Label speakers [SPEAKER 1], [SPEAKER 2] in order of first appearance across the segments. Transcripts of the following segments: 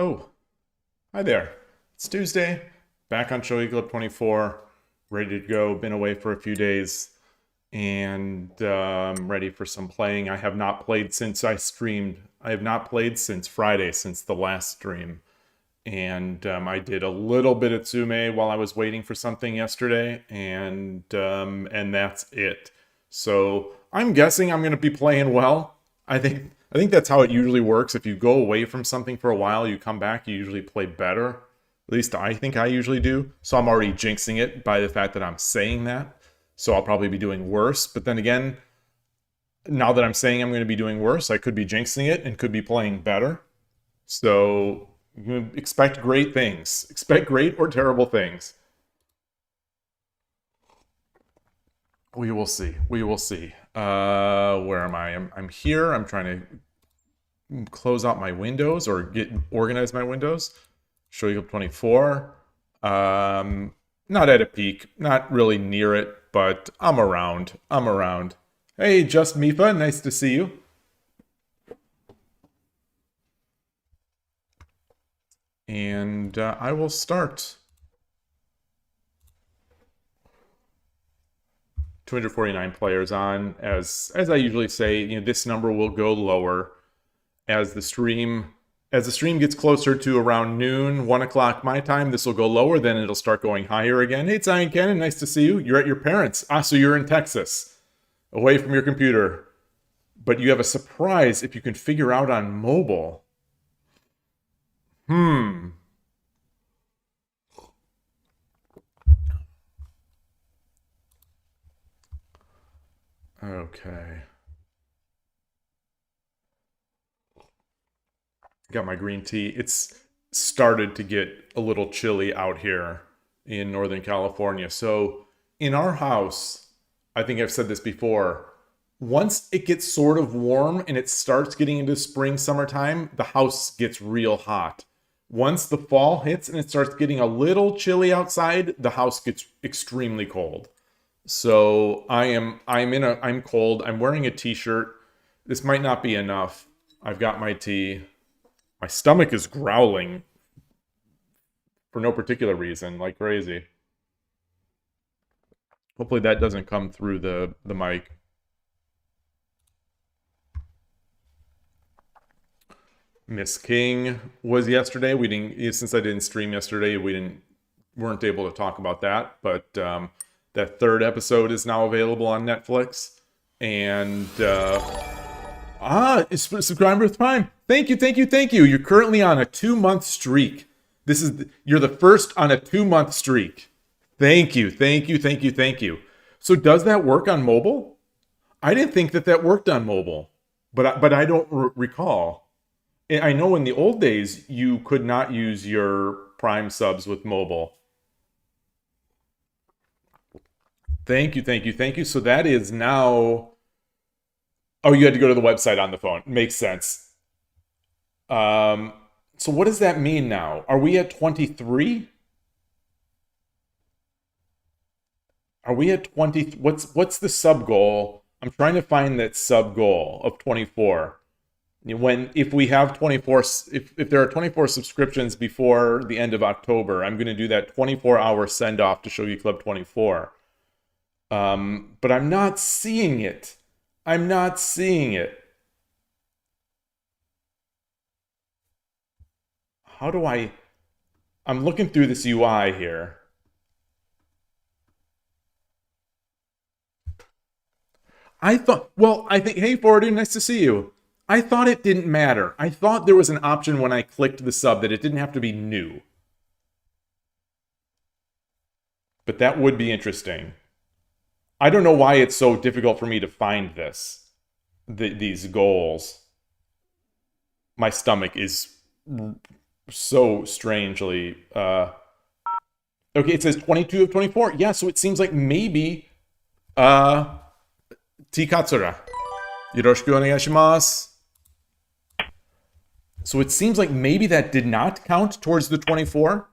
[SPEAKER 1] Oh, hi there. It's Tuesday, back on Shogi Club 24, ready to go. Been away for a few days, and ready for some playing. I have not played since I streamed. I have not played since Friday, since the last stream. And I did a little bit of Tsume while I was waiting for something yesterday, and that's it. So I'm guessing I'm going to be playing well. I think that's how it usually works. If you go away from something for a while, you come back, you usually play better. At least I think I usually do. So I'm already jinxing it by the fact that I'm saying that. So I'll probably be doing worse. But then again, now that I'm saying I'm going to be doing worse, I could be jinxing it and could be playing better. So expect great things. Expect great or terrible things. We will see. We will see. Where am I? I'm here. I'm trying to close out my windows or organize my windows. Shogi Club 24. Not at a peak. Not really near it, but I'm around. I'm around. Hey, Just Mifa. Nice to see you. And I will start. 249 players on. As I usually say, this number will go lower as the stream gets closer to around noon, 1 o'clock my time. This will go lower, then it'll start going higher again. Hey, Zion Cannon, nice to see you. You're at your parents'. So you're in Texas, away from your computer. But you have a surprise if you can figure out on mobile. Okay. Got my green tea. It's started to get a little chilly out here in Northern California. So in our house, I think I've said this before, once it gets sort of warm and it starts getting into spring, summertime, the house gets real hot. Once the fall hits and it starts getting a little chilly outside, the house gets extremely cold. So I'm cold. I'm wearing a t-shirt. This might not be enough. I've got my tea. My stomach is growling for no particular reason, like crazy. Hopefully that doesn't come through the mic. Miss King was yesterday. Since I didn't stream yesterday, weren't able to talk about that. But that third episode is now available on Netflix. And it's subscriber with Prime. Thank you. You're currently on a 2-month streak. You're the first on a 2-month streak. Thank you. So does that work on mobile? I didn't think that worked on mobile, but I don't recall. I know in the old days you could not use your Prime subs with mobile. Thank you. So that is now. Oh, you had to go to the website on the phone. Makes sense. So what does that mean now? Are we at 23? Are we at 20? What's the sub goal? I'm trying to find that sub goal of 24. If we have 24, if there are 24 subscriptions before the end of October, I'm going to do that 24-hour send off to Shogi Club 24. But I'm not seeing it. I'm looking through this UI here. Hey, Forwarder, nice to see you. I thought it didn't matter. I thought there was an option when I clicked the sub that it didn't have to be new. But that would be interesting. I don't know why it's so difficult for me to find these goals. My stomach is so strangely... Okay, it says 22 of 24. Yeah, so it seems like maybe... T. Katsura. Yoroshiku onegaishimasu. So it seems like maybe that did not count towards the 24,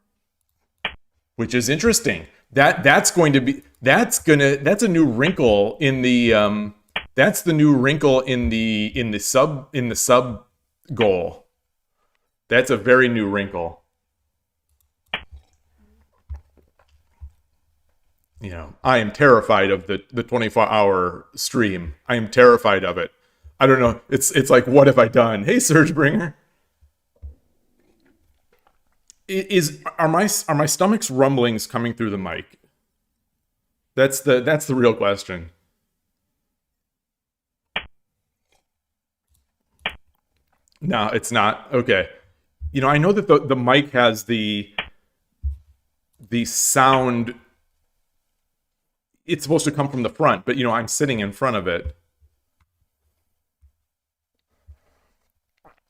[SPEAKER 1] which is interesting. That's a new wrinkle in the that's the new wrinkle in the sub goal. That's a very new wrinkle. You know, I am terrified of the 24-hour stream. I am terrified of it. I don't know. It's like, what have I done? Hey, Surgebringer. Are my stomach's rumblings coming through the mic? That's the real question. No, it's not. Okay. You know, I know that the mic has the sound. It's supposed to come from the front, but you know, I'm sitting in front of it.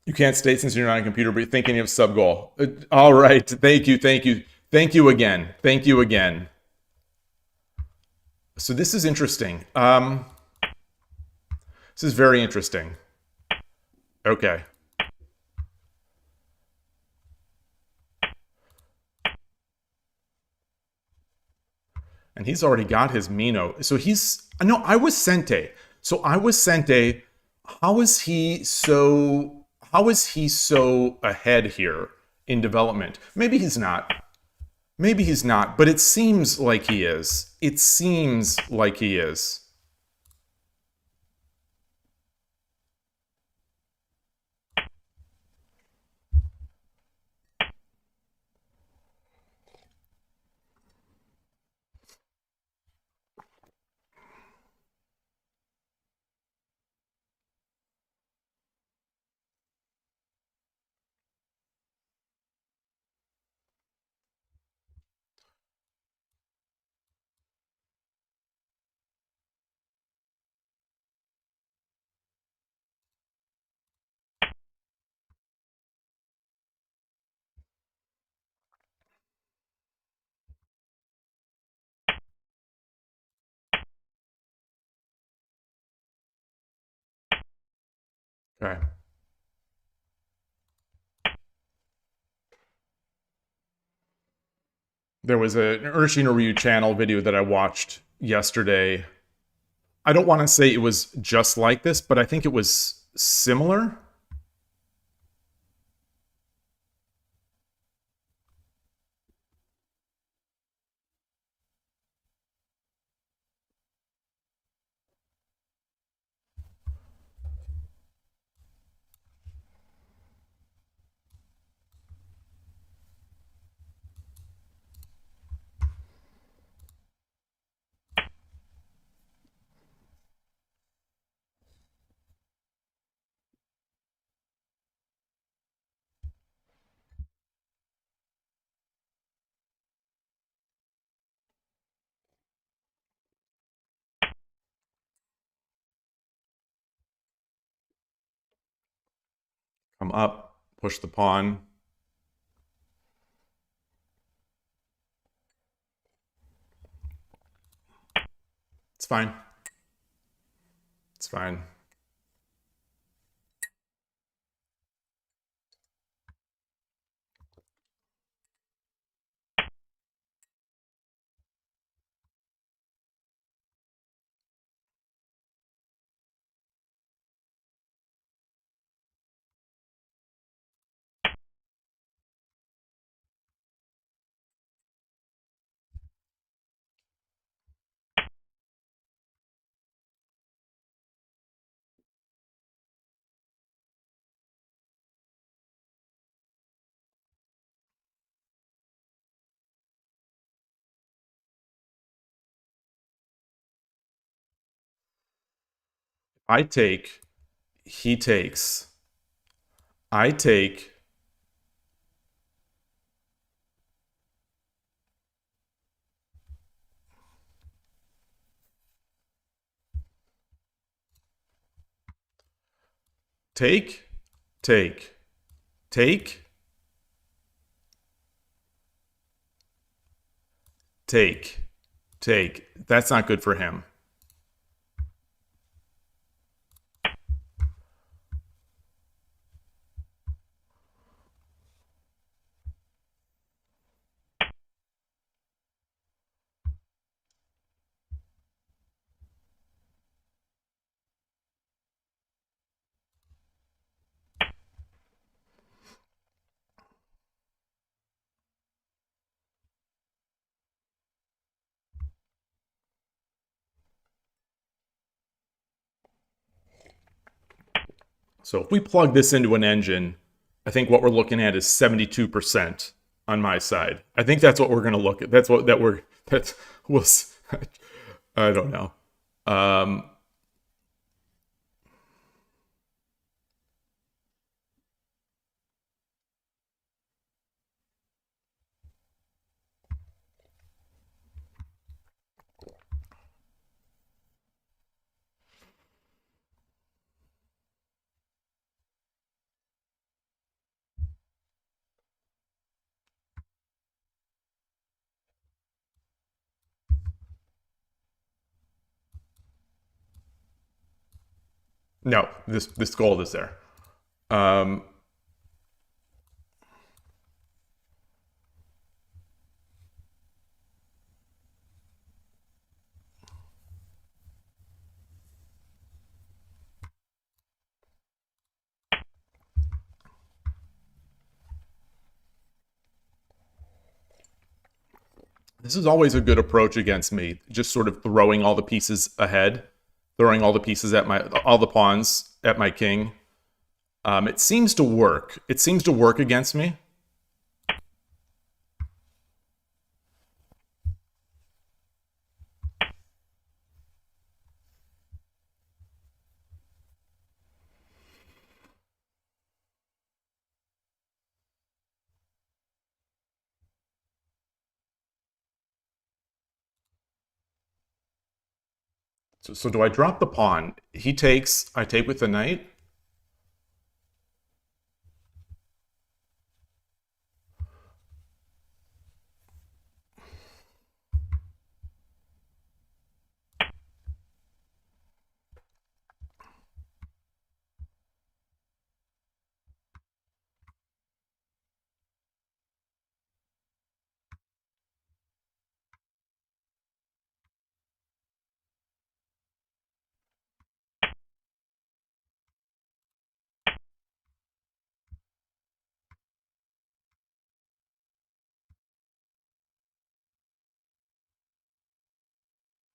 [SPEAKER 1] You can't state since you're not on a computer, but you're thinking of sub goal. All right. Thank you. Thank you. Thank you again. Thank you again. So this is interesting. This is very interesting. Okay. And he's already got his Mino. So he's... No, I was Sente. So I was Sente. How is he so ahead here in development? Maybe he's not. Maybe he's not, but it seems like he is. It seems like he is. Okay. There was an Urshin Ryu channel video that I watched yesterday. I don't want to say it was just like this, but I think it was similar. Come up, push the pawn. It's fine. It's fine. I take, he takes. I take. Take, take, take, take, take. That's not good for him. So if we plug this into an engine, I think what we're looking at is 72% on my side. I think that's what we're going to look at. That's what that was. I don't know. No, this gold is there. This is always a good approach against me, just sort of throwing all the pieces ahead, throwing all the pieces at all the pawns at my king. It seems to work. It seems to work against me. So do I drop the pawn? He takes, I take with the knight.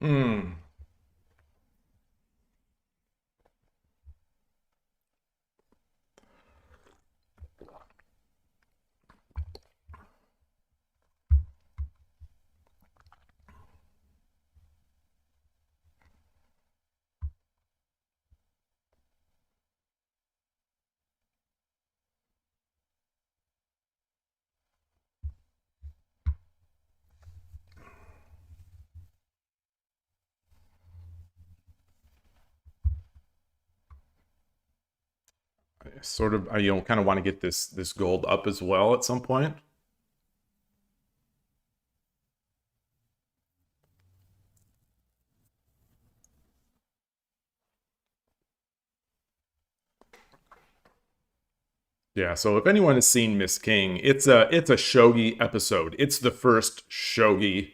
[SPEAKER 1] Hmm. Sort of, kind of want to get this gold up as well at some point. Yeah, so if anyone has seen Miss King, it's a shogi episode. It's the first shogi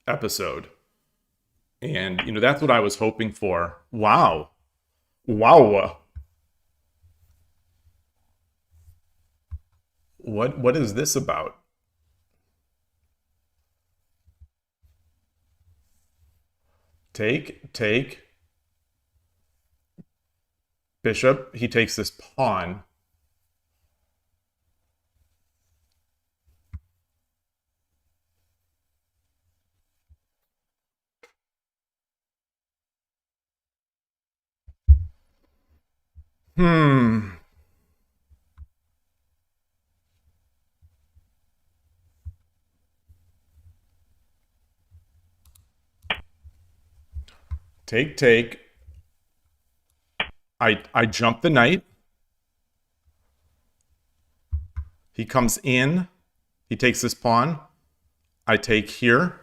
[SPEAKER 1] episode. And that's what I was hoping for. Wow. Wow. What is this about? Take. Bishop. He takes this pawn. Hmm. Take. I jump the knight. He comes in. He takes this pawn. I take here.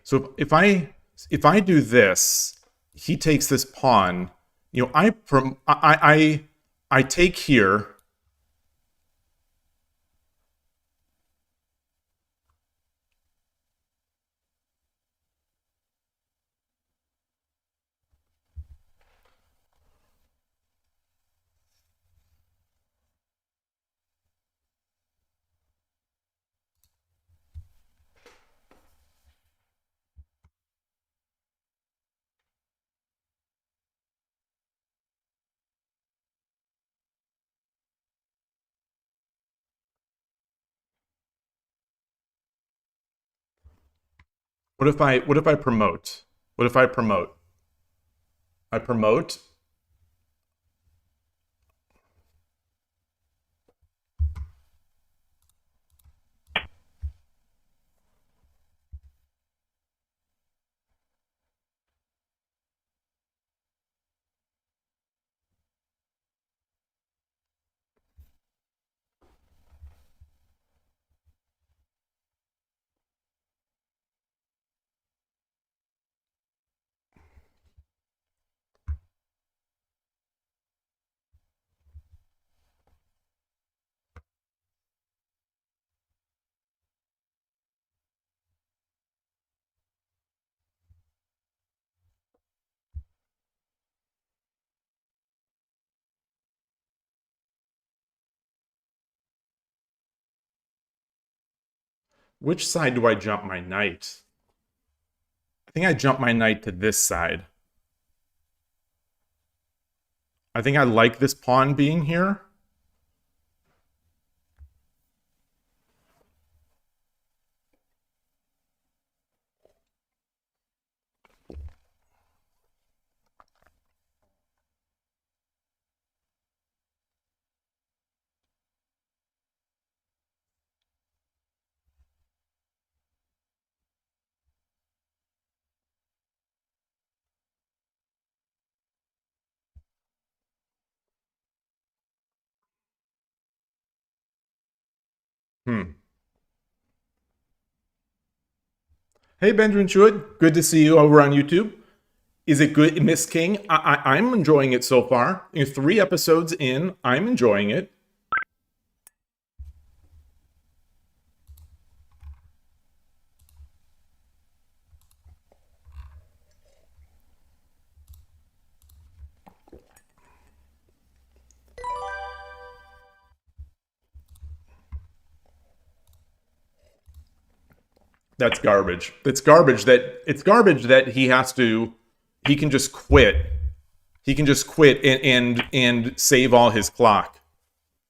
[SPEAKER 1] So if I do this, he takes this pawn, You know, I take here. What if I promote? What if I promote? I promote. Which side do I jump my knight? I think I jump my knight to this side. I think I like this pawn being here. Hey, Benjamin Shuid, good to see you over on YouTube. Is it good, Miss King? I'm enjoying it so far. 3 episodes in, I'm enjoying it. That's garbage. It's garbage that he can just quit. He can just quit and save all his clock.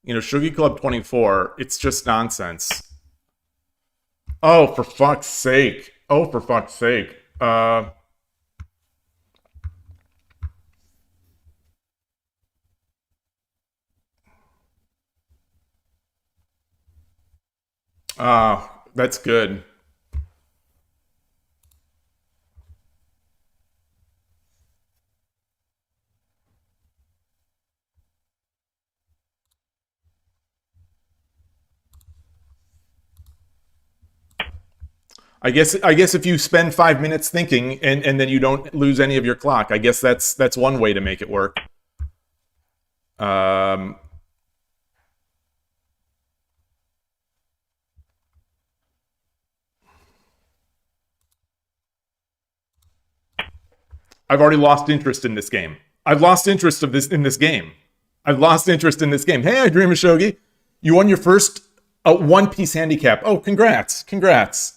[SPEAKER 1] You know, Shogi Club 24, it's just nonsense. Oh, for fuck's sake. Oh, for fuck's sake. That's good. I guess if you spend 5 minutes thinking and then you don't lose any of your clock, I guess that's one way to make it work. I've already lost interest in this game. I've lost interest in this game. I've lost interest in this game. Hey, I dream of Shogi. You won your first one-piece handicap. Oh, congrats. Congrats.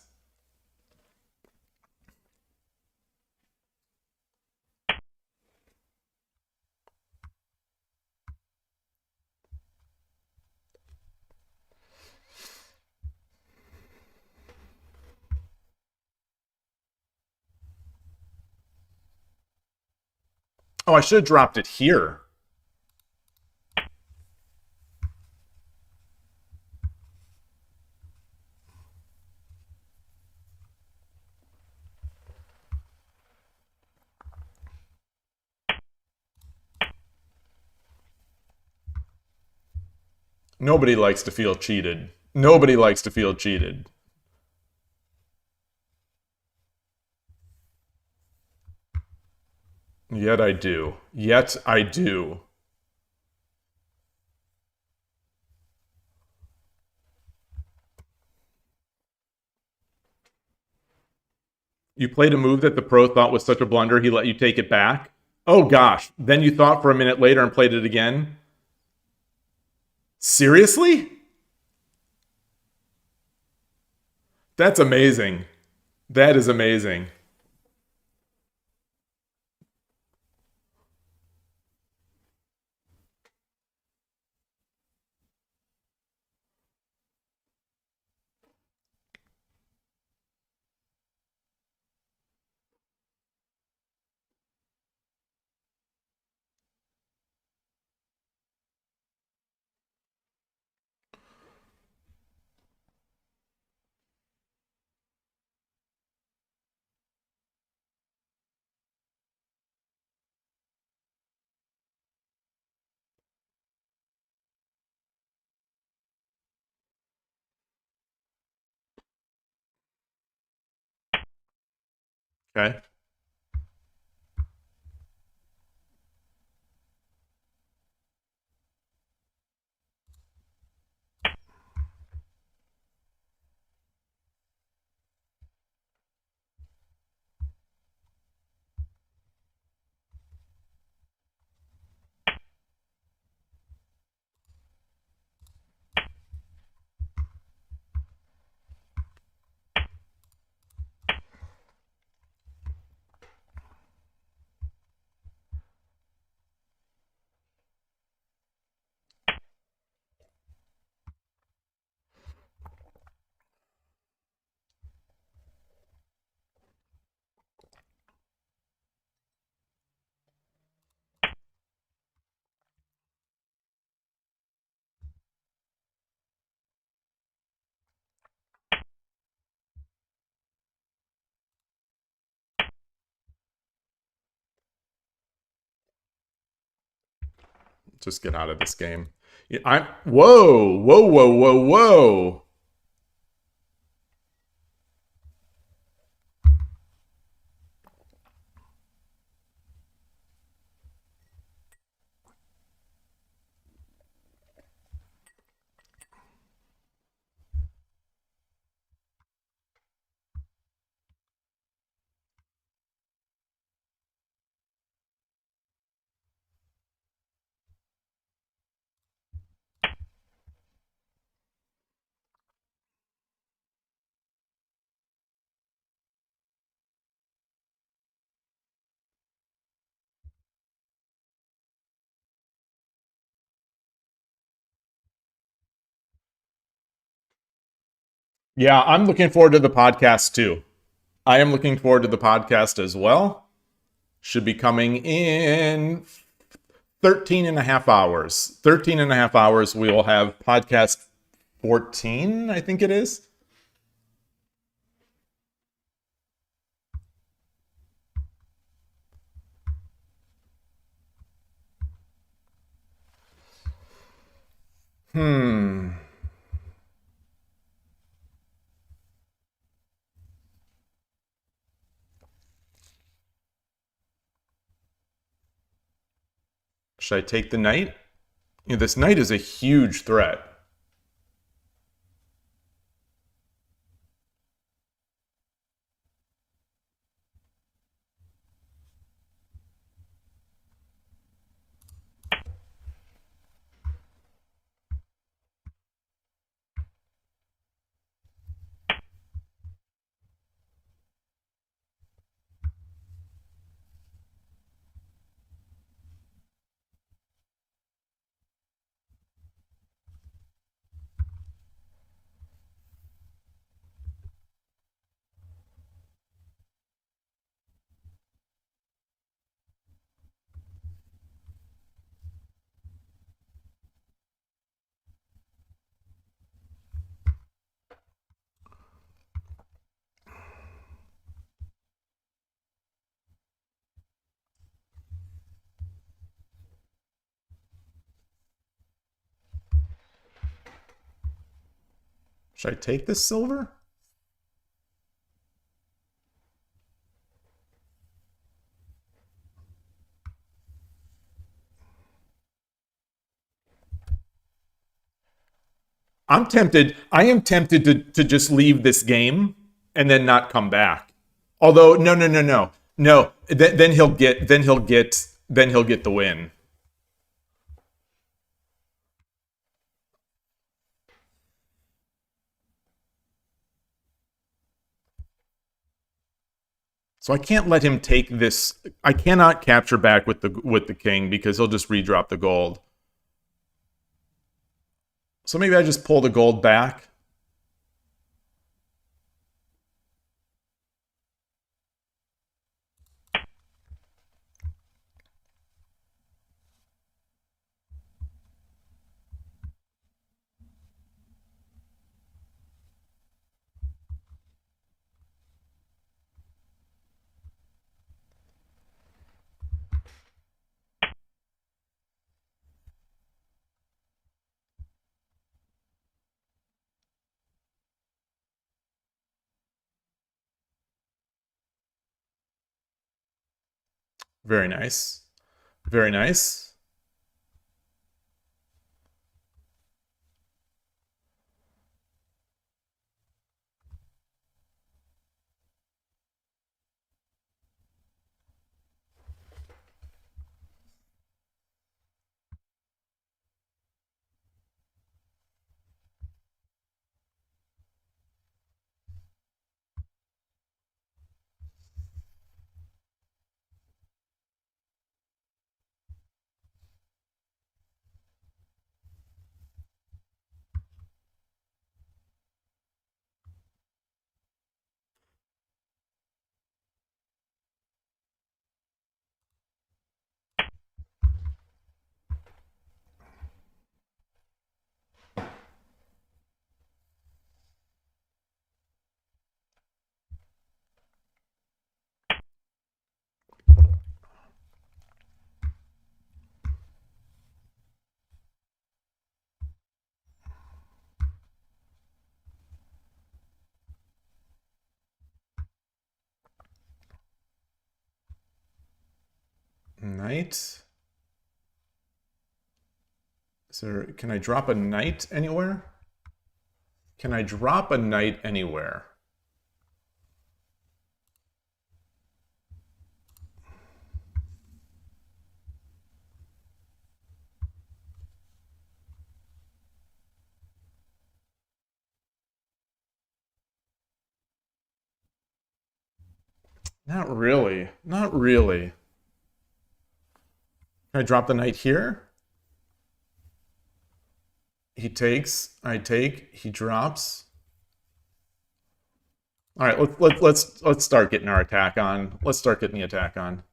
[SPEAKER 1] Oh, I should have dropped it here. Nobody likes to feel cheated. Nobody likes to feel cheated. Yet I do. Yet I do. You played a move that the pro thought was such a blunder, he let you take it back? Oh gosh. Then you thought for a minute later and played it again? Seriously? That's amazing. That is amazing. Okay. Just get out of this game. I'm whoa, whoa, whoa, whoa, whoa. Yeah, I'm looking forward to the podcast too. I am looking forward to the podcast as well. Should be coming in 13 and a half hours. 13 and a half hours, we will have podcast 14, I think it is. Hmm. Should I take the knight? You know, this knight is a huge threat. Should I take this silver? I'm tempted. I am tempted to just leave this game and then not come back. Although, no. Then he'll get the win. So I can't let him take this. I cannot capture back with the king because he'll just redrop the gold. So maybe I just pull the gold back. Very nice. Very nice. Knight. Can I drop a knight anywhere? Can I drop a knight anywhere? Not really. Not really. Can I drop the knight here? He takes, I take, he drops. All right, let's start getting our attack on. Let's start getting the attack on.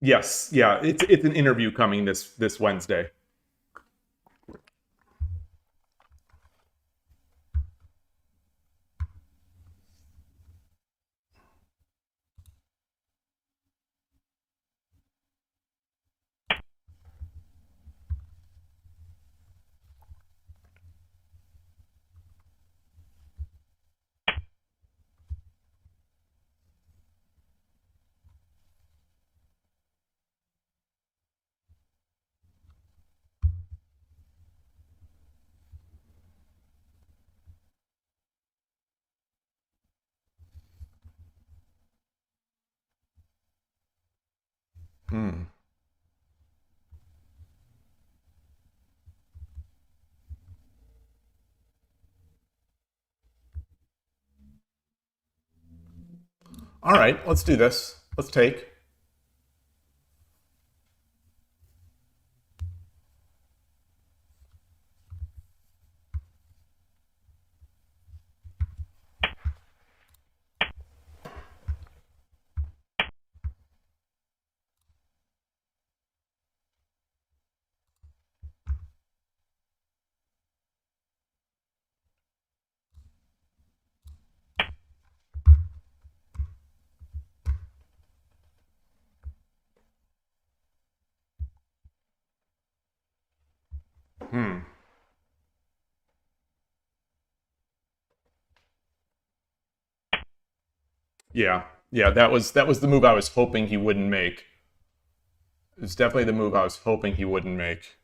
[SPEAKER 1] Yes, yeah, it's an interview coming this Wednesday. Hmm. All right, let's do this. Let's take. Yeah. Yeah, that was the move I was hoping he wouldn't make. It was definitely the move I was hoping he wouldn't make.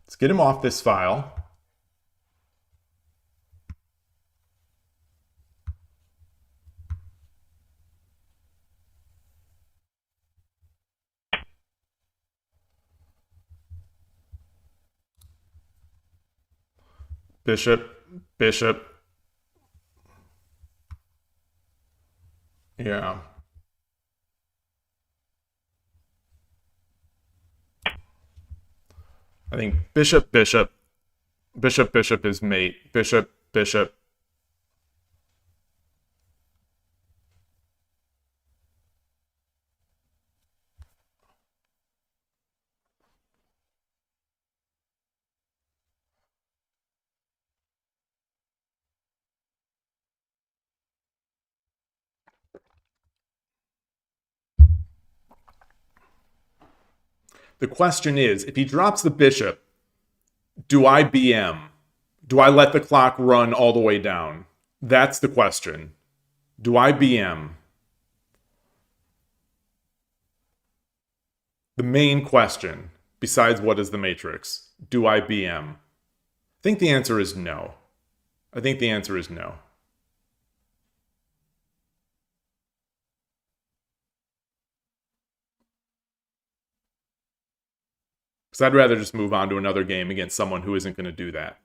[SPEAKER 1] Let's get him off this file. Bishop, bishop. Yeah. I think bishop, bishop. Bishop, bishop is mate. Bishop, bishop. The question is, if he drops the bishop, do I BM? Do I let the clock run all the way down? That's the question. Do I BM? The main question, besides what is the matrix, do I BM? I think the answer is no. I think the answer is no. Because I'd rather just move on to another game against someone who isn't going to do that.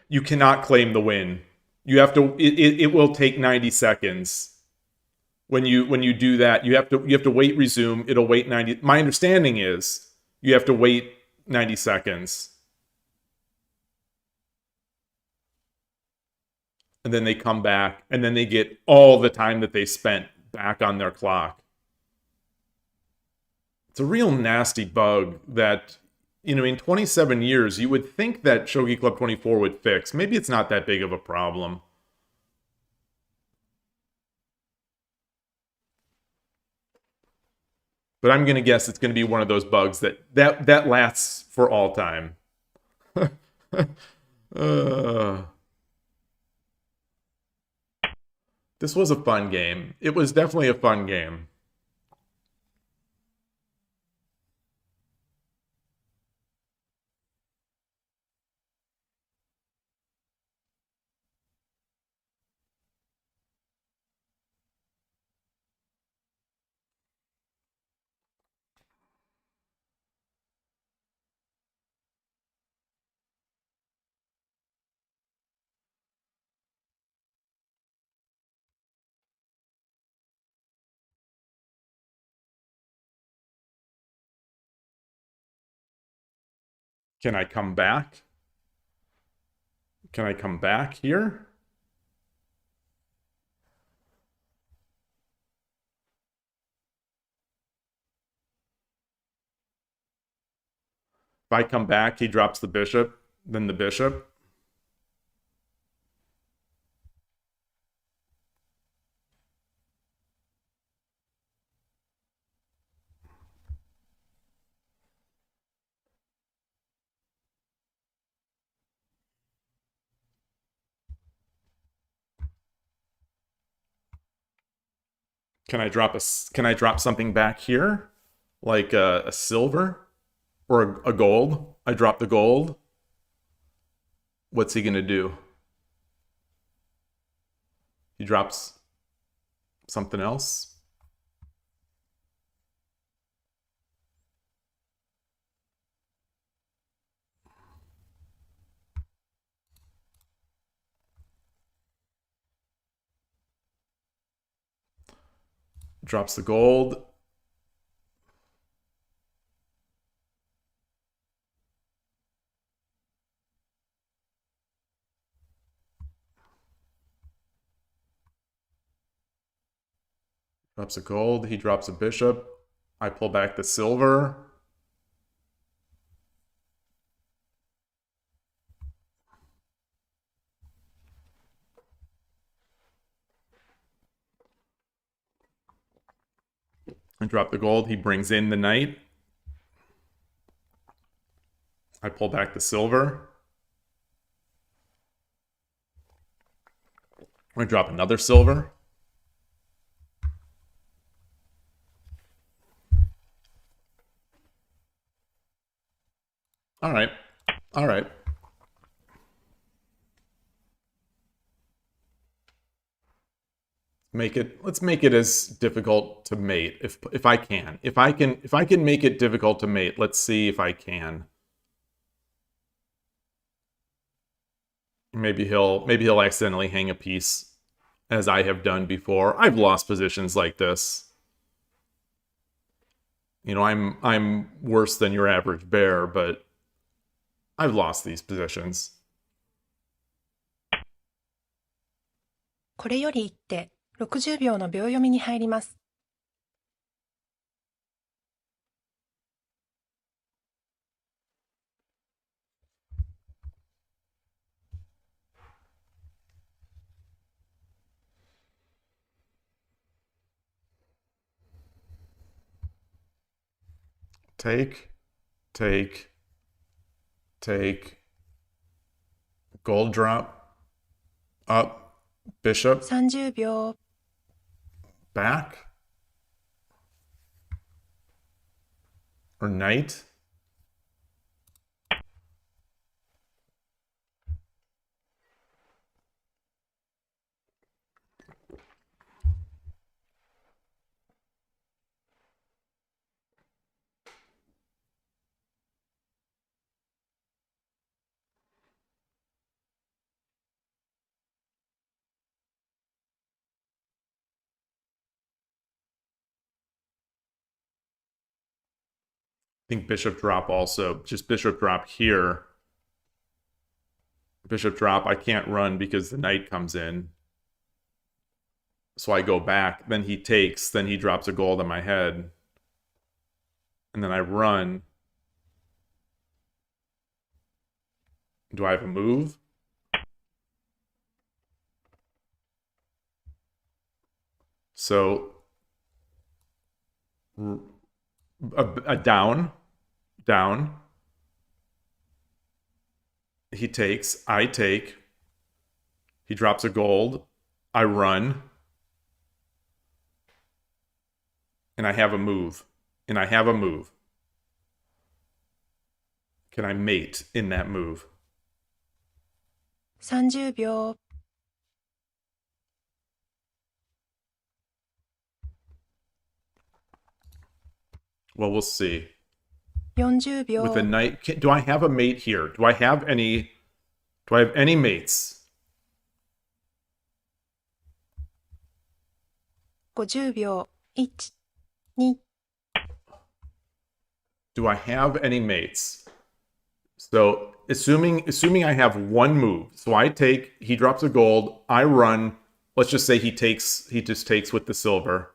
[SPEAKER 1] You cannot claim the win. You have to. It will take 90 seconds. When you do that, you have to wait resume. It'll wait 90. My understanding is you have to wait 90 seconds. And then they come back, and then they get all the time that they spent back on their clock. It's a real nasty bug that, in 27 years, you would think that Shogi Club 24 would fix. Maybe it's not that big of a problem. But I'm going to guess it's going to be one of those bugs that lasts for all time. This was a fun game. It was definitely a fun game. Can I come back? Can I come back here? If I come back, he drops the bishop, then the bishop. Can I drop something back here? Like a silver? Or a gold? I drop the gold. What's he going to do? He drops something else. Drops the gold. Drops a gold. He drops a bishop. I pull back the silver. I drop the gold. He brings in the knight. I pull back the silver. I drop another silver. All right. All right. Let's make it as difficult to mate if I can. If I can make it difficult to mate, let's see if I can. Maybe he'll accidentally hang a piece, as I have done before. I've lost positions like this. You know, I'm worse than your average bear, but I've lost these positions.
[SPEAKER 2] これより一手60秒の秒読みに入ります。
[SPEAKER 1] Take, take, take, gold drop, up, bishop,
[SPEAKER 2] 30秒
[SPEAKER 1] back, or knight. I think bishop drop also. Just bishop drop here. Bishop drop, I can't run because the knight comes in. So I go back. Then he takes. Then he drops a gold on my head. And then I run. Do I have a move? So a down. He takes. I take. He drops a gold. I run. And I have a move. Can I mate in that move?
[SPEAKER 2] 30秒
[SPEAKER 1] Well, we'll see.
[SPEAKER 2] 40秒
[SPEAKER 1] With a knight, do I have a mate here? Do I have any mates?
[SPEAKER 2] 50秒 1、2
[SPEAKER 1] Do I have any mates? So assuming I have one move, so I take, he drops a gold, I run. Let's just say he just takes with the silver.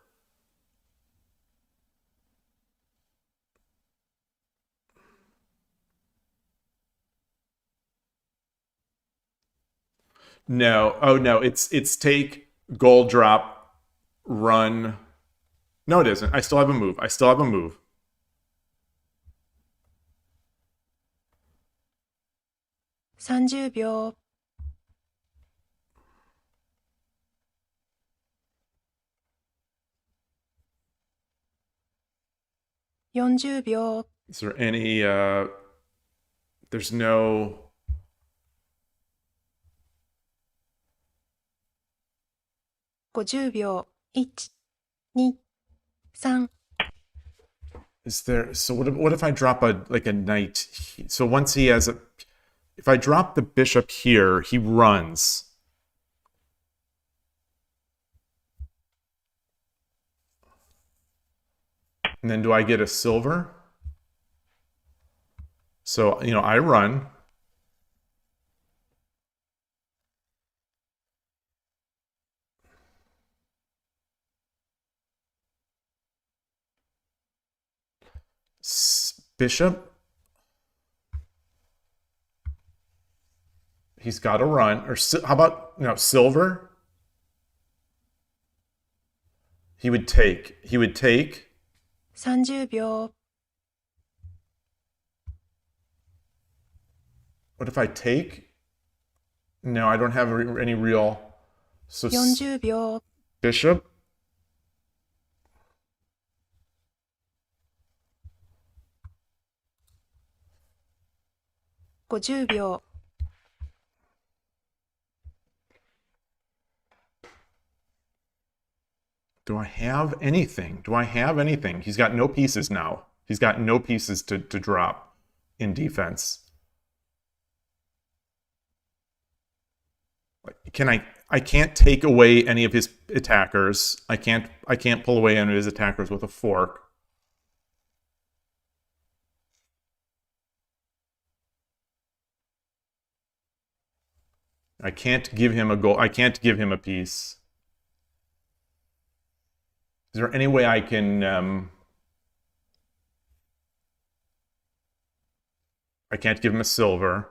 [SPEAKER 1] No, oh no, it's take, gold drop, run. No, it isn't. I still have a move.
[SPEAKER 2] 30秒 40秒
[SPEAKER 1] Is there any there's no
[SPEAKER 2] 50秒。1、2、3。
[SPEAKER 1] Is there, so what if I drop a knight? So once he has a, if I drop the bishop here, he runs. And then do I get a silver? So, I run. Bishop. He's got to run. Or how about, silver? He would take.
[SPEAKER 2] 30秒。
[SPEAKER 1] What if I take? No, I don't have any real. So
[SPEAKER 2] 40秒。
[SPEAKER 1] bishop.50
[SPEAKER 2] 秒。
[SPEAKER 1] Do I have anything? He's got no pieces now. He's got no pieces to drop in defense. I can't take away any of his attackers. I can't pull away any of his attackers with a fork. I can't give him a goal. I can't give him a piece. Is there any way I can I can't give him a silver.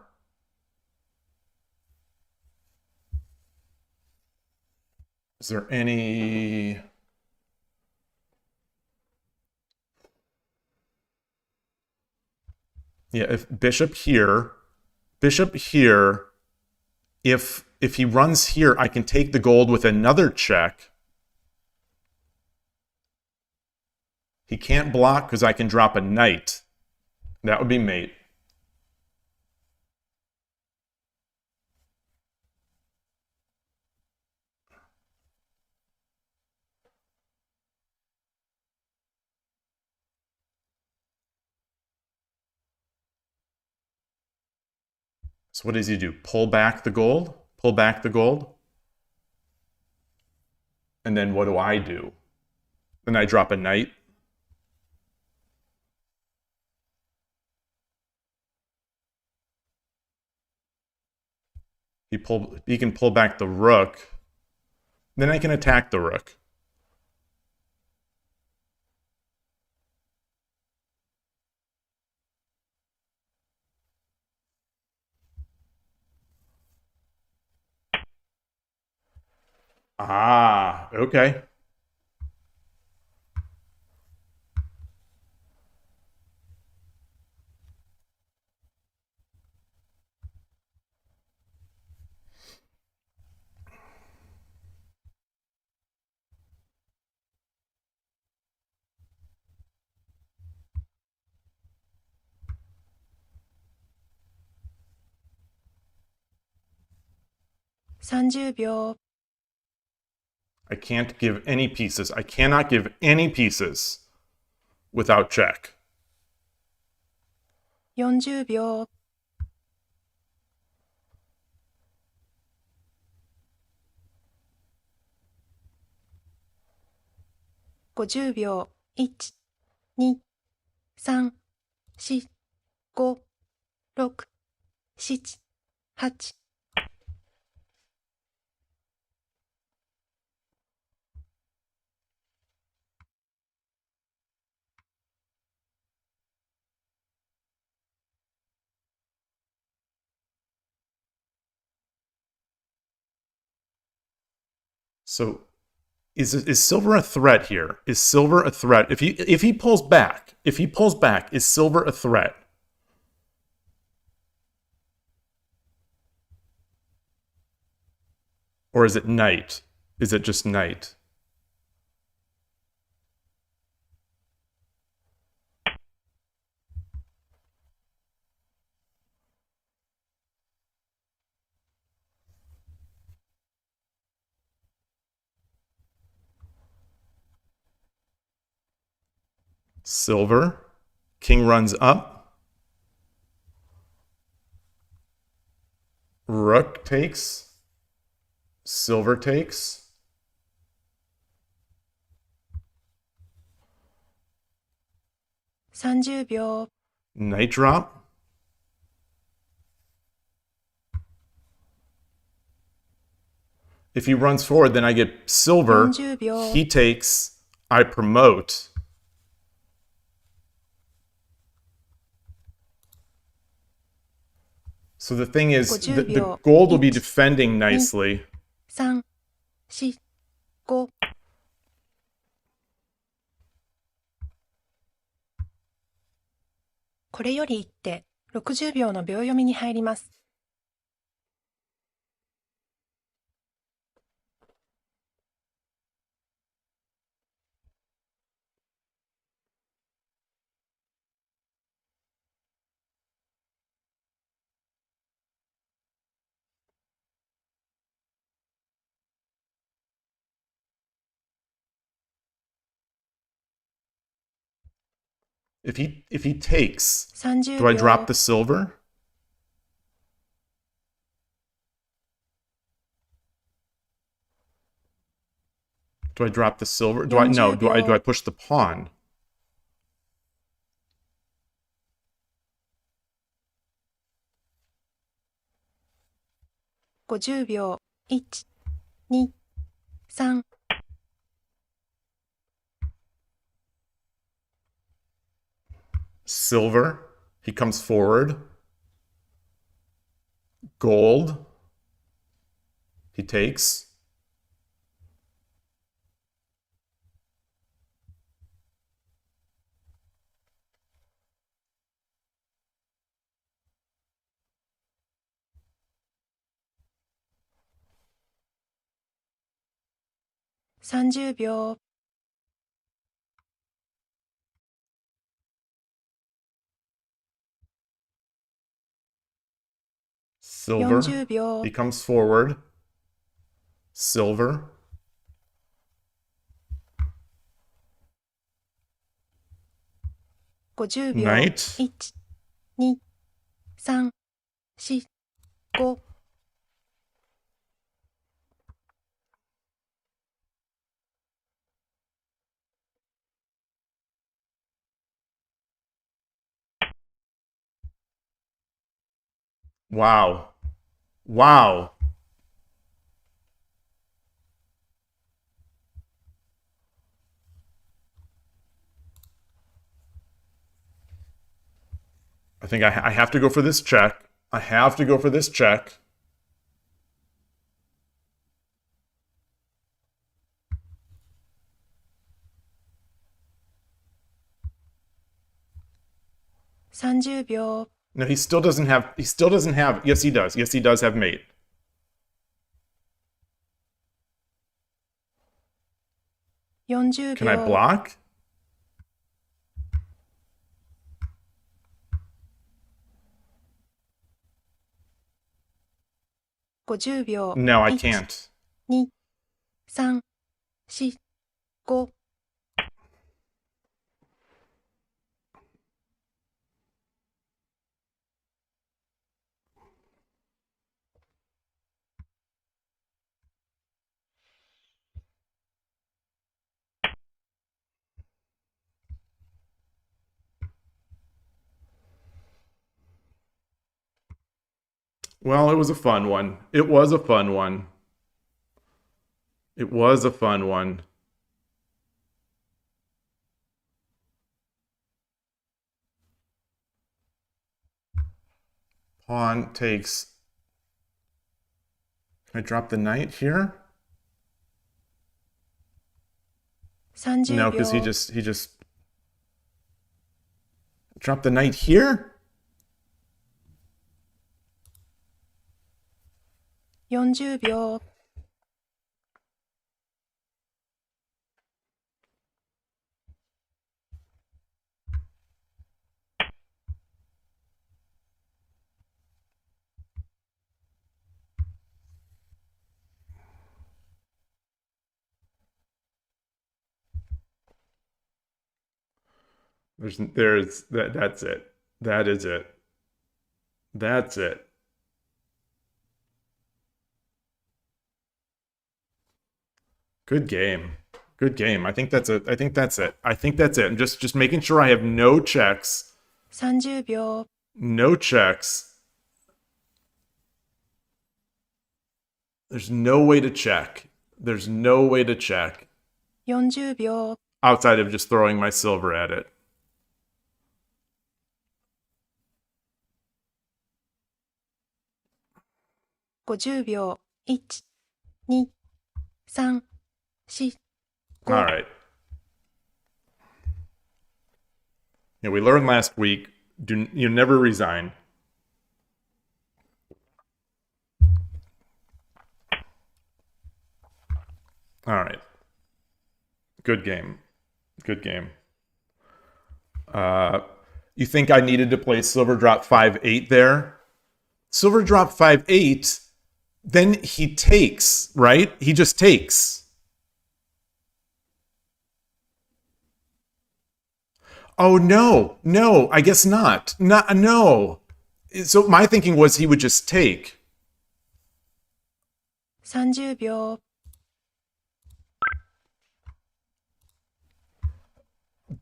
[SPEAKER 1] Is there any... Yeah, if bishop here, if he runs here, I can take the gold with another check. He can't block because I can drop a knight. That would be mate. So what does he do? Pull back the gold? Pull back the gold? And then what do I do? Then I drop a knight. He can pull back the rook. Then I can attack the rook. Ah, okay.30
[SPEAKER 2] 秒。
[SPEAKER 1] I can't give any pieces. I cannot give any pieces without check.
[SPEAKER 2] 40秒。 50秒。1、2、3、4、5、6、7、8。
[SPEAKER 1] So is silver a threat here? Is silver a threat? If he pulls back, is silver a threat? Or is it knight? Is it just knight? Silver. King runs up. Rook takes. Silver takes.
[SPEAKER 2] $30秒
[SPEAKER 1] Knight drop. If he runs forward, then I get silver.
[SPEAKER 2] 40秒
[SPEAKER 1] He takes. I promote. So the thing is, the gold will be defending nicely.
[SPEAKER 2] 3、4、5これより一手60秒の秒読みに入ります。
[SPEAKER 1] If he takes,
[SPEAKER 2] 30
[SPEAKER 1] do I
[SPEAKER 2] 秒
[SPEAKER 1] drop the silver? Do I drop the silver? Do I no? Do I push the pawn?
[SPEAKER 2] 50秒1、2、3
[SPEAKER 1] Silver. He comes forward. Gold. He takes.
[SPEAKER 2] $30秒
[SPEAKER 1] Silver.
[SPEAKER 2] 40秒
[SPEAKER 1] He comes forward. Silver.
[SPEAKER 2] $50秒
[SPEAKER 1] Knight.
[SPEAKER 2] 1、2、3、4、5
[SPEAKER 1] Wow. Wow. I think I have to go for this check. I have to go for this check.
[SPEAKER 2] $30秒
[SPEAKER 1] No, he still doesn't have, yes he does. Yes, he does have mate.
[SPEAKER 2] $40
[SPEAKER 1] Can I
[SPEAKER 2] 秒
[SPEAKER 1] block?
[SPEAKER 2] $50秒
[SPEAKER 1] No, I
[SPEAKER 2] 1、
[SPEAKER 1] can't.
[SPEAKER 2] 2、3、4、5
[SPEAKER 1] Well, it was a fun one. It was a fun one. It was a fun one. Pawn takes. Can I drop the knight here?
[SPEAKER 2] 30
[SPEAKER 1] No, because he
[SPEAKER 2] 秒
[SPEAKER 1] just dropped the knight here?
[SPEAKER 2] 40秒
[SPEAKER 1] All There's that's it. That is it. That's it. Good game. Good game. I think that's it. I think that's it. I think that's it. I'm just making sure I have no checks.
[SPEAKER 2] 30秒
[SPEAKER 1] No checks. There's no way to check. There's no way to check
[SPEAKER 2] 40秒
[SPEAKER 1] outside of just throwing my silver at it.
[SPEAKER 2] 50秒 1、2、3、4、5
[SPEAKER 1] All right. Yeah, we learned last week, you never resign. All right. Good game. Good game. You think I needed to play Silver Drop 5-8 there? Silver Drop 5-8, then he takes, right? He just takes. Oh, no. No, I guess not. No. So my thinking was he would just take.
[SPEAKER 2] 30秒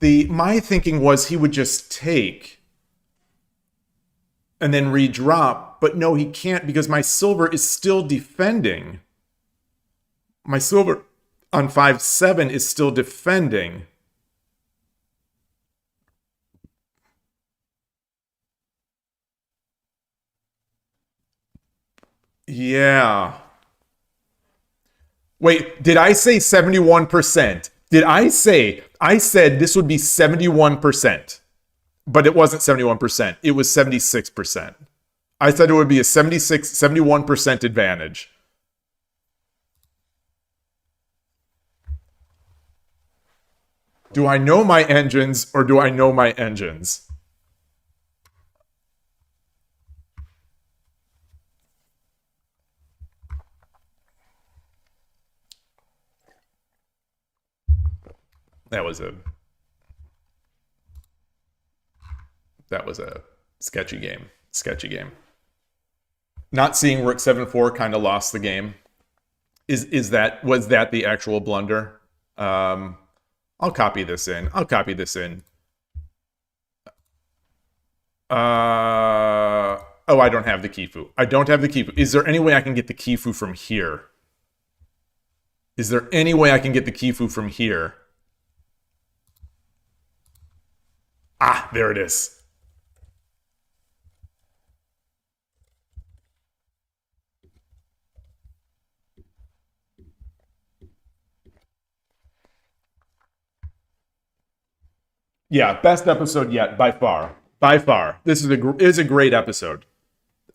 [SPEAKER 1] My thinking was he would just take and then redrop, but no, he can't because my silver is still defending. My silver on 5-7 is still defending. Yeah. Wait, did I say 71%? I said this would be 71%, but it wasn't 71%. It was 76%. I said it would be a 71% advantage. Do I know my engines or do I know my engines? That was a sketchy game. Sketchy game. Not seeing Rook 7-4 kind of lost the game. Was that the actual blunder? I'll copy this in. Oh, I don't have the Kifu. Is there any way I can get the Kifu from here? Ah, there it is. Yeah, best episode yet, by far. This is a great episode.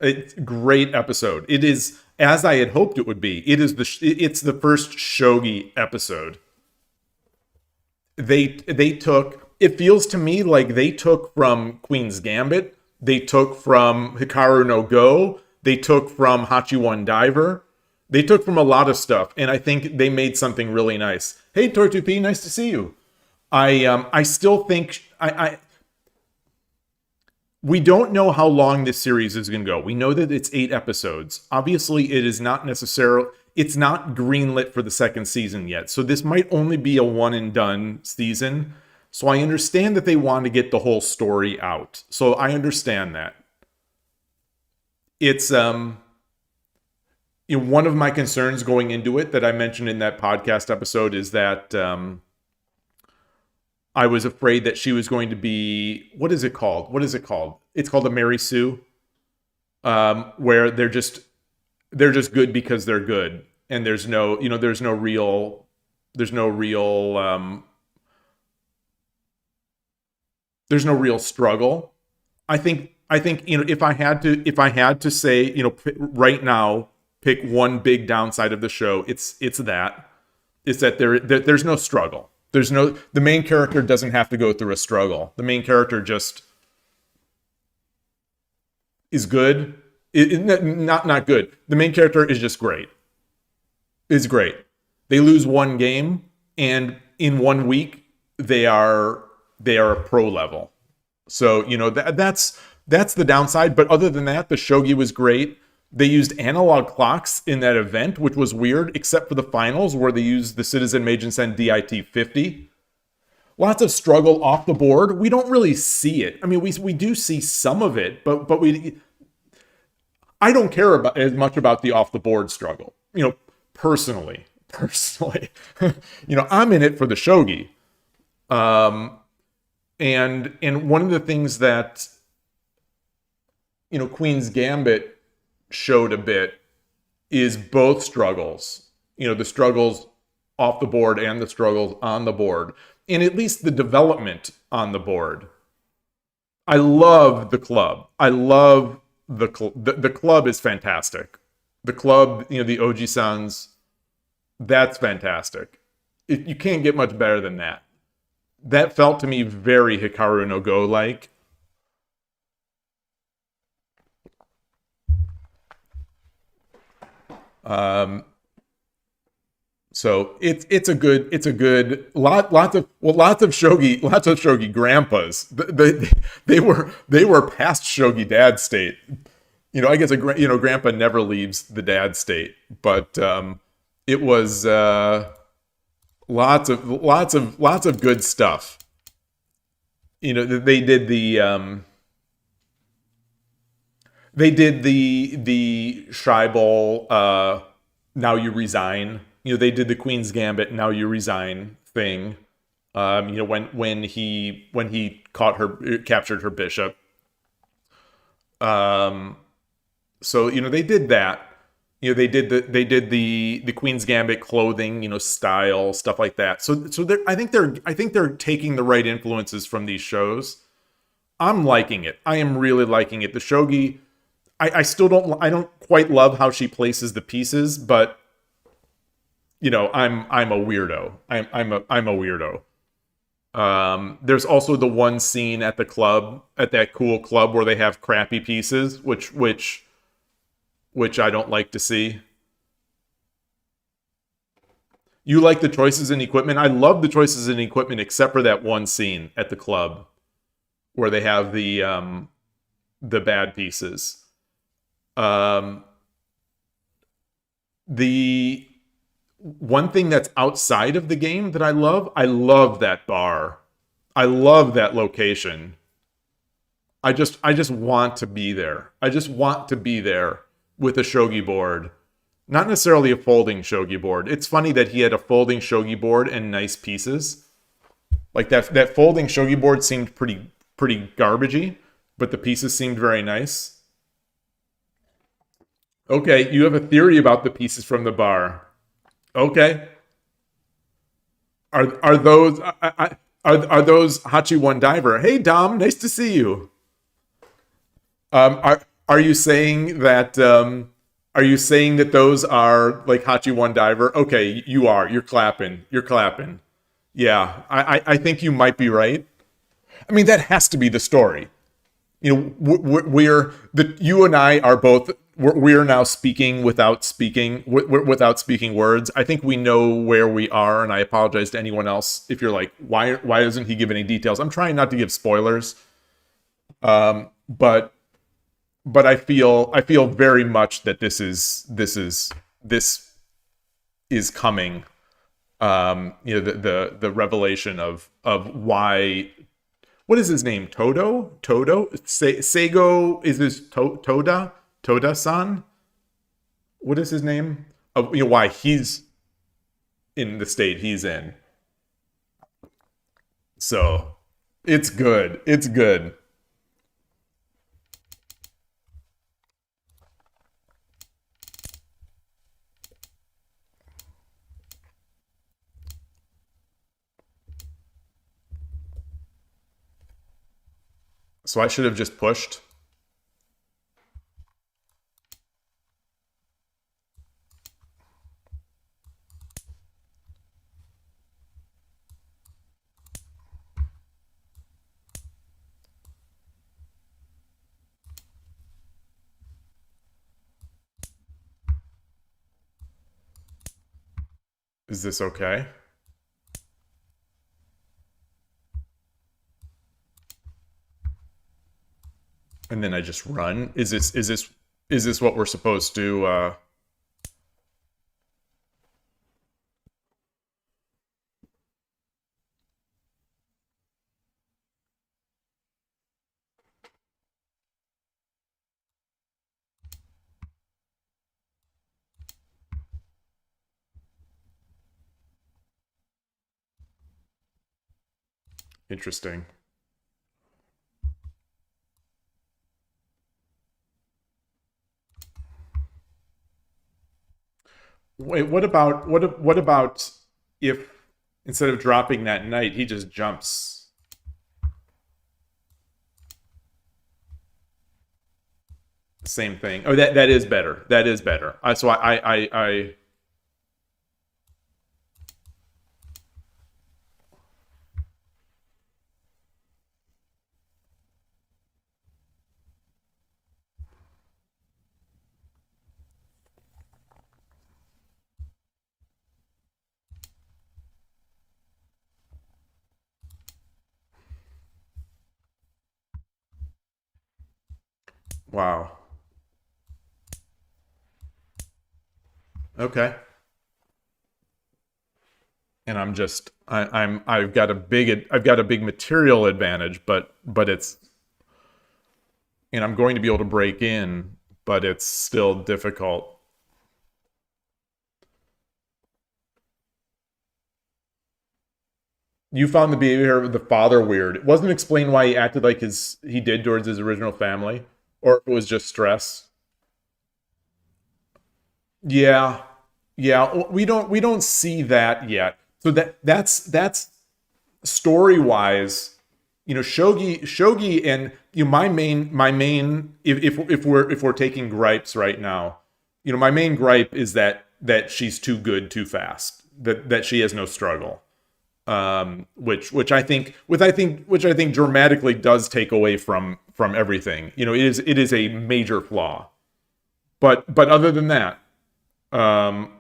[SPEAKER 1] It's a great episode. It is, as I had hoped it would be. It's the first Shogi episode. They took, it feels to me like they took from Queen's Gambit, they took from Hikaru no Go, they took from Hachi One Diver, they took from a lot of stuff, and I think they made something really nice. Hey, Tortupi, nice to see you. I still think we don't know how long this series is going to go. We know that it's 8 episodes. Obviously, it is not necessarily, it's not greenlit for the second season yet. So this might only be a one and done season. So I understand that they want to get the whole story out. So I understand that. It's one of my concerns going into it that I mentioned in that podcast episode is that I was afraid that she was going to be, what is it called? It's called a Mary Sue, where they're just good because they're good, and there's no real struggle. I think if I had to say, right now, pick one big downside of the show, it's that there's no struggle. The main character doesn't have to go through a struggle. The main character just is good. Not good. The main character is just great. Is great. They lose one game, and in 1 week, they are they are a pro level. So, you know, that's the downside. But other than that, the shogi was great. They used analog clocks in that event, which was weird, except for the finals where they used the Citizen Magen Sen DIT 50. Lots of struggle off the board. We don't really see it. I mean, we do see some of it, but I don't care about as much about the off the board struggle. You know, personally, you know, I'm in it for the shogi. And one of the things that, you know, Queen's Gambit showed a bit is both struggles. You know, the struggles off the board and the struggles on the board, and at least the development on the board. I love the club. I love the club is fantastic. The club, you know, the Oji-sans, that's fantastic. You can't get much better than that. That felt to me very Hikaru no Go like. So it's a good lots of shogi grandpas. They were past Shogi Dad state. You know, I guess grandpa never leaves the dad state, but it was lots of good stuff. You know, they did the Scheibel now you resign. You know, they did the Queen's Gambit now you resign thing. You know, when he captured her bishop. So, you know, they did that. You know, they did the Queen's Gambit clothing, you know, style, stuff like that. So I think they're taking the right influences from these shows. I'm liking it. I am really liking it. The shogi, I still don't quite love how she places the pieces, but you know, I'm a weirdo. I'm a weirdo. There's also the one scene at the club, at that cool club where they have crappy pieces, which I don't like to see. You like the choices in equipment? I love the choices in equipment, except for that one scene at the club where they have the bad pieces. The one thing that's outside of the game that I love that bar. I love that location. I just want to be there. I just want to be there with a shogi board. Not necessarily a folding shogi board. It's funny that he had a folding shogi board and nice pieces. Like that folding shogi board seemed pretty garbagey, but the pieces seemed very nice. Okay, you have a theory about the pieces from the bar. Okay. Are those Hachi One Diver? Hey Dom, nice to see you. Are you saying that those are like Hachi One Diver? Okay, you are. You're clapping. Yeah, I think you might be right. I mean, that has to be the story. You know, you and I are both. We're now speaking without speaking words. I think we know where we are, and I apologize to anyone else if you're like, why doesn't he give any details? I'm trying not to give spoilers, but I feel very much that this is coming. You know, the revelation of why. What is his name? Todo? Seigo is this Toda-san? What is his name? You know, why he's in the state he's in. So, it's good. It's good. So I should have just pushed. Is this okay? And then I just run. Is this what we're supposed to? Interesting. Wait, what about if instead of dropping that knight, he just jumps? Same thing. Oh, that is better. That is better. So I wow. Okay. And I've got a big material advantage, but it's and I'm going to be able to break in, but it's still difficult. You found the behavior of the father weird. It wasn't explained why he acted like he did towards his original family, or if it was just stress. Yeah, yeah. We don't see that yet. So that's story wise. Shogi, and my main if we're taking gripes right now, my main gripe is that she's too good too fast. That she has no struggle. Which I think dramatically does take away from everything. It is a major flaw. But other than that, um,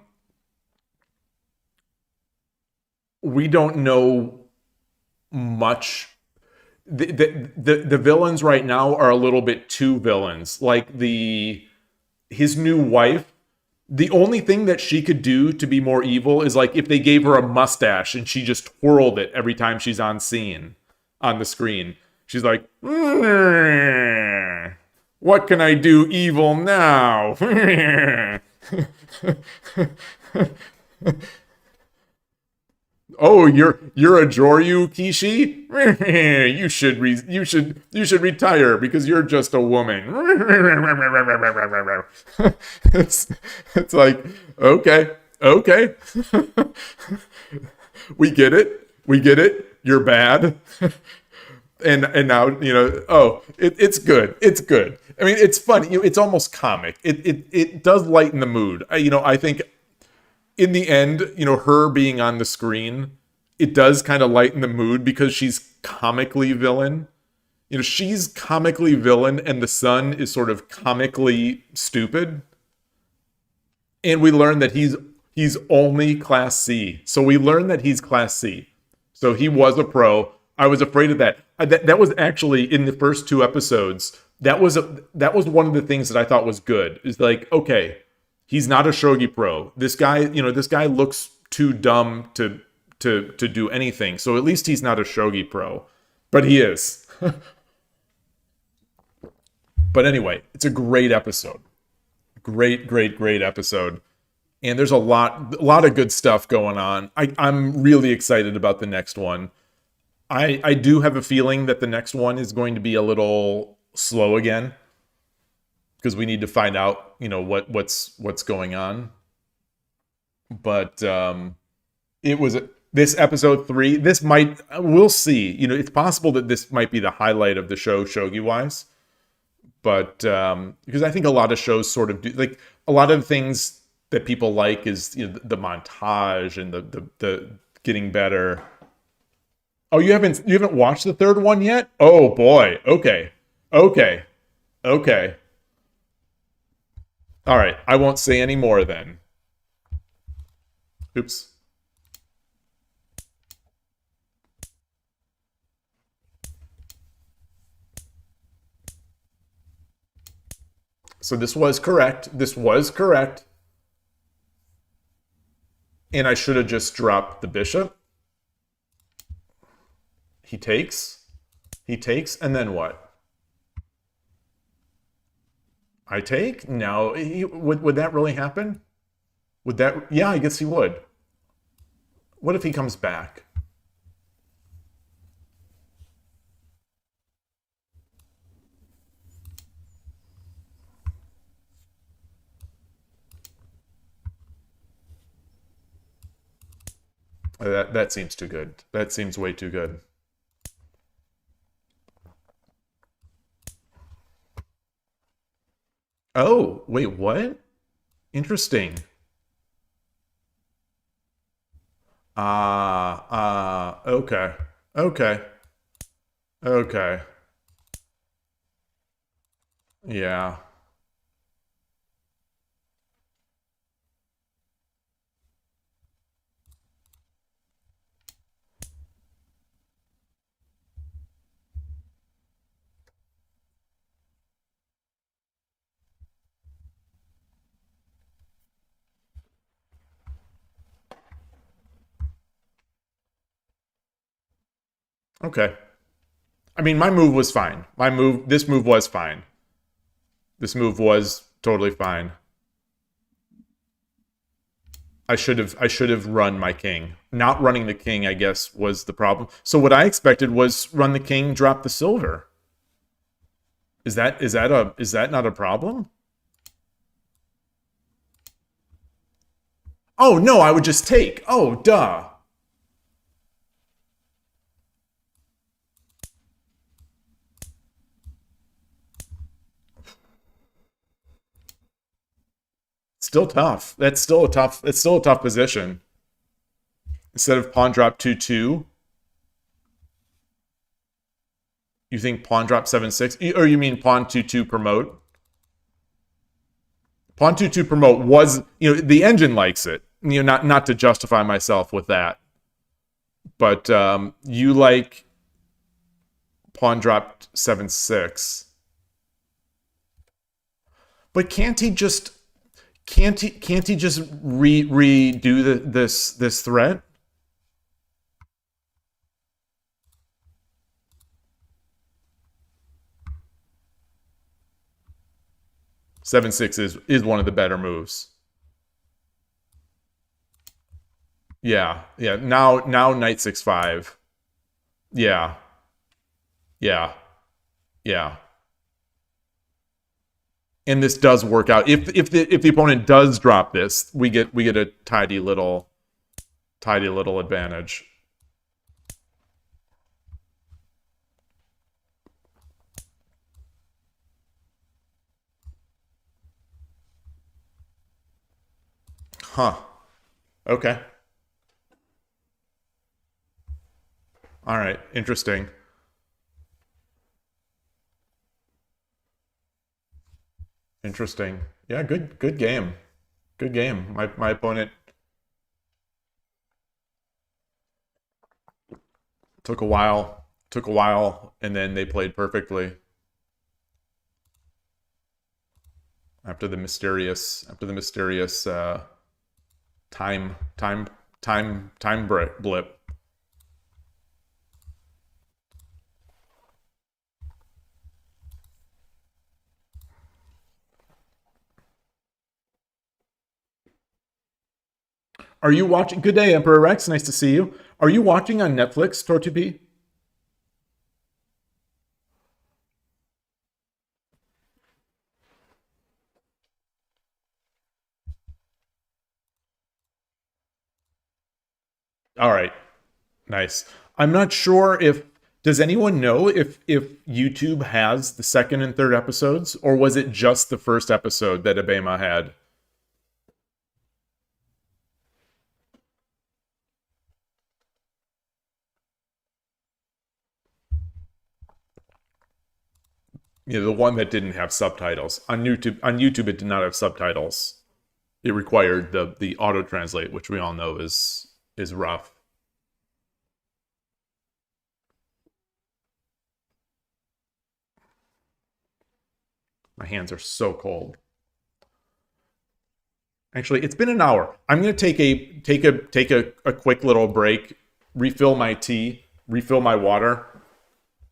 [SPEAKER 1] we don't know much. The villains right now are a little bit too villains. Like his new wife. The only thing that she could do to be more evil is like if they gave her a mustache and she just twirled it every time she's on the screen. She's like, what can I do evil now? Oh, you're a Joryu Kishi? You should retire because you're just a woman. it's it's like, okay. We get it. We get it. You're bad. And now, it's good. It's good. I mean, it's funny. It's almost comic. It does lighten the mood. I think in the end, her being on the screen, it does kind of lighten the mood because she's comically villain. She's comically villain and the son is sort of comically stupid. And we learn that he's only class C. So we learn that he's class C. So he was a pro. I was afraid of that. That was actually in the first two episodes. That was one of the things that I thought was good. Is like, okay, he's not a shogi pro. This guy looks too dumb to do anything. So at least he's not a shogi pro, but he is. But anyway, it's a great episode. Great episode. And there's a lot of good stuff going on. I'm really excited about the next one. I do have a feeling that the next one is going to be a little slow again because we need to find out, what's going on. But it was this episode 3. We'll see. It's possible that this might be the highlight of the show, shogi wise. But because I think a lot of shows sort of do, like, a lot of the things that people like is the montage and the getting better. Oh, you haven't watched the third one yet? Oh boy. Okay. Okay. All right. I won't say any more then. Oops. So this was correct. This was correct. And I should have just dropped the bishop. He takes. He takes, and then what? I take? No. Would that really happen? Would that... Yeah, I guess he would. What if he comes back? That seems too good. That seems way too good. Oh, wait, what? Interesting. Okay. Okay. Okay. Yeah. Okay. I mean, my move was fine. This move was fine. This move was totally fine. I should have run my king. Not running the king, I guess, was the problem. So what I expected was run the king, drop the silver. Is that not a problem? Oh no, I would just take. Oh, duh. Still tough. It's still a tough position. Instead of pawn drop 2-2, you think pawn drop 7-6, or you mean pawn 2-2 promote? Pawn 2-2 promote was, the engine likes it. Not to justify myself with that, but you like pawn drop 7-6. But can't he just redo this threat? Seven six is one of the better moves. Yeah. Now knight 6-5. Yeah. And this does work out. If the opponent does drop this, we get a tidy little advantage. Huh. Okay. All right. Interesting. Interesting. Yeah, good game. Good game. My opponent took a while, and then they played perfectly. After the mysterious time blip. Are you watching? Good day, Emperor Rex. Nice to see you. Are you watching on Netflix, Tortubi? All right. Nice. I'm not sure if does anyone know if YouTube has the second and third episodes, or was it just the first episode that Abema had? The one that didn't have subtitles. On YouTube it did not have subtitles. It required the auto translate, which we all know is rough. My hands are so cold. Actually, it's been an hour. I'm gonna take a quick little break, refill my tea, refill my water,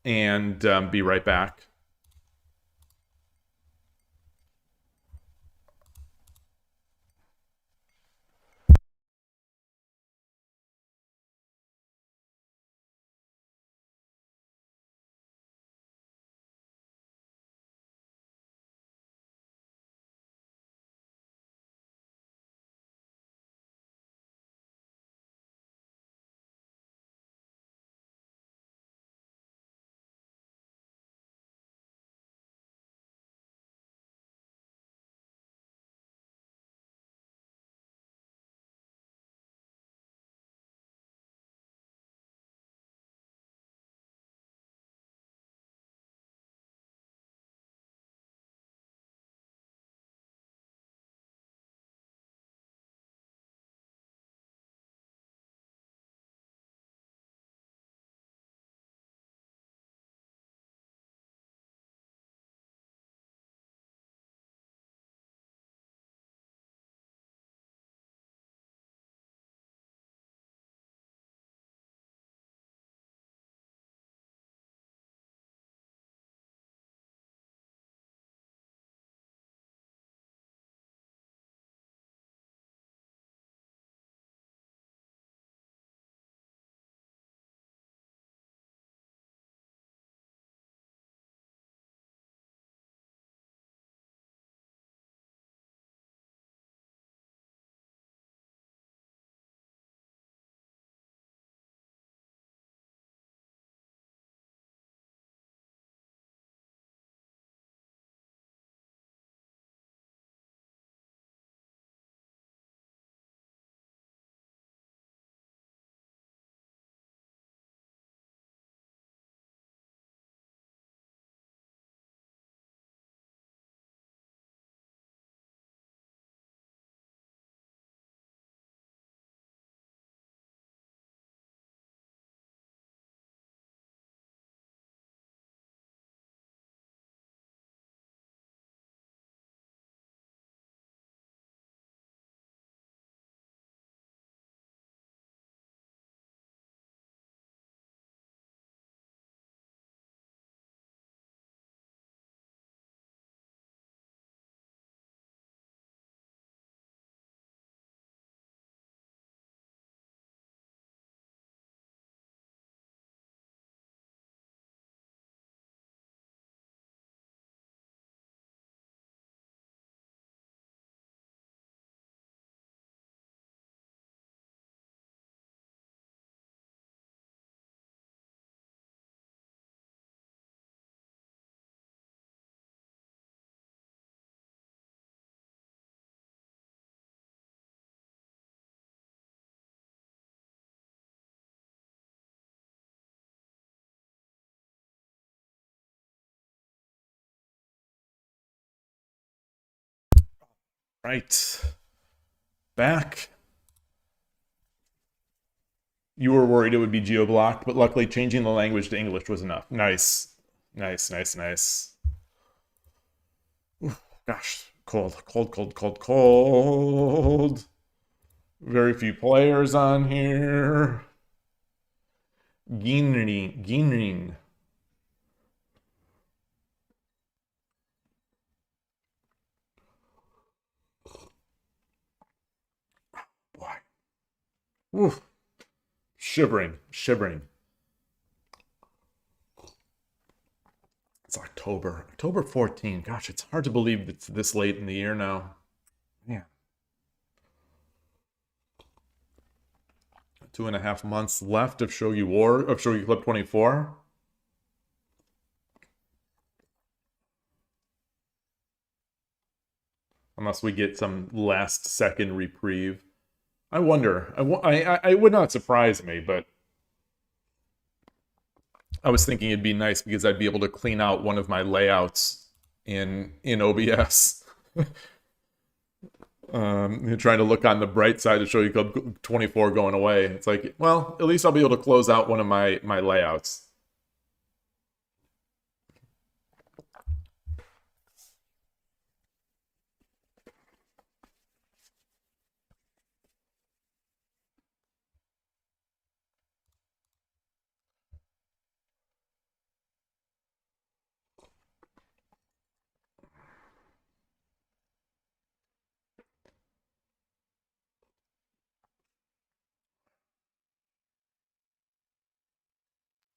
[SPEAKER 1] and be right back. Right. Back. You were worried it would be geo-blocked, but luckily changing the language to English was enough. Nice. Nice, nice, nice. Oof, gosh, cold, cold, cold, cold, cold. Very few players on here. Ginring. Boy. Oof. Shivering. It's October. October 14th. Gosh, it's hard to believe it's this late in the year now. Man. 2.5 months left of Shogi Club 24. Unless we get some last second reprieve. I wonder. It would not surprise me, but I was thinking it'd be nice because I'd be able to clean out one of my layouts in OBS. Trying to look on the bright side of Shogi Club 24 going away. It's like, well, at least I'll be able to close out one of my layouts.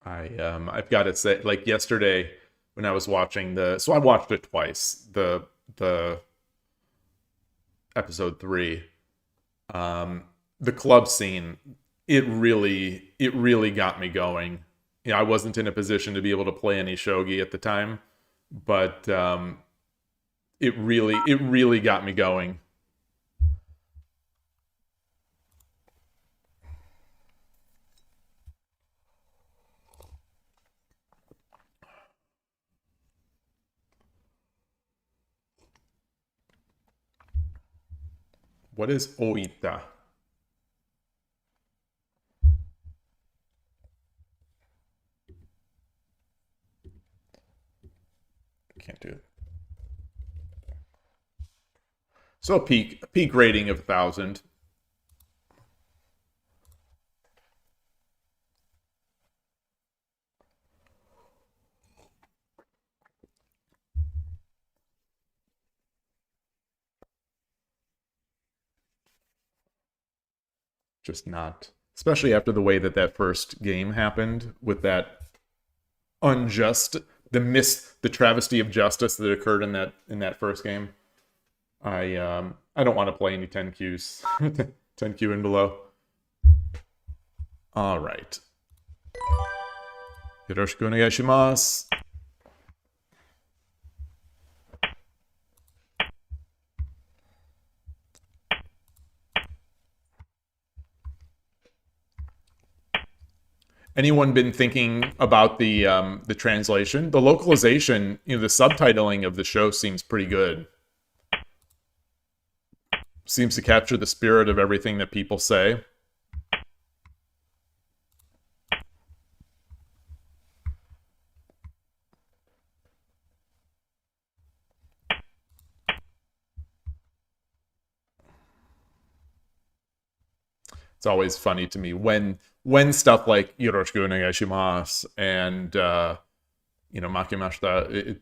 [SPEAKER 1] I've got to say, like yesterday when I was watching so I watched it twice, the episode 3. The club scene, it really got me going. Yeah, I wasn't in a position to be able to play any shogi at the time, but it really got me going. What is oita? Can't do it. So a peak rating of 1,000. Just not, especially after the way that first game happened with that unjust, the travesty of justice that occurred in that first game. I don't want to play any 10Qs, 10Q and below. All right. Yoroshiku onegaishimasu. Anyone been thinking about the translation? The localization, the subtitling of the show seems pretty good. Seems to capture the spirit of everything that people say. It's always funny to me when stuff like Yoroshiku onegaishimasu and makimashita.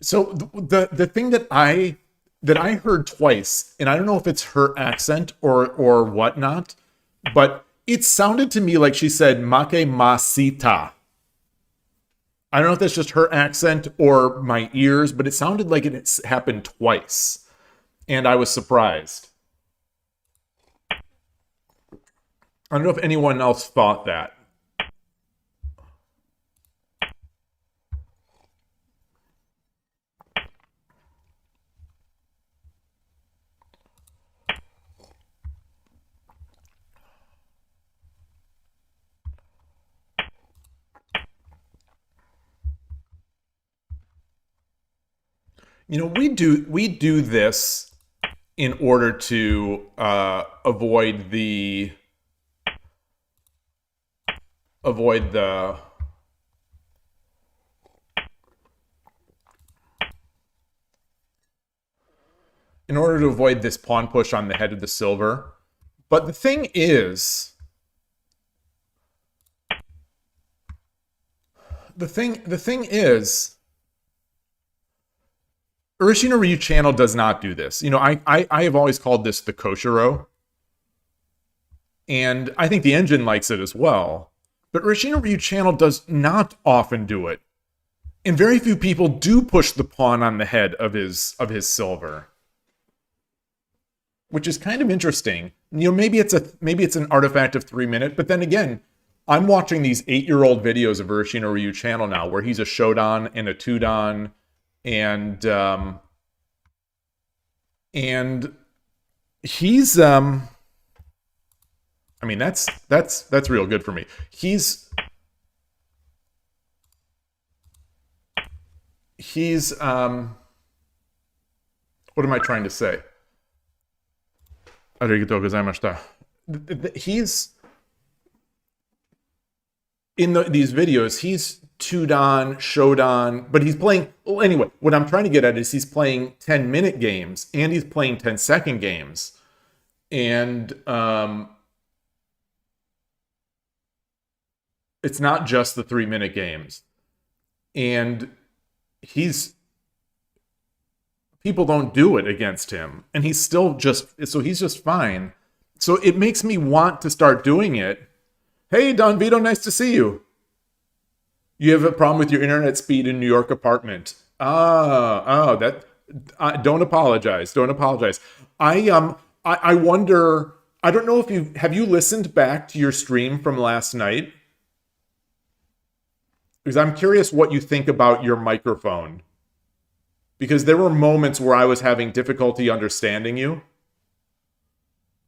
[SPEAKER 1] So the thing that I heard twice, and I don't know if it's her accent or whatnot, but it sounded to me like she said makemasita. I don't know if that's just her accent or my ears, but it sounded like it happened twice, and I was surprised. I don't know if anyone else thought that. We do this in order to avoid the in order to avoid this pawn push on the head of the silver. But the thing is, Urashino Ryu channel does not do this. I have always called this the koshiro, and I think the engine likes it as well. But Urashino Ryu channel does not often do it. And very few people do push the pawn on the head of his silver. Which is kind of interesting. Maybe it's an artifact of 3 minute, but then again, I'm watching these 8-year-old videos of Urashino Ryu channel now where he's a shodan and a two-dan, and he's that's real good for me. He's what am I trying to say? Arigatou gozaimashita. He's in these videos, he's two-dan, shodan, but he's playing... Well, anyway, what I'm trying to get at is he's playing 10-minute games, and he's playing 10-second games. And it's not just the 3-minute games. And people don't do it against him. And he's just fine. So it makes me want to start doing it. Hey, Don Vito, nice to see you. You have a problem with your internet speed in New York apartment. That. Don't apologize. Don't apologize. I wonder. I don't know if you listened back to your stream from last night, because I'm curious what you think about your microphone. Because there were moments where I was having difficulty understanding you,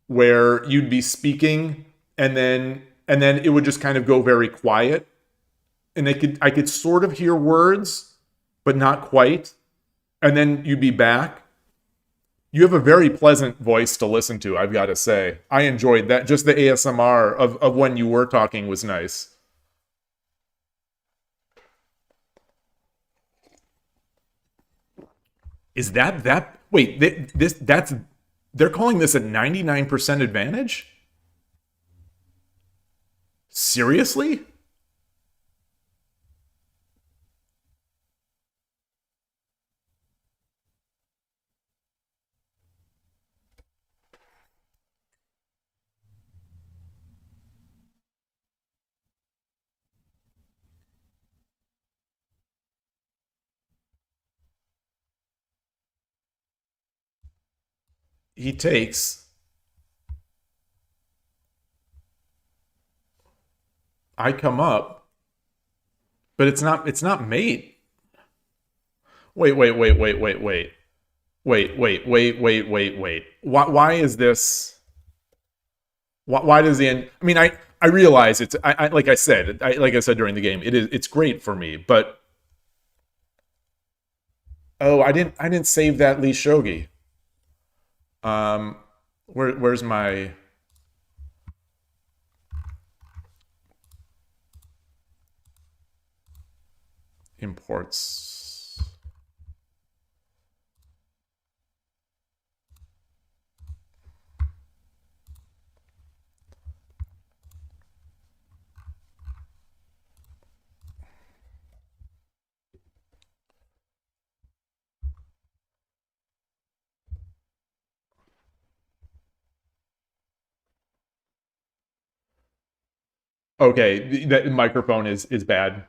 [SPEAKER 1] where you'd be speaking and then it would just kind of go very quiet, and I could sort of hear words, but not quite, and then you'd be back. You have a very pleasant voice to listen to, I've got to say. I enjoyed that. Just the ASMR of when you were talking was nice. Is that wait, they're calling this a 99% advantage? Seriously? He takes. I come up, but it's not mate. Wait. Wait. Why is this? Why does the end? I mean, I realize it's like I said during the game, it's great for me, but oh, I didn't save that Lee Shogi. Where's my imports? Okay, that microphone is bad.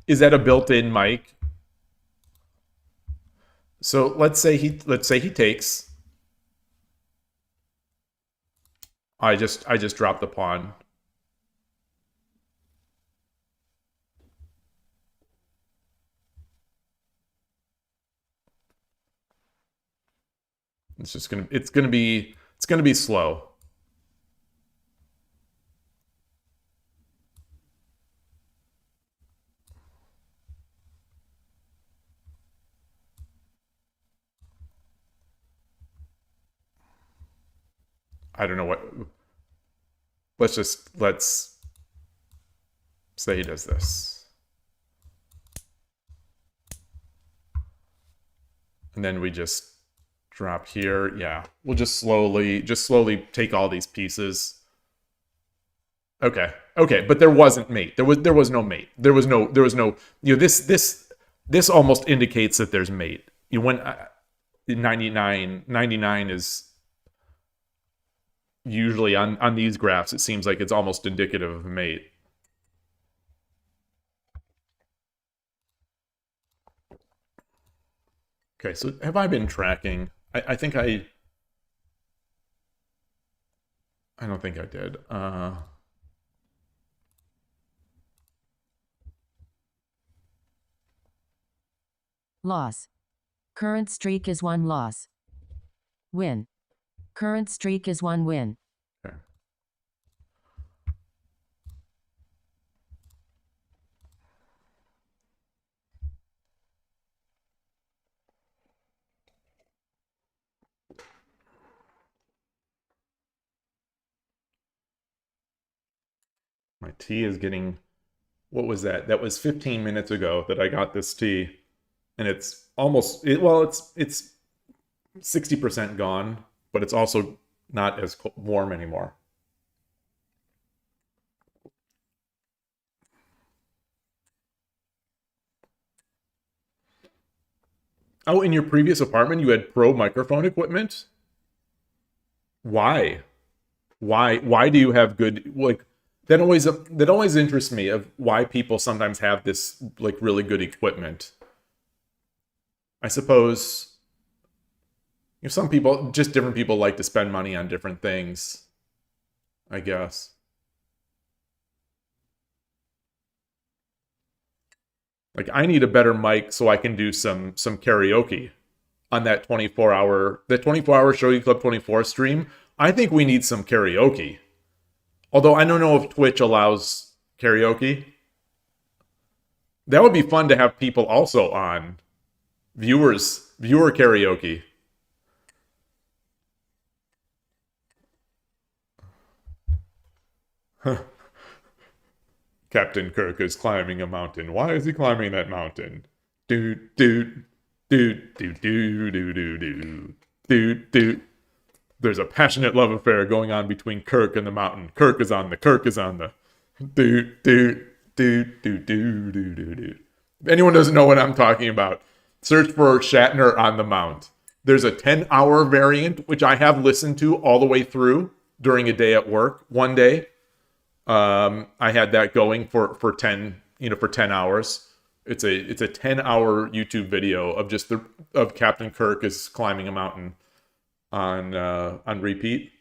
[SPEAKER 1] Is that a built-in mic? So let's say he takes. I just dropped the pawn. It's gonna be slow. I don't know what. Let's say he does this, and then we just drop here. Yeah, we'll just slowly take all these pieces. Okay, but there wasn't mate. There was no mate. There was no. This almost indicates that there's mate. When 99 is usually on these graphs, it seems like it's almost indicative of mate. Okay, so have I been tracking? I think I don't think I did.
[SPEAKER 3] Loss. Current streak is 1 loss. Win. Current streak is 1 win.
[SPEAKER 1] Okay. My tea is getting. What was that? That was 15 minutes ago that I got this tea, and it's almost. It's 60% gone, but it's also not as warm anymore. Oh, in your previous apartment, you had pro microphone equipment? Why? Why do you have good, like, that always interests me of why people sometimes have this like really good equipment. I suppose some people, just different people, like to spend money on different things, I guess. Like, I need a better mic so I can do some karaoke on that 24-hour Shogi Club 24 stream. I think we need some karaoke. Although I don't know if Twitch allows karaoke. That would be fun to have people also on. Viewer karaoke. Captain Kirk is climbing a mountain. Why is he climbing that mountain? Doot, doot, doot, doot, doot, doot, doot, doot, doot, doot. There's a passionate love affair going on between Kirk and the mountain. Kirk is on the doot, doot, doot, doot, doot, doot, doot. If anyone doesn't know what I'm talking about, search for Shatner on the Mount. There's a 10-hour variant, which I have listened to all the way through during a day at work. One day, I had that going for 10 hours. It's a 10-hour YouTube video of just of Captain Kirk is climbing a mountain on repeat.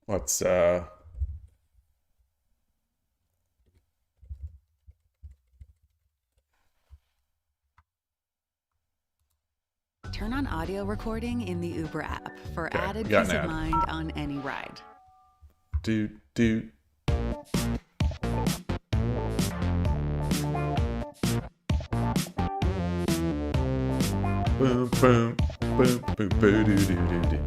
[SPEAKER 1] Let's
[SPEAKER 4] Turn on audio recording in the Uber app for added
[SPEAKER 1] got
[SPEAKER 4] peace
[SPEAKER 1] an
[SPEAKER 4] of
[SPEAKER 1] ad.
[SPEAKER 4] mind on any ride.
[SPEAKER 1] Doot, doot. Boom, boom, boom, boom, boo, doo, doo, doo, doo.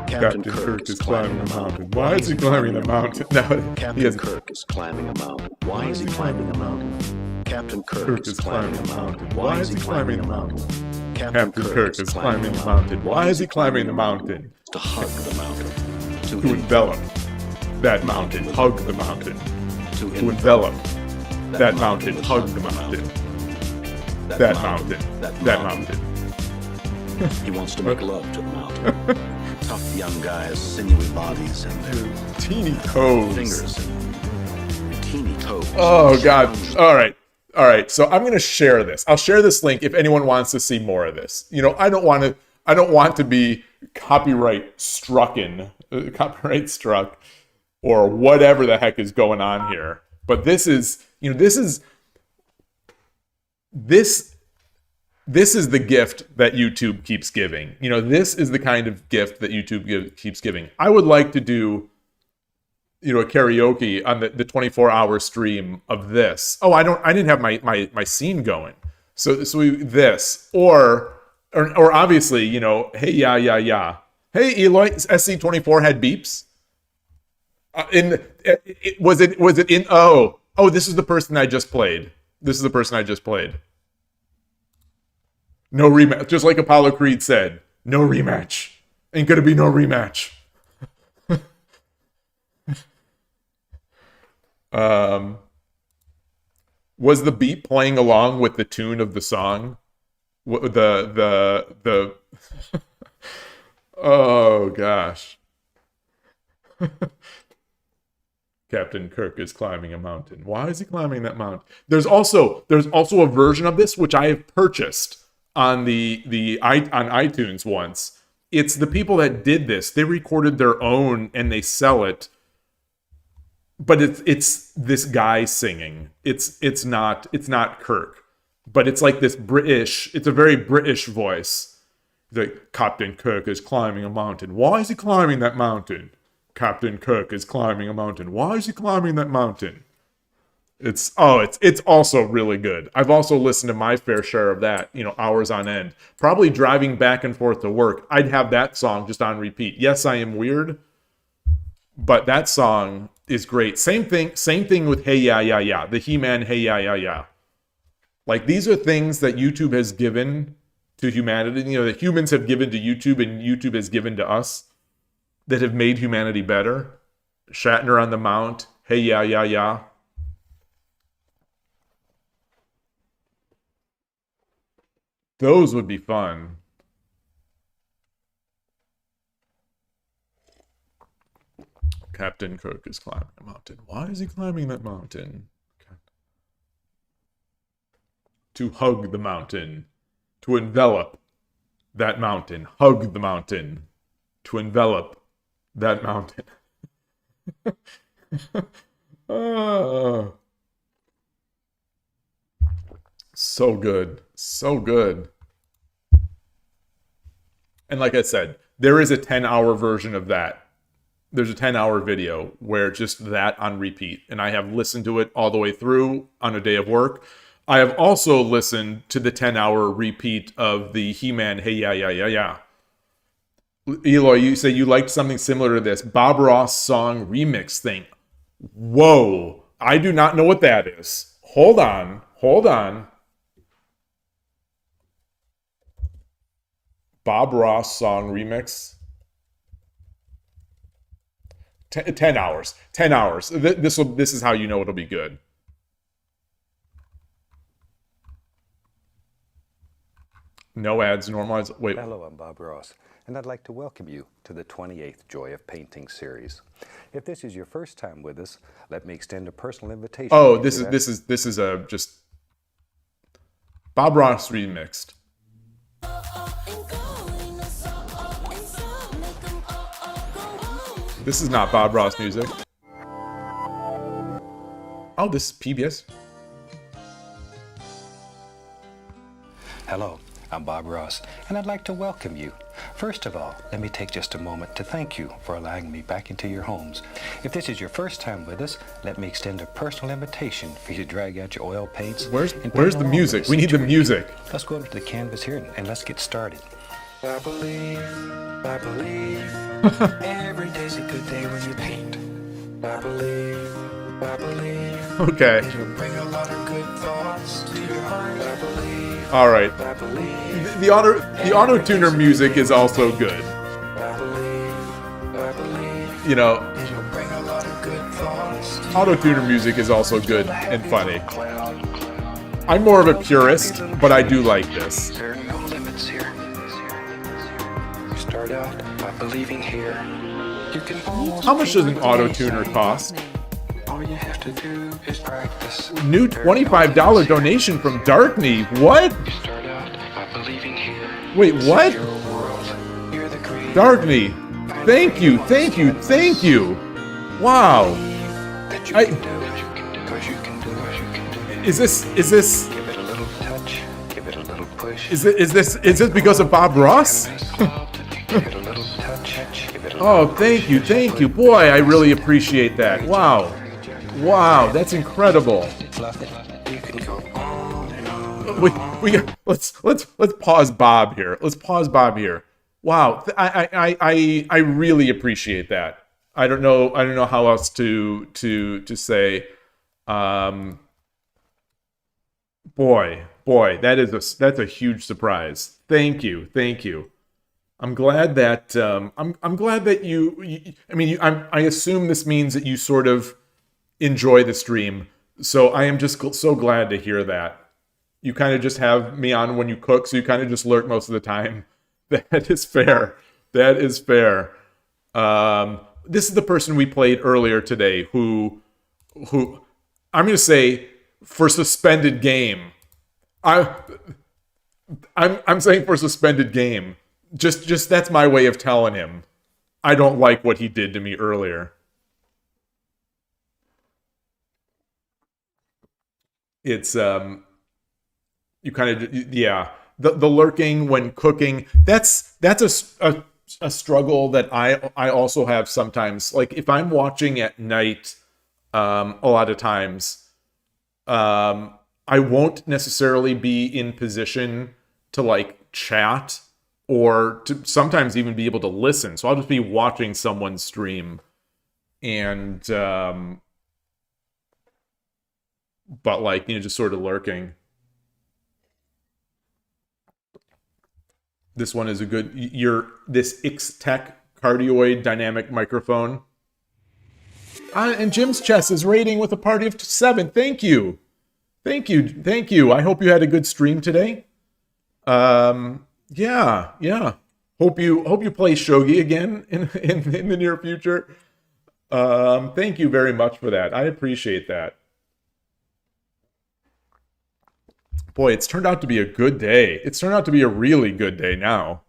[SPEAKER 1] Captain Kirk is climbing a mountain. Why is he climbing the mountain? No,
[SPEAKER 5] Captain Kirk is climbing a mountain. Why is he climbing a mountain? Captain Kirk is climbing a mountain. Why is he climbing a mountain?
[SPEAKER 1] Captain Kirk is climbing the mountain. Why is he climbing the mountain?
[SPEAKER 5] To hug the mountain.
[SPEAKER 1] To envelop that mountain. Hug the mountain. To envelop that mountain. Hug the mountain. That mountain. That mountain.
[SPEAKER 5] He wants to make love to the mountain. Tough young guys, sinewy bodies, and their
[SPEAKER 1] Teeny toes.
[SPEAKER 5] fingers and teeny toes.
[SPEAKER 1] Oh, God. All right. So I'm going to share this. I'll share this link if anyone wants to see more of this. I don't want to be copyright struck, or whatever the heck is going on here. But this is the gift that YouTube keeps giving. This is the kind of gift that YouTube keeps giving. I would like to do, a karaoke on the 24-hour stream of this. Oh, I didn't have my scene going. So this or obviously, hey, yeah. Hey, Yloigh, SC24 had beeps. Was it in? Oh, this is the person I just played. No rematch. Just like Apollo Creed said, no rematch. Ain't gonna be no rematch. Was the beat playing along with the tune of the song? The oh gosh. Captain Kirk is climbing a mountain. Why is he climbing that mountain? There's also a version of this which I have purchased on on iTunes once. It's the people that did this. They recorded their own and they sell it. But it's this guy singing. It's not Kirk. But it's like this British, it's a very British voice. Like, Captain Kirk is climbing a mountain. Why is he climbing that mountain? Captain Kirk is climbing a mountain. Why is he climbing that mountain? It's also really good. I've also listened to my fair share of that, hours on end. Probably driving back and forth to work, I'd have that song just on repeat. Yes, I am weird, but that song is great. Same thing with Hey Ya Ya Ya, the He-Man Hey Ya Ya Ya. Like, these are things that YouTube has given to humanity, that humans have given to YouTube and YouTube has given to us that have made humanity better. Shatner on the Mount, Hey Ya Ya Ya. Those would be fun. Captain Kirk is climbing a mountain. Why is he climbing that mountain? Okay. To hug the mountain. To envelop that mountain. Hug the mountain. To envelop that mountain. So good. So good. And like I said, there is a 10-hour version of that. There's a 10-hour video where just that on repeat. And I have listened to it all the way through on a day of work. I have also listened to the 10-hour repeat of the He-Man Hey Ya Ya Ya Ya. Yloigh, you say you liked something similar to this. Bob Ross song remix thing. Whoa. I do not know what that is. Hold on. Hold on. Bob Ross song remix. 10 hours. 10 hours. This is how you know it'll be good. No ads, normalize. Wait.
[SPEAKER 6] Hello, I'm Bob Ross, and I'd like to welcome you to the 28th Joy of Painting series. If this is your first time with us, let me extend a personal invitation.
[SPEAKER 1] Oh, this is a just Bob Ross remixed. This is not Bob Ross music. Oh, this is PBS.
[SPEAKER 6] Hello, I'm Bob Ross, and I'd like to welcome you. First of all, let me take just a moment to thank you for allowing me back into your homes. If this is your first time with us, let me extend a personal invitation for you to drag out your oil paints.
[SPEAKER 1] Where's the music? We need the music.
[SPEAKER 6] Let's go over to the canvas here and let's get started. I believe, every day's a good day when you paint. I believe,
[SPEAKER 1] okay.
[SPEAKER 6] you'll bring a lot of good thoughts to your heart. I believe,
[SPEAKER 1] all right.
[SPEAKER 6] I believe,
[SPEAKER 1] The auto tuner music is also good.
[SPEAKER 6] I believe,
[SPEAKER 1] You know,
[SPEAKER 6] you'll bring a lot of good thoughts.
[SPEAKER 1] auto tuner music is also good and funny. I'm more of a purist, but I do like this.
[SPEAKER 6] There are no limits here. You start out by believing here. You can almost
[SPEAKER 1] How much does an auto tuner cost?
[SPEAKER 6] all you have to do is practice.
[SPEAKER 1] New $25 donation from DarkNekros. What?
[SPEAKER 6] You start out by believing here.
[SPEAKER 1] Wait, what?
[SPEAKER 6] Your world. You're the creator.
[SPEAKER 1] DarkNekros. Thank you, thank you, thank you. Wow.
[SPEAKER 6] That you
[SPEAKER 1] I-
[SPEAKER 6] can do it. You can do it. You can do it. You can do it.
[SPEAKER 1] Is this
[SPEAKER 6] Give it a little touch. Give it a little push.
[SPEAKER 1] is this because of Bob Ross?
[SPEAKER 6] Give it a little touch. Give it a
[SPEAKER 1] Oh, thank you, thank you. Boy, I really appreciate that. Wow. Wow, that's incredible.
[SPEAKER 6] fluff it. You can go on and on.
[SPEAKER 1] Let's pause Bob here. Let's pause Bob here. Wow, I really appreciate that. I don't know how else to say. Boy, that's a huge surprise. Thank you. I'm glad that I'm glad that I assume this means that you sort of enjoy the stream. So I am just so glad to hear that. You kind of just have me on when you cook, so you kind of just lurk most of the time. That is fair. That is fair. This is the person we played earlier today who I'm going to say for suspended game. I'm saying for suspended game. Just that's my way of telling him I don't like what he did to me earlier. It's you kind of the lurking when cooking. That's a struggle that I also have sometimes. Like if I'm watching at night, a lot of times, I won't necessarily be in position to like chat or to sometimes even be able to listen. So I'll just be watching someone stream and but like, just sort of lurking. This one is a good, this X-Tech cardioid dynamic microphone. And Jim's Chess is rating with a party of 7. Thank you. I hope you had a good stream today. Yeah. Hope you play Shogi again in the near future. Thank you very much for that. I appreciate that. Boy, it's turned out to be a good day. It's turned out to be a really good day now.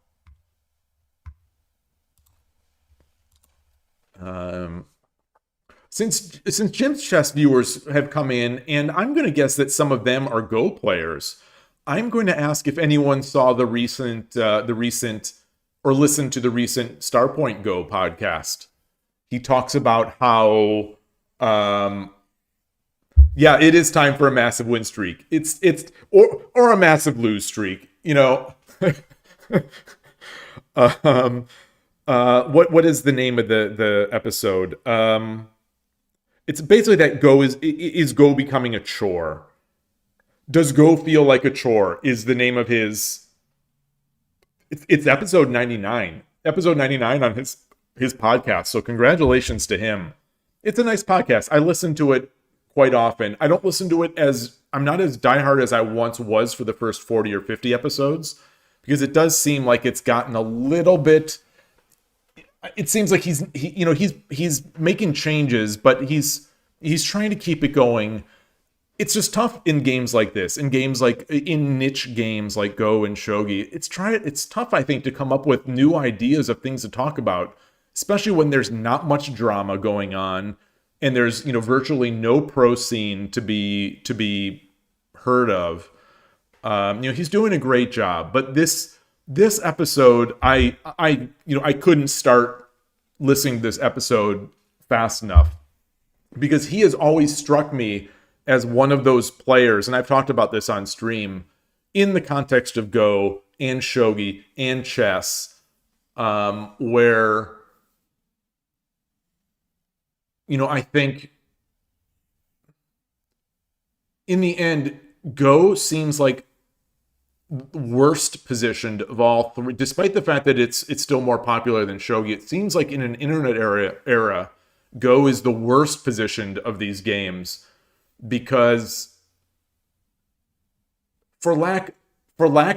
[SPEAKER 1] Since Jim's Chess viewers have come in, and I'm going to guess that some of them are Go players, I'm going to ask if anyone saw the recent or listened to the recent Starpoint Go podcast. He talks about how, yeah, it is time for a massive win streak. Or a massive lose streak. You know, what is the name of the episode? It's basically that Go is Go becoming a chore. Does Go feel like a chore? Is the name of his. It's episode 99. Episode 99 on his podcast. So congratulations to him. It's a nice podcast. I listen to it quite often. I don't listen to it I'm not as diehard as I once was for the first 40 or 50 episodes, because it does seem like it's gotten a little bit. It seems like he's making changes, but he's trying to keep it going. It's just tough in games like this, in niche games like Go and Shogi. It's tough, I think, to come up with new ideas of things to talk about, especially when there's not much drama going on and there's virtually no pro scene to be heard of. He's doing a great job, but this episode, I couldn't start listening to this episode fast enough, because he has always struck me as one of those players, and I've talked about this on stream, in the context of Go and Shogi and chess, where, I think in the end, Go seems like worst positioned of all three, despite the fact that it's still more popular than Shogi. It seems like in an internet era, Go is the worst positioned of these games, because for lack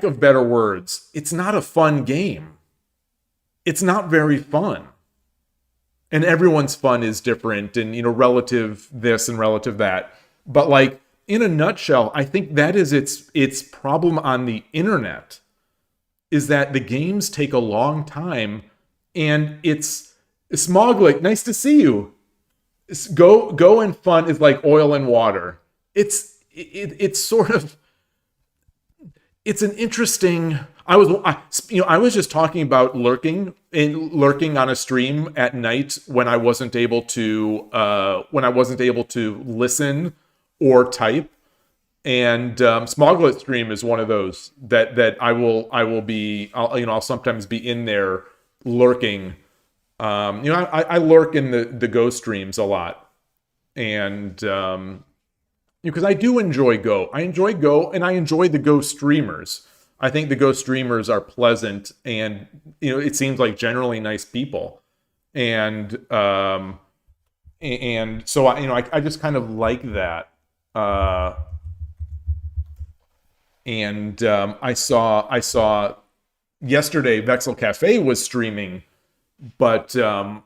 [SPEAKER 1] of better words, it's not a fun game. It's not very fun. And everyone's fun is different, and relative this and relative that. But like, in a nutshell, I think that is its problem on the internet, is that the games take a long time, and it's Smoglik, nice to see you. Go and fun is like oil and water. It's an interesting. I was just talking about lurking on a stream at night when I wasn't able to listen or type, and Smoglet stream is one of those that I'll sometimes be in there lurking. I lurk in the Go streams a lot, and because I do enjoy Go. I enjoy Go, and I enjoy the Go streamers. I think the Go streamers are pleasant, and it seems like generally nice people, and so I just kind of like that. I saw yesterday Vexel Cafe was streaming, but I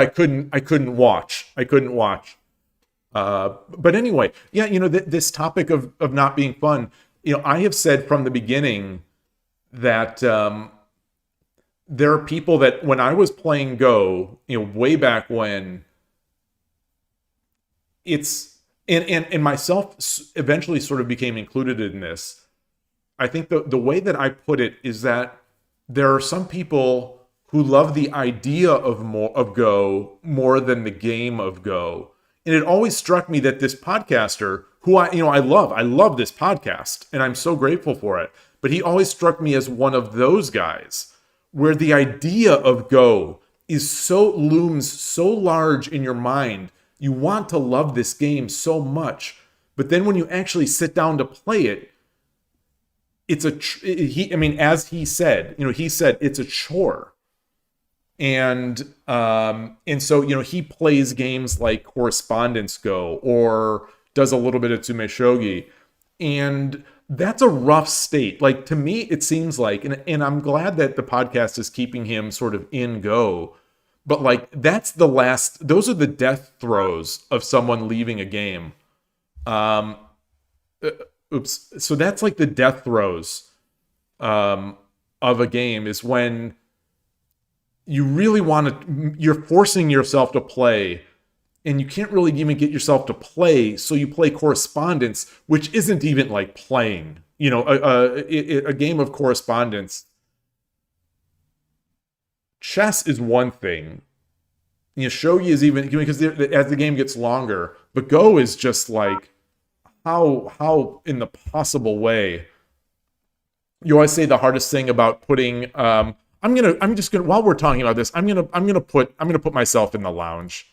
[SPEAKER 1] couldn't watch. But anyway, yeah, this topic of not being fun. I have said from the beginning that there are people that when I was playing Go, way back when, and myself eventually sort of became included in this. I think the way that I put it is that there are some people who love the idea of Go more than the game of Go. And it always struck me that this podcaster, who I love this podcast, and I'm so grateful for it, but he always struck me as one of those guys where the idea of Go looms so large in your mind. You want to love this game so much, but then when you actually sit down to play it, as he said it's a chore. And so he plays games like Correspondence Go or does a little bit of Tsume Shogi, and that's a rough state. Like, to me, it seems like, and I'm glad that the podcast is keeping him sort of in Go, but like, those are the death throes of someone leaving a game. So that's like the death throes of a game, is when you really you're forcing yourself to play, and you can't really even get yourself to play, so you play correspondence, which isn't even like playing. A game of correspondence. Chess is one thing. Shogi is even, because as the game gets longer, but Go is just like, how in the possible way. You always say the hardest thing about putting. While we're talking about this, I'm gonna put myself in the lounge.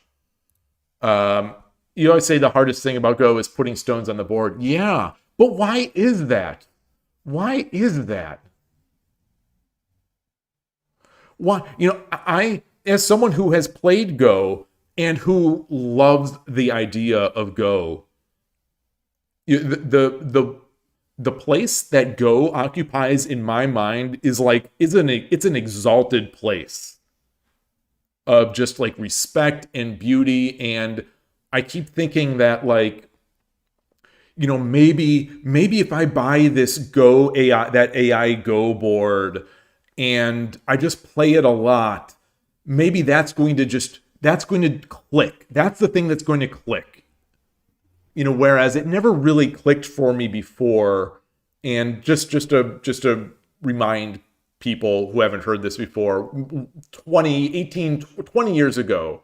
[SPEAKER 1] You always say the hardest thing about Go is putting stones on the board. Yeah, but why is that? Why is that? Why? I, as someone who has played Go and who loves the idea of Go, the place that Go occupies in my mind is it's an exalted place of just like respect and beauty. And I keep thinking that maybe if I buy this Go AI, that AI Go board, and I just play it a lot, maybe that's going to click. That's the thing that's going to click. Whereas it never really clicked for me before. And just to remind people who haven't heard this before, 20 years ago,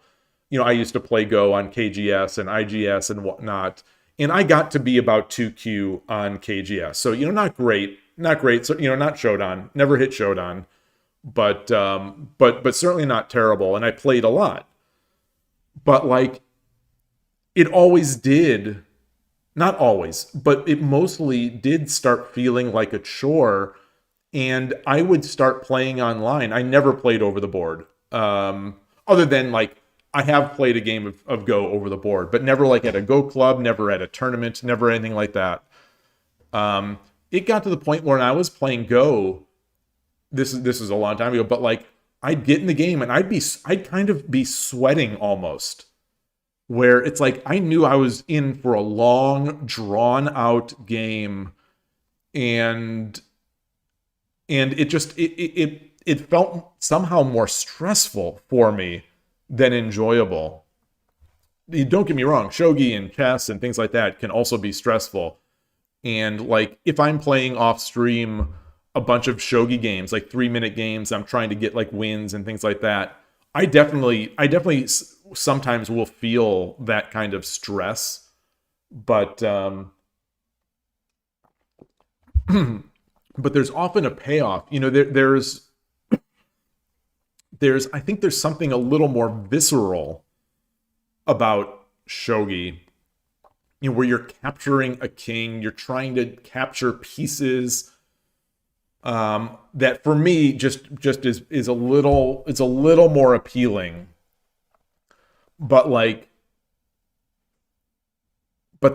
[SPEAKER 1] I used to play Go on KGS and IGS and whatnot, and I got to be about 2Q on KGS. So, not great. So, not Shodan, never hit Shodan, but certainly not terrible. And I played a lot, but it always did, not always, but it mostly did start feeling like a chore. And I would start playing online. I never played over the board. Other than I have played a game of Go over the board, but never at a Go club, never at a tournament, never anything like that. It got to the point where when I was playing Go, this is a long time ago, but I'd get in the game and I'd kind of be sweating almost, where it's I knew I was in for a long, drawn out game, and it felt somehow more stressful for me than enjoyable. Don't get me wrong, shogi and chess and things like that can also be stressful. And if I'm playing off stream a bunch of shogi games, 3-minute games, I'm trying to get wins and things like that, I definitely sometimes will feel that kind of stress, but but there's often a payoff. There's I think there's something a little more visceral about shogi, where you're capturing a king, you're trying to capture pieces, that for me just is a little more appealing. But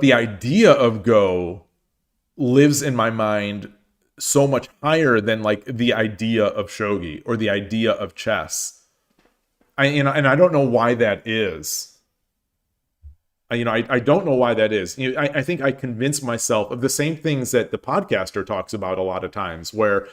[SPEAKER 1] the idea of Go lives in my mind so much higher than the idea of shogi or the idea of chess. And I don't know why that is. I don't know why that is. I think I convinced myself of the same things that the podcaster talks about a lot of times, where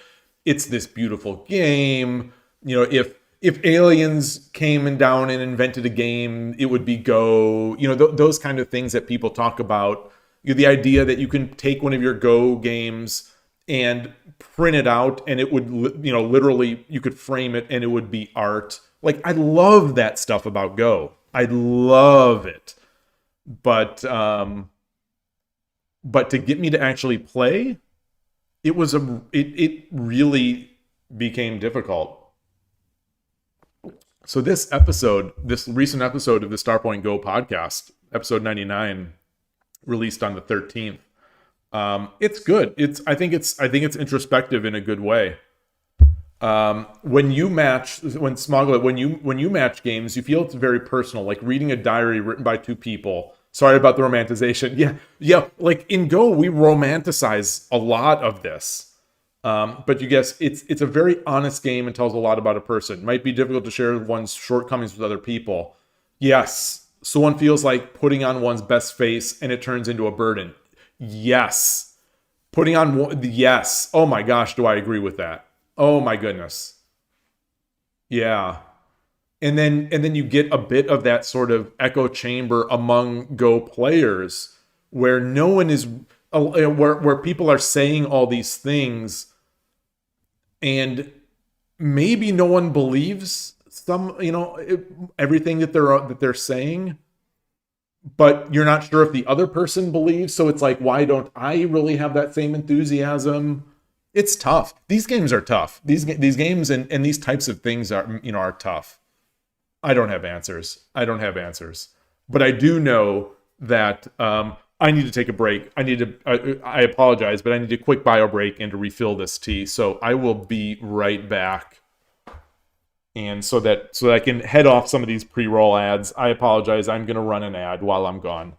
[SPEAKER 1] it's this beautiful game. If aliens came down and invented a game, it would be Go. Those kind of things that people talk about. The idea that you can take one of your Go games and print it out, and it would, literally, you could frame it and it would be art. I love that stuff about Go. I love it. But to get me to actually play, it really became difficult. So this recent episode of the Starpoint Go podcast, episode 99, released on the 13th. It's good. I think it's introspective in a good way. When you match games, you feel it's very personal, like reading a diary written by two people, Sorry about the romanticization. Yeah. Like in Go, we romanticize a lot of this. But you guess it's a very honest game and tells a lot about a person. Might be difficult to share one's shortcomings with other people. Yes. So one feels like putting on one's best face and it turns into a burden. Yes. Putting on yes. Oh my gosh, do I agree with that? Oh my goodness. Yeah. And then you get a bit of that sort of echo chamber among Go players where no one is where people are saying all these things and maybe no one believes everything that they're saying, but you're not sure if the other person believes. So it's like, why don't I really have that same enthusiasm? It's tough. These games are tough. These games and these types of things are tough. I don't have answers. But I do know that I need to take a break. I apologize, but I need a quick bio break and to refill this tea. So I will be right back. And so that I can head off some of these pre-roll ads. I apologize. I'm going to run an ad while I'm gone.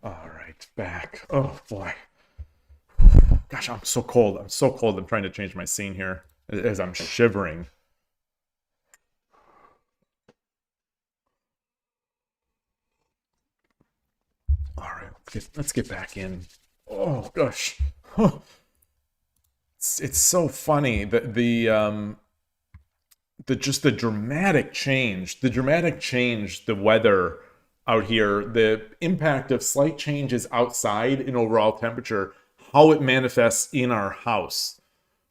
[SPEAKER 1] All right, back. Oh boy. Gosh, I'm so cold. I'm so cold. I'm trying to change my scene here as I'm shivering. All right, let's get back in. Oh gosh, it's so funny that the just the dramatic change, the weather out here, the impact of slight changes outside in overall temperature, how it manifests in our house.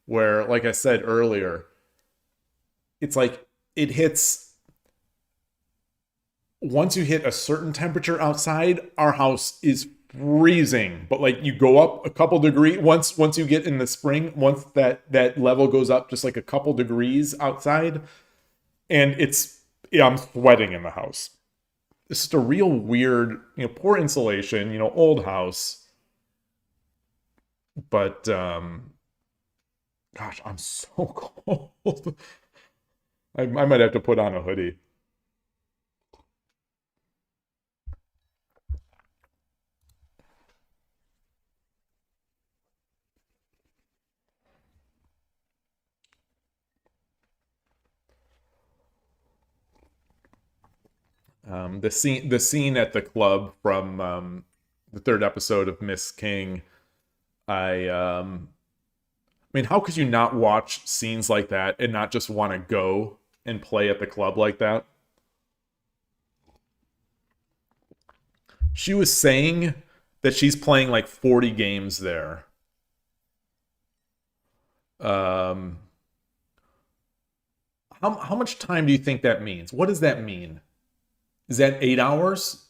[SPEAKER 1] Where, like I said earlier, it's like it hits. Once you hit a certain temperature outside, our house is freezing. But like you go up a couple degrees once you get in the spring, once that level goes up just like a couple degrees outside, and I'm sweating in the house. It's just a real weird, poor insulation, old house. But gosh, I'm so cold. I might have to put on a hoodie. The scene at the club from the third episode of Miss King. I mean, how could you not watch scenes like that and not just want to go and play at the club like that? She was saying that she's playing like 40 games there. How much time do you think that means? What does that mean? Is that 8 hours?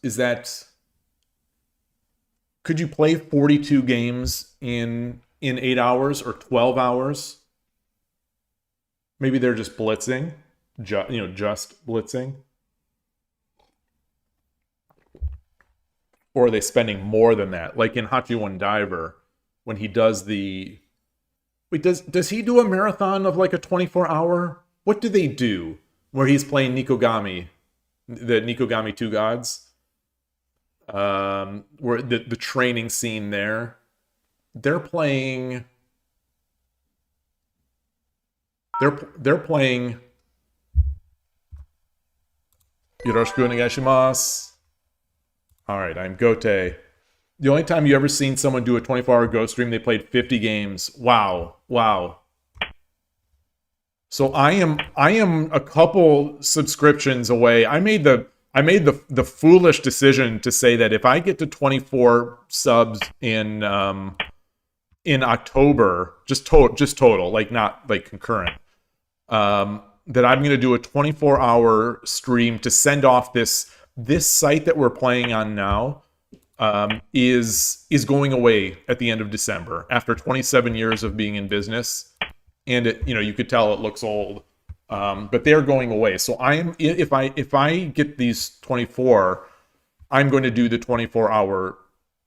[SPEAKER 1] Could you play 42 games in 8 hours or 12 hours? Maybe they're just blitzing, just blitzing. Or are they spending more than that? Like in Hachi Diver, when he does the... Wait, does he do a marathon of like a 24-hour? What do they do where he's playing Nikogami? The Nikogami Two Gods? Where the training scene there. They're playing... They're playing... Yoroshiku onegaishimasu. Alright, I'm Gote. The only time you ever seen someone do a 24-hour Go stream, they played 50 games. Wow. So I am a couple subscriptions away. I made the foolish decision to say that if I get to 24 subs in October, just total, like not like concurrent, that I'm going to do a 24-hour stream to send off this site that we're playing on now. Is going away at the end of December after 27 years of being in business, and you could tell it looks old, but they're going away. So if I get these 24, I'm going to do the 24-hour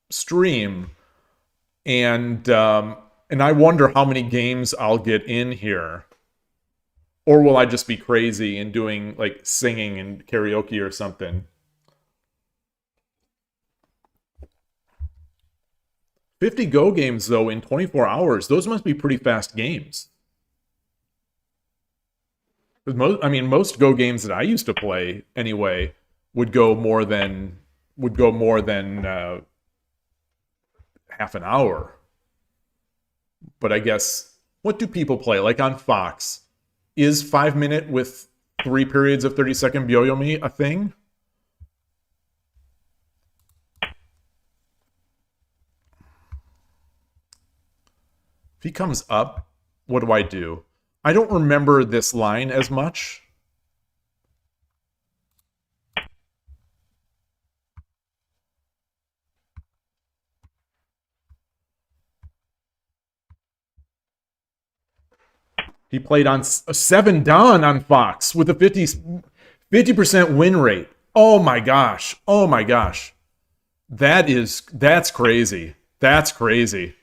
[SPEAKER 1] stream, and I wonder how many games I'll get in here, or will I just be crazy and doing like singing and karaoke or something? 50 Go games, though, in 24 hours, those must be pretty fast games. Most Go games that I used to play, anyway, would go more than half an hour. But I guess, what do people play? Like on Fox, is 5 minute with 3 periods of 30-second Byoyomi a thing? If he comes up, what do I do? I don't remember this line as much. He played on 7 Dawn on Fox with a 50% win rate. Oh my gosh. That's crazy. That's crazy.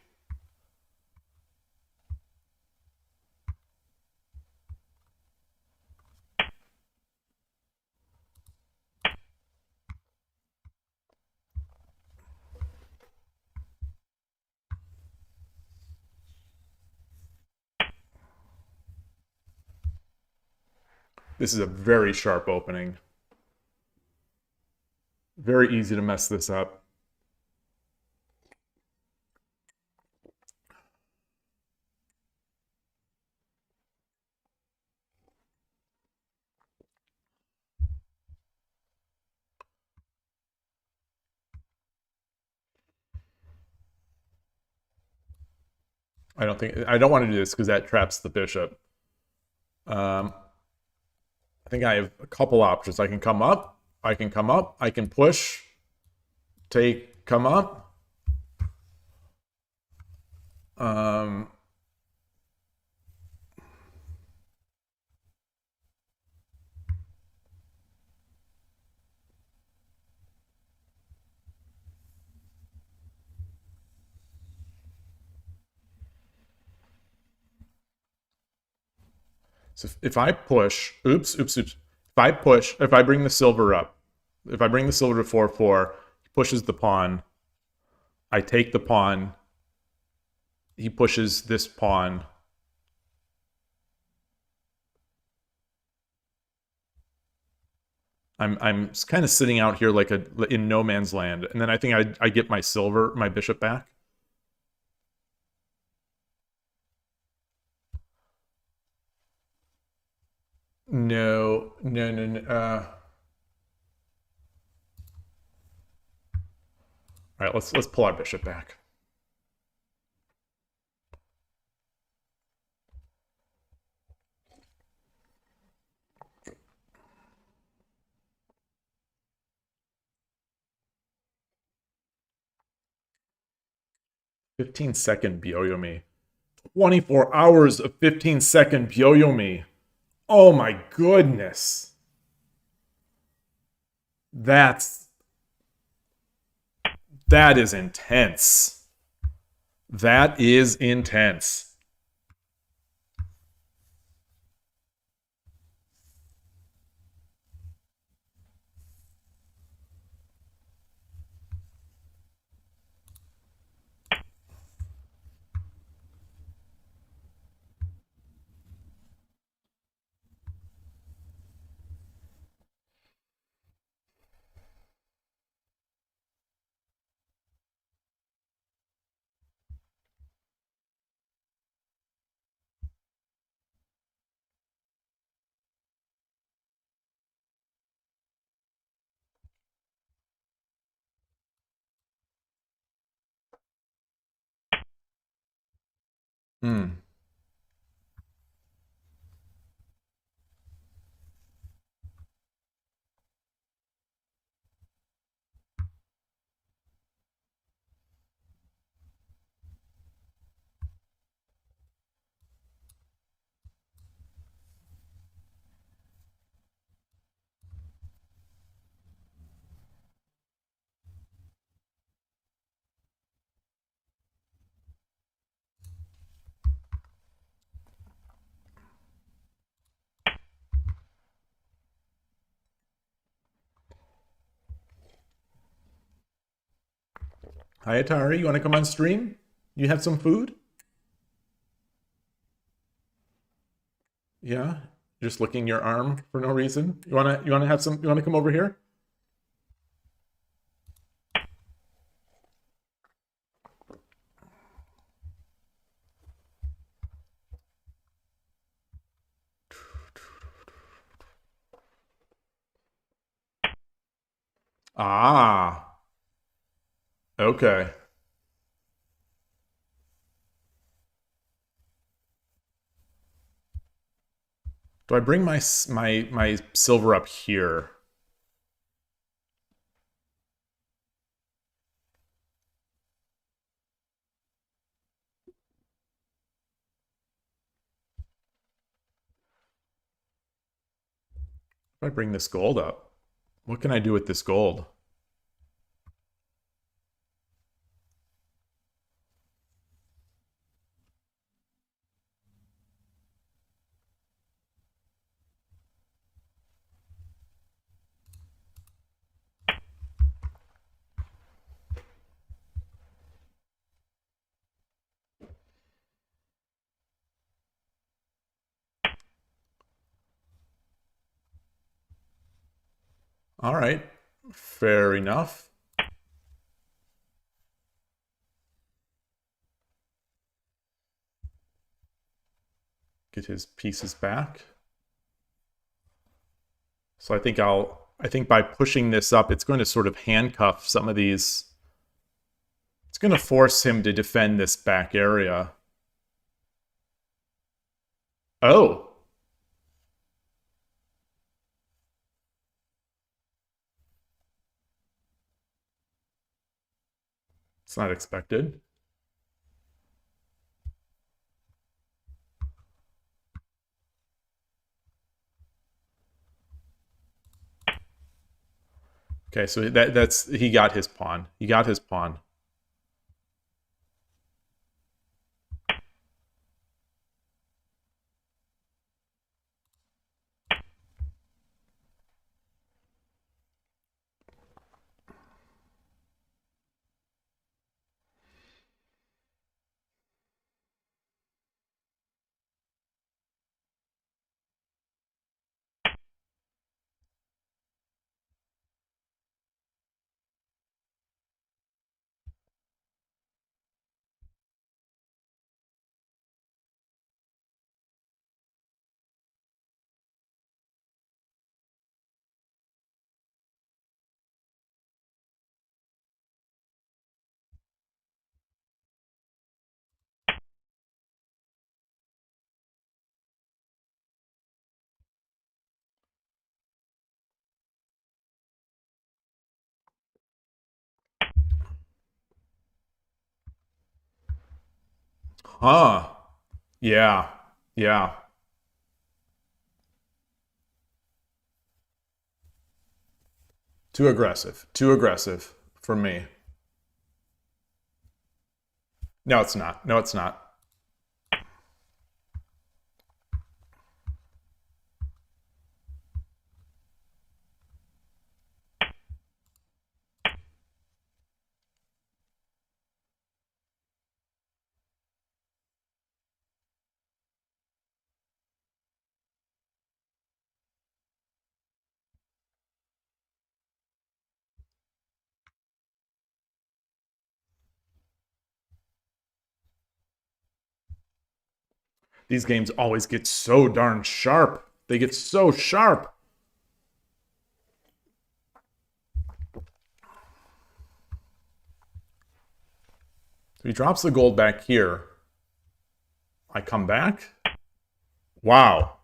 [SPEAKER 1] This is a very sharp opening. Very easy to mess this up. I don't want to do this because that traps the bishop. I think I have a couple options. I can come up, I can push, take, come up. So if I push, oops. If I bring the silver up, if I bring the silver to 4-4, he pushes the pawn. I take the pawn. He pushes this pawn. I'm kind of sitting out here like in no man's land, and then I think I get my bishop back. No. All right, let's pull our bishop back. "15-second Byoyomi." 24 hours of 15-second Byoyomi. Oh my goodness. That is intense. That is intense. Hmm. Hi, Atari. You want to come on stream? You have some food? Yeah. Just licking your arm for no reason. You wanna have some? You wanna come over here? Ah. Okay. Do I bring my silver up here? If I bring this gold up, what can I do with this gold? All right. Fair enough. Get his pieces back. So I think by pushing this up, it's going to sort of handcuff some of these. It's going to force him to defend this back area. Oh. It's not expected. Okay, so that's he got his pawn. He got his pawn. Huh. Yeah. Yeah. Too aggressive. Too aggressive for me. No, it's not. No, it's not. These games always get so darn sharp. They get so sharp. So he drops the gold back here. I come back. Wow.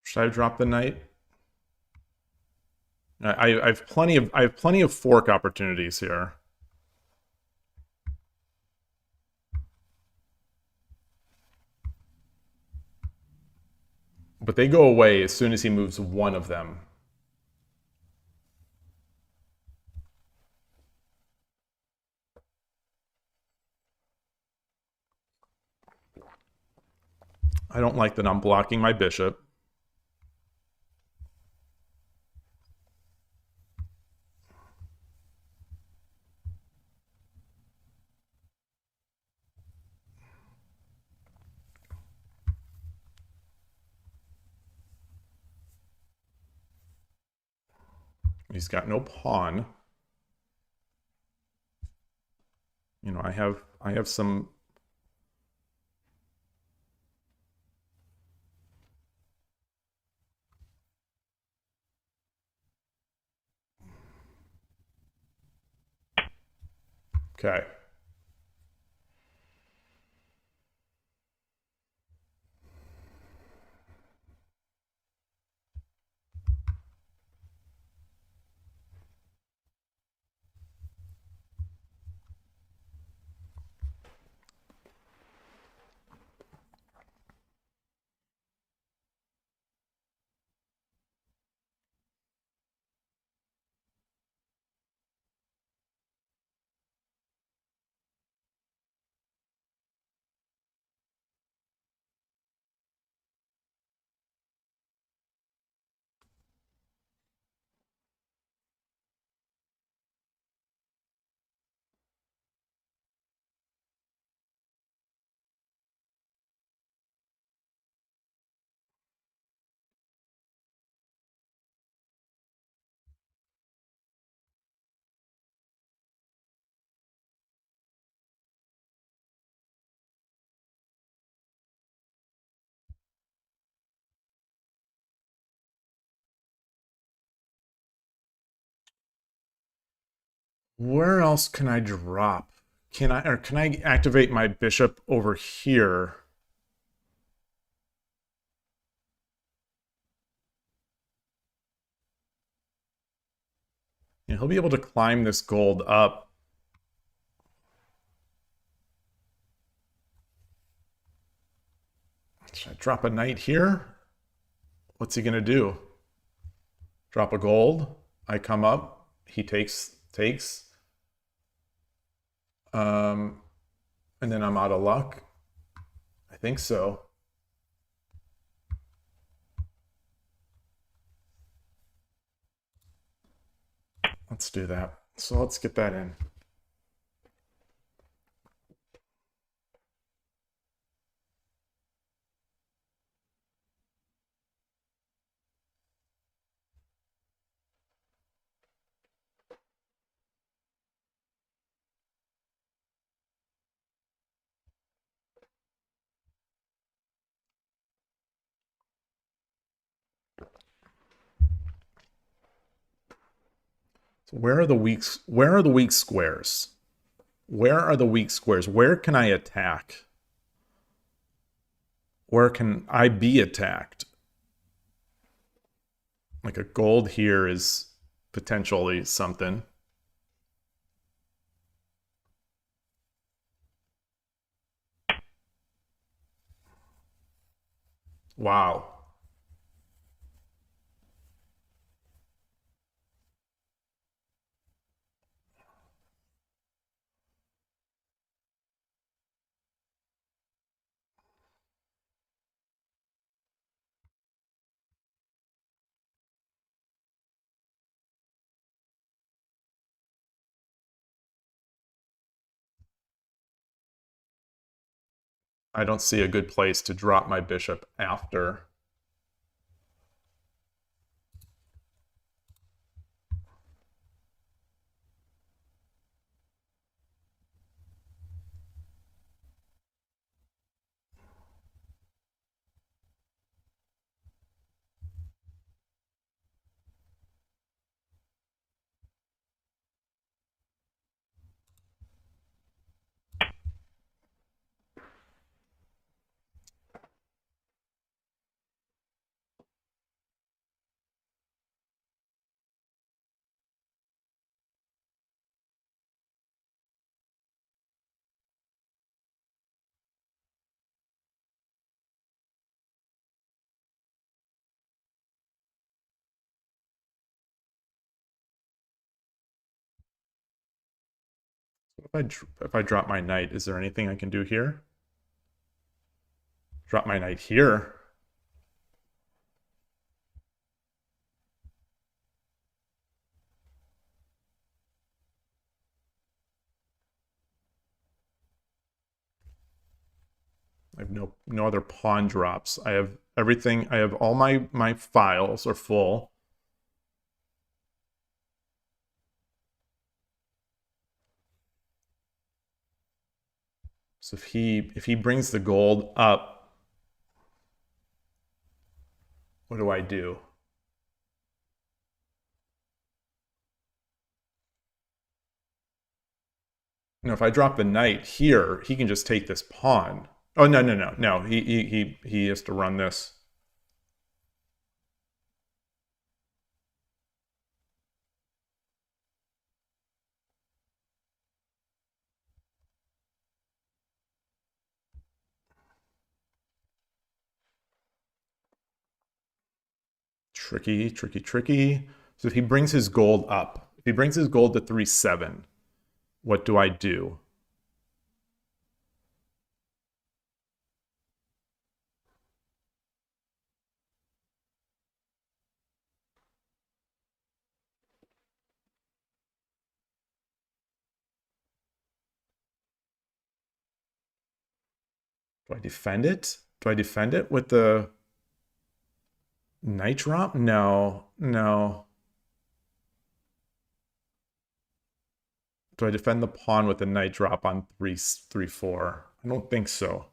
[SPEAKER 1] Should I drop the knight? I have plenty of fork opportunities here. But they go away as soon as he moves one of them. I don't like that I'm blocking my bishop. He's got no pawn. You know, I have some. Okay. Where else can I drop? Can I activate my bishop over here? Yeah, he'll be able to climb this gold up. Should I drop a knight here? What's he gonna do? Drop a gold. I come up. He takes. And then I'm out of luck. I think so. Let's do that. So let's get that in. So where are the weak squares? Where are the weak squares? Where can I attack? Where can I be attacked? Like a gold here is potentially something. Wow. I don't see a good place to drop my bishop after. If I drop my knight, is there anything I can do here? Drop my knight here. I have no other pawn drops. I have everything. I have all my files are full. So if he brings the gold up, what do I do? No, if I drop the knight here, he can just take this pawn. Oh no. He has to run this. Tricky. So if he brings his gold up, if he brings his gold to 3-7, what do I do? Do I defend it? Do I defend it with the knight drop? No. Do I defend the pawn with the knight drop on 3-4? I don't think so.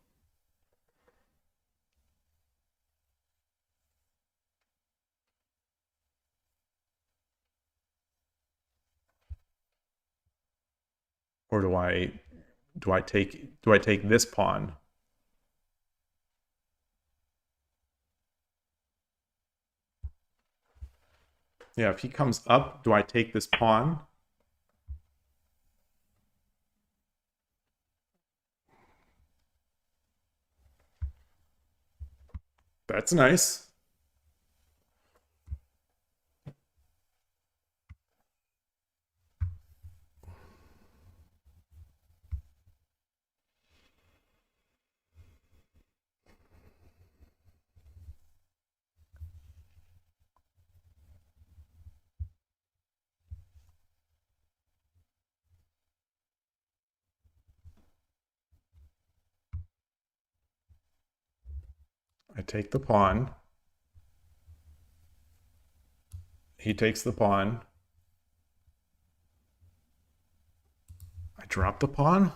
[SPEAKER 1] Or do I take this pawn? Yeah, if he comes up, do I take this pawn? That's nice. I take the pawn. He takes the pawn. I drop the pawn.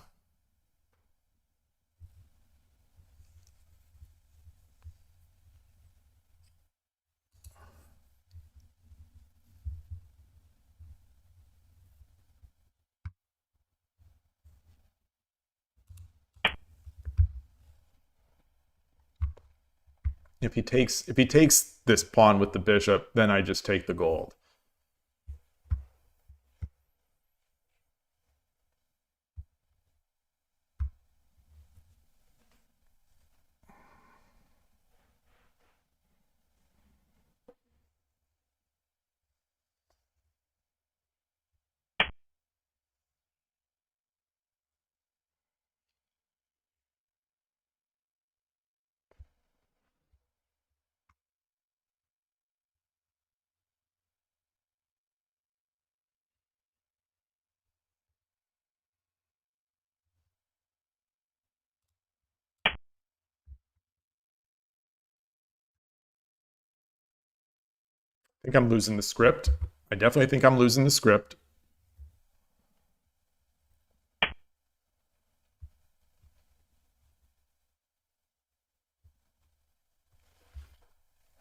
[SPEAKER 1] If he takes this pawn with the bishop, then I just take the gold. I think I'm losing the script. I definitely think I'm losing the script.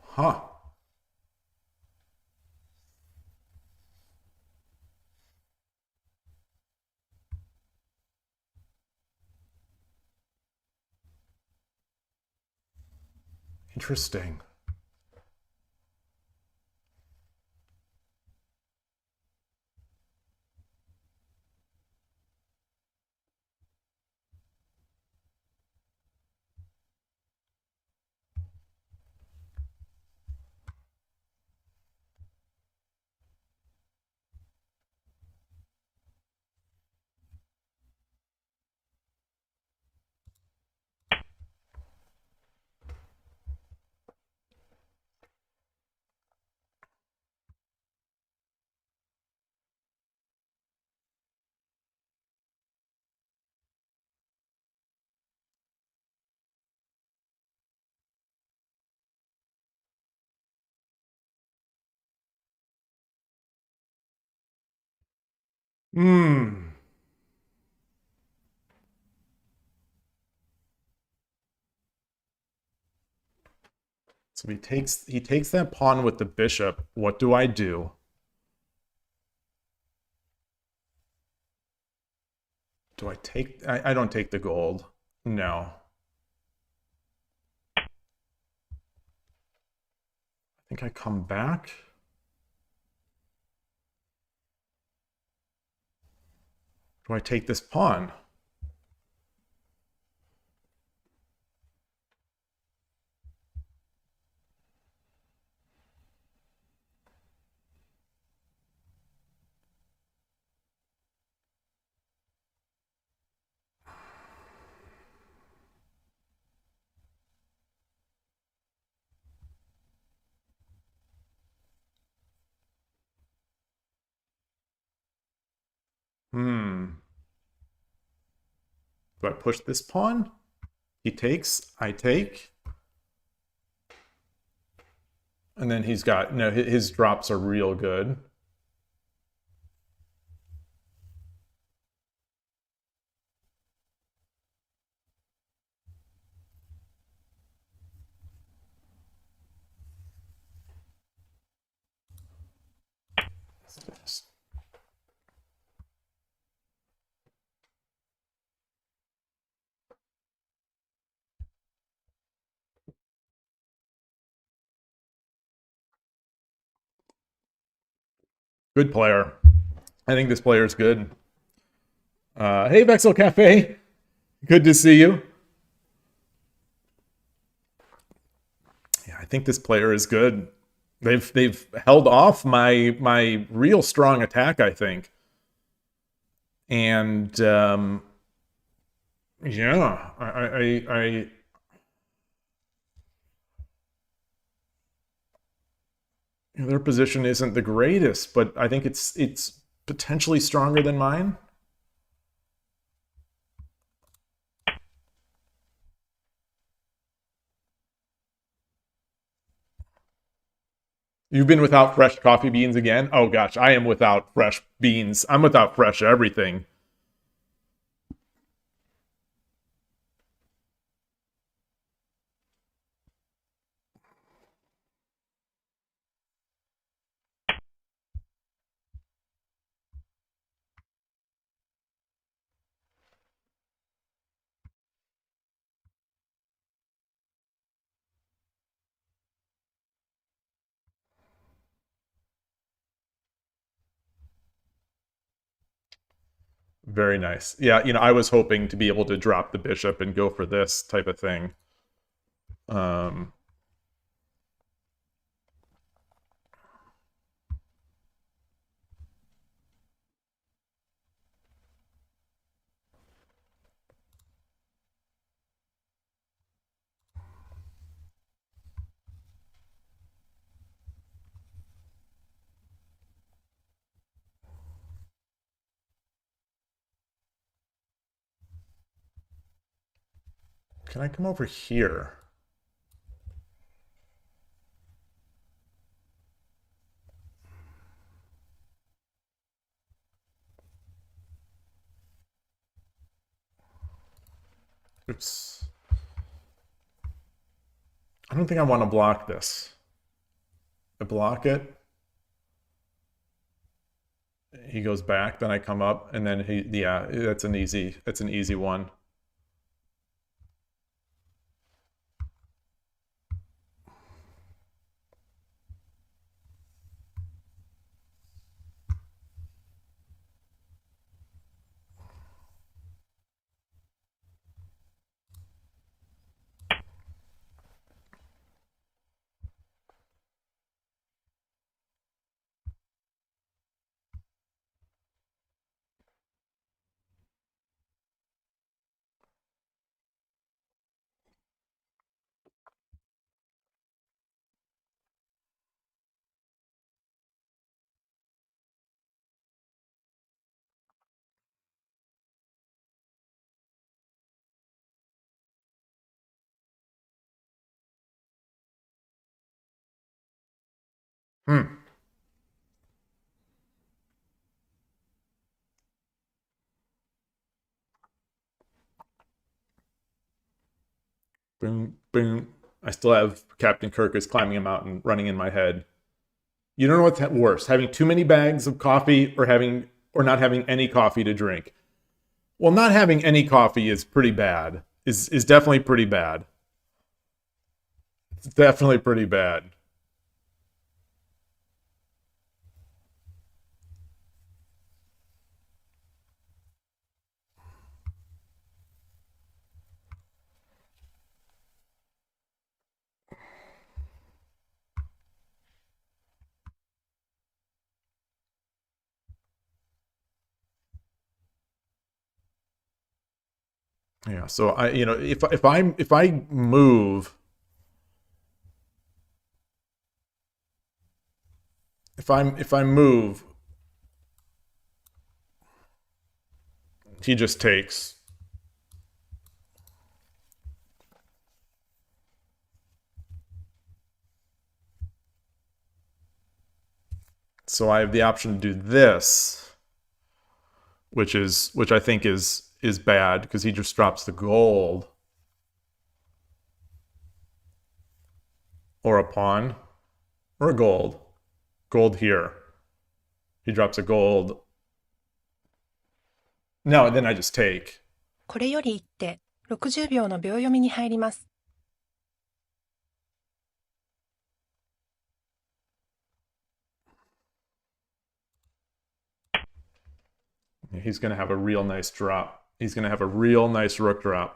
[SPEAKER 1] Huh. Interesting. Hmm. So he takes that pawn with the bishop. What do I do? Do I take... I don't take the gold. No. I think I come back. Do I take this pawn? Hmm. Do I push this pawn? He takes, I take. And then he's got, no, his drops are real good. Good player. I think this player is good. Hey, Vexel Cafe. Good to see you. Yeah, I think this player is good. They've held off my real strong attack, I think. And yeah, I their position isn't the greatest, but I think it's potentially stronger than mine. You've been without fresh coffee beans again? Oh gosh, I am without fresh beans. I'm without fresh everything. Very nice. Yeah, I was hoping to be able to drop the bishop and go for this type of thing. Can I come over here? Oops. I don't think I want to block this. I block it. He goes back, then I come up, and then yeah, that's an easy one. Boom, boom. I still have Captain Kirk is climbing a mountain running in my head. You don't know what's worse, having too many bags of coffee or not having any coffee to drink. Well, not having any coffee is pretty bad. Is definitely pretty bad. It's definitely pretty bad. Yeah, so if I move, if I move, he just takes. So I have the option to do this, which I think is bad because he just drops the gold or a pawn or a gold here. He drops a gold. No, and then I just take.
[SPEAKER 2] これより一手、60秒の秒読みに入ります。
[SPEAKER 1] He's going to have a real nice drop. He's going to have a real nice rook drop.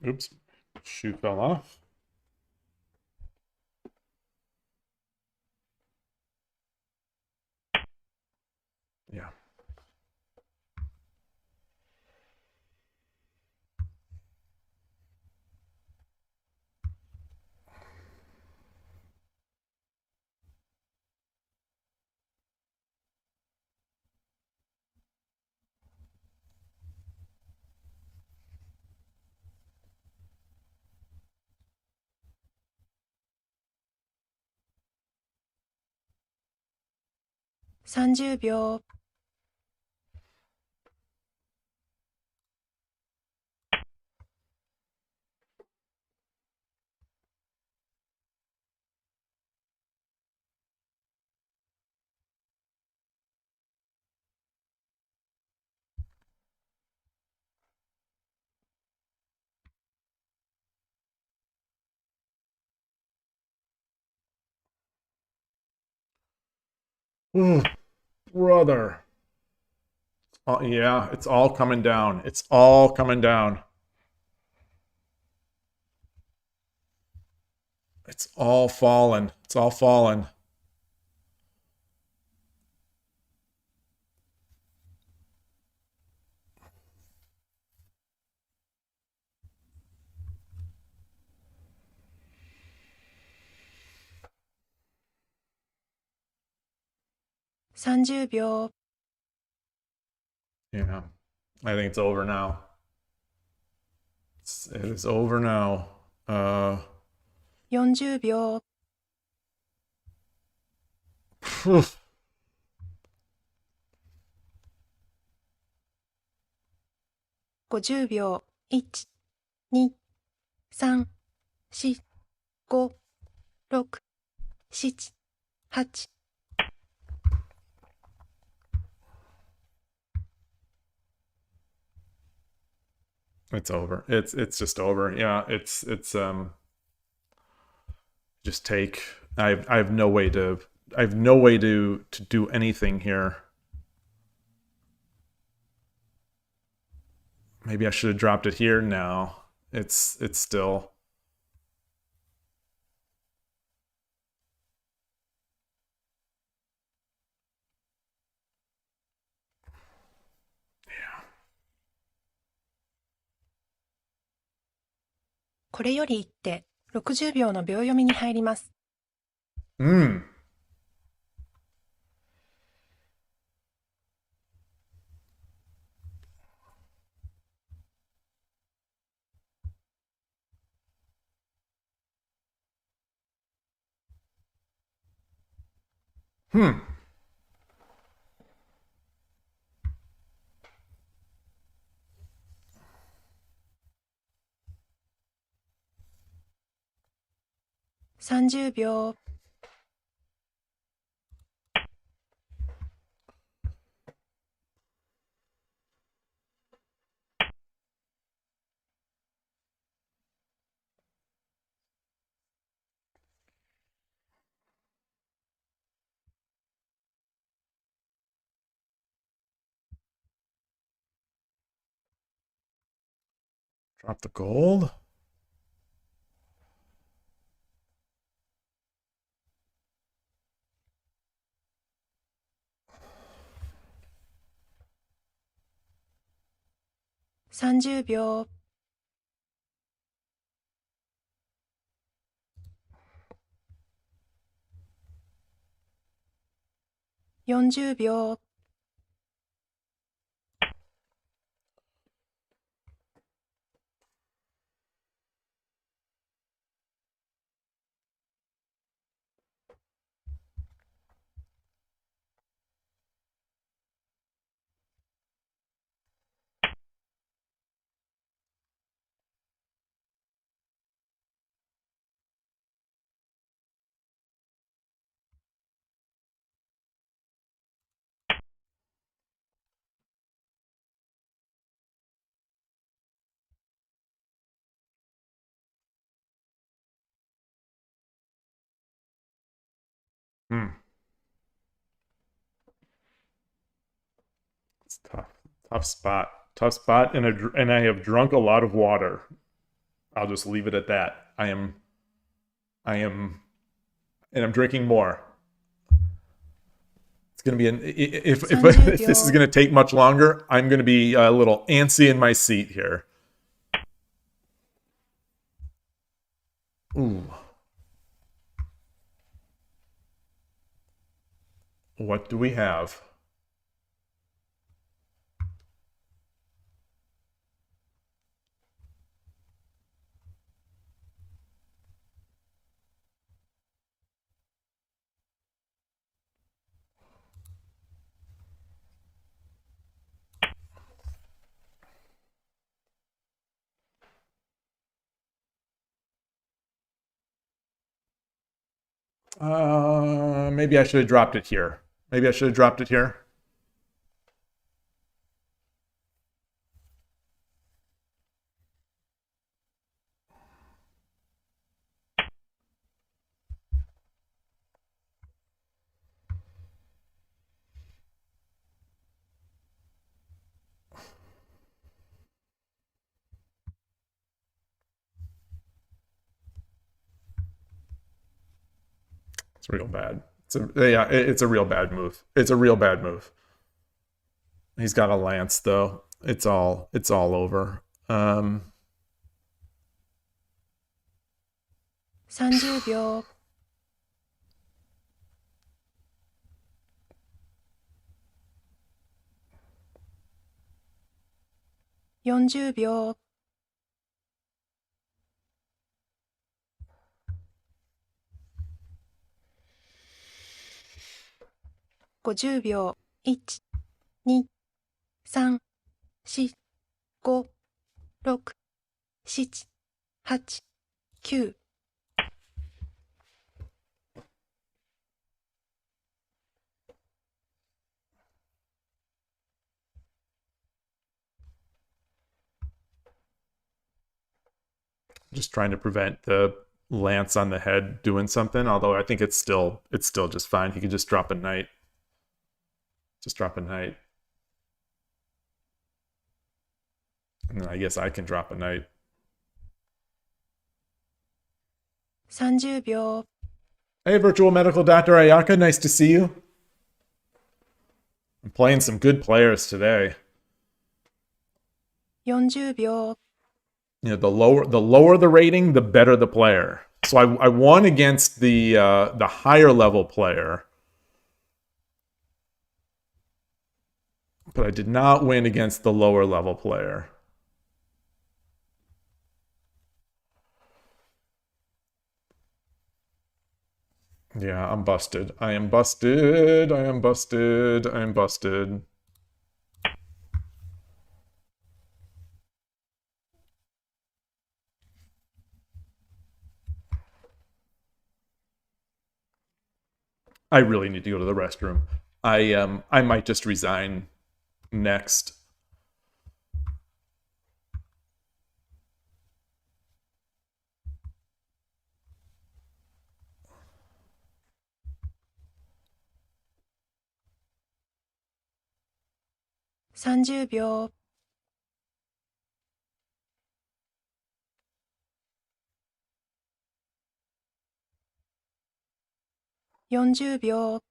[SPEAKER 1] Oops, shoe fell off. Yeah.
[SPEAKER 2] ...30秒。
[SPEAKER 1] Ooh, brother. Oh, yeah, it's all coming down. It's all coming down. It's all fallen. It's all fallen.30
[SPEAKER 2] 秒。
[SPEAKER 1] Yeah, I think it's over now. It is over now.
[SPEAKER 2] 40秒。
[SPEAKER 1] Phew.
[SPEAKER 2] 50秒。1、2、3、4、5、6、7、8。
[SPEAKER 1] It's over. It's just over. Yeah, it's just take. I have no way to do anything here. Maybe I should have dropped it here. Now it's still. Yeah.
[SPEAKER 2] これより一手、60秒の秒読みに入ります。30秒。
[SPEAKER 1] Drop the gold.
[SPEAKER 2] ...30秒。40秒
[SPEAKER 1] It's tough. Tough spot. Tough spot, and I have drunk a lot of water. I'll just leave it at that. And I'm drinking more. It's gonna be if this is gonna take much longer, I'm gonna be a little antsy in my seat here. Ooh. What do we have? Maybe I should have dropped it here. Maybe I should have dropped it here. It's real bad. It's a real bad move. It's a real bad move. He's got a lance though. It's all over.
[SPEAKER 2] 30秒 40秒 50秒 1、2、3、4、5、6、7、8、9
[SPEAKER 1] Just trying to prevent the lance on the head doing something. Although I think it's still just fine. He could just drop a knight. Just drop a knight. And then I guess I can drop a knight.
[SPEAKER 2] 30秒
[SPEAKER 1] Hey, virtual medical doctor Ayaka, nice to see you. I'm playing some good players today.
[SPEAKER 2] 40秒
[SPEAKER 1] You know, the lower the rating, the better the player. So I won against the higher level player, but I did not win against the lower level player. Yeah, I'm busted. I am busted. I am busted. I am busted. I really need to go to the restroom. I might just resign next.
[SPEAKER 2] ,30秒40秒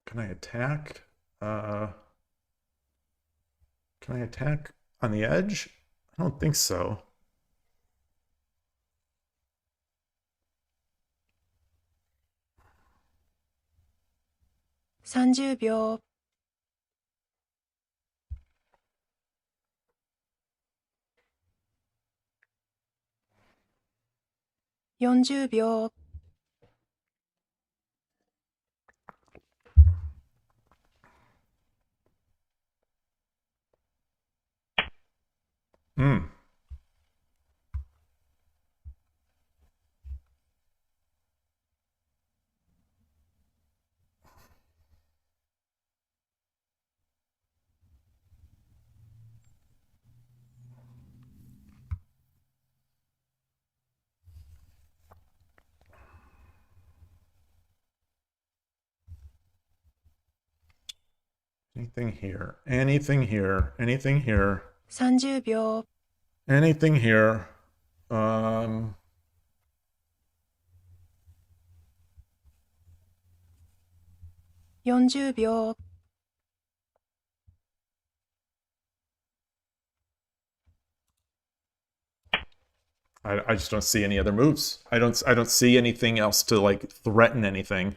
[SPEAKER 1] Can I attack? Can I attack on the edge? I don't think so.
[SPEAKER 2] $30秒 $40秒
[SPEAKER 1] Hmm. Anything here? Anything here? Anything here?
[SPEAKER 2] 30秒
[SPEAKER 1] Anything here?
[SPEAKER 2] 40秒
[SPEAKER 1] I just don't see any other moves. I don't see anything else to like threaten anything.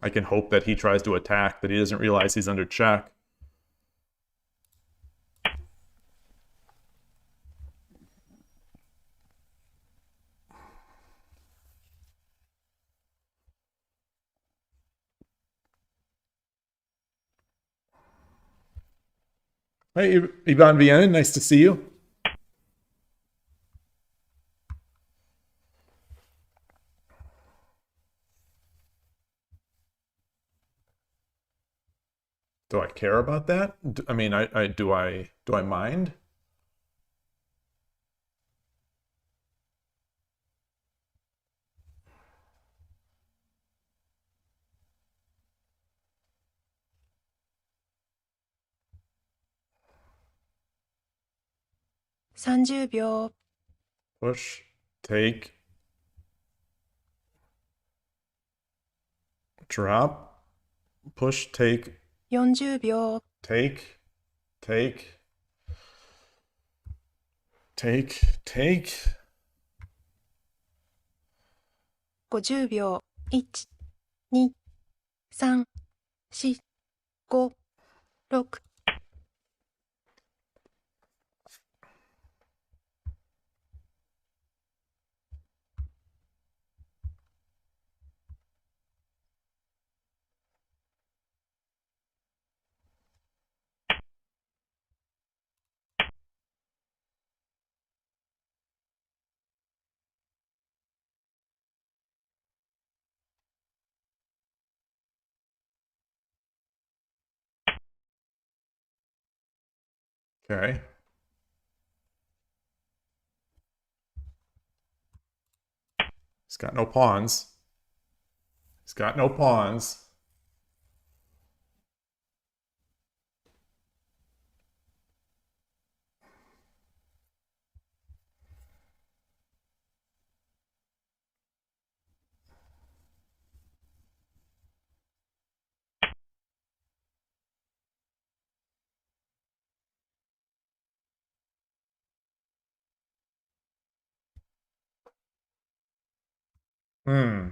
[SPEAKER 1] I can hope that he tries to attack, that he doesn't realize he's under check. Hey, Ivan Vienna, nice to see you. Do I care about that? I mean, do I mind?
[SPEAKER 2] $30秒
[SPEAKER 1] Push, take, drop, push, take,
[SPEAKER 2] 40秒
[SPEAKER 1] take, take, take, take.
[SPEAKER 2] 50秒 1、2、3、4、5、6。Okay.
[SPEAKER 1] He's got no pawns. He's got no pawns. Hmm.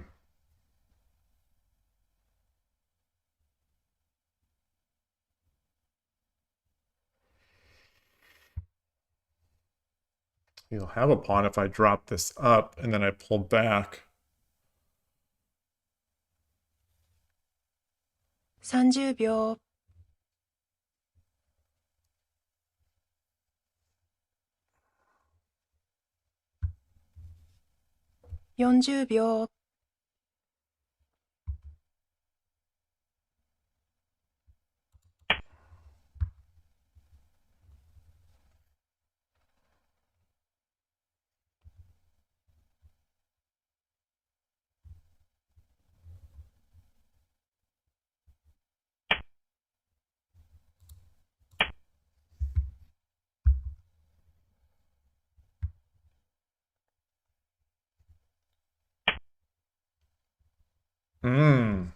[SPEAKER 1] He'll have a pawn if I drop this up and then I pull back.
[SPEAKER 2] 30秒 40秒
[SPEAKER 1] Mmm.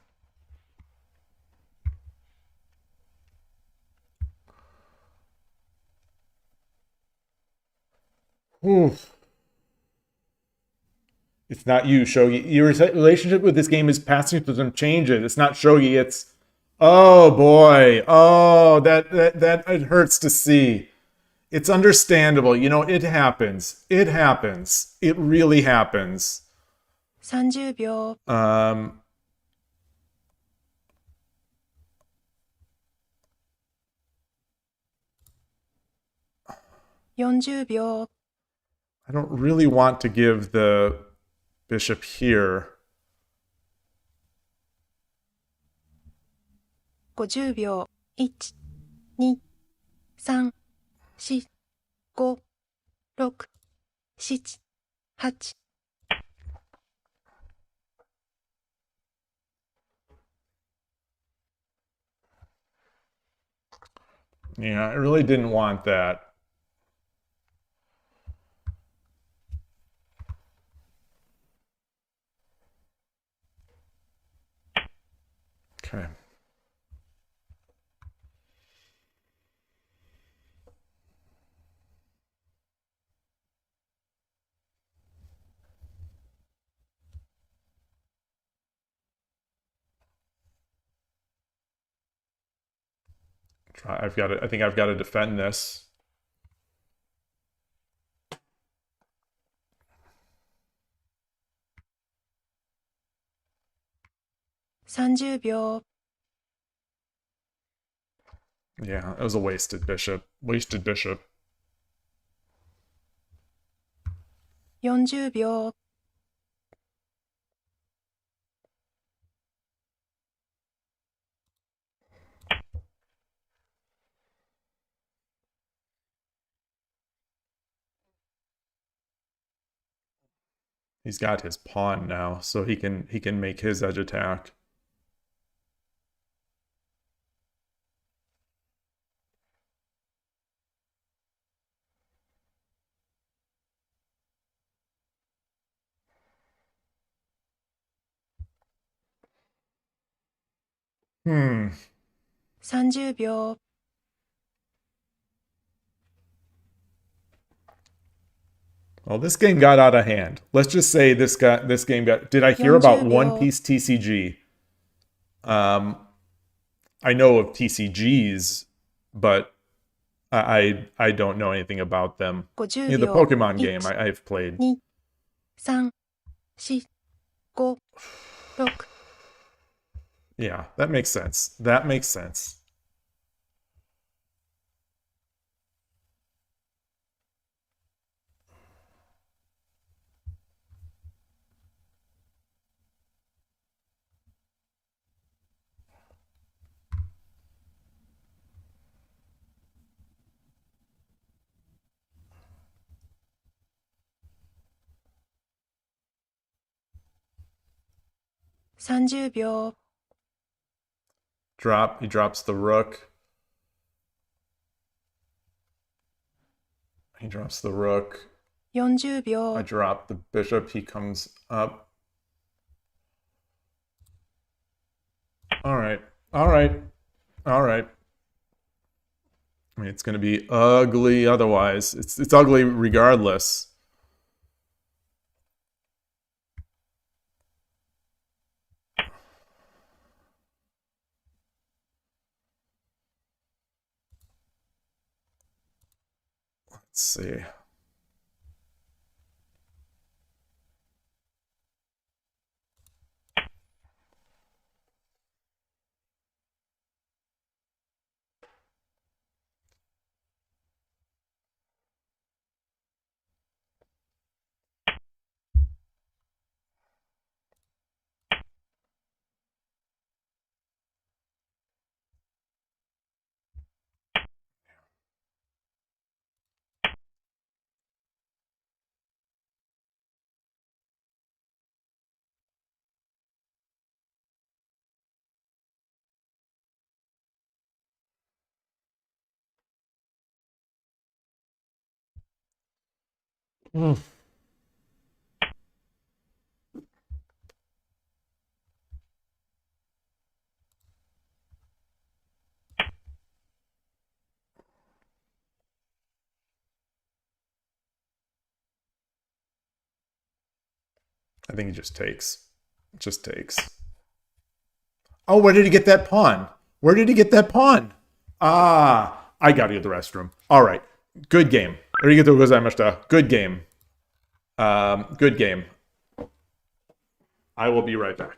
[SPEAKER 1] Oof. It's not you, Shogi. Your relationship with this game is passing through some changes. It's not Shogi, it's... Oh, boy. Oh, that it hurts to see. It's understandable. You know, it happens. It happens. It really happens.
[SPEAKER 2] 30秒、 40秒、
[SPEAKER 1] I don't really want to give the bishop here.
[SPEAKER 2] 50秒、1、2、3、4、5、6、7、8。
[SPEAKER 1] Yeah, I really didn't want that. Okay. I've got to, I think I've got to defend this.30
[SPEAKER 2] 秒、
[SPEAKER 1] Yeah, it was a wasted bishop. Wasted bishop.
[SPEAKER 2] 40秒、
[SPEAKER 1] He's got his pawn now, so he can make his edge attack. Hmm.
[SPEAKER 2] 30秒、
[SPEAKER 1] Well, this game got out of hand. Let's just say this game got... Did I hear about
[SPEAKER 2] 40
[SPEAKER 1] One
[SPEAKER 2] 秒。
[SPEAKER 1] Piece TCG? I know of TCGs, but I don't know anything about them.
[SPEAKER 2] 50
[SPEAKER 1] Yeah, the
[SPEAKER 2] 秒、
[SPEAKER 1] Pokemon game
[SPEAKER 2] 1、
[SPEAKER 1] I've played.
[SPEAKER 2] 2、3、4、5、6。
[SPEAKER 1] Yeah, that makes sense. That makes sense.
[SPEAKER 2] ,30 秒、
[SPEAKER 1] He drops the rook. He drops the rook.
[SPEAKER 2] 40
[SPEAKER 1] I
[SPEAKER 2] 秒、
[SPEAKER 1] drop the bishop. He comes up. All right. All right. All right. I mean, it's going to be ugly otherwise. It's ugly regardless. Let's see. I think he just takes. Just takes. Oh, where did he get that pawn? Where did he get that pawn? Ah, I gotta go to the restroom. All right. Good game. Arigatou gozaimashita. Good game. Good game. I will be right back.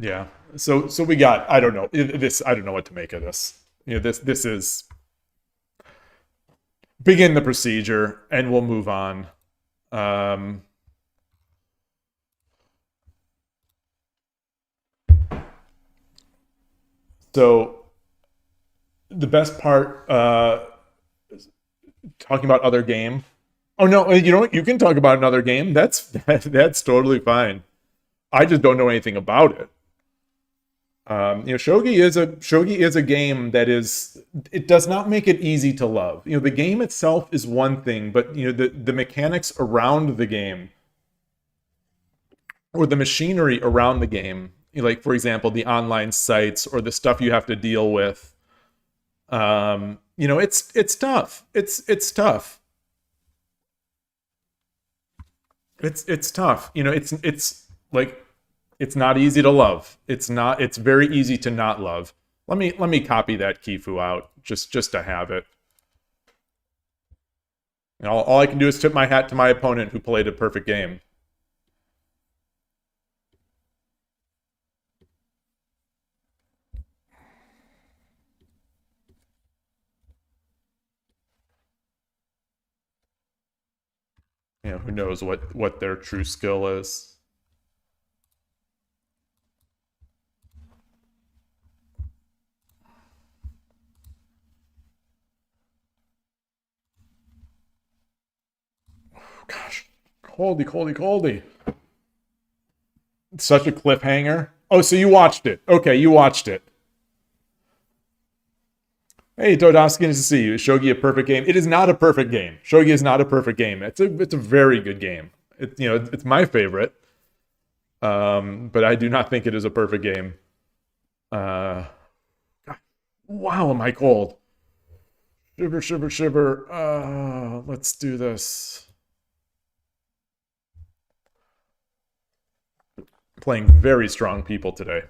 [SPEAKER 1] Yeah. So we got, I don't know. This, I don't know what to make of this. You know, this is begin the procedure and we'll move on. So the best part, talking about other game. Oh no, you know what? You can talk about another game. That's totally fine. I just don't know anything about it. You know, Shogi is a game that it does not make it easy to love. You know, the game itself is one thing, but you know, the mechanics around the game or the machinery around the game, you know, like for example, the online sites or the stuff you have to deal with. You know, it's tough. It's tough. It's tough. You know, it's like, it's not easy to love. It's very easy to not love. Let me copy that Kifu out just to have it. And all I can do is tip my hat to my opponent who played a perfect game. You know, who knows what their true skill is. Gosh, Coldy. Such a cliffhanger. Oh, so you watched it. Okay, you watched it. Hey, Dodowski, nice to see you. Is Shogi a perfect game? It is not a perfect game. Shogi is not a perfect game. It's a very good game. It's my favorite. But I do not think it is a perfect game. God, wow, am I cold? Shiver. Let's do this. Playing very strong people today.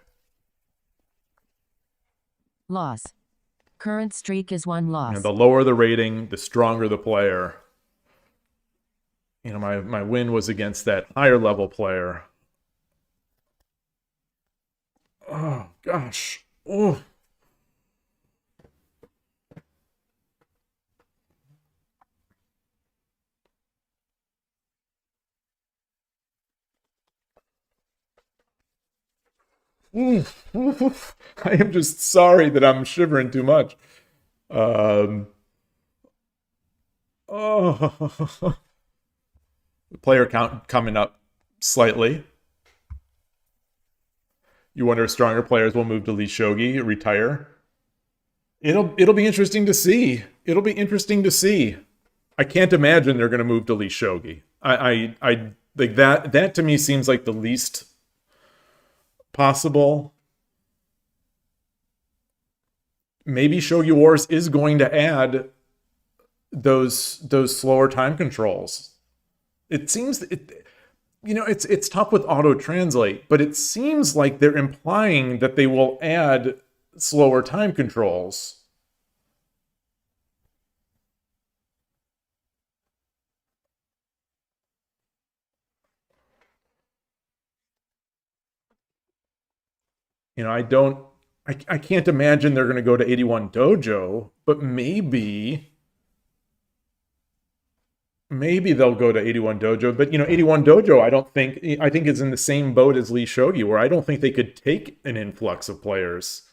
[SPEAKER 3] Loss. Current streak is 1
[SPEAKER 1] You
[SPEAKER 3] loss.
[SPEAKER 1] know, the lower the rating, the stronger the player. You know, my win was against that higher level player. Oh, gosh. Oh. I am just sorry that I'm shivering too much. Oh. Player count coming up slightly. You wonder if stronger players will move to Lee Shogi, retire. It'll be interesting to see. It'll be interesting to see. I can't imagine they're going to move to Lee Shogi. I like that. That to me seems like the least possible. Maybe Shogi Wars is going to add those slower time controls. It seems you know, it's tough with auto translate, but it seems like they're implying that they will add slower time controls. You know, I can't imagine they're going to go to 81 Dojo, but maybe they'll go to 81 Dojo. But, you know, 81 Dojo, I think is in the same boat as Lee Shogi, where I don't think they could take an influx of players.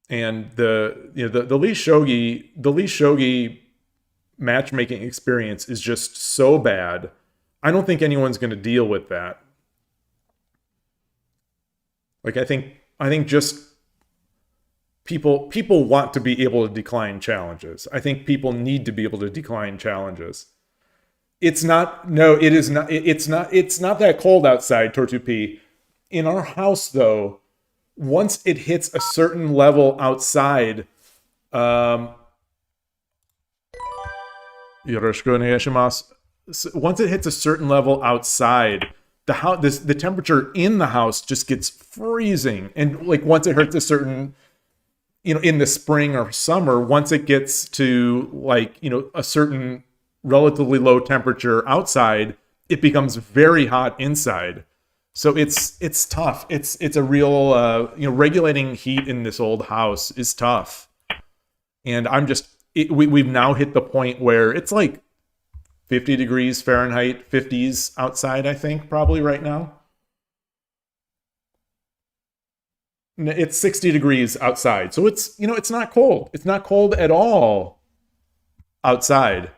[SPEAKER 1] And the Lee Shogi matchmaking experience is just so bad. I don't think anyone's going to deal with that. Like, I think just people want to be able to decline challenges. I think people need to be able to decline challenges. It's not that cold outside, Tortupi. In our house, though, once it hits a certain level outside, once it hits a certain level outside, the temperature in the house just gets freezing. And like once it hits a certain, you know, in the spring or summer, once it gets to like, you know, a certain relatively low temperature outside, it becomes very hot inside. So it's tough. It's a real, you know, regulating heat in this old house is tough. And we've now hit the point where it's like 50 degrees Fahrenheit, 50s outside, I think, probably right now. It's 60 degrees outside. So it's, you know, it's not cold. It's not cold at all outside.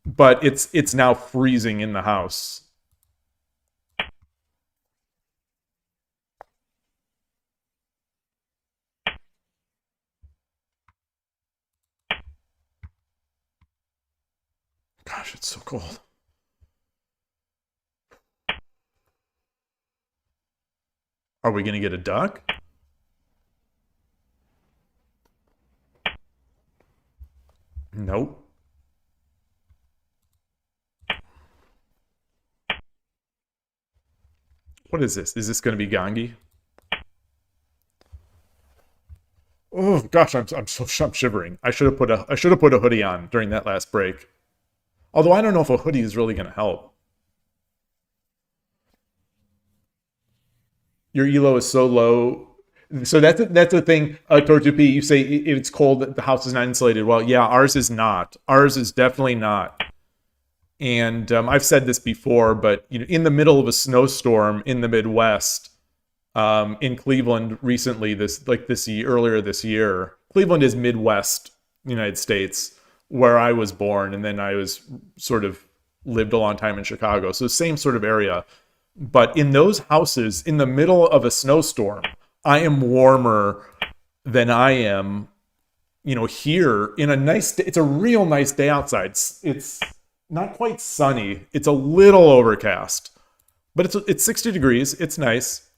[SPEAKER 1] But it's now freezing in the house. Gosh, it's so cold. Are we going to get a duck? Nope. What is this? Is this going to be Gangi? Oh gosh, I'm shivering. I should have put a hoodie on during that last break. Although I don't know if a hoodie is really going to help. Your elo is so low. So that's the thing, Tortupi. You say it's cold, the house is not insulated. Well, yeah, ours is not. Ours is definitely not. And I've said this before, but you know, in the middle of a snowstorm in the Midwest, in Cleveland recently, earlier this year, Cleveland is Midwest United States, where I was born, and then I was sort of lived a long time in Chicago. So same sort of area. But in those houses, in the middle of a snowstorm, I am warmer than I am, you know, here in a nice day. It's a real nice day outside. It's not quite sunny. It's a little overcast, but it's 60 degrees. It's nice.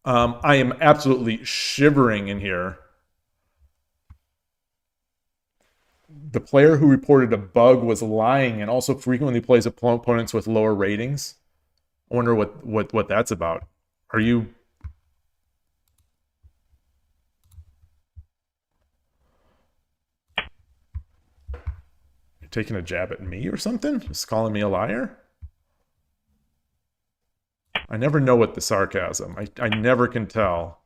[SPEAKER 1] I am absolutely shivering in here. The player who reported a bug was lying and also frequently plays opponents with lower ratings. I wonder what that's about. Are you taking a jab at me or something? Just calling me a liar? I never know what the sarcasm. I never can tell.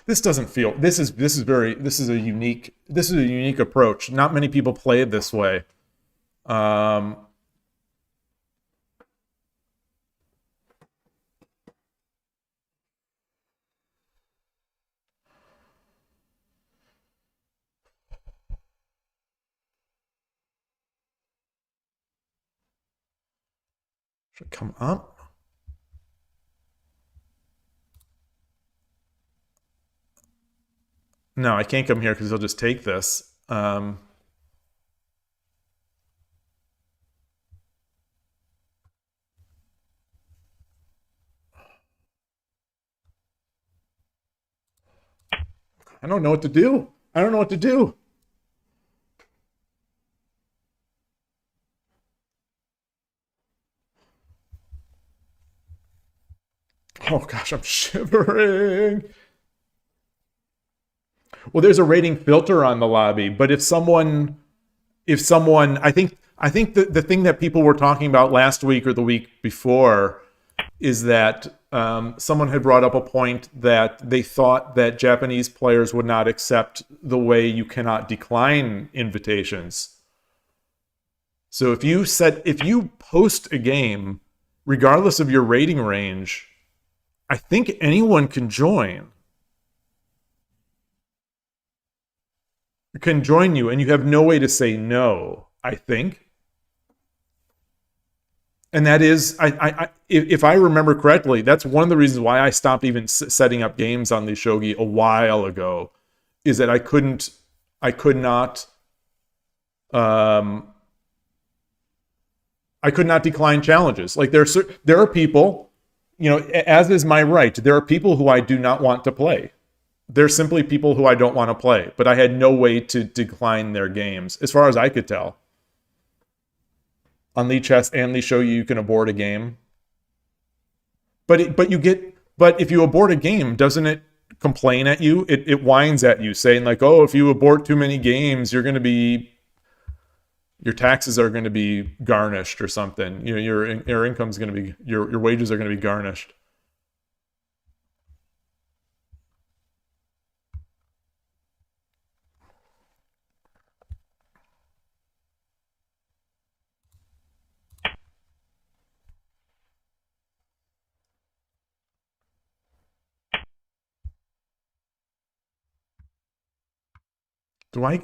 [SPEAKER 1] This doesn't feel. This is a unique approach. Not many people play it this way. Should I come up? No, I can't come here because he'll just take this. I don't know what to do. I don't know what to do. Oh gosh, I'm shivering. Well, there's a rating filter on the lobby, but if someone, I think the thing that people were talking about last week or the week before is that someone had brought up a point that they thought that Japanese players would not accept the way you cannot decline invitations. So if you post a game, regardless of your rating range, I think anyone can join. Can join you, and you have no way to say no, I think. And that is, if I remember correctly, that's one of the reasons why I stopped even setting up games on the Shogi a while ago, is that I could not decline challenges. Like there are people, you know, as is my right, there are people who I do not want to play. They're simply people who I don't want to play, but I had no way to decline their games, as far as I could tell. On Lee Chess and Lee Shogi, you can abort a game. But if you abort a game, doesn't it complain at you? It whines at you, saying like, oh, if you abort too many games, your taxes are going to be garnished or something. You know, your income's going to be, your wages are going to be garnished.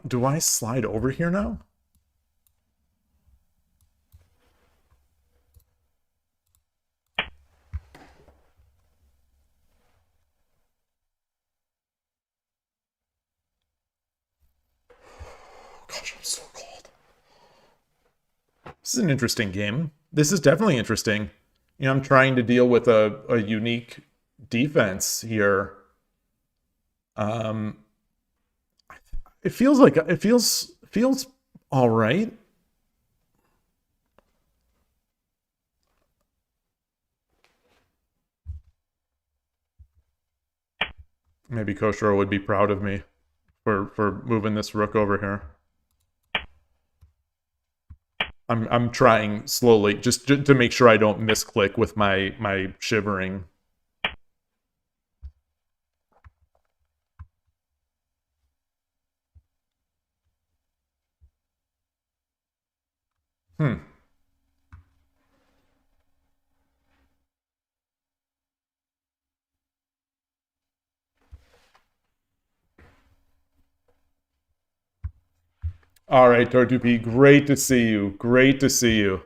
[SPEAKER 1] Do I slide over here now? Gosh, I'm so cold. This is an interesting game. This is definitely interesting. You know, I'm trying to deal with a unique defense here. It feels all right. Maybe Koshiro would be proud of me for moving this rook over here. I'm trying slowly just to make sure I don't misclick with my shivering. All right, Tortupi, great to see you. Great to see you.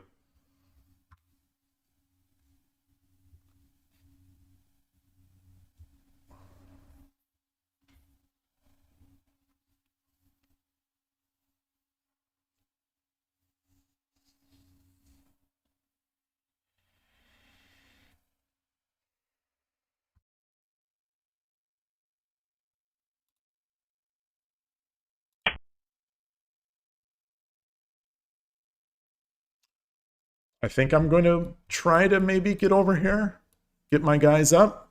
[SPEAKER 1] I think I'm going to try to maybe get over here, get my guys up.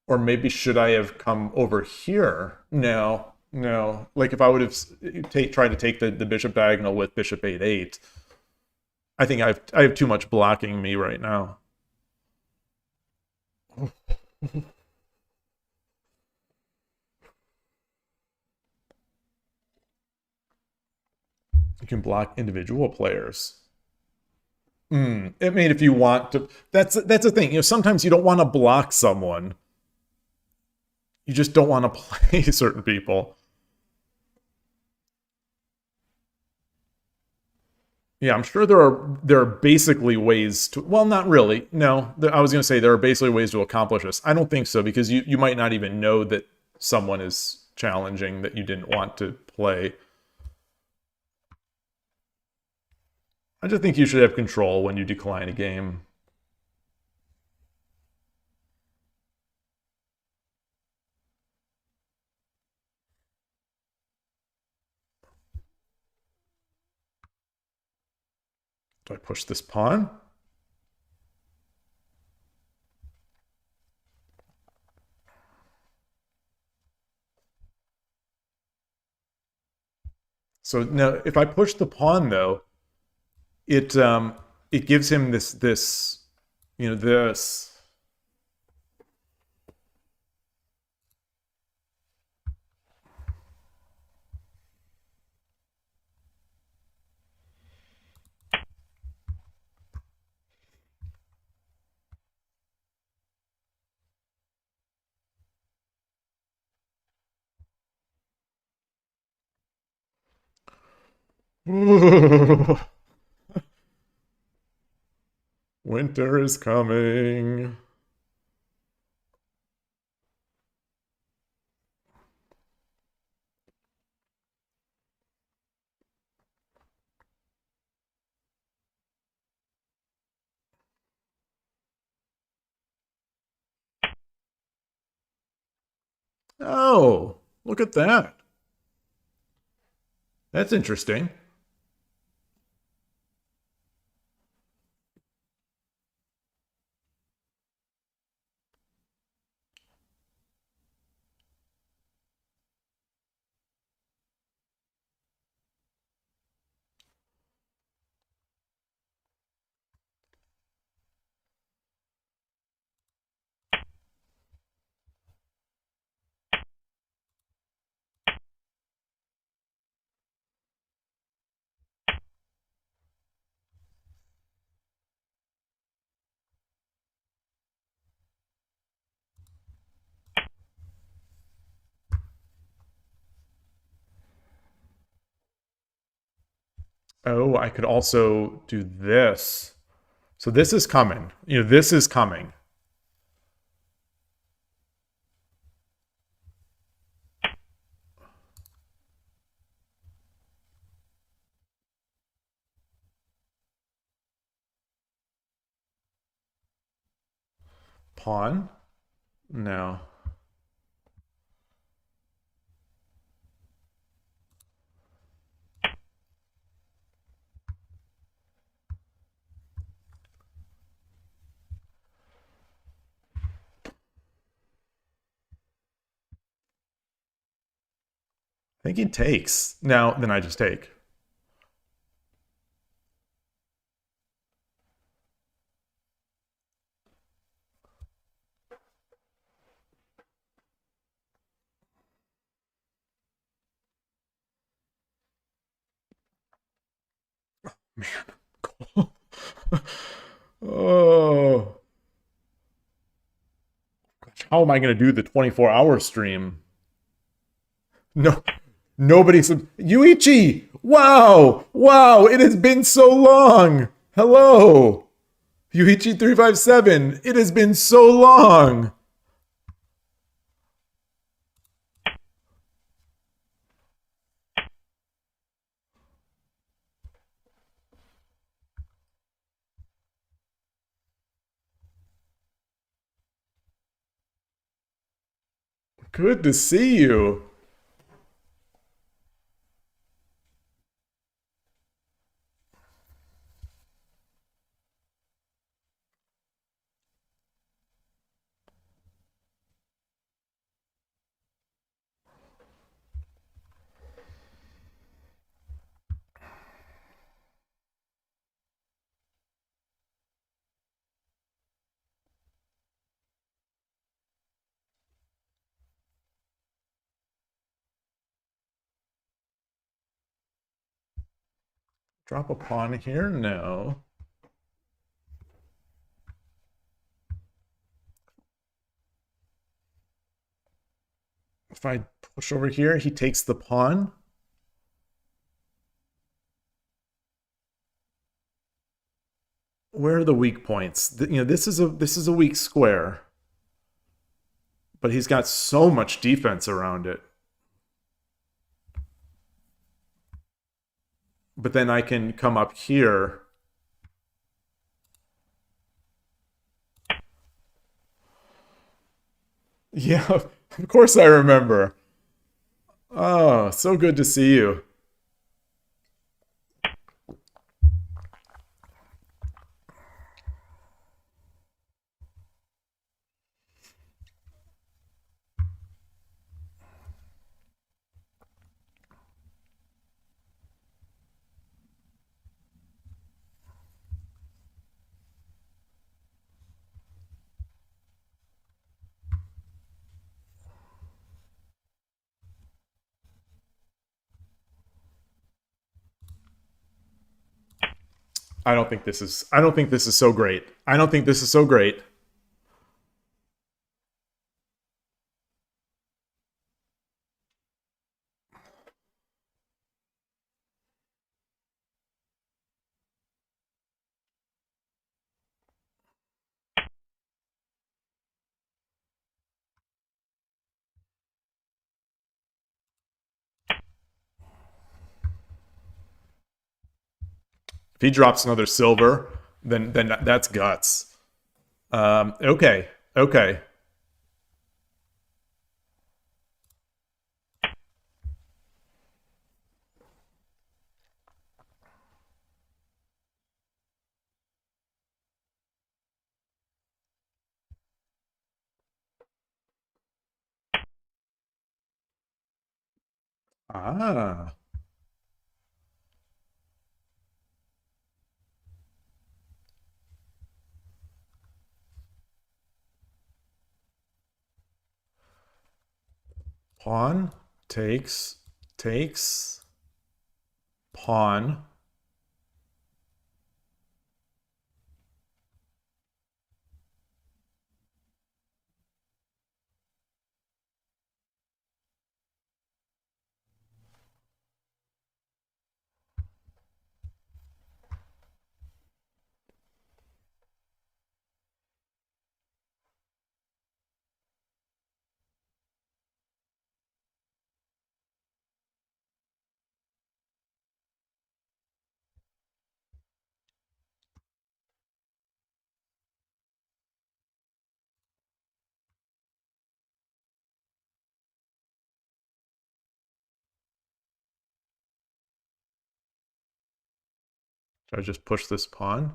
[SPEAKER 1] Or maybe should I have come over here? No, no. Like if I would have tried to take the bishop diagonal with bishop 8-8, I think I have too much blocking me right now. You can block individual players. I mean, if you want to, that's the thing. You know, sometimes you don't want to block someone. You just don't want to play certain people. Yeah, I'm sure there are basically ways to. Well, not really. No, I was going to say there are basically ways to accomplish this. I don't think so because you might not even know that someone is challenging that you didn't want to play. I just think you should have control when you decline a game. Do I push this pawn? So now, if I push the pawn, though, it gives him this, you know, this. Winter is coming. Oh, look at that. That's interesting. Oh, I could also do this. So this is coming. You know, this is coming. Pawn? No. I think he takes. Now, then I just take. Man. Oh. How am I going to do the 24-hour stream? No. Nobody said, Yuichi! Wow! Wow! It has been so long! Hello! Yuichi357! It has been so long! Good to see you. Drop a pawn here? No. If I push over here, he takes the pawn. Where are the weak points? You know, this is a weak square. But he's got so much defense around it. But then I can come up here. Yeah, of course I remember. Oh, so good to see you. I don't think this is so great. I don't think this is so great. If he drops another silver, then that's guts. Okay. Ah. Pawn takes, pawn. Should I just push this pawn?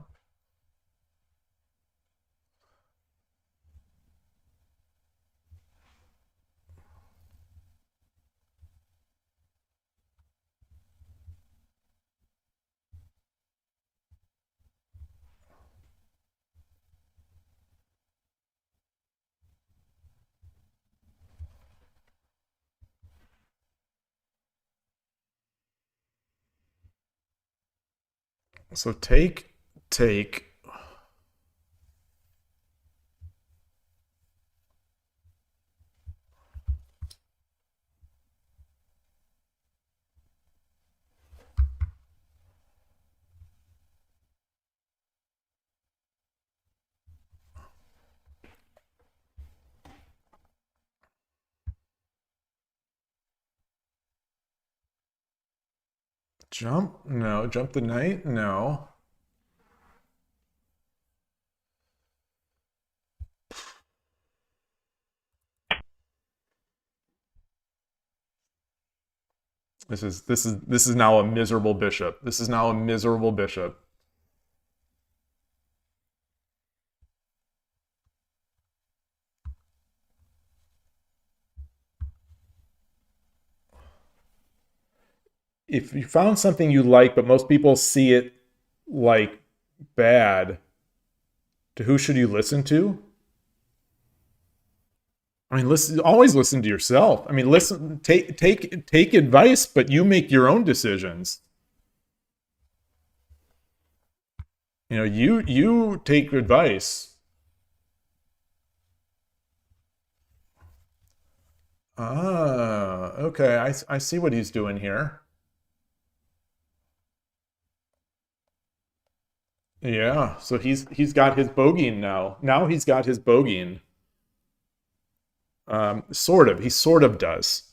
[SPEAKER 1] So take. Jump? No. Jump the knight? No. This is now a miserable bishop. This is now a miserable bishop. If you found something you like, but most people see it like bad, to who should you listen to? I mean, always listen to yourself. I mean, take advice, but you make your own decisions. You know, you take advice. Ah, okay. I see what he's doing here. Yeah, so he's got his bogeying now. Now he's got his bogeying. Sort of. He sort of does.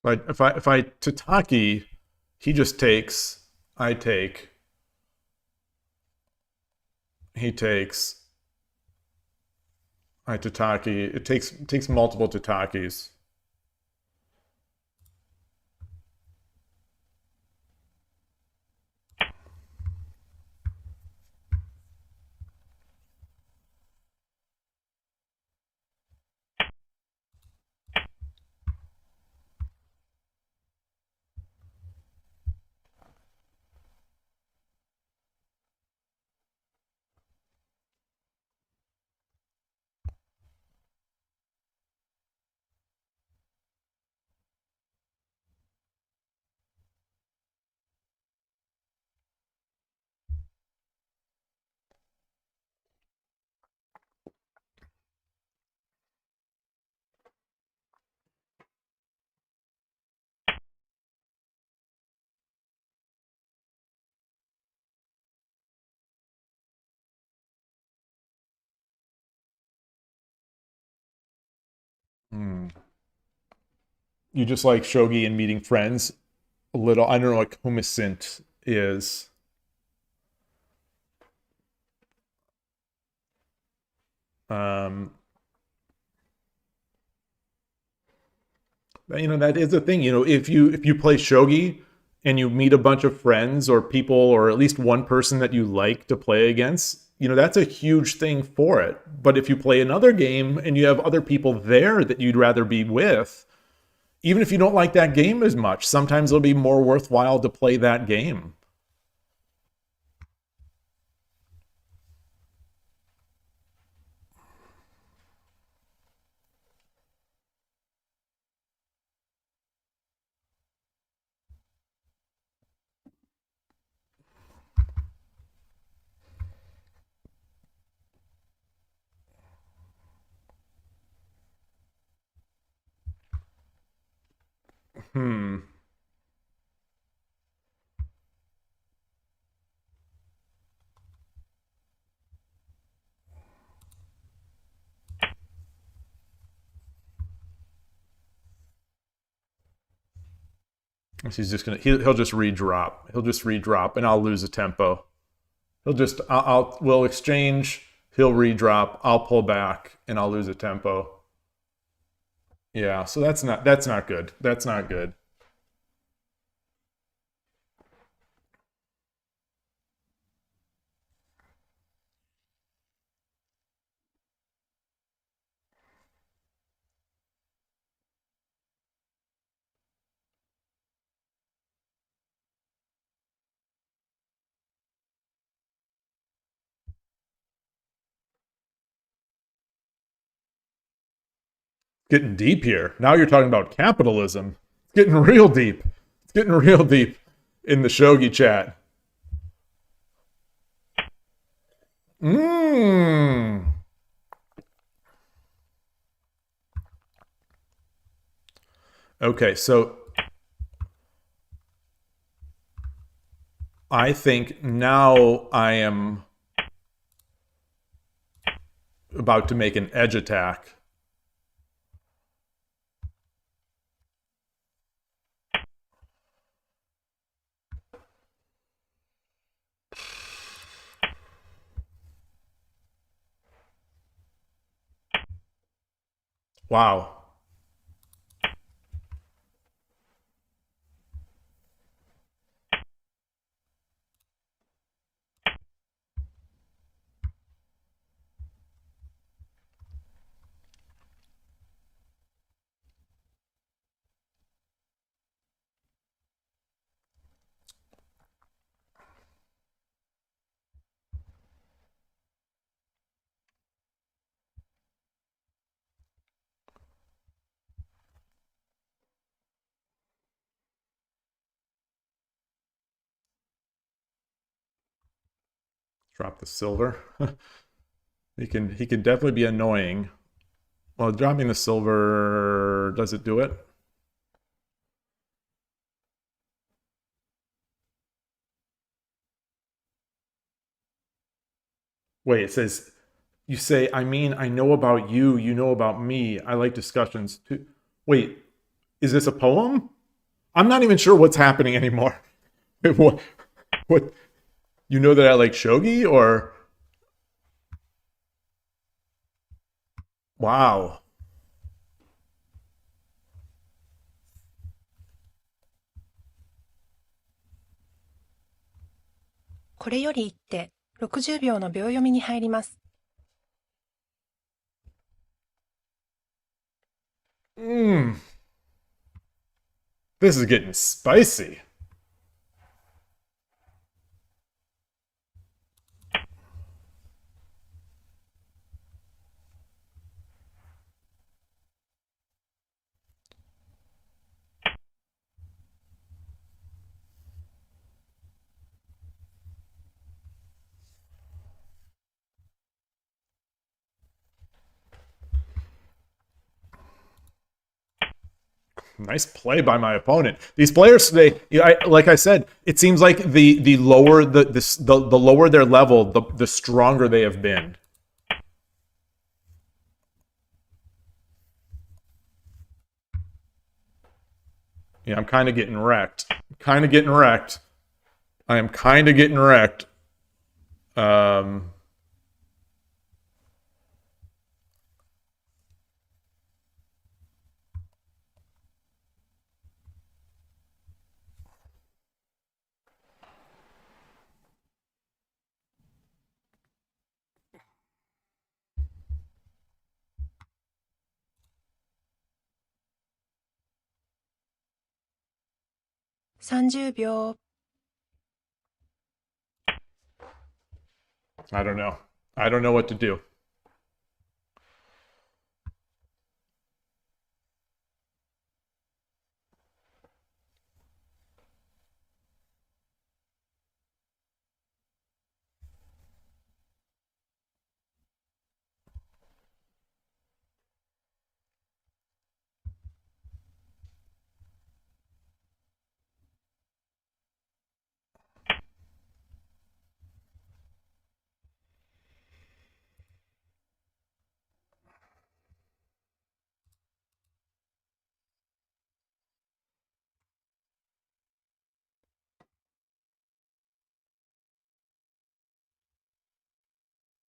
[SPEAKER 1] But if I Tataki, he just takes. I take. He takes. I Tataki. It takes multiple Tatakis. Hmm. You just like shogi and meeting friends a little. I don't know what Komisint is. You know, that is a thing. You know, if you play shogi and you meet a bunch of friends or people or at least one person that you like to play against, you know, that's a huge thing for it. But if you play another game and you have other people there that you'd rather be with, even if you don't like that game as much, sometimes it'll be more worthwhile to play that game. Hmm. He's just gonna he'll just redrop. He'll just redrop, and I'll lose a tempo. We'll exchange. He'll redrop. I'll pull back, and I'll lose a tempo. Yeah, so that's not good. That's not good. Getting deep here. Now you're talking about capitalism. It's getting real deep. It's getting real deep in the Shogi chat. Okay, so I think now I am about to make an edge attack. Wow. Drop the silver. he can definitely be annoying. Well, dropping the silver, does it do it? Wait, it says, you say, I mean, I know about you, you know about me. I like discussions too. Wait, is this a poem? I'm not even sure what's happening anymore. What? You know that I like shogi, or? Wow.
[SPEAKER 2] "これより一手、60秒の秒読みに入ります。
[SPEAKER 1] This is getting spicy. Nice play by my opponent. These players today, like I said, it seems like the lower the lower their level, the stronger they have been. Yeah, I'm kind of getting wrecked. I am kind of getting wrecked.
[SPEAKER 2] "30秒。
[SPEAKER 1] I don't know. I don't know what to do.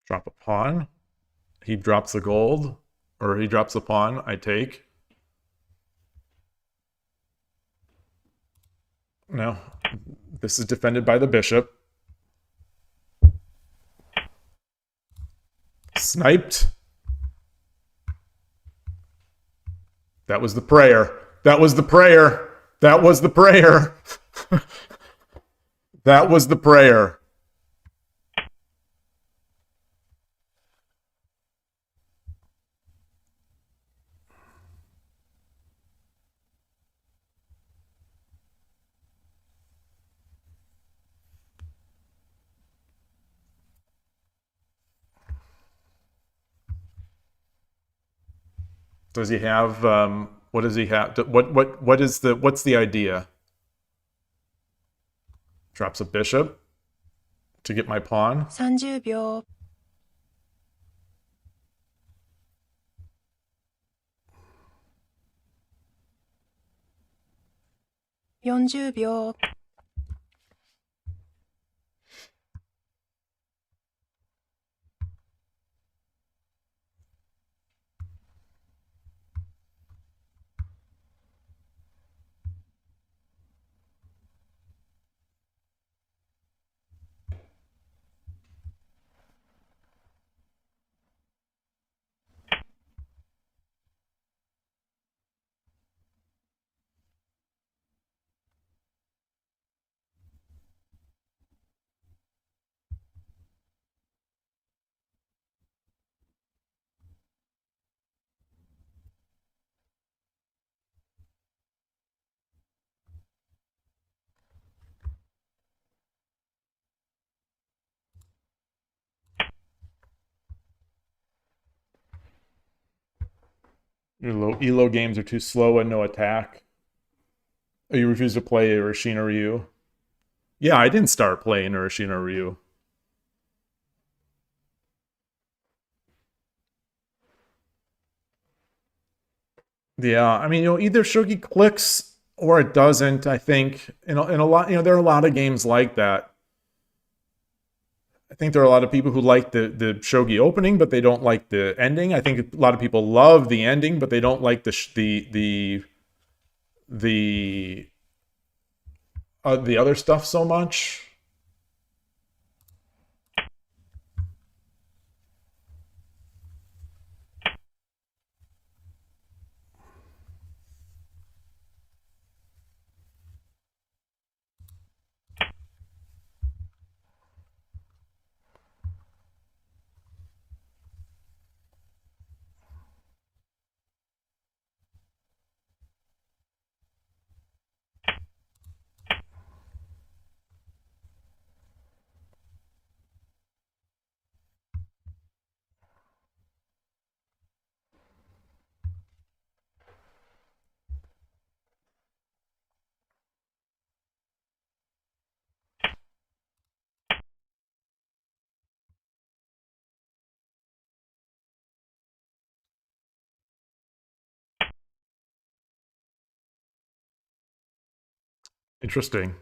[SPEAKER 1] Drop a pawn. He drops the gold, or he drops the pawn. I take. No, this is defended by the bishop. Sniped. That was the prayer. That was the prayer. That was the prayer. That was the prayer. Does he have, what does he have? What's the idea? Drops a bishop to get my pawn.
[SPEAKER 2] 30秒。40秒。
[SPEAKER 1] Your Yloigh games are too slow and no attack. Oh, you refuse to play Urashina Ryu? Yeah, I didn't start playing Urashina Ryu. Yeah, I mean, either Shogi clicks or it doesn't. I think in a lot, there are a lot of games like that. I think there are a lot of people who like the Shogi opening, but they don't like the ending. I think a lot of people love the ending, but they don't like the other stuff so much. Interesting.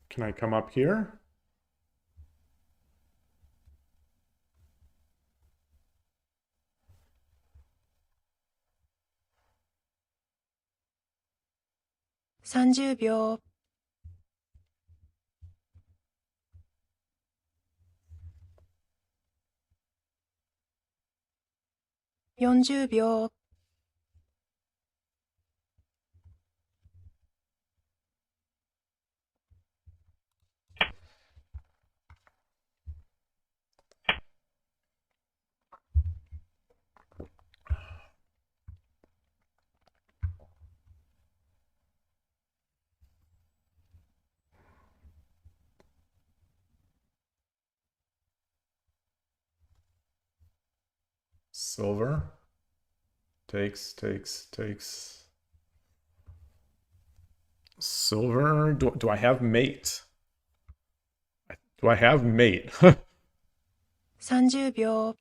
[SPEAKER 1] Can I come up here?30
[SPEAKER 2] 秒。40秒。
[SPEAKER 1] Silver. Takes. Silver. Do I have mate? Do I have mate?
[SPEAKER 2] 30秒。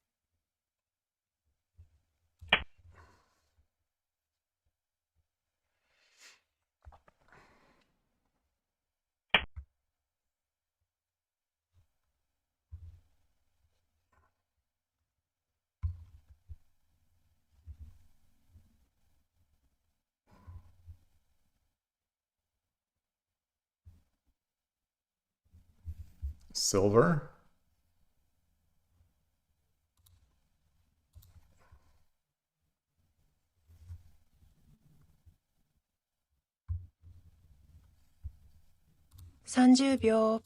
[SPEAKER 1] Silver.30
[SPEAKER 2] 秒。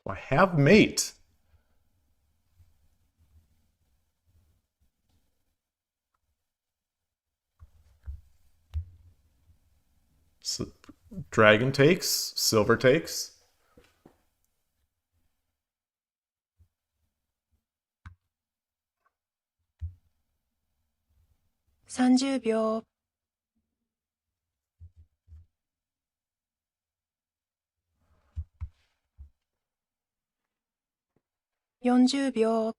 [SPEAKER 1] Do I have mate? So, dragon takes, silver takes.
[SPEAKER 2] $30. $40. $50.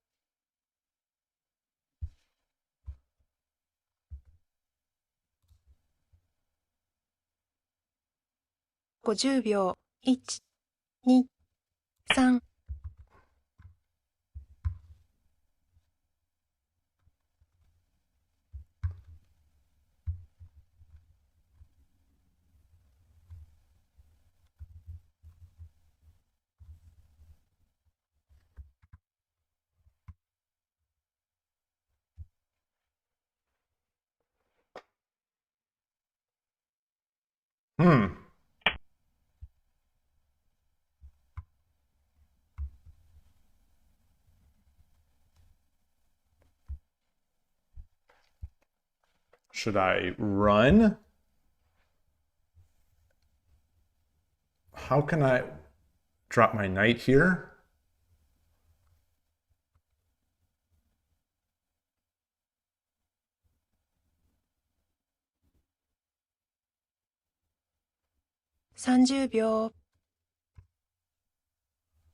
[SPEAKER 2] 1、2、3。Hmm.
[SPEAKER 1] Should I run? How can I drop my knight here?
[SPEAKER 2] $30.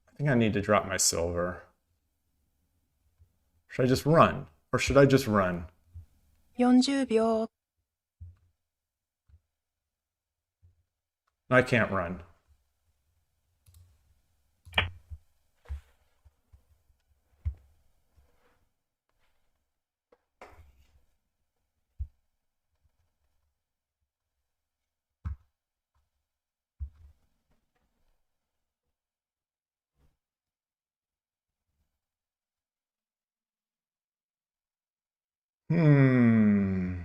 [SPEAKER 1] I think I need to drop my silver. Should I just run? Or should I just run?
[SPEAKER 2] 40秒。
[SPEAKER 1] I can't run. Hmm.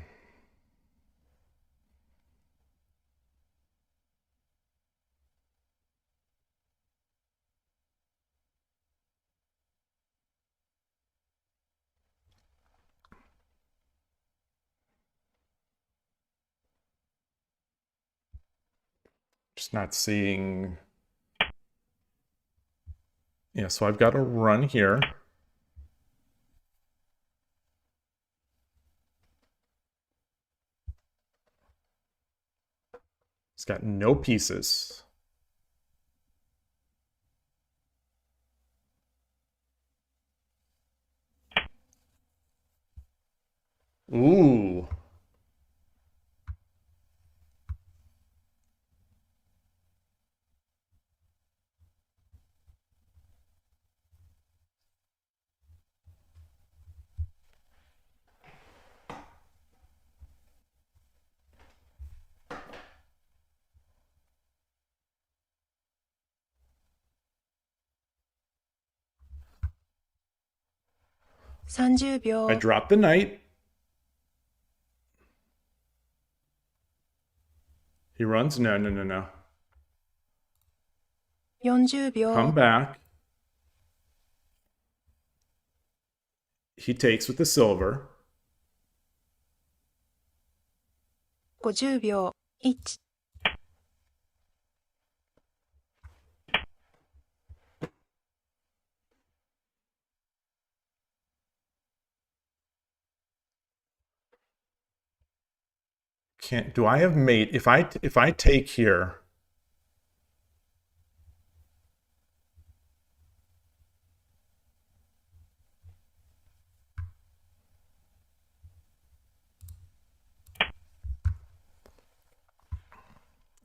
[SPEAKER 1] Just not seeing. Yeah, so I've got to run here. It's got no pieces. Ooh.
[SPEAKER 2] $30秒。
[SPEAKER 1] I dropped the knight. He runs. No, no, no, no.
[SPEAKER 2] 40秒。
[SPEAKER 1] Come back. He takes with the silver.
[SPEAKER 2] 50秒。1。
[SPEAKER 1] Can't. Do I have mate? If I take here.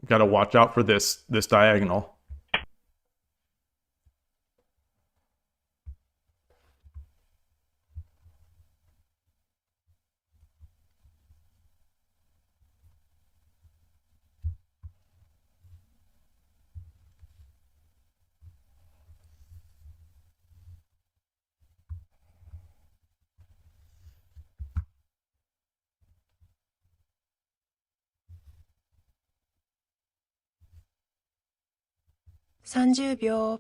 [SPEAKER 1] Got to watch out for this diagonal.
[SPEAKER 2] $30秒。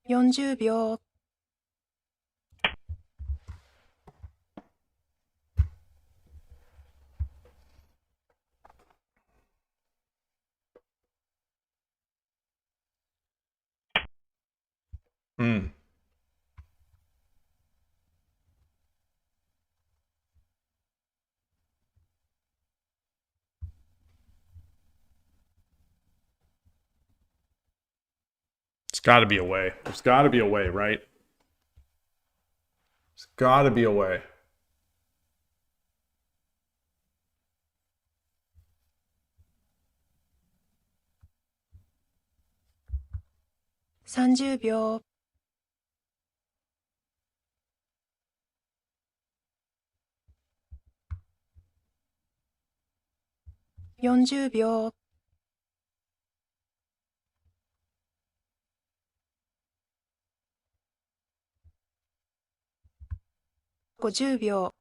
[SPEAKER 2] 40秒
[SPEAKER 1] Hmm. It's got to be a way. There's got to be a way, right? There's got to be a way.30
[SPEAKER 2] 秒 40秒 50秒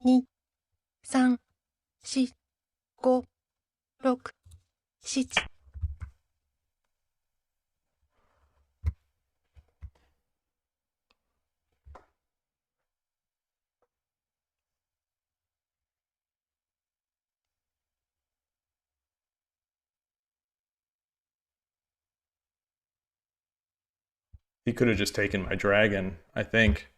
[SPEAKER 2] 1、2、3、4、5、6、7
[SPEAKER 1] He could have just taken my dragon, I think.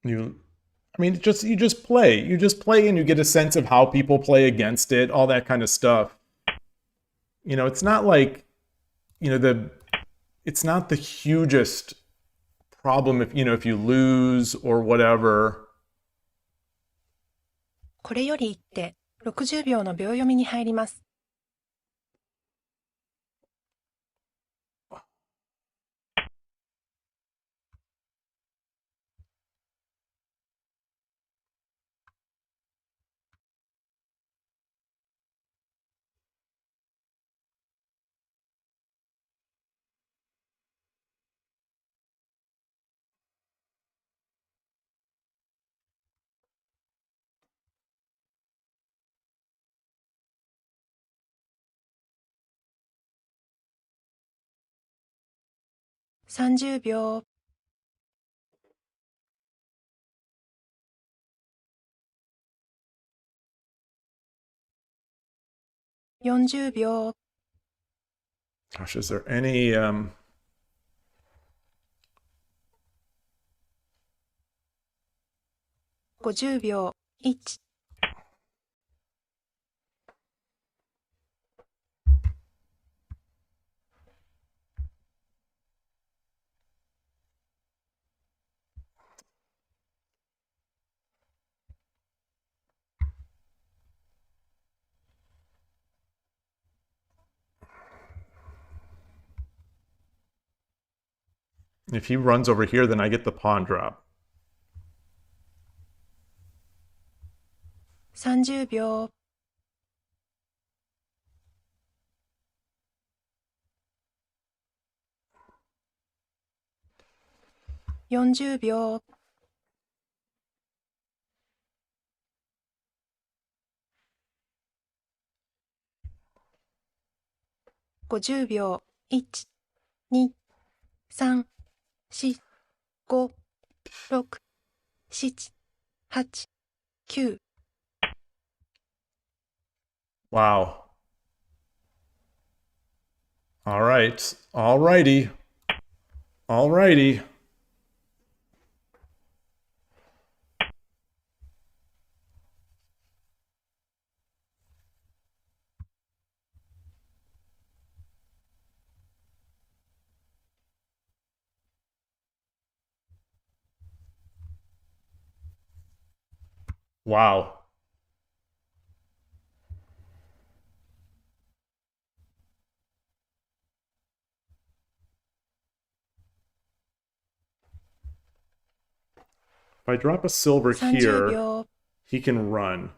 [SPEAKER 1] I mean, you just play. You just play and you get a sense of how people play against it, all that kind of stuff. You know, it's not like, you know, it's not the hugest problem if, you know, if you lose or whatever.
[SPEAKER 2] これより一手60秒の秒読みに入ります。30秒 40秒
[SPEAKER 1] Gosh, is there any
[SPEAKER 2] 50秒 1、if
[SPEAKER 1] he runs over here, then I get the pawn drop.
[SPEAKER 2] 30秒 40秒 50秒 1、2、3、4、5、6、7、8、9
[SPEAKER 1] Wow. All right. All righty. All righty. Wow. If I drop a silver
[SPEAKER 2] 30
[SPEAKER 1] here,
[SPEAKER 2] 秒
[SPEAKER 1] he can run.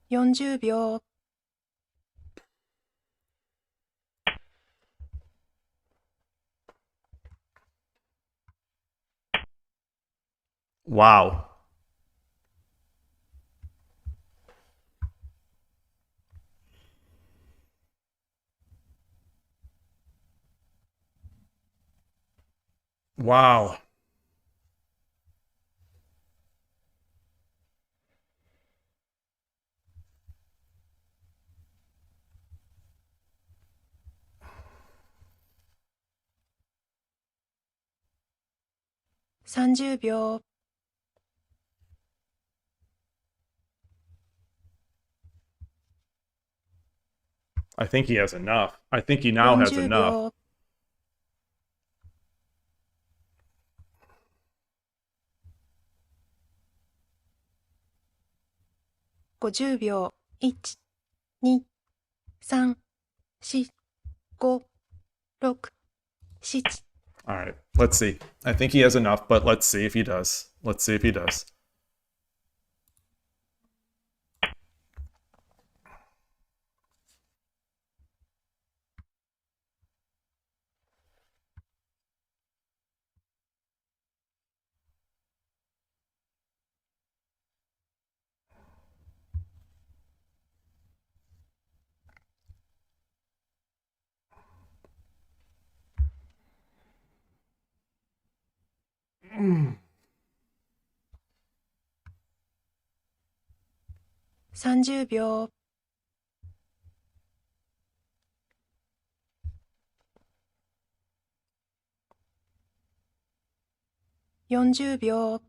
[SPEAKER 2] $40 秒
[SPEAKER 1] Wow. Wow.30
[SPEAKER 2] 秒。
[SPEAKER 1] I think he has enough. I think he now has
[SPEAKER 2] 40
[SPEAKER 1] enough.
[SPEAKER 2] 秒。50秒。1、2、3、4、5、6、7。
[SPEAKER 1] All right, let's see. I think he has enough, but let's see if he does. Let's see if he does. Mm.
[SPEAKER 2] 30秒。40秒。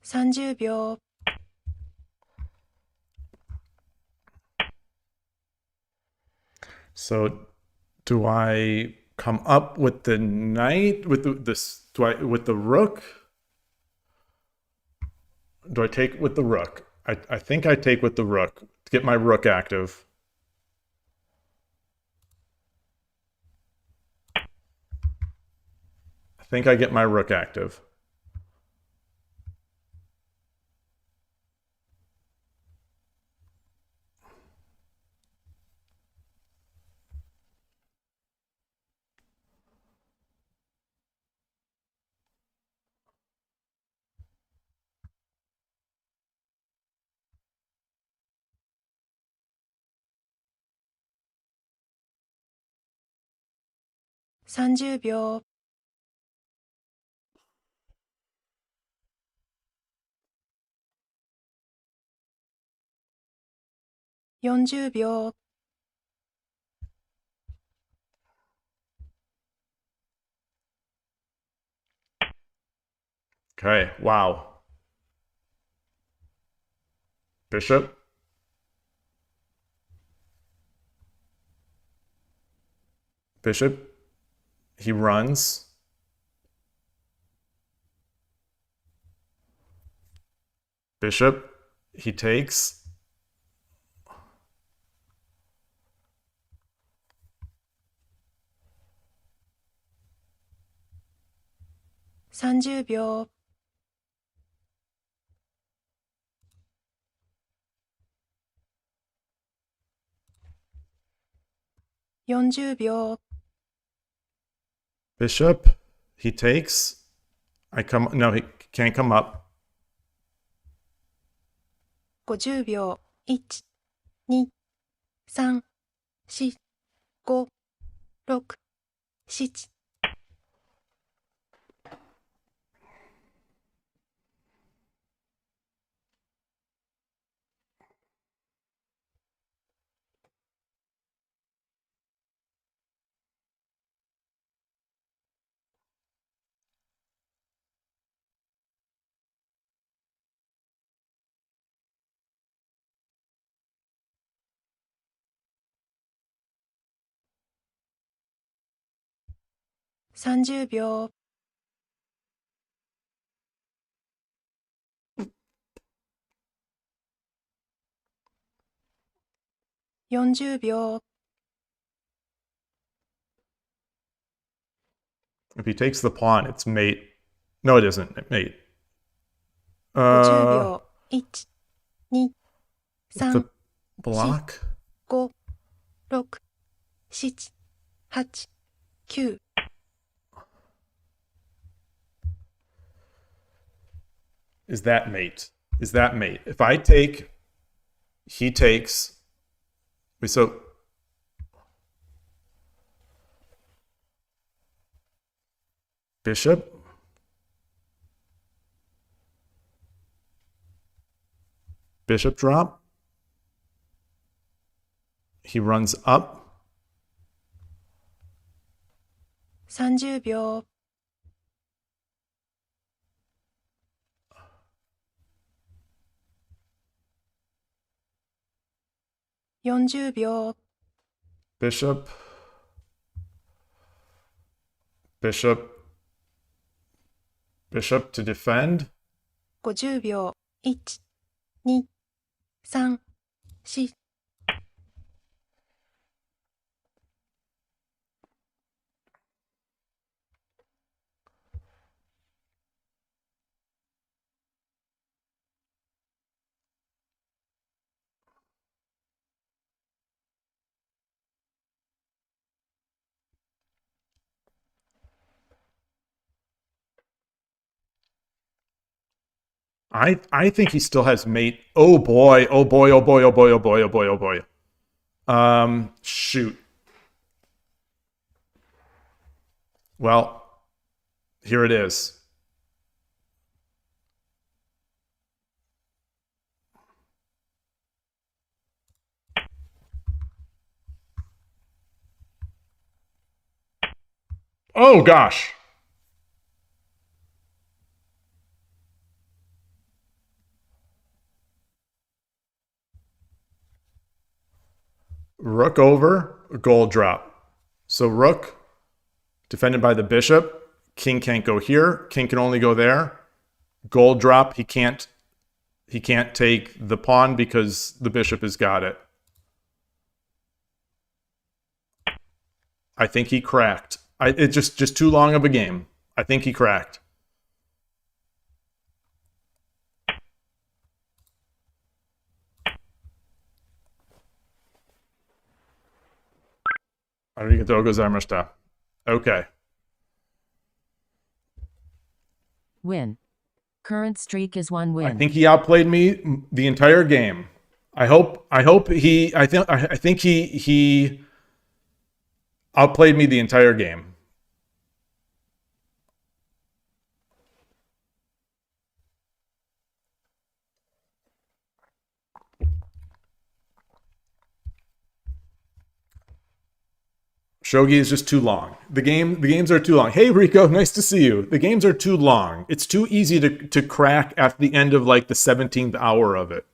[SPEAKER 2] 30秒。
[SPEAKER 1] So, do I come up with the knight with this? Do I with the rook? Do I take with the rook? I think I take with the rook to get my rook active. I think I get my rook active.30
[SPEAKER 2] 秒。40秒。
[SPEAKER 1] Okay, wow. Bishop. Bishop. He runs. Bishop. He takes.30
[SPEAKER 2] 秒。40秒。
[SPEAKER 1] Bishop. He takes. I come. No, he can't come up.
[SPEAKER 2] 50秒。1、2、3、4、5、6、7。30秒。40秒
[SPEAKER 1] If he takes the pawn, it's mate. No, it isn't. Mate.
[SPEAKER 2] 50秒 1、2、
[SPEAKER 1] It's
[SPEAKER 2] 3、
[SPEAKER 1] a block?
[SPEAKER 2] 5、6、7、8、9。
[SPEAKER 1] Is that mate? Is that mate? If I take, he takes. Wait, so bishop. Bishop drop. He runs up.
[SPEAKER 2] 30秒 40秒
[SPEAKER 1] Bishop. Bishop. Bishop to defend.
[SPEAKER 2] 50秒 1、2、3、4。
[SPEAKER 1] I think he still has mate. Oh boy. Oh boy. Oh boy. Oh boy. Oh boy. Oh boy. Oh boy. Shoot. Well, here it is. Oh gosh. Rook over, gold drop. So rook, defended by the bishop. King can't go here. King can only go there. Gold drop, he can't take the pawn because the bishop has got it. I think he cracked. It's just too long of a game. I think he cracked. Arigatou gozaimashita. Okay.
[SPEAKER 3] Win. Current streak is 1 win.
[SPEAKER 1] I think he outplayed me the entire game. I think he outplayed me the entire game. Shogi is just too long. The games are too long. Hey Rico, nice to see you. The games are too long. It's too easy to crack at the end of like the 17th hour of it.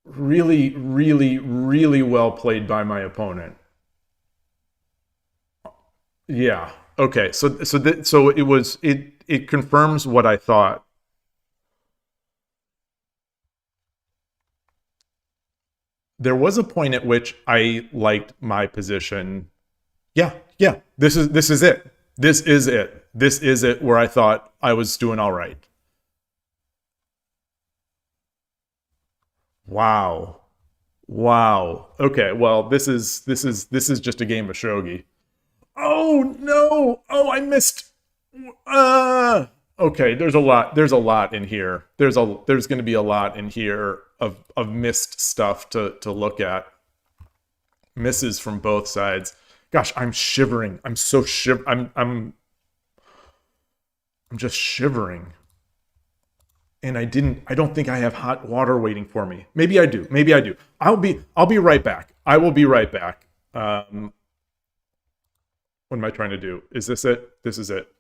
[SPEAKER 1] Really, really, really well played by my opponent. Yeah. Okay. So it confirms what I thought. There was a point at which I liked my position. Yeah. This is it. This is it where I thought I was doing all right. Wow. Okay, well, this is just a game of shogi. Oh no! Oh, I missed. Okay, there's a lot in here. There's going to be a lot in here of missed stuff to look at. Misses from both sides. Gosh, I'm shivering. I'm so I'm just shivering. And I don't think I have hot water waiting for me. Maybe I do. I'll be right back. I will be right back. What am I trying to do? Is this it? This is it.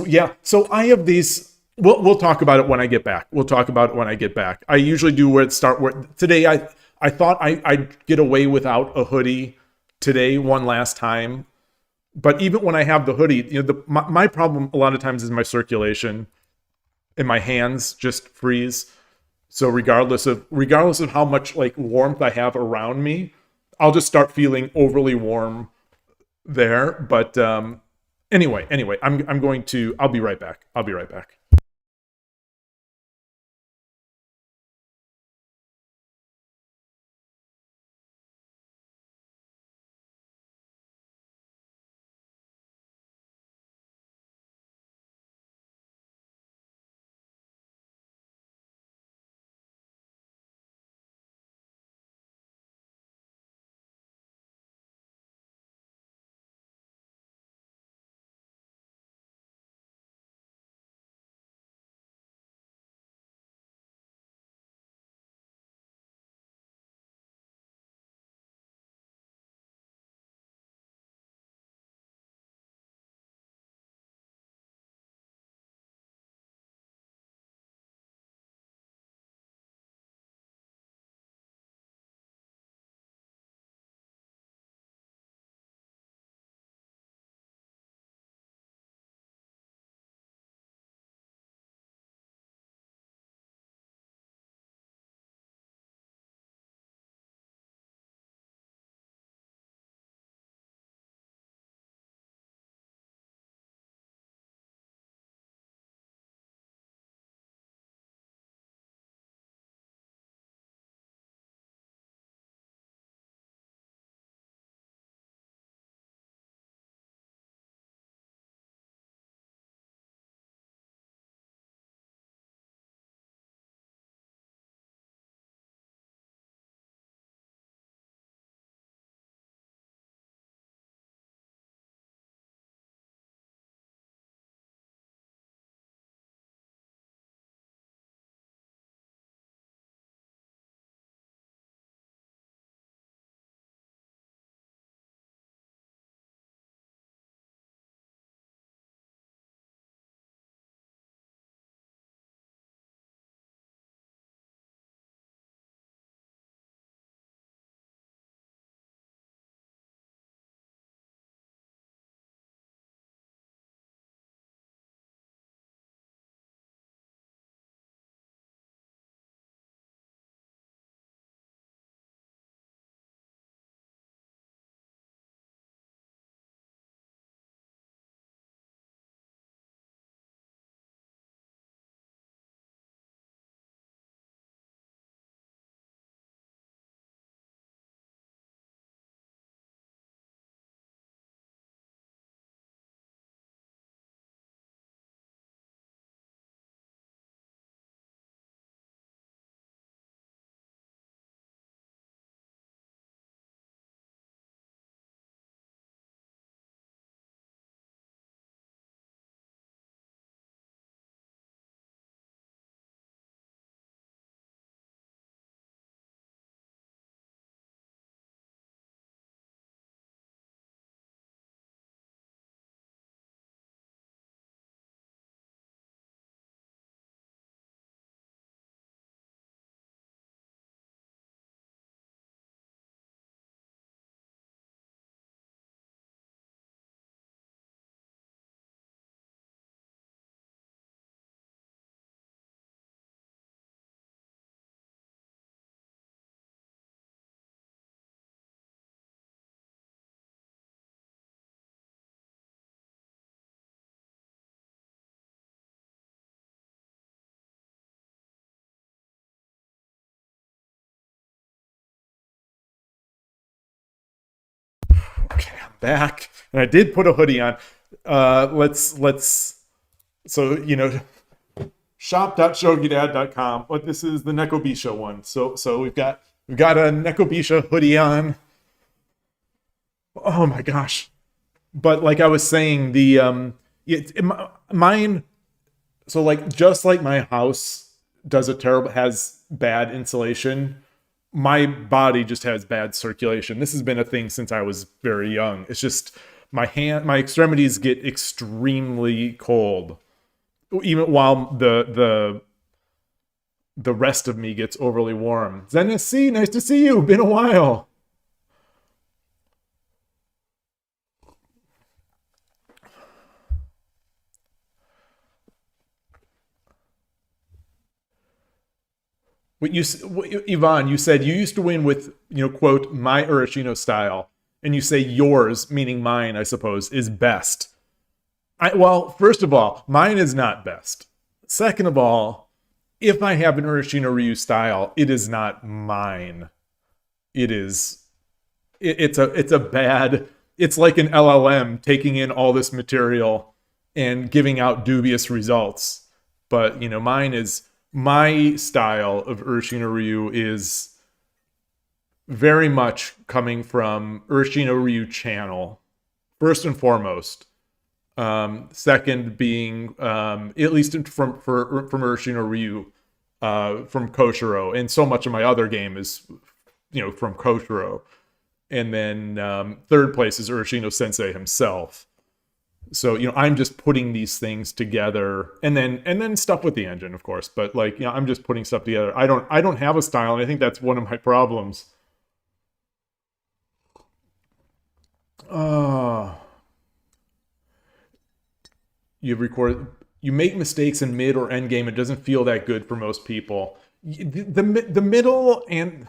[SPEAKER 1] Yeah. So I have these. We'll talk about it when I get back. I usually do where today I thought I'd get away without a hoodie today one last time. But even when I have the hoodie, my problem a lot of times is my circulation and my hands just freeze. So regardless of how much like warmth I have around me, I'll just start feeling overly warm there. But anyway, I'll be right back. I'll be right back. Okay, I'm back, and I did put a hoodie on. Let's. So shop.shogidad.com. But this is the Nekobisha one. So we've got a Nekobisha hoodie on. Oh my gosh! But like I was saying, mine. So like just like my house has bad insulation, my body just has bad circulation. This has been a thing since I was very young. It's just my extremities get extremely cold, even while the rest of me gets overly warm. Zenesi, nice to see you. Been a while. Yvonne, you said you used to win with, quote, my Urashino style. And you say yours, meaning mine, I suppose, is best. Well, first of all, mine is not best. Second of all, if I have an Urashino Ryu style, it is not mine. It's a bad, it's like an LLM taking in all this material and giving out dubious results. But, my style of Urashino Ryu is very much coming from Urashino Ryu channel, first and foremost. Second being, at least from Urashino Ryu, from Koshiro, and so much of my other game is, from Koshiro. And then third place is Urashino Sensei himself. So, I'm just putting these things together, and then stuff with the engine, of course. But I'm just putting stuff together. I don't have a style, and I think that's one of my problems. You make mistakes in mid or end game. It doesn't feel that good for most people. The middle and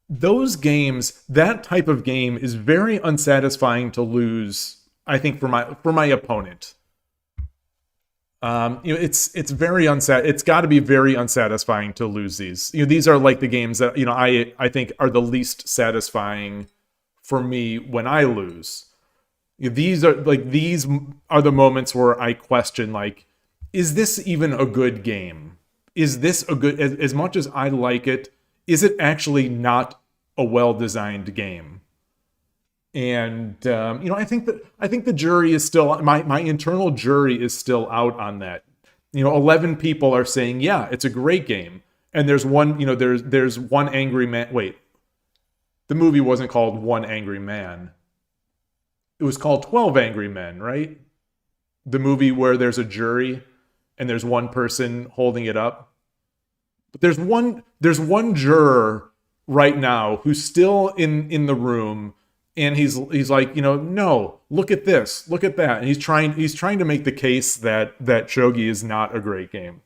[SPEAKER 1] those games, that type of game is very unsatisfying to lose, I think, for my opponent. It's very it's got to be very unsatisfying to lose these. These are like the games that I think are the least satisfying for me when I lose. These are the moments where I question, is this even a good game? Is this a good, as much as I like it, is it actually not a well-designed game? And I think the jury is still, my internal jury is still out on that. 11 people are saying, yeah, it's a great game, and there's one, there's one angry man. Wait, the movie wasn't called One Angry Man. It was called 12 Angry Men, right? The movie where there's a jury and there's one person holding it up. But there's one juror right now who's still in the room. And he's like, no, look at this, look at that. And he's trying to make the case that Shogi is not a great game.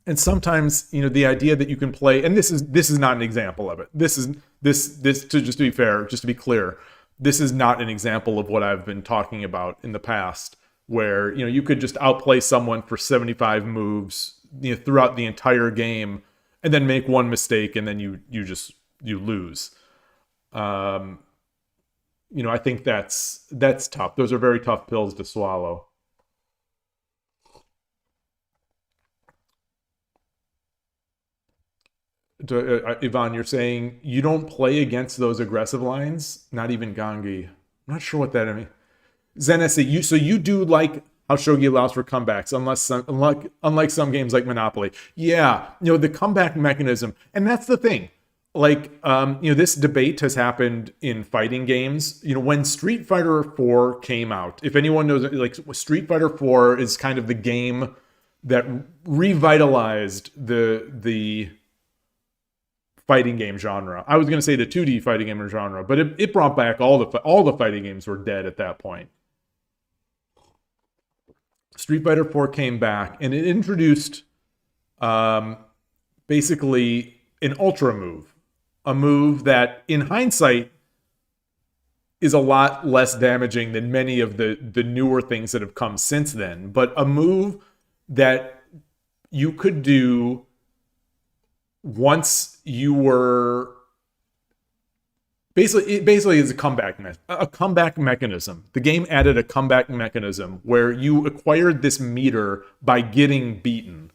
[SPEAKER 1] And sometimes, the idea that you can play, and this is not an example of it. This to be fair, just to be clear, this is not an example of what I've been talking about in the past, where, you could just outplay someone for 75 moves, throughout the entire game, and then make one mistake, and then you lose. I think that's tough. Those are very tough pills to swallow. Yvonne, you're saying you don't play against those aggressive lines? Not even Gangi. I'm not sure what that means. Zenesi, so you do like how Shogi allows for comebacks, unlike some games like Monopoly. Yeah, the comeback mechanism, and that's the thing. This debate has happened in fighting games. When Street Fighter 4 came out, if anyone knows, Street Fighter 4 is kind of the game that revitalized the fighting game genre. I was going to say the 2D fighting game genre, but it brought back all the fighting games were dead at that point. Street Fighter 4 came back, and it introduced basically an ultra move. A move that, in hindsight, is a lot less damaging than many of the newer things that have come since then. But a move that you could do once you were... Basically is a comeback mechanism. The game added a comeback mechanism where you acquired this meter by getting beaten.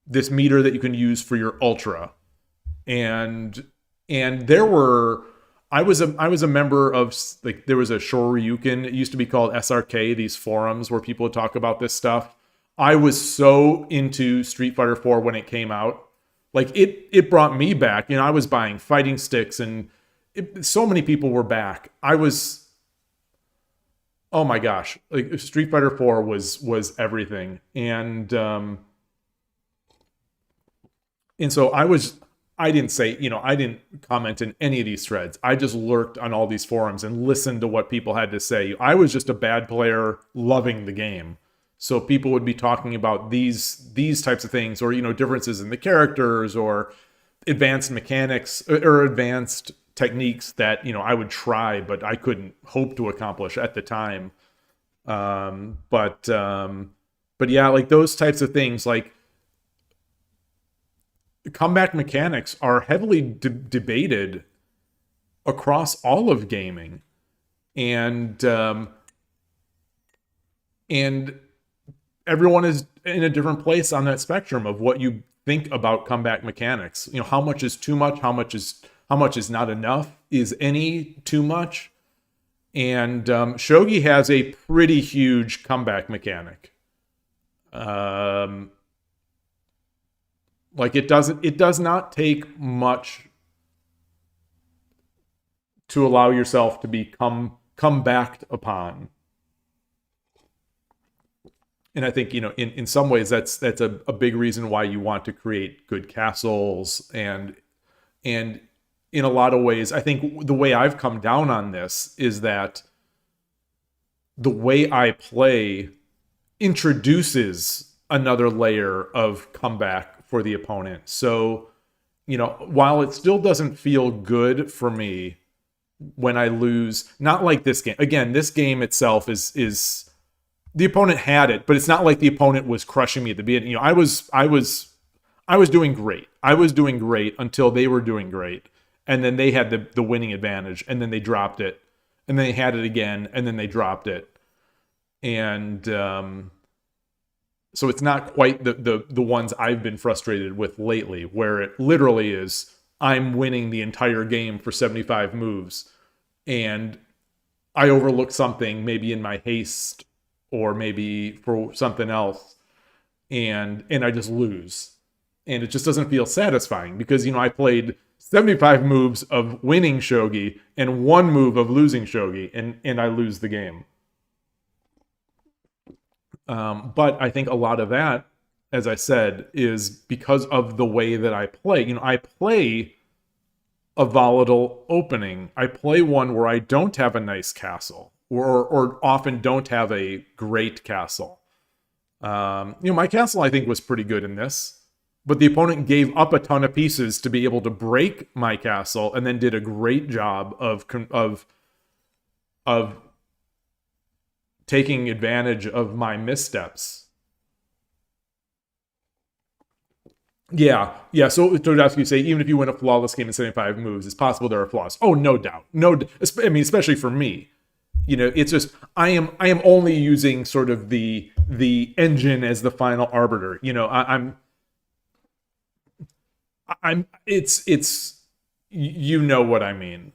[SPEAKER 1] This meter that you can use for your ultra. And there were... I was a member of, there was a Shoryuken, it used to be called SRK, these forums where people would talk about this stuff. I was so into Street Fighter 4 when it came out. It brought me back. I was buying fighting sticks, and so many people were back. Oh my gosh. Street Fighter 4 was everything. And so I didn't comment in any of these threads. I just lurked on all these forums and listened to what people had to say. I was just a bad player loving the game. So people would be talking about these types of things, or, you know, differences in the characters, or advanced mechanics or advanced techniques that, you know, I would try, but I couldn't hope to accomplish at the time. But yeah, like those types of things, like comeback mechanics are heavily debated across all of gaming, and everyone is in a different place on that spectrum of what you think about comeback mechanics. You know, how much is too much? How much is not enough? Is any too much? And Shogi has a pretty huge comeback mechanic. Like it does not take much to allow yourself to be come back upon. And I think, you know, in some ways that's a big reason why you want to create good castles, and in a lot of ways, I think the way I've come down on this is that the way I play introduces another layer of comeback for the opponent. So, you know, while it still doesn't feel good for me when I lose, not like this game. Again, this game itself is the opponent had it, but it's not like the opponent was crushing me at the beginning. You know, I was doing great. I was doing great until they were doing great. And then they had the winning advantage, and then they dropped it. And then they had it again, and then they dropped it. And so it's not quite the ones I've been frustrated with lately, where it literally is, I'm winning the entire game for 75 moves, and I overlook something maybe in my haste, or maybe for something else, and I just lose. And it just doesn't feel satisfying, because, you know, I played 75 moves of winning shogi and 1 move of losing shogi, and I lose the game. But I think a lot of that, as I said, is because of the way that I play. You know, I play a volatile opening. I play one where I don't have a nice castle, or often don't have a great castle. You know, my castle, I think, was pretty good in this, but the opponent gave up a ton of pieces to be able to break my castle, and then did a great job of taking advantage of my missteps. Yeah. So Todowski say, even if you win a flawless game in 75 moves, it's possible there are flaws. Oh, no doubt. I mean, especially for me. You know, it's just I am only using sort of the engine as the final arbiter. You know, it's you know what I mean.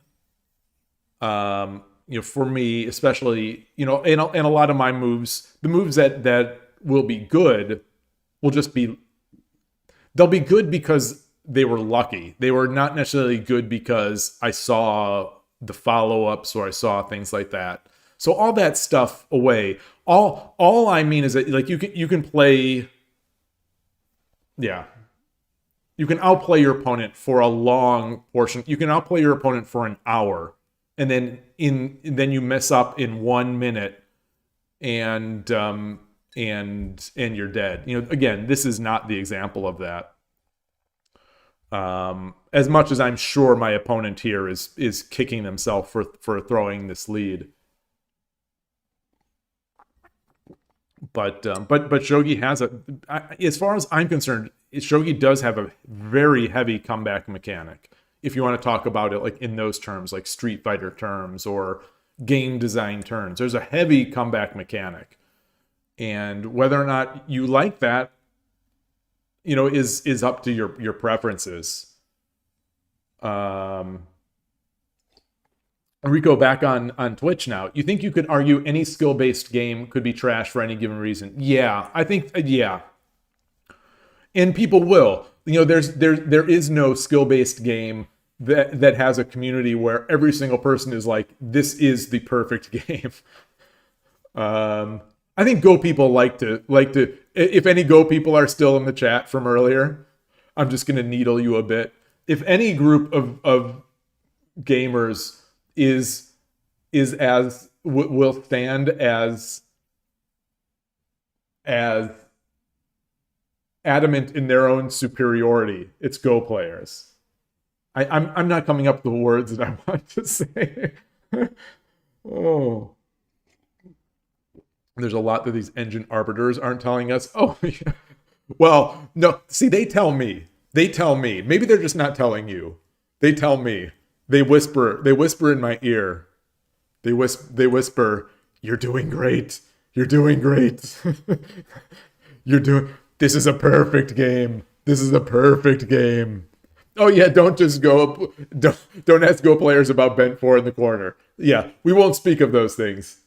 [SPEAKER 1] You know, for me, especially, you know, and a lot of my moves, the moves that will be good will just be, they'll be good because they were lucky. They were not necessarily good because I saw the follow-ups, or I saw things like that. So all that stuff away. All I mean is that, like, you can play, yeah. You can outplay your opponent for a long portion. You can outplay your opponent for an hour, and then you mess up in 1 minute, and you're dead. You know, again, this is not the example of that. As much as I'm sure my opponent here is kicking themselves for throwing this lead. But Shogi has as far as I'm concerned, Shogi does have a very heavy comeback mechanic. If you want to talk about it like in those terms, like Street Fighter terms or game design terms, there's a heavy comeback mechanic. And whether or not you like that, you know, is up to your preferences. Rico back on Twitch now. You think you could argue any skill-based game could be trash for any given reason? Yeah, I think, yeah. And people will. You know, there is no skill-based game that has a community where every single person is like, this is the perfect game. I think Go people like to, if any Go people are still in the chat from earlier, I'm just going to needle you a bit. If any group of gamers will stand as as adamant in their own superiority. It's Go players. I'm not coming up with the words that I want to say. Oh. There's a lot that these engine arbiters aren't telling us. Oh, yeah. Well, no. See, they tell me. They tell me. Maybe they're just not telling you. They tell me. They whisper. They whisper in my ear. They whisper, "You're doing great. You're doing great. You're doing. This is a perfect game. This is a perfect game." Oh yeah, don't just go. Don't ask Go players about bent 4 in the corner. Yeah, we won't speak of those things.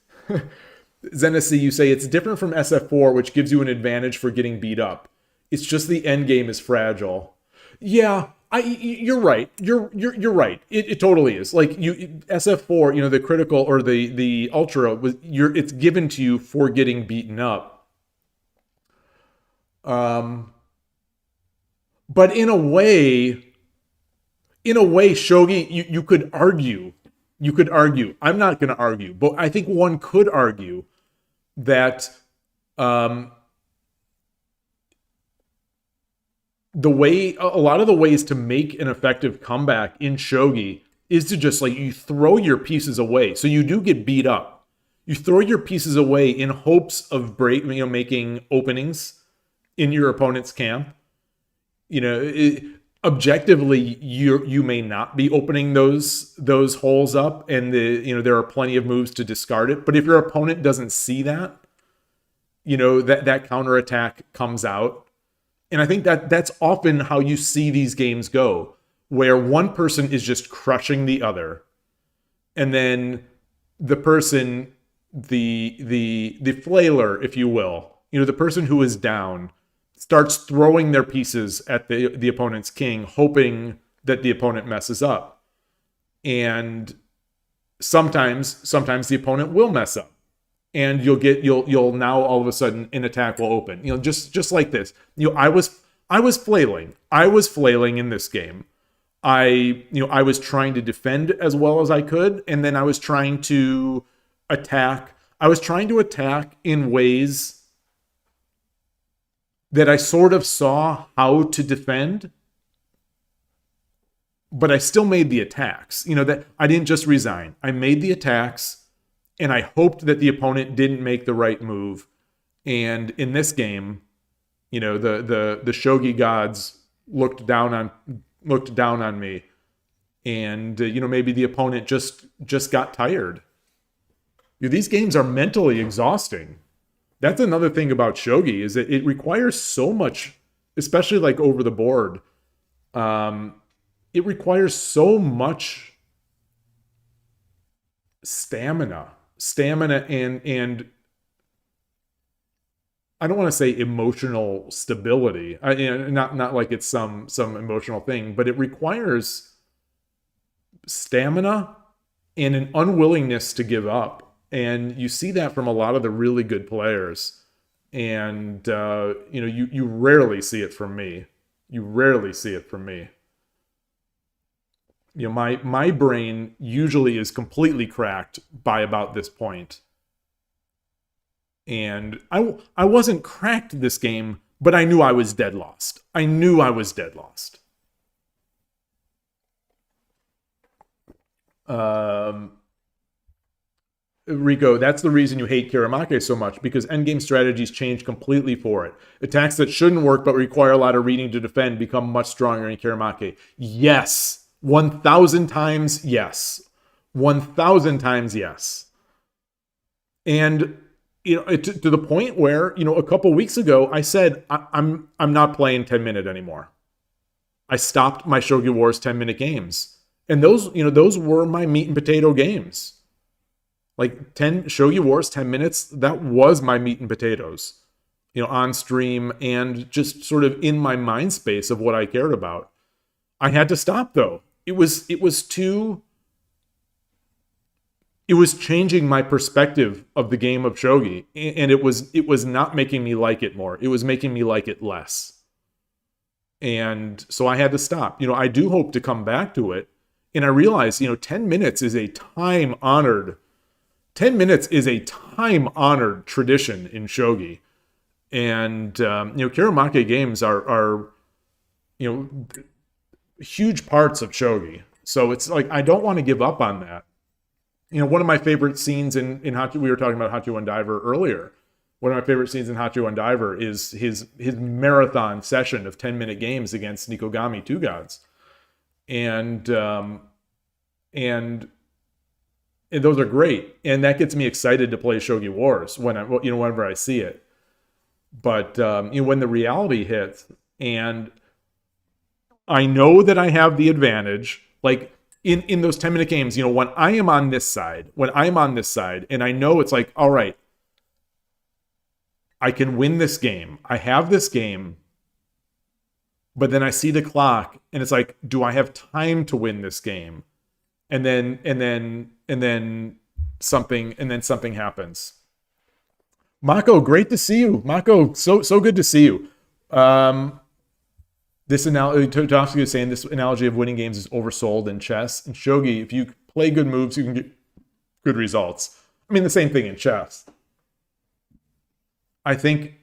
[SPEAKER 1] Zenesi, you say it's different from SF4, which gives you an advantage for getting beat up. It's just the end game is fragile. Yeah, you're right. You're right. It totally is. Like SF4, the critical or the ultra it's given to you for getting beaten up. But in a way, Shogi, you could argue. You could argue. I'm not going to argue, but I think one could argue that a lot of the ways to make an effective comeback in Shogi is to just like you throw your pieces away. So you do get beat up. You throw your pieces away in hopes of making openings in your opponent's camp. Objectively, you may not be opening those holes up, and there are plenty of moves to discard it. But if your opponent doesn't see that, that counterattack comes out. And I think that's often how you see these games go, where one person is just crushing the other, and then the person, the flailer, if you will, the person who is down, starts throwing their pieces at the opponent's king, hoping that the opponent messes up. And sometimes the opponent will mess up. And you'll now all of a sudden an attack will open. Just like this. I was flailing. I was flailing in this game. I was trying to defend as well as I could, and then I was trying to attack. I was trying to attack in ways that I sort of saw how to defend, but I still made the attacks. That I didn't just resign. I made the attacks, and I hoped that the opponent didn't make the right move. And in this game, the Shogi gods looked down on me, and maybe the opponent just got tired. These games are mentally exhausting. That's another thing about Shogi, is that it requires so much, especially like over the board. It requires so much stamina and I don't want to say emotional stability. Not like it's some emotional thing, but it requires stamina and an unwillingness to give up. And you see that from a lot of the really good players. And, you rarely see it from me. You rarely see it from me. My brain usually is completely cracked by about this point. And I wasn't cracked this game, but I knew I was dead lost. I knew I was dead lost. Rico, that's the reason you hate Kiramake so much, because endgame strategies change completely for it. Attacks that shouldn't work but require a lot of reading to defend become much stronger in Kiramake. Yes. 1,000 times yes. 1,000 times yes. And to the point where, a couple weeks ago, I said, I'm not playing 10-minute anymore. I stopped my Shogi Wars 10-minute games. And those were my meat and potato games. Like Shogi Wars 10 minutes, that was my meat and potatoes, on stream and just sort of in my mind space of what I cared about. I had to stop though. It was changing my perspective of the game of Shogi, and it was not making me like it more. It was making me like it less. And so I had to stop. I do hope to come back to it. And I realized, 10 minutes is a time-honored tradition in Shogi. And Kiramake games are huge parts of shogi. So it's like I don't want to give up on that. One of my favorite scenes in Hachu, we were talking about Hachu and Diver earlier. One of my favorite scenes in Hachu and Diver is his marathon session of 10-minute games against Nikogami Two Gods. And those are great. And that gets me excited to play Shogi Wars whenever I see it. But when the reality hits, and I know that I have the advantage, like in those 10-minute games, when I am on this side, and I know it's like, all right, I can win this game. I have this game. But then I see the clock and it's like, do I have time to win this game? And then something happens. Mako, great to see you. Mako, so good to see you. This analogy, Todofsky was saying this analogy of winning games is oversold in chess. In shogi, if you play good moves, you can get good results. I mean, the same thing in chess. I think,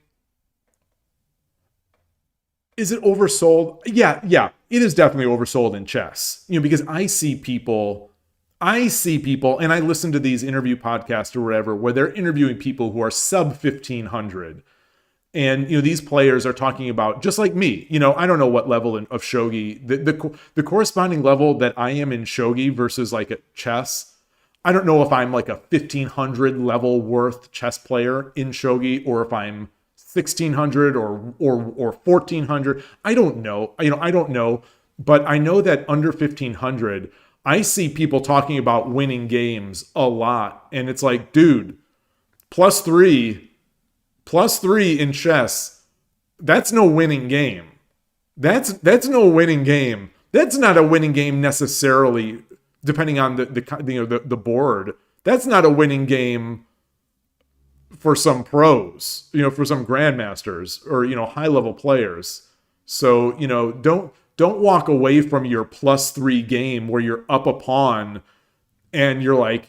[SPEAKER 1] is it oversold? Yeah, it is definitely oversold in chess. Because I see people, and I listen to these interview podcasts or whatever, where they're interviewing people who are sub 1500. And, these players are talking about, just like me, I don't know what level of shogi, the corresponding level that I am in shogi versus like at chess. I don't know if I'm like a 1500 level worth chess player in shogi, or if I'm 1600 or 1400. I don't know. I don't know. But I know that under 1500, I see people talking about winning games a lot. And it's like, dude, plus three in chess, that's no winning game. That's no winning game. That's not a winning game necessarily, depending on the board. That's not a winning game for some pros, for some grandmasters or high level players. So don't walk away from your plus 3 game where you're up a pawn and you're like,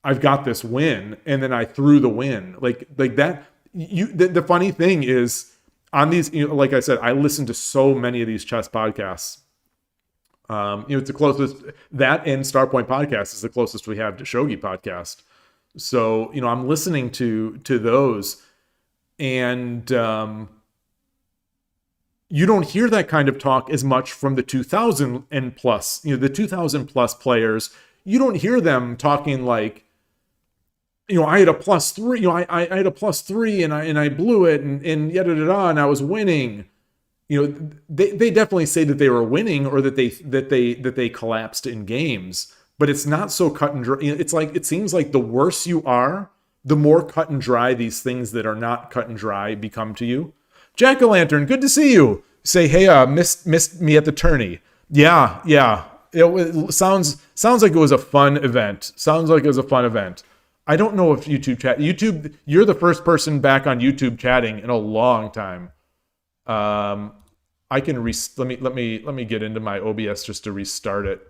[SPEAKER 1] I've got this win, and then I threw the win like that. The funny thing is, on these, like I said, I listen to so many of these chess podcasts. It's the closest, that and Starpoint podcast is the closest we have to Shogi podcast. So, I'm listening to those, and you don't hear that kind of talk as much from the 2000 and plus, the 2000 plus players. You don't hear them talking like, I had a +3, I had a +3 and I blew it and yada da da, and I was winning. They definitely say that they were winning, or that they collapsed in games, but it's not so cut and dry. It's like, it seems like the worse you are, the more cut and dry these things that are not cut and dry become to you. Jack-o'-lantern, good to see you. Say, hey, missed me at the tourney. Yeah. It sounds like it was a fun event. I don't know if YouTube, you're the first person back on YouTube chatting in a long time. I can let me get into my OBS just to restart it.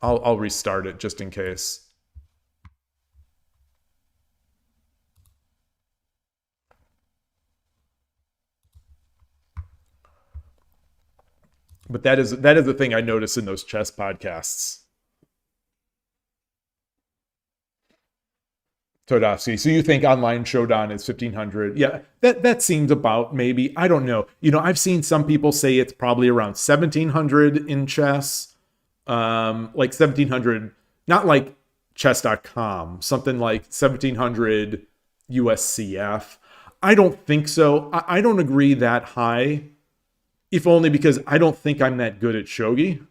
[SPEAKER 1] I'll restart it just in case. But that is the thing I notice in those chess podcasts. Todofsky, so you think online Shodan is 1500? Yeah, that seems about, maybe. I don't know. I've seen some people say it's probably around 1700 in chess. Like 1700, not like chess.com, something like 1700 USCF. I don't think so. I don't agree that high, if only because I don't think I'm that good at shogi.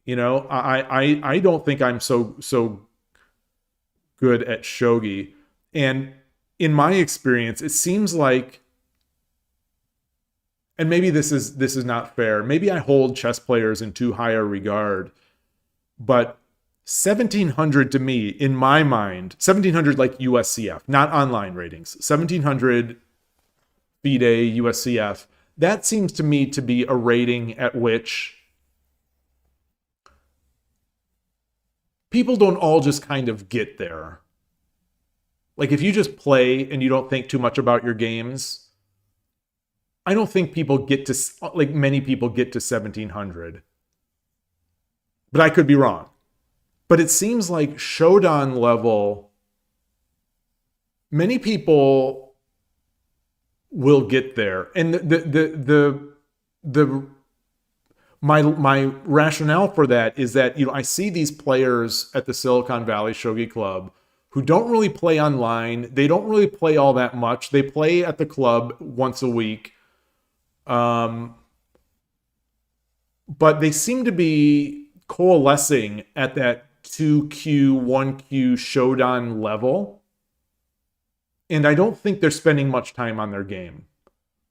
[SPEAKER 1] I don't think I'm so good at shogi. And in my experience, it seems like, and maybe this is not fair, maybe I hold chess players in too high a regard, but 1700 to me, in my mind, 1700 like USCF, not online ratings, 1700 FIDE USCF, that seems to me to be a rating at which people don't all just kind of get there. Like, if you just play and you don't think too much about your games, I don't think people get to, like, many people get to 1700. But I could be wrong. But it seems like Shodan level, many people will get there. And my rationale for that is that, you know, I see these players at the Silicon Valley Shogi Club who don't really play online. They don't really play all that much. They play at the club once a week. But they seem to be coalescing at that 2Q, 1Q Shodan level. And I don't think they're spending much time on their game.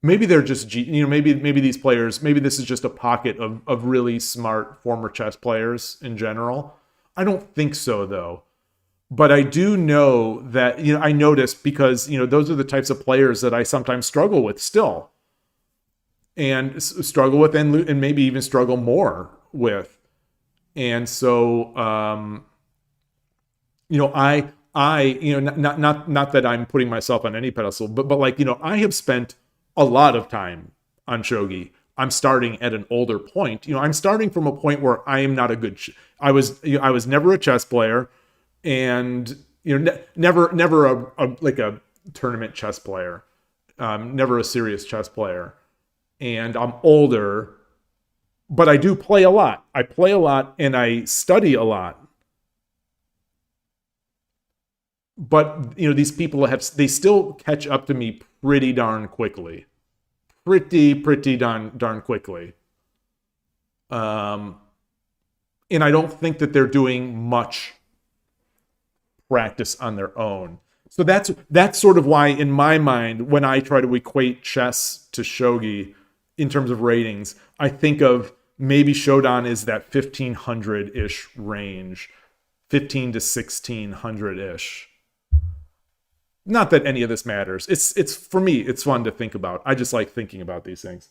[SPEAKER 1] Maybe they're just, you know, maybe these players, maybe this is just a pocket of really smart former chess players in general. I don't think so, though. But I do know that, you know, I noticed because, you know, those are the types of players that I sometimes struggle with still. And struggle with and maybe even struggle more with. And so, you know, I, you know, not that I'm putting myself on any pedestal, but like, you know, I have spent a lot of time on shogi. I'm starting at an older point. You know, I'm starting from a point where I am not a good. I was never a chess player, and you know, never a tournament chess player, never a serious chess player, and I'm older. But I do play a lot. I play a lot and I study a lot. But, you know, these people they still catch up to me pretty darn quickly. Pretty darn quickly. And I don't think that they're doing much practice on their own. So that's sort of why, in my mind, when I try to equate chess to shogi in terms of ratings, I think of maybe Shodan is that 1500-ish range, 15 to 1600-ish. Not that any of this matters. It's for me, it's fun to think about. I just like thinking about these things.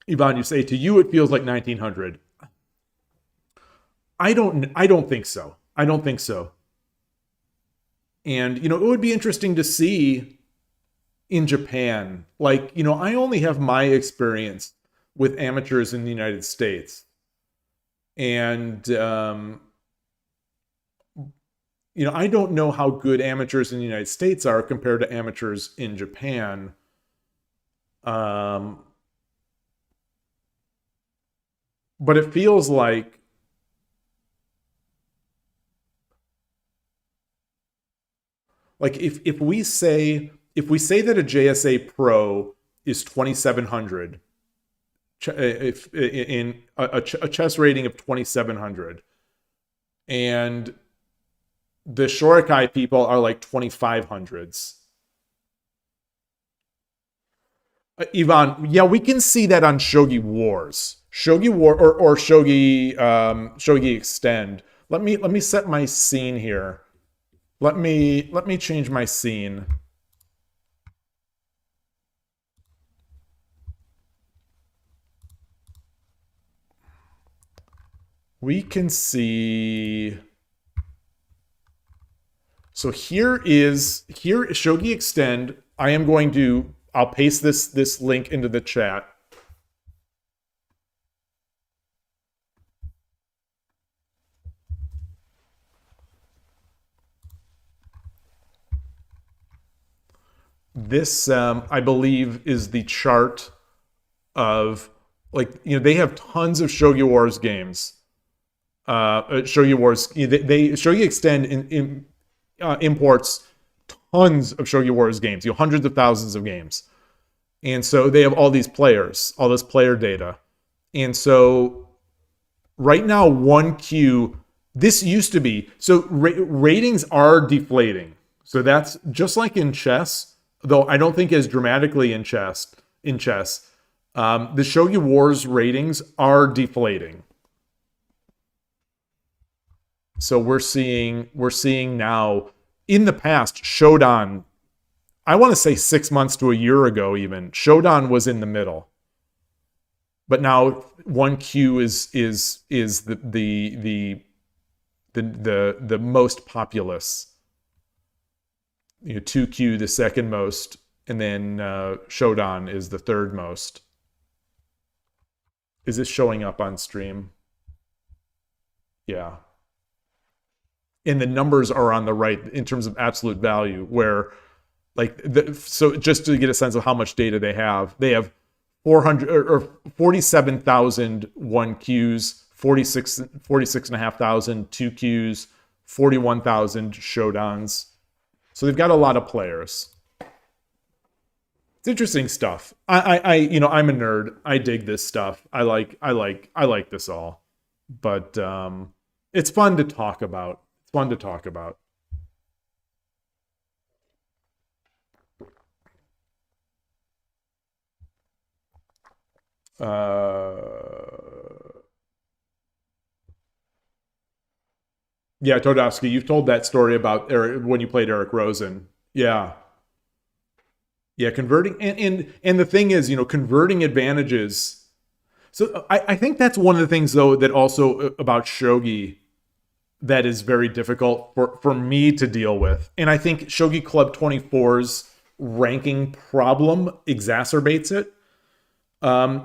[SPEAKER 1] Yvonne, you say to you it feels like 1900. I don't think so. I don't think so. And you know, it would be interesting to see in Japan. Like, you know, I only have my experience with amateurs in the United States. And, you know, I don't know how good amateurs in the United States are compared to amateurs in Japan. But it feels like if we say that a JSA Pro is 2700, if in a chess rating of 2700, and the Shorikai people are like 2500s. Yvonne, yeah, we can see that on Shogi Wars, Shogi War or Shogi ShogiExplained. Let me set my scene here. Let me change my scene. We can see. So here is ShogiExplained. I'll paste this link into the chat. This, I believe, is the chart of, like, you know, they have tons of Shogi Wars games. Shogi Wars, ShogiExplained imports tons of Shogi Wars games, you know, hundreds of thousands of games. And so they have all these players, all this player data. And so right now, 1Q, this used to be, so ratings are deflating. So that's just like in chess, though I don't think as dramatically in chess. The Shogi Wars ratings are deflating. So we're seeing now, in the past, Shodan, I want to say 6 months to a year ago even, Shodan was in the middle. But now 1Q is the most populous 2Q the second most, and then Shodan is the third most. Is this showing up on stream? Yeah. And the numbers are on the right in terms of absolute value, where so just to get a sense of how much data they have 400 or 47,000 1Qs, 46,500 2Qs, 41,000 Shodans. So they've got a lot of players. It's interesting stuff. I'm a nerd. I dig this stuff. I like this all. But it's fun to talk about. It's fun to talk about. Yeah, Todovsky, you've told that story about Eric, when you played Eric Rosen. Yeah. Yeah, converting and the thing is, converting advantages. So I think that's one of the things though that also about Shogi that is very difficult for me to deal with. And I think Shogi Club 24's ranking problem exacerbates it.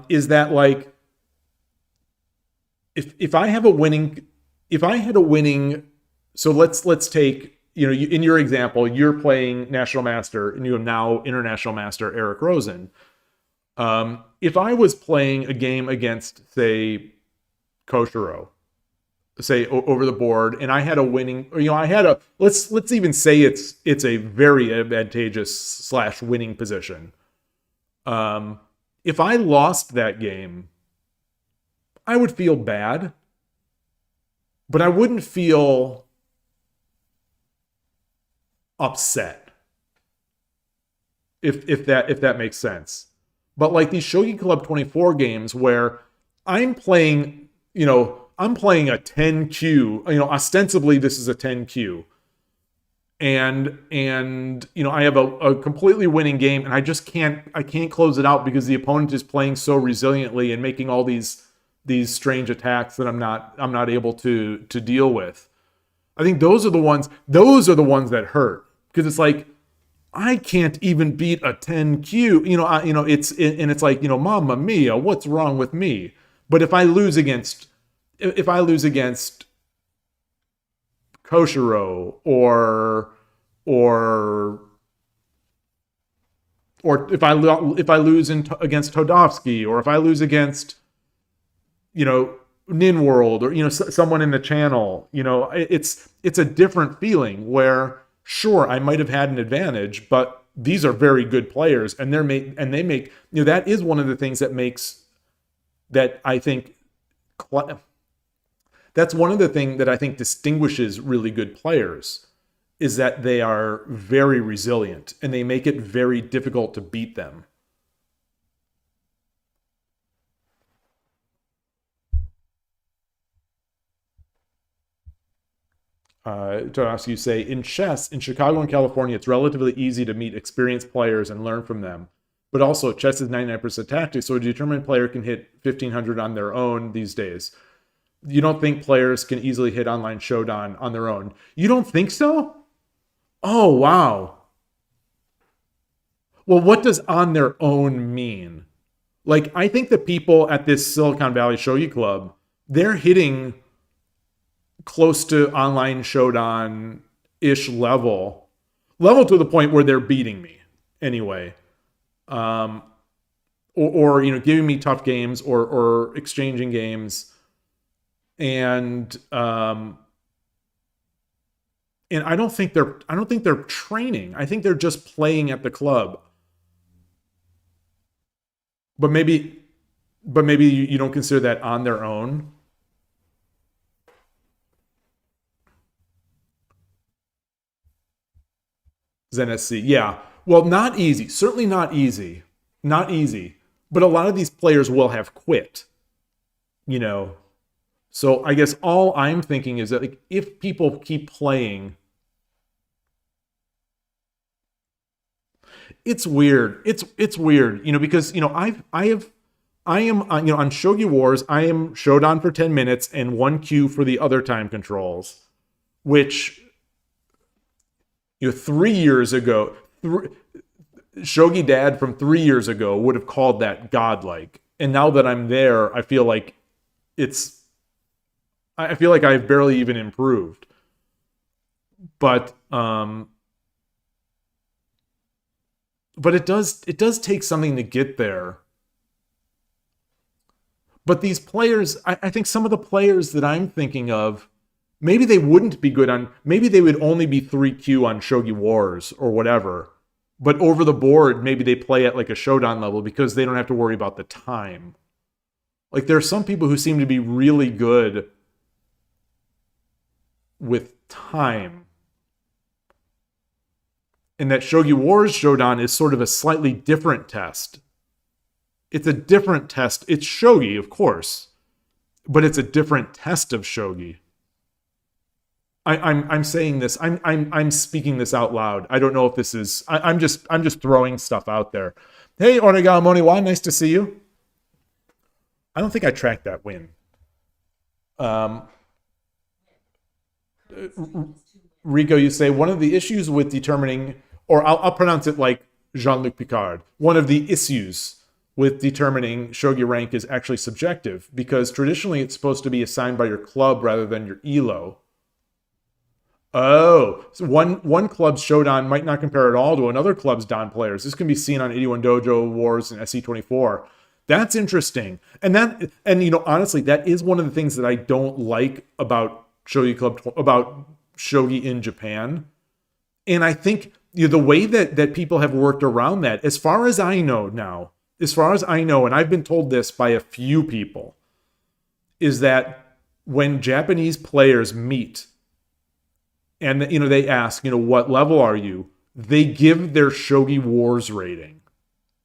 [SPEAKER 1] Is that like if I had a winning, so let's take, in your example, you're playing National Master and you have now International Master Eric Rosen. If I was playing a game against, say, Koshiro, say over the board, and I had a winning, let's even say it's a very advantageous / winning position. If I lost that game, I would feel bad, but I wouldn't feel upset. If that makes sense. But like these Shogi Club 24 games where I'm playing, I'm playing a 10Q, ostensibly this is a 10Q. And I have a completely winning game and I can't close it out because the opponent is playing so resiliently and making all these strange attacks that I'm not able to deal with. I think those are the ones that hurt, because it's like I can't even beat a 10Q. It's like, Mamma mia, what's wrong with me? But if I lose against Koshiro or if I lose against Todovsky, or if I lose against NinWorld, or someone in the channel, it's a different feeling where sure I might have had an advantage, but these are very good players and they make that is one of the things that makes that I think that's one of the things that I think distinguishes really good players, is that they are very resilient and they make it very difficult to beat them. You say, in chess, in Chicago and California, it's relatively easy to meet experienced players and learn from them. But also, chess is 99% tactics, so a determined player can hit 1,500 on their own these days. You don't think players can easily hit online Shodan on their own? You don't think so? Oh, wow. Well, what does on their own mean? Like, I think the people at this Silicon Valley Shogi Club, they're hitting close to online Shodan-ish level to the point where they're beating me anyway. Or giving me tough games or exchanging games. And I don't think they're training. I think they're just playing at the club. But maybe you don't consider that on their own. ZenSC, yeah. Well, not easy. Certainly not easy. Not easy. But a lot of these players will have quit. So I guess all I'm thinking is that, like, if people keep playing, it's weird. It's weird, because I am on Shogi Wars, I am Shodan for 10 minutes and 1Q for the other time controls, which 3 years ago, Shogi Dad from 3 years ago would have called that godlike. And now that I'm there, I feel like I've barely even improved. But it does take something to get there. But these players, I think some of the players that I'm thinking of, maybe they wouldn't be good on, maybe they would only be 3Q on Shogi Wars or whatever. But over the board, maybe they play at like a Shodan level because they don't have to worry about the time. Like there are some people who seem to be really good with time. And that Shogi Wars Shodan is sort of a slightly different test. It's a different test. It's Shogi, of course, but it's a different test of Shogi. I'm saying this. I'm speaking this out loud. I don't know if this is. I'm just throwing stuff out there. Hey, Onegawa Moniwa, nice to see you. I don't think I tracked that win. Rico, you say one of the issues with determining, or I'll pronounce it like Jean-Luc Picard. One of the issues with determining shogi rank is actually subjective because traditionally it's supposed to be assigned by your club rather than your elo. Oh, so one club's Shodan might not compare at all to another club's Dan players. This can be seen on 81 Dojo Wars and SC24. That's interesting. And honestly, that is one of the things that I don't like about about Shogi in Japan. And I think the way that people have worked around that, as far as I know, and I've been told this by a few people, is that when Japanese players meet, and they ask, what level are you? They give their Shogi Wars rating,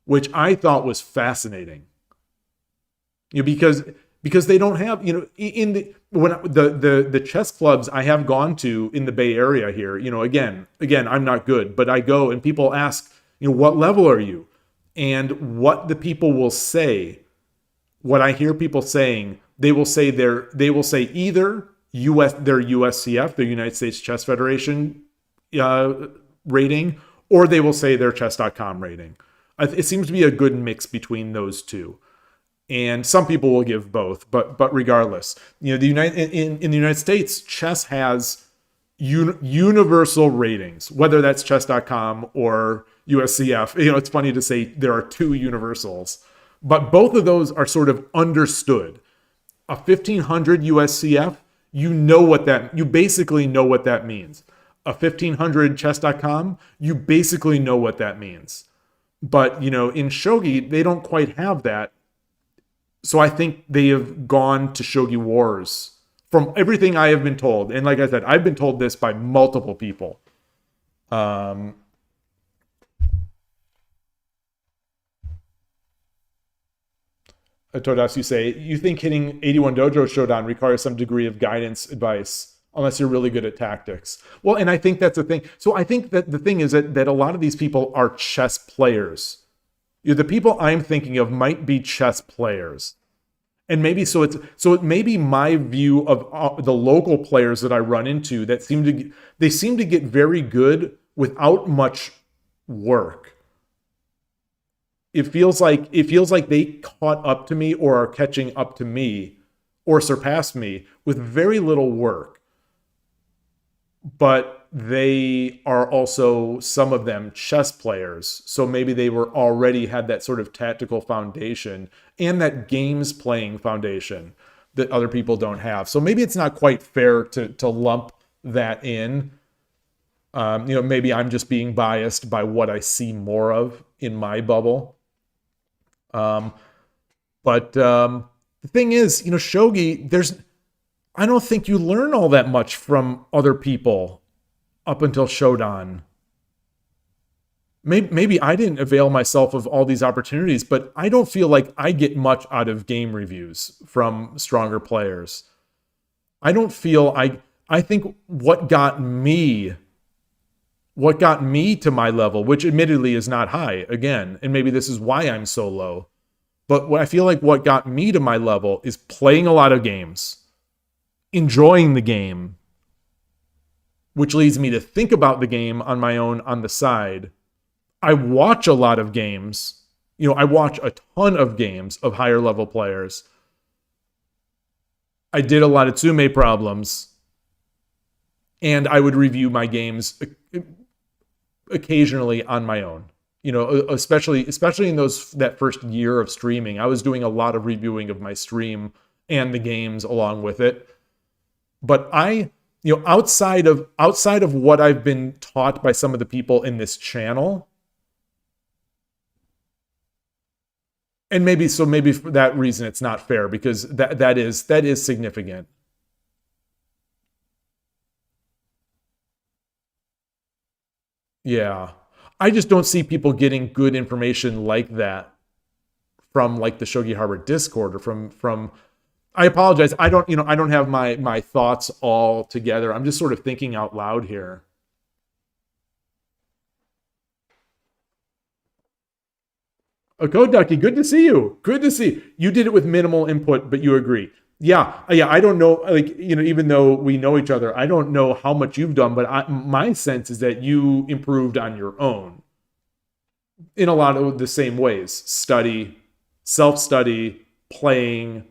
[SPEAKER 1] which I thought was fascinating. Because they don't have, in the chess clubs I have gone to in the Bay Area here, again, I'm not good, but I go and people ask, what level are you? And what the people will say, what I hear people saying, they will say either their USCF, the United States Chess Federation rating, or they will say their chess.com rating. It seems to be a good mix between those two. And some people will give both, but regardless, in the United States, chess has universal ratings, whether that's chess.com or USCF. It's funny to say there are two universals, but both of those are sort of understood. A 1500 USCF, you basically know what that means. A 1500 chess.com, you basically know what that means. But, in Shogi, they don't quite have that. So I think they have gone to Shogi Wars from everything I have been told. And like I said, I've been told this by multiple people. Todas, you say, you think hitting 81 Dojo Shodan requires some degree of guidance, advice, unless you're really good at tactics. Well, and I think that's the thing. So I think that the thing is that a lot of these people are chess players. The people I'm thinking of might be chess players. And maybe it may be my view of the local players that I run into that seem to get very good without much work. It feels like they caught up to me or are catching up to me or surpassed me with very little work. But they are also, some of them, chess players. So maybe they already had that sort of tactical foundation and that games playing foundation that other people don't have. So maybe it's not quite fair to lump that in. Maybe I'm just being biased by what I see more of in my bubble. But the thing is, Shogi, I don't think you learn all that much from other people up until Shodan. Maybe I didn't avail myself of all these opportunities, but I don't feel like I get much out of game reviews from stronger players. I don't feel, I think what got me to my level, which admittedly is not high, again, and maybe this is why I'm so low, but what I feel like what got me to my level is playing a lot of games, enjoying the game, which leads me to think about the game on my own on the side. I watch a lot of games. I watch a ton of games of higher level players. I did a lot of Tsume problems. And I would review my games occasionally on my own. Especially in that first year of streaming, I was doing a lot of reviewing of my stream and the games along with it. But outside of what I've been taught by some of the people in this channel, and maybe for that reason it's not fair, because that is significant. Yeah. I just don't see people getting good information like that from like the Shogi Harbor Discord or from I apologize. I don't have my thoughts all together. I'm just sort of thinking out loud here. Code Ducky, good to see you. Good to see you. Did it with minimal input, but you agree. Yeah. I don't know, even though we know each other, I don't know how much you've done, but my sense is that you improved on your own in a lot of the same ways. Study, self-study, playing,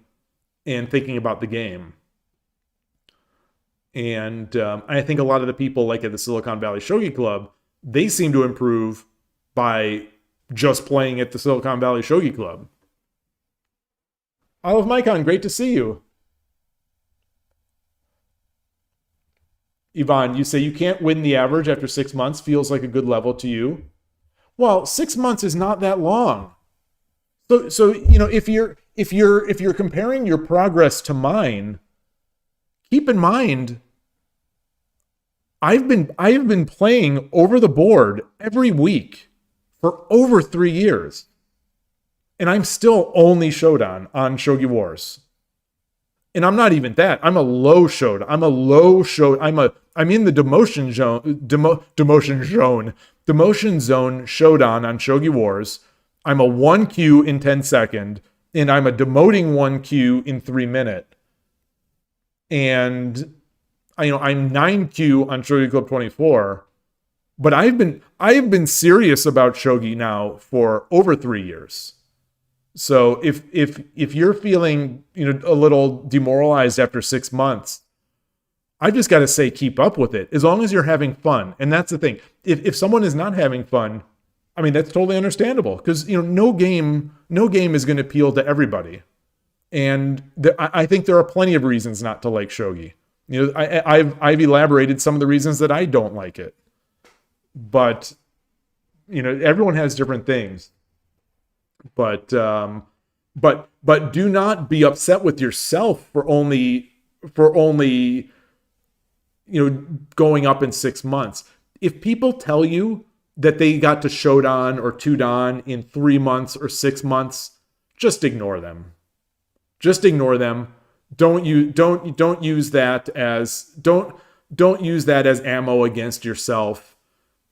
[SPEAKER 1] and thinking about the game. And I think a lot of the people like at the Silicon Valley Shogi Club, they seem to improve by just playing at the Silicon Valley Shogi Club. Olive Mycon, great to see you. Yvonne, you say you can't win the average after 6 months. Feels like a good level to you. Well, 6 months is not that long. So if you're comparing your progress to mine, keep in mind I've been playing over the board every week for over 3 years. And I'm still only Shodan on Shogi Wars. And I'm not even that. I'm a low Shodan. I'm in the demotion zone Shodan on Shogi Wars. I'm a 1Q in 10 second, and I'm a demoting 1Q in 3 minute. And I'm 9Q on Shogi Club 24. But I've been serious about Shogi now for over 3 years. So if you're feeling a little demoralized after 6 months, I've just got to say keep up with it as long as you're having fun. And that's the thing. If someone is not having fun, I mean that's totally understandable, because no game is going to appeal to everybody. And I think there are plenty of reasons not to like Shogi. I've elaborated some of the reasons that I don't like it. But everyone has different things. But do not be upset with yourself for only going up in 6 months. If people tell you that they got to Shodan or Tudan in 3 months or 6 months, just ignore them. Just ignore them. Don't use that as ammo against yourself.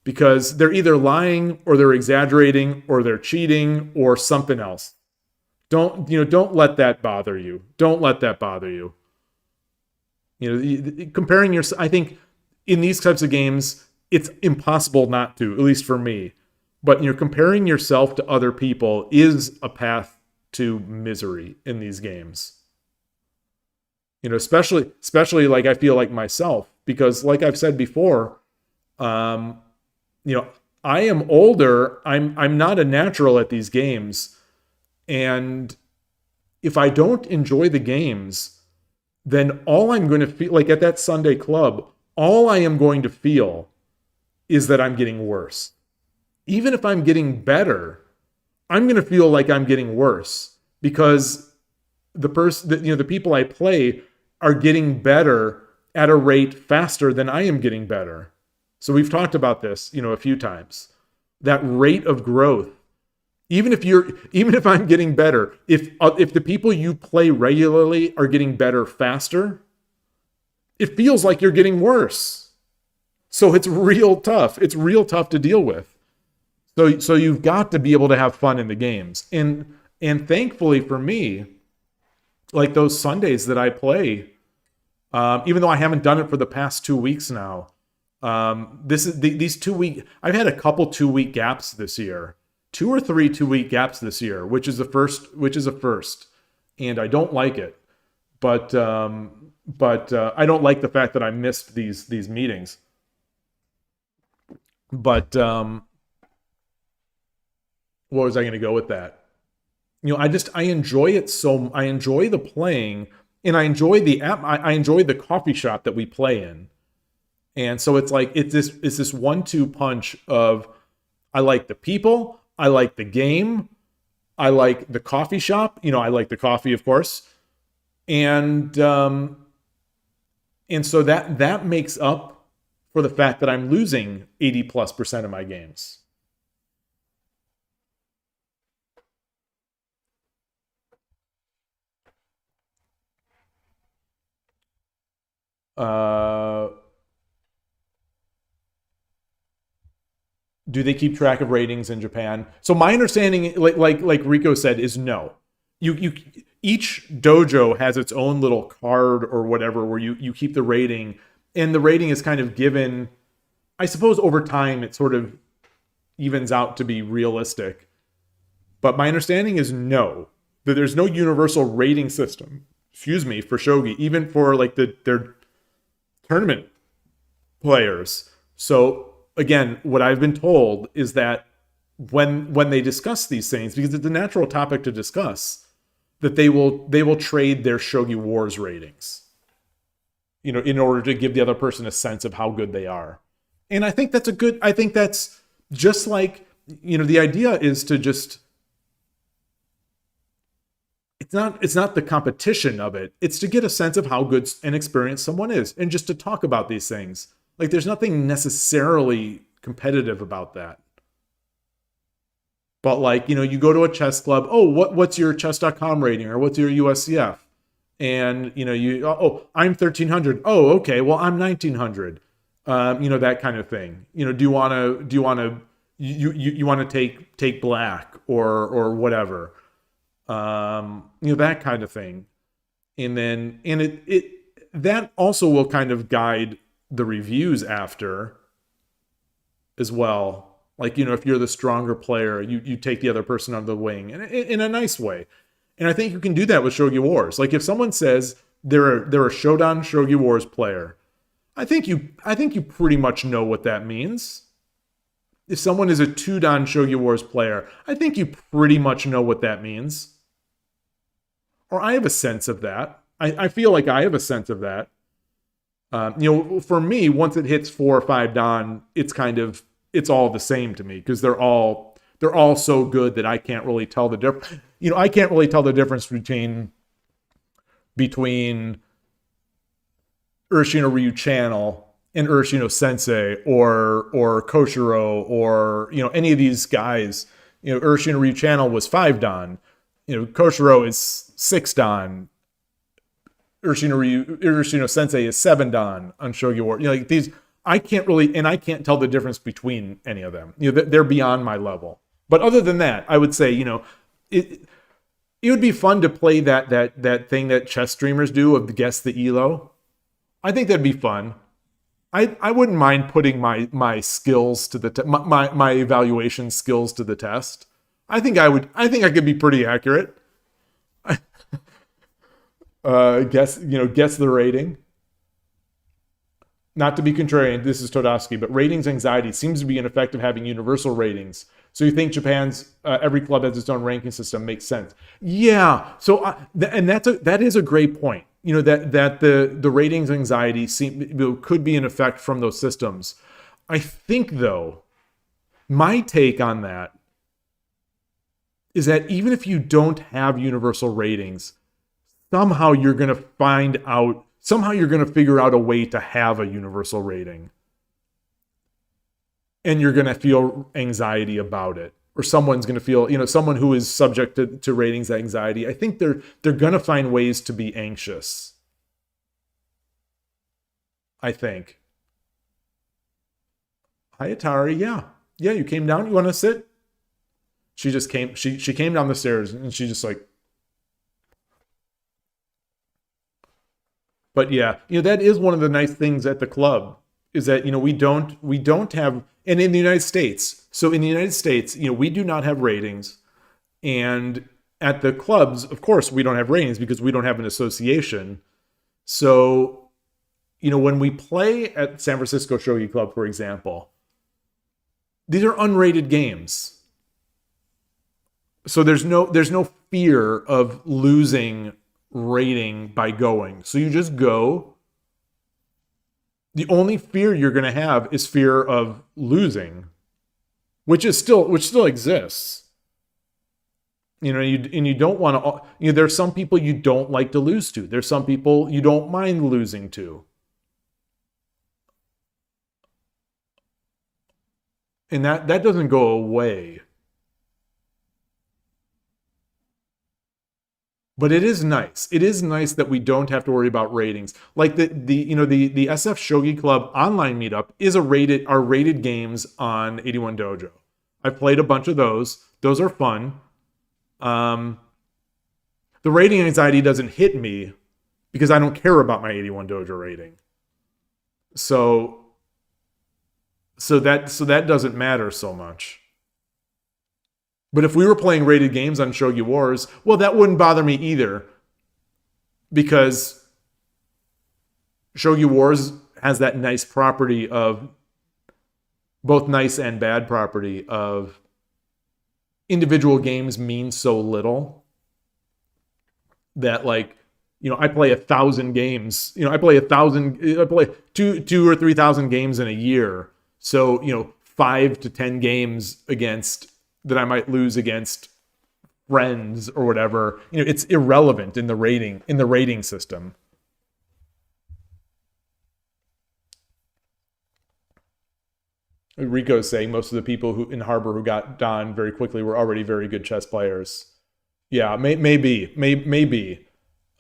[SPEAKER 1] Because they're either lying or they're exaggerating or they're cheating or something else. Don't let that bother you. Don't let that bother you. Comparing yourself, I think in these types of games, it's impossible not to, at least for me. But comparing yourself to other people is a path to misery in these games. Especially like I feel like myself, because like I've said before, I am older. I'm not a natural at these games. And if I don't enjoy the games, then all I'm going to feel, like at that Sunday club, all I am going to feel is that I'm getting worse. Even if I'm getting better, I'm going to feel like I'm getting worse, because the people I play are getting better at a rate faster than I am getting better. So we've talked about this, a few times. That rate of growth. Even if I'm getting better, if the people you play regularly are getting better faster, it feels like you're getting worse. So it's real tough. It's real tough to deal with. So you've got to be able to have fun in the games. And thankfully for me, like those Sundays that I play, even though I haven't done it for the past 2 weeks now, These 2 week. I've had a couple 2 week gaps this year, 2 or 3 2 week gaps this year, which is a first, and I don't like it. But I don't like the fact that I missed these meetings. But what was I going to go with that? I enjoy it I enjoy the playing, and I enjoy the app. I enjoy the coffee shop that we play in. And so it's like it's this 1-2 punch of I like the people, I like the game, I like the coffee shop. I like the coffee, of course. And so that makes up for the fact that I'm losing 80+% of my games. Do they keep track of ratings in Japan? So my understanding, like Rico said, is no. Each dojo has its own little card or whatever where you keep the rating, and the rating is kind of given. I suppose over time it sort of evens out to be realistic. But my understanding is no, that there's no universal rating system. For Shogi, even for like their tournament players. So again, what I've been told is that when they discuss these things, because it's a natural topic to discuss, that they will trade their Shogi Wars ratings, in order to give the other person a sense of how good they are. And I think that's just like, the idea is to just, it's not the competition of it. It's to get a sense of how good and experienced someone is, and just to talk about these things. Like, there's nothing necessarily competitive about that. But like, you go to a chess club, what's your chess.com rating, or what's your USCF? And I'm 1300. Oh, okay, well, I'm 1900. That kind of thing. Do you want to take black or whatever? That kind of thing. And then it that also will kind of guide the reviews after as well. Like, if you're the stronger player, you take the other person under the wing in a nice way. And I think you can do that with Shogi Wars. Like, if someone says they're a Shodan Shogi Wars player, I think you pretty much know what that means. If someone is a 2-dan Shogi Wars player, I think you pretty much know what that means. Or I have a sense of that. I feel like I have a sense of that. For me, once it hits 4 or 5 dan, it's all the same to me, because they're all so good that I can't really tell the difference. I can't really tell the difference between Urshino Ryu Channel and Urshino Sensei or Koshiro or any of these guys. Urshino Ryu Channel was 5 dan. Koshiro is 6 dan. Urshino Sensei is 7 dan on Shogi War. These, I can't tell the difference between any of them. They're beyond my level. But other than that, I would say, it would be fun to play that thing that chess streamers do of guess the Yloigh. I think that'd be fun. I wouldn't mind putting my skills to my evaluation skills to the test. I think I could be pretty accurate. Guess the rating. Not to be contrarian, this is Todosky, but ratings anxiety seems to be an effect of having universal ratings. So you think Japan's every club has its own ranking system? Makes sense. Yeah. So that is a great point. That the ratings anxiety could be an effect from those systems. I think, though, my take on that is that even if you don't have universal ratings, somehow you're going to figure out a way to have a universal rating. And you're going to feel anxiety about it. Or someone's going to feel, someone who is subject to ratings anxiety, I think they're going to find ways to be anxious. I think. Hi, Atari. Yeah, you came down. You want to sit? She just came. She came down the stairs, and she just like. But yeah, that is one of the nice things at the club is that, we don't have, and in the United States, so in the United States, we do not have ratings. And at the clubs, of course, we don't have ratings because we don't have an association. So, when we play at San Francisco Shogi Club, for example, these are unrated games. So there's no fear of losing rating by going. So you just go. The only fear you're going to have is fear of losing, which still exists. You don't want to, there's some people you don't like to lose to. There's some people you don't mind losing to. And that doesn't go away. But it is nice. It is nice that we don't have to worry about ratings. Like the SF Shogi Club online meetup are rated games on 81 Dojo. I've played a bunch of those. Those are fun. The rating anxiety doesn't hit me because I don't care about my 81 Dojo rating. So that doesn't matter so much. But if we were playing rated games on Shogi Wars, well, that wouldn't bother me either. Because Shogi Wars has that nice property of, both nice and bad property of, individual games mean so little that, like, I play 1,000 games. I play 2,000 or 3,000 games in a year. So, 5 to 10 games that I might lose against friends or whatever, it's irrelevant in the rating system. Rico's saying most of the people in Harbor who got Don very quickly were already very good chess players. Yeah, maybe.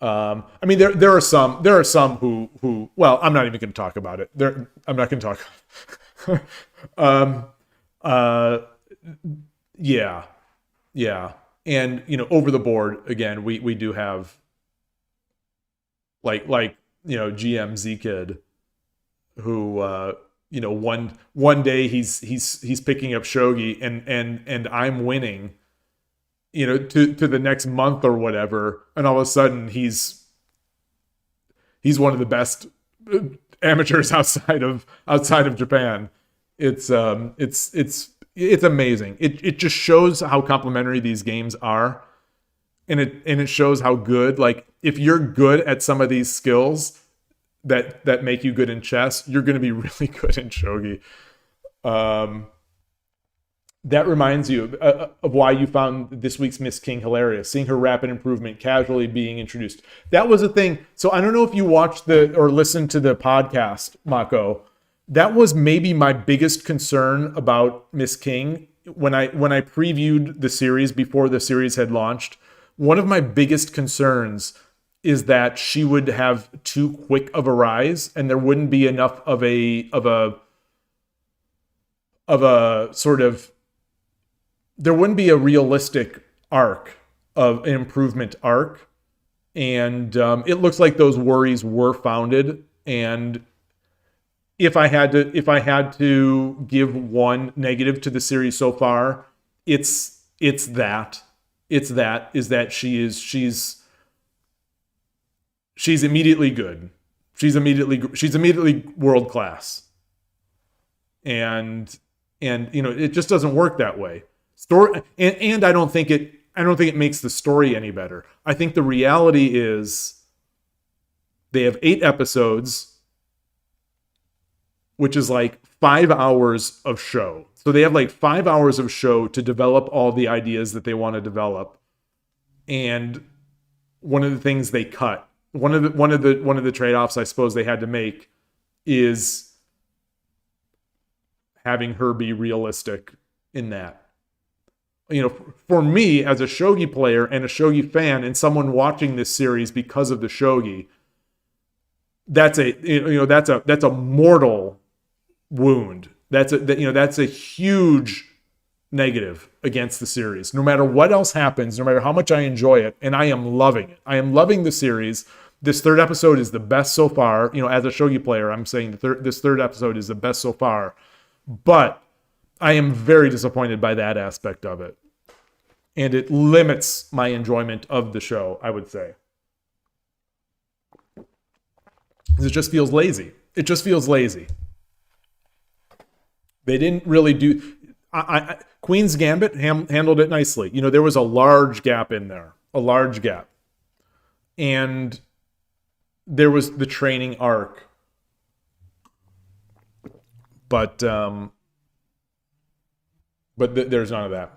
[SPEAKER 1] I mean, there are some who well, I'm not even going to talk about it. I'm not going to talk. Yeah. And, over the board, again, we do have like GM Z-Kid who, one day he's picking up Shogi and I'm winning, to the next month or whatever. And all of a sudden he's one of the best amateurs outside of Japan. It's amazing. It just shows how complementary these games are, and it shows how good. Like, if you're good at some of these skills that make you good in chess, you're going to be really good in shogi. That reminds you of why you found this week's Miss King hilarious, seeing her rapid improvement casually being introduced. That was a thing. So I don't know if you watched or listened to the podcast, Mako. That was maybe my biggest concern about Miss King when I previewed the series before the series had launched. One of my biggest concerns is that she would have too quick of a rise, and there wouldn't be enough of a sort of, there wouldn't be a realistic arc of an improvement arc. And it looks like those worries were founded. And if I had to give one negative to the series so far, it's that she's immediately good. She's immediately world class. And it just doesn't work that way. Story, and I don't think it makes the story any better. I think the reality is they have 8 episodes, which is like 5 hours of show. So they have like 5 hours of show to develop all the ideas that they want to develop. And one of the things they cut, one of the trade-offs I suppose they had to make is having her be realistic in that. For me as a shogi player and a shogi fan and someone watching this series because of the shogi, that's a mortal wound. That's a huge negative against the series. No matter what else happens, no matter how much I enjoy it, and I am loving it. I am loving the series. This third episode is the best so far. You know, as a shogi player, I'm saying this third episode is the best so far. But I am very disappointed by that aspect of it. And it limits my enjoyment of the show, I would say. It just feels lazy. It just feels lazy. They didn't really do... Queen's Gambit handled it nicely. You know, there was a large gap in there. A large gap. And there was the training arc. But there's none of that.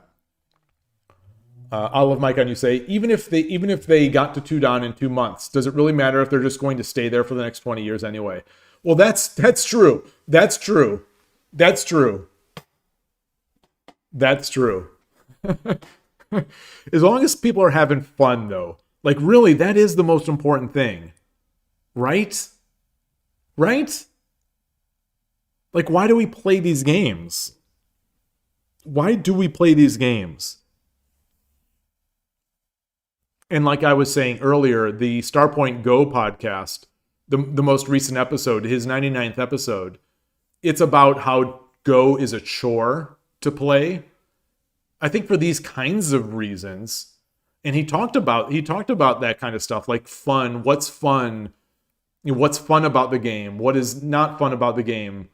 [SPEAKER 1] Olive Mike on you say, even if they got to 2 dan in 2 months, does it really matter if they're just going to stay there for the next 20 years anyway? Well, that's true. That's true. That's true. That's true. As long as people are having fun, though, like really, that is the most important thing, right? Right? Like, why do we play these games? Why do we play these games? And like I was saying earlier, the Starpoint Go podcast, the most recent episode, his 99th episode, it's about how Go is a chore to play. I think for these kinds of reasons, and he talked about that kind of stuff, like fun, what's fun, you know, what's fun about the game, what is not fun about the game,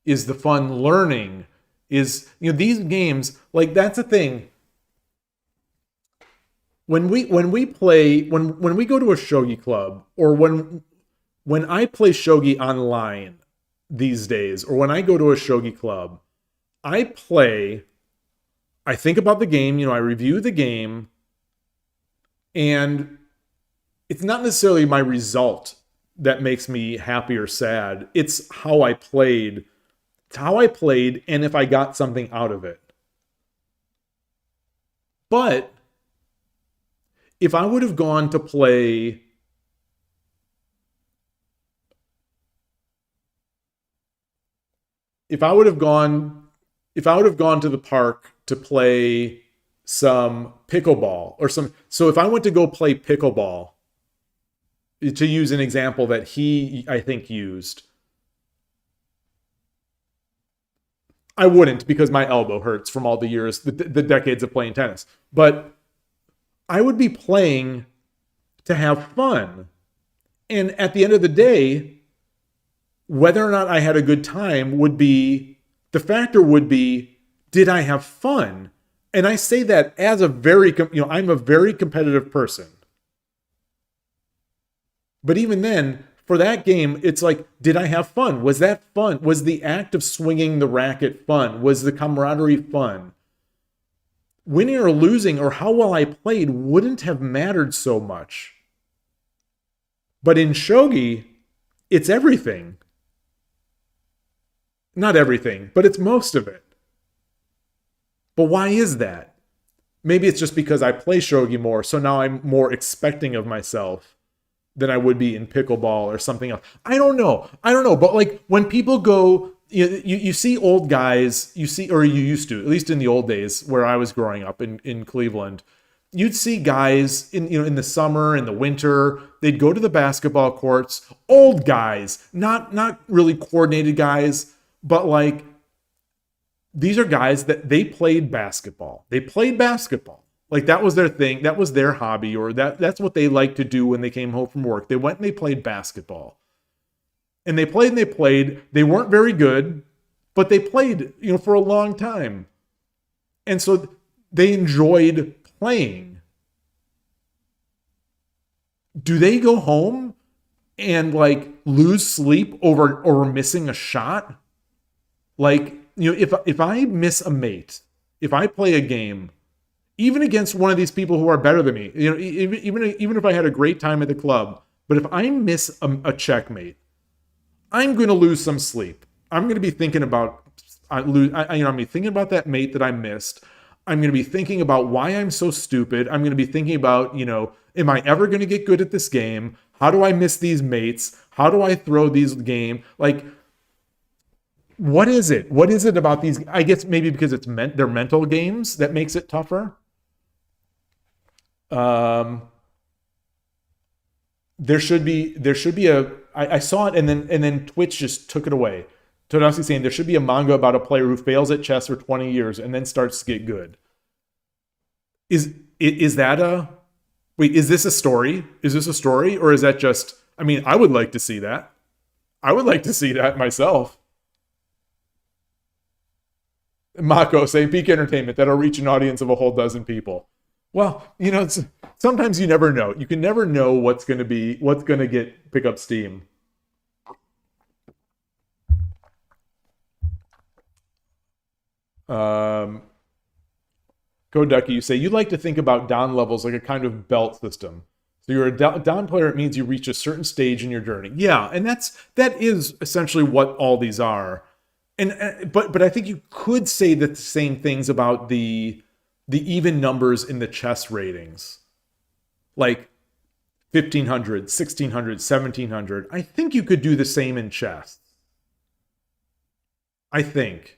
[SPEAKER 1] is the fun learning, is, you know, these games, like that's a thing. When we go to a shogi club, or when I play shogi online these days, or when I go to a shogi club, I think about the game, you know, I review the game, and it's not necessarily my result that makes me happy or sad. It's how I played. It's how I played, and if I got something out of it. But if I would have gone to play to the park to play some pickleball so if I went to go play pickleball, to use an example that he, I think, used, I wouldn't, because my elbow hurts from all the years, the decades of playing tennis. But I would be playing to have fun. And at the end of the day, whether or not I had a good time the factor would be, did I have fun? And I say that as I'm a very competitive person. But even then, for that game, it's like, did I have fun? Was that fun? Was the act of swinging the racket fun? Was the camaraderie fun? Winning or losing, or how well I played, wouldn't have mattered so much. But in shogi, it's everything. Not everything, but it's most of it. But why is that? Maybe it's just because I play shogi more, so now I'm more expecting of myself than I would be in pickleball or something else. I don't know. But like when people go, you see old guys, or you used to, at least in the old days where I was growing up in Cleveland, you'd see guys in the summer, in the winter, they'd go to the basketball courts, old guys, not really coordinated guys, but like, these are guys that they played basketball. Like that was their thing. That was their hobby, or that's what they liked to do when they came home from work. They went and they played basketball. And they played and they played. They weren't very good, but they played, for a long time. And so they enjoyed playing. Do they go home and like lose sleep over missing a shot? Like, if I miss a mate, if I play a game, even against one of these people who are better than me, even if I had a great time at the club, but if I miss a checkmate, I'm going to lose some sleep. I'm going to be thinking about, I'm thinking about that mate that I missed. I'm going to be thinking about why I'm so stupid. I'm going to be thinking about, am I ever going to get good at this game? How do I miss these mates? How do I throw these game? Like, what is it? What is it about these? I guess maybe because they're mental games that makes it tougher. there should be a. I saw it and then Twitch just took it away. Todasuke saying there should be a manga about a player who fails at chess for 20 years and then starts to get good. Is that a wait? Is this a story? Is this a story, or is that just? I mean, I would like to see that. I would like to see that myself. Mako saying peak entertainment that'll reach an audience of a whole dozen people. Well, you know, sometimes you never know. You can never know what's going to pick up steam. Code Ducky, you say you'd like to think about Dan levels like a kind of belt system. So you're a Dan player. It means you reach a certain stage in your journey. Yeah, and that is essentially what all these are. And but I think you could say the same things about the even numbers in the chess ratings, like 1500, 1600, 1700. I think you could do the same in chess. I think.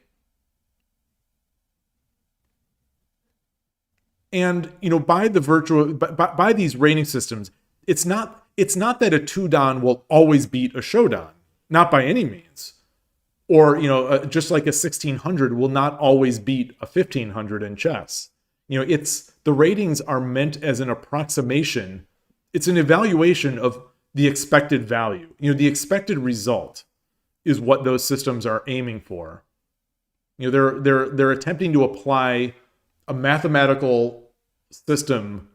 [SPEAKER 1] And you know, by these rating systems, it's not that a 2-dan will always beat a Shodan, not by any means. Or, you know, just like a 1600 will not always beat a 1500 in chess. You know, the ratings are meant as an approximation. It's an evaluation of the expected value. You know, the expected result is what those systems are aiming for. You know, they're attempting to apply a mathematical system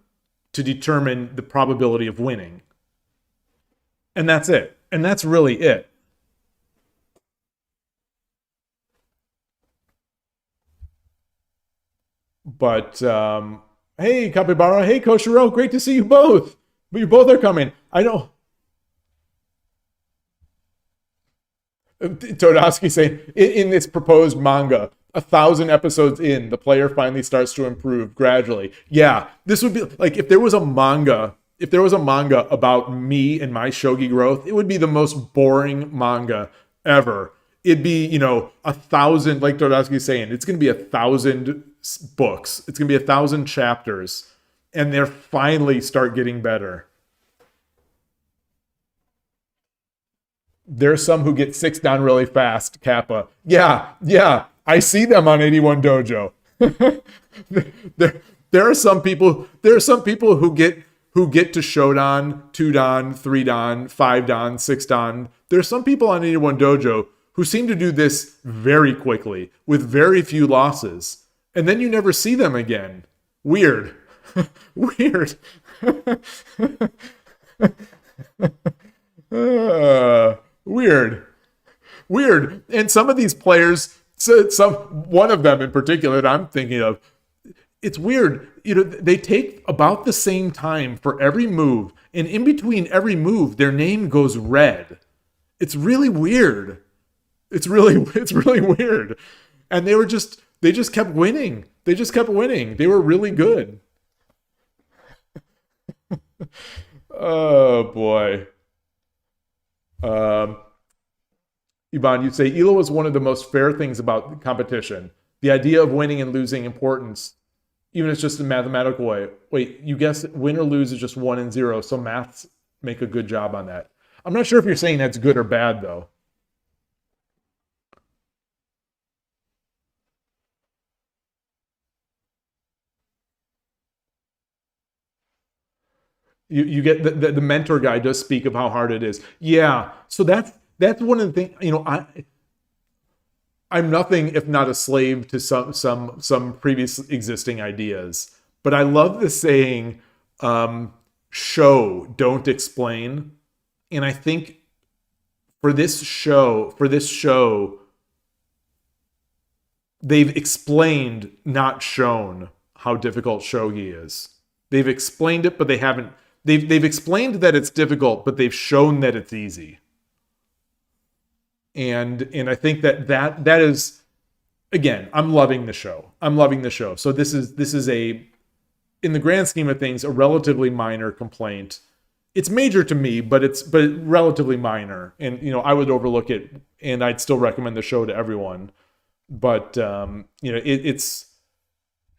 [SPEAKER 1] to determine the probability of winning. And that's it. And that's really it. But, hey, Capybara. Hey, Koshiro. Great to see you both. But you both are coming. I know. Todasuke saying, in this proposed manga, 1,000 episodes in, the player finally starts to improve gradually. Yeah, this would be like if there was a manga about me and my shogi growth, it would be the most boring manga ever. It'd be, you know, 1,000, like Todasuke is saying, it's going to be 1,000 books. It's going to be 1,000 chapters, and they're finally start getting better. There's some who get 6 down really fast, Kappa. Yeah. I see them on 81 Dojo. there are some people who get to Shodan, 2 dan, 3 dan, 5 dan, 6 dan. There's some people on 81 Dojo who seem to do this very quickly with very few losses. And then you never see them again. Weird. Weird. Weird. And some of these players, one of them in particular that I'm thinking of, it's weird. You know, they take about the same time for every move, and in between every move, their name goes red. It's really weird. It's really weird. And they just kept winning. They just kept winning. They were really good. Oh boy. Ivan, you'd say Yloigh was one of the most fair things about the competition. The idea of winning and losing importance, even if it's just a mathematical way. Wait, you guess win or lose is just 1 and 0, so maths make a good job on that. I'm not sure if you're saying that's good or bad, though. You get the mentor guy does speak of how hard it is. Yeah, so that's one of the things. You know, I'm nothing if not a slave to some previous existing ideas. But I love the saying, "Show, don't explain." And I think for this show, they've explained, not shown, how difficult shogi is. They've explained it, but they haven't. They've explained that it's difficult, but they've shown that it's easy. And I think that is, again, I'm loving the show. So this is a, in the grand scheme of things, a relatively minor complaint. It's major to me, but relatively minor. And you know, I would overlook it, and I'd still recommend the show to everyone. But you know, it's.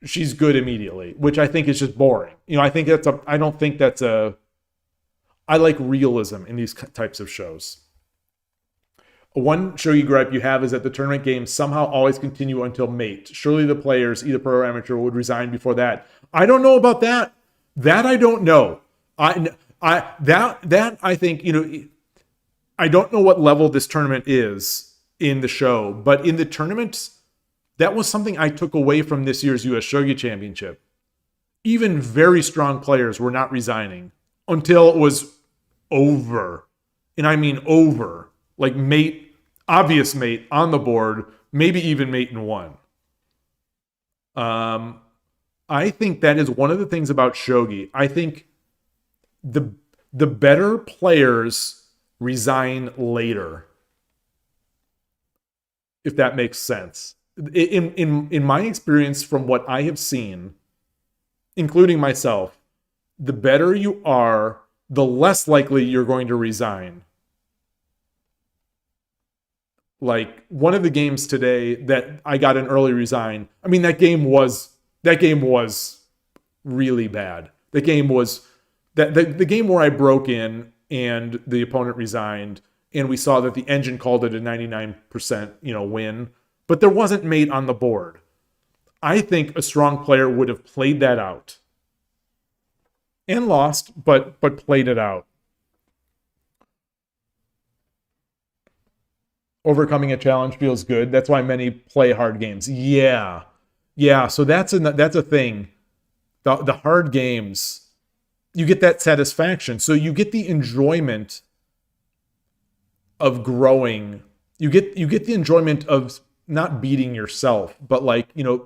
[SPEAKER 1] She's good immediately, which I think is just boring. You know, I don't think that's a I like realism in these types of shows. One shogi gripe you have is that the tournament games somehow always continue until mate. Surely the players, either pro or amateur, would resign before that. I don't know about that. That I don't know. I think, you know, I don't know what level this tournament is in the show, but in the tournaments, that was something I took away from this year's US Shogi Championship. Even very strong players were not resigning until it was over. And I mean over. Like mate, obvious mate on the board, maybe even mate in one. I think that is one of the things about Shogi. I think the better players resign later, if that makes sense. In my experience, from what I have seen, including myself, the better you are, the less likely you're going to resign. Like one of the games today that I got an early resign. I mean, that game was really bad. The game was the game where I broke in and the opponent resigned, and we saw that the engine called it a 99%, win, but there wasn't mate on the board. I think a strong player would have played that out and lost, but played it out. Overcoming a challenge feels good. That's why many play hard games. Yeah. So that's a thing. The hard games, you get that satisfaction. So you get the enjoyment of growing. You get the enjoyment of not beating yourself, but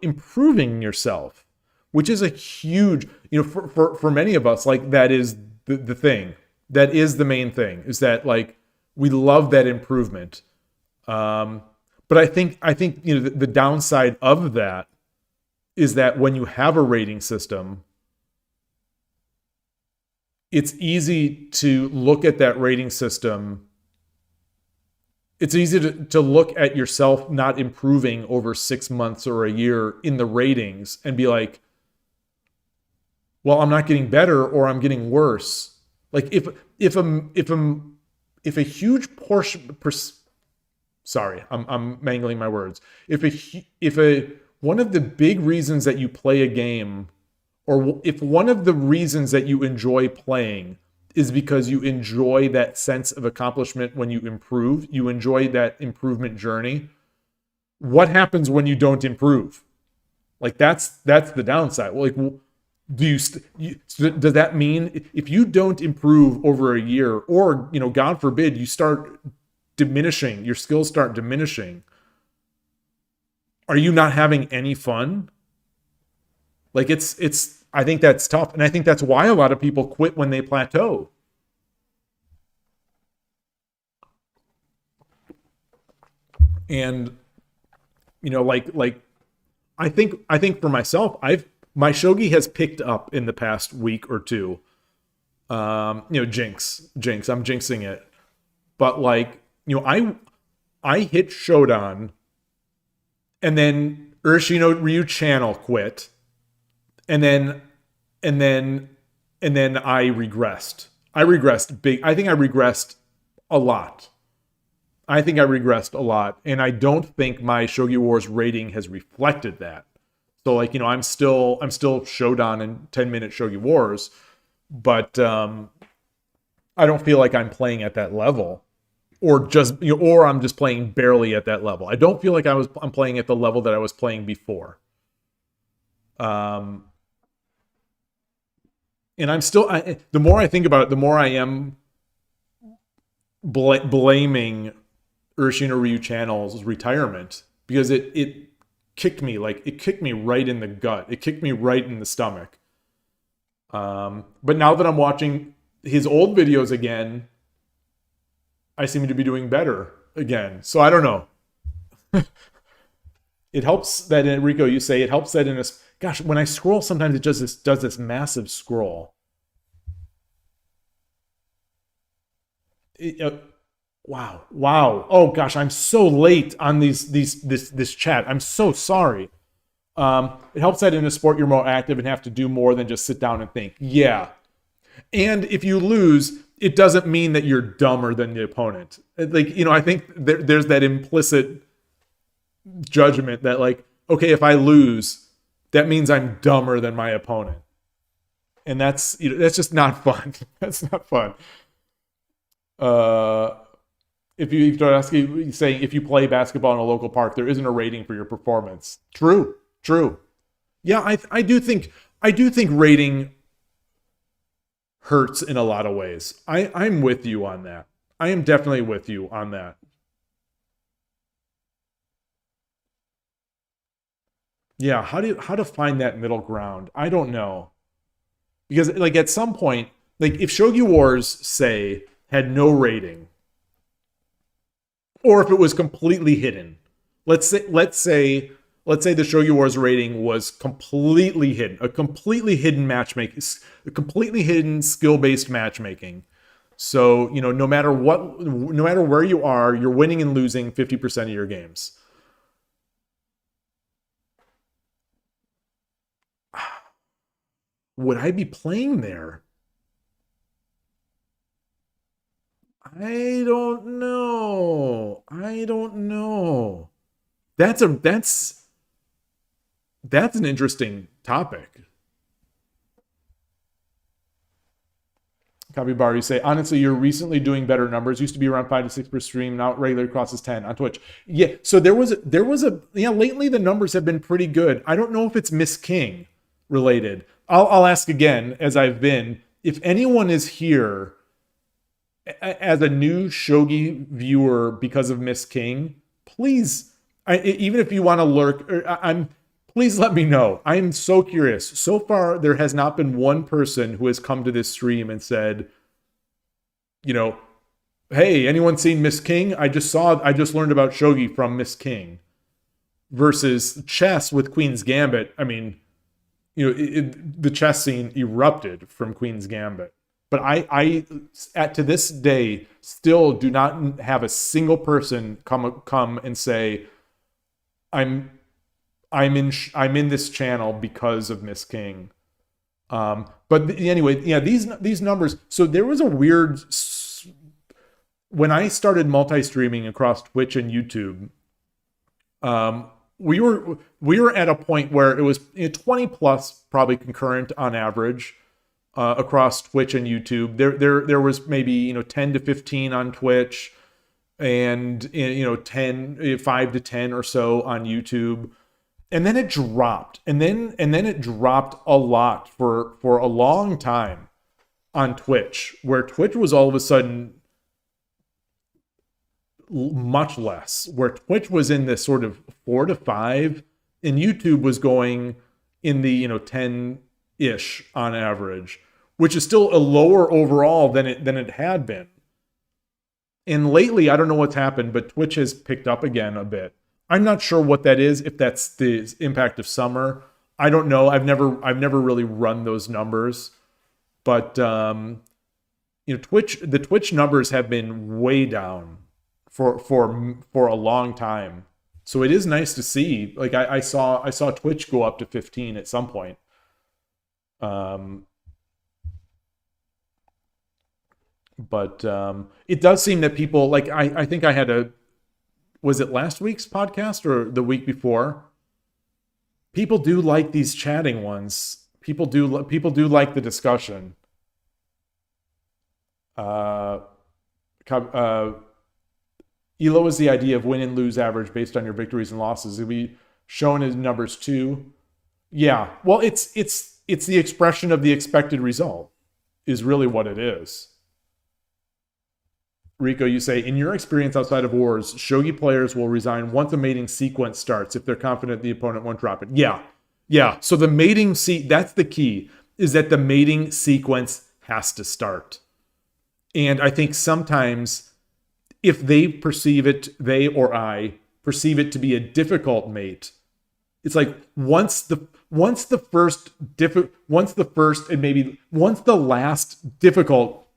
[SPEAKER 1] improving yourself, which is a huge, for many of us, that is the thing. That is the main thing, is that we love that improvement. But I think the downside of that is that when you have a rating system, it's easy to look at that rating system. It's easy to look at yourself not improving over 6 months or a year in the ratings and be like, well, I'm not getting better or I'm getting worse. If a huge portion, sorry, I'm mangling my words. If one of the big reasons that you play a game, or if one of the reasons that you enjoy playing is because you enjoy that sense of accomplishment when you improve, you enjoy that improvement journey, what happens when you don't improve? That's the downside. Does that mean if you don't improve over a year, or God forbid you start diminishing, your skills start diminishing, are you not having any fun? I think that's tough, and I think that's why a lot of people quit when they plateau. And I think for myself, my shogi has picked up in the past week or two. Jinx, I'm jinxing it. But I hit Shodan, and then Urashino Ryu channel quit, and then I regressed. I regressed big. I think I regressed a lot. And I don't think my Shogi Wars rating has reflected that. So I'm still Shodan in 10-minute Shogi Wars, but I don't feel like I'm playing at that level. Or I'm just playing barely at that level. I don't feel like I'm playing at the level that I was playing before. And I'm still. The more I think about it, the more I am blaming Urashino Ryu Channel's retirement, because it kicked me right in the gut. It kicked me right in the stomach. But now that I'm watching his old videos again, I seem to be doing better again. So I don't know. It helps that, Enrico, you say it helps that in a... Gosh, when I scroll, sometimes it does this massive scroll. Wow. Oh gosh, I'm so late on this chat. I'm so sorry. It helps that in a sport you're more active and have to do more than just sit down and think. Yeah. And if you lose, it doesn't mean that you're dumber than the opponent. Like, you know, I think there's that implicit judgment that, like, okay, if I lose, that means I'm dumber than my opponent. And that's, you know, that's just not fun. That's not fun. If you saying if you play basketball in a local park, there isn't a rating for your performance. True. Yeah, I do think rating hurts in a lot of ways. I'm with you on that. I am definitely with you on that. Yeah, how to find that middle ground? I don't know. Because, like, at some point, like, if Shogi Wars, say, had no rating, or if it was completely hidden, let's say the Shogi Wars rating was completely hidden, a completely hidden matchmaking, a completely hidden skill-based matchmaking. So, you know, no matter where you are, you're winning and losing 50% of your games. Would I be playing there? I don't know. That's an interesting topic. Copy bar, you say, honestly, you're recently doing better numbers. Used to be around 5 to 6 per stream. Now regularly crosses 10 on Twitch. Yeah, so there was lately the numbers have been pretty good. I don't know if it's Miss King related. I'll ask again, as I've been, if anyone is here as a new Shogi viewer because of Miss King, please, even if you want to lurk, please let me know. I am so curious. So far, there has not been one person who has come to this stream and said, you know, hey, anyone seen Miss King? I just learned about Shogi from Miss King. Versus chess with Queen's Gambit. I mean, you know, the chess scene erupted from Queen's Gambit. But I to this day, still do not have a single person come and say, I'm in this channel because of Miss King. But anyway, yeah, these numbers. So there was a weird, when I started multi-streaming across Twitch and YouTube, we were at a point where it was 20 plus probably concurrent on average across Twitch and YouTube. There was maybe 10 to 15 on Twitch, and 5 to 10 or so on YouTube. And then it dropped. And then it dropped a lot for a long time on Twitch, where Twitch was all of a sudden much less, where Twitch was in this sort of 4 to 5, and YouTube was going in the 10-ish on average, which is still a lower overall than it had been. And lately, I don't know what's happened, but Twitch has picked up again a bit. I'm not sure what that is, if that's the impact of summer. I don't know. I've never really run those numbers, but the Twitch numbers have been way down for a long time. So it is nice to see. Like I saw Twitch go up to 15 at some point. But it does seem that people, like, I think I had was it last week's podcast or the week before? People do like these chatting ones. People do like the discussion. Yloigh is the idea of win and lose average based on your victories and losses. It'll be shown as numbers too. Yeah, well, it's the expression of the expected result is really what it is. Rico, you say, in your experience outside of wars, Shogi players will resign once a mating sequence starts if they're confident the opponent won't drop it. Yeah. So the mating that's the key, is that the mating sequence has to start. And I think sometimes if they or I perceive it to be a difficult mate, it's like once the last difficult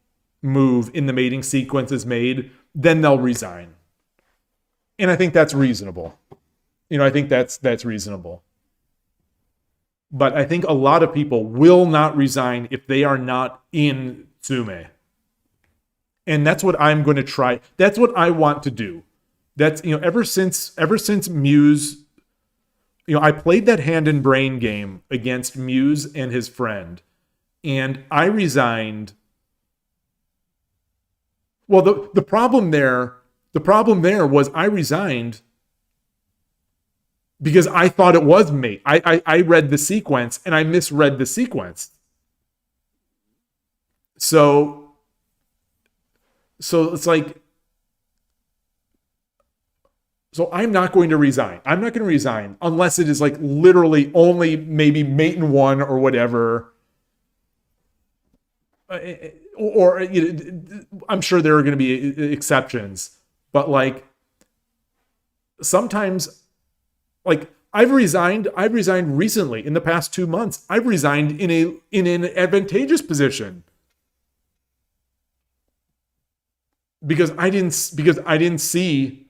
[SPEAKER 1] move in the mating sequence is made, then they'll resign. And I think that's reasonable. I think that's reasonable. But I think a lot of people will not resign if they are not in Tsume. And that's what I'm going to try. That's what I want to do. That's, ever since Muse, I played that Hand and Brain game against Muse and his friend, and I resigned. Well, the problem there was I resigned because I thought it was mate. I read the sequence and I misread the sequence. So it's like, so I'm not going to resign. I'm not going to resign unless it is like literally only maybe mate in one or whatever. Or I'm sure there are going to be exceptions, but like sometimes, like I've resigned recently in the past 2 months. I've resigned in an advantageous position because I didn't see.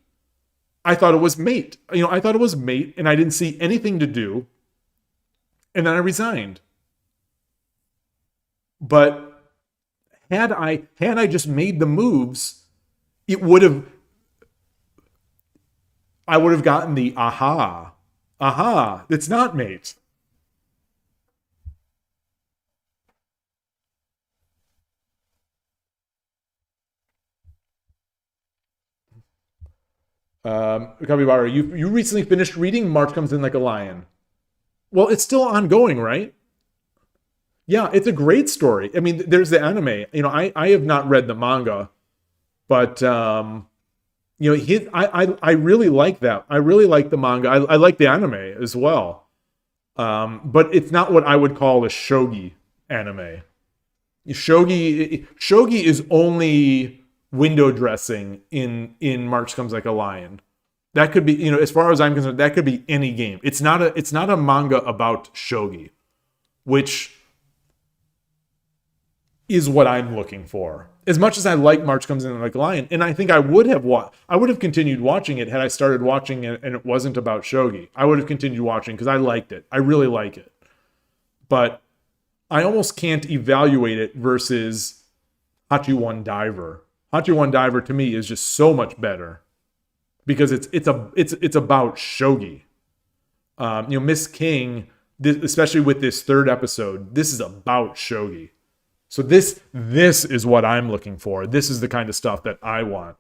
[SPEAKER 1] I thought it was mate. I thought it was mate, and I didn't see anything to do, and then I resigned. But had I just made the moves, I would have gotten the aha, it's not mate. Capybara, you recently finished reading March Comes In Like a Lion. Well, it's still ongoing, right? Yeah, it's a great story. I mean, there's the anime. I have not read the manga, but I really like that. I really like the manga. I like the anime as well. But it's not what I would call a shogi anime. Shogi is only window dressing in March Comes Like a Lion. That could be, as far as I'm concerned, that could be any game. It's not a manga about shogi, which is what I'm looking for. As much as I like March Comes In Like a Lion, and I think I would have continued watching it had I started watching it and it wasn't about shogi. I would have continued watching because I liked it. I really like it. But I almost can't evaluate it versus Hachi-1 Diver. Hachi-1 Diver to me is just so much better because it's about shogi. Miss King, especially with this third episode, this is about shogi. So this is what I'm looking for. This is the kind of stuff that I want.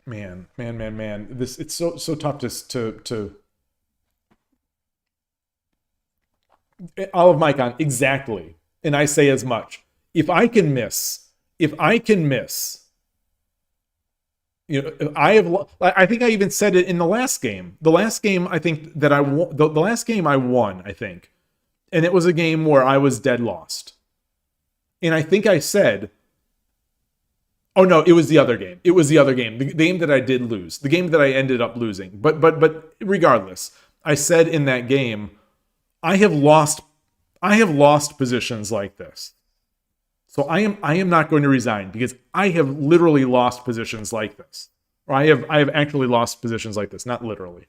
[SPEAKER 1] Man. It's so tough to Olive Micon, exactly. And I say as much. If I can miss, I think I even said it in the last game. The last game I think that I won, the last game I won, I think. And it was a game where I was dead lost. And I think I said, oh no, it was the other game. The game that I did lose. The game that I ended up losing. But regardless, I said in that game, I have lost positions like this. So I am not going to resign because I have literally lost positions like this. Or I have actually lost positions like this, not literally.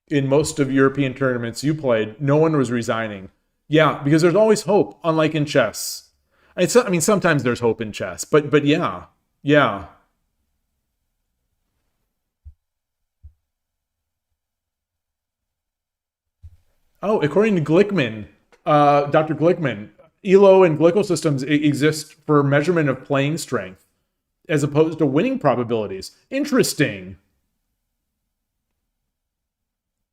[SPEAKER 1] In most of European tournaments you played, no one was resigning. Yeah, because there's always hope, unlike in chess. I mean, sometimes there's hope in chess, but yeah. Oh, according to Glickman, Dr. Glickman, Yloigh and glycosystems exist for measurement of playing strength, as opposed to winning probabilities. Interesting.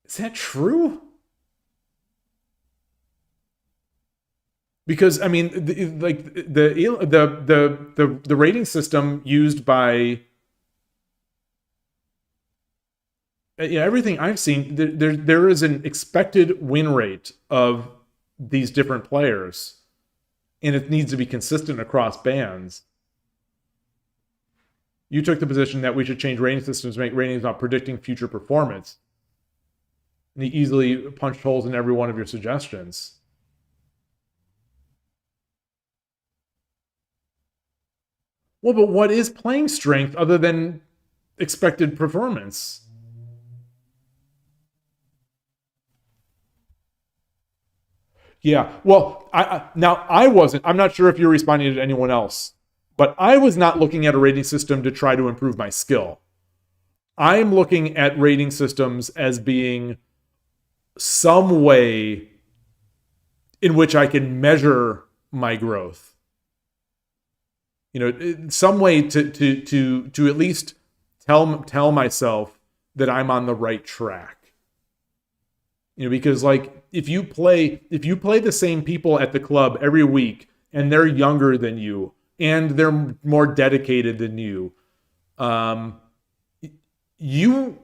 [SPEAKER 1] Is that true? Because I mean, the rating system used by everything I've seen, there is an expected win rate of these different players, and it needs to be consistent across bands. You took the position that we should change rating systems to make ratings about predicting future performance. And he easily punched holes in every one of your suggestions. Well, but what is playing strength other than expected performance? Yeah, well, I'm not sure if you're responding to anyone else, but I was not looking at a rating system to try to improve my skill. I'm looking at rating systems as being some way in which I can measure my growth. Some way to at least tell myself that I'm on the right track. Because like if you play the same people at the club every week and they're younger than you and they're more dedicated than you, you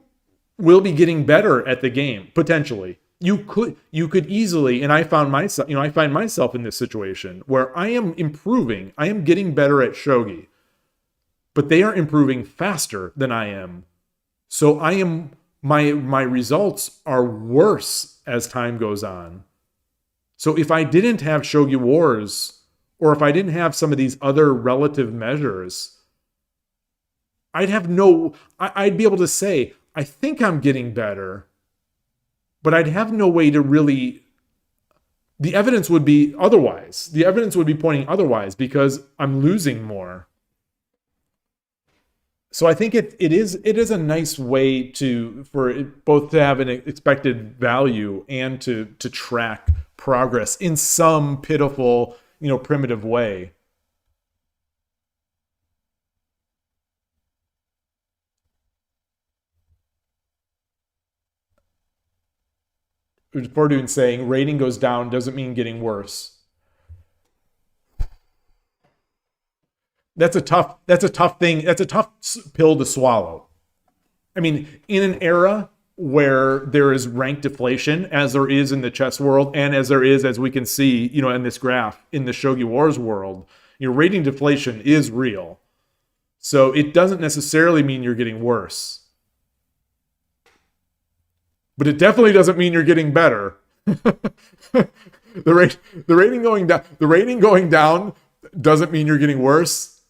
[SPEAKER 1] will be getting better at the game potentially. You could easily, and I find myself in this situation where I am improving. I am getting better at shogi, but they are improving faster than I am. So my results are worse as time goes on. So if I didn't have Shogi Wars, or if I didn't have some of these other relative measures, I'd be able to say, I think I'm getting better, but I'd have no way to really, the evidence would be otherwise. The evidence would be pointing otherwise because I'm losing more. So I think it is a nice way for it both to have an expected value and to track progress in some pitiful, primitive way. Fordoon saying rating goes down doesn't mean getting worse. That's a tough thing. That's a tough pill to swallow. I mean, in an era where there is rank deflation, as there is in the chess world, and as there is, as we can see, in this graph, in the Shogi Wars world, rating deflation is real. So it doesn't necessarily mean you're getting worse. But it definitely doesn't mean you're getting better. The rating going down doesn't mean you're getting worse,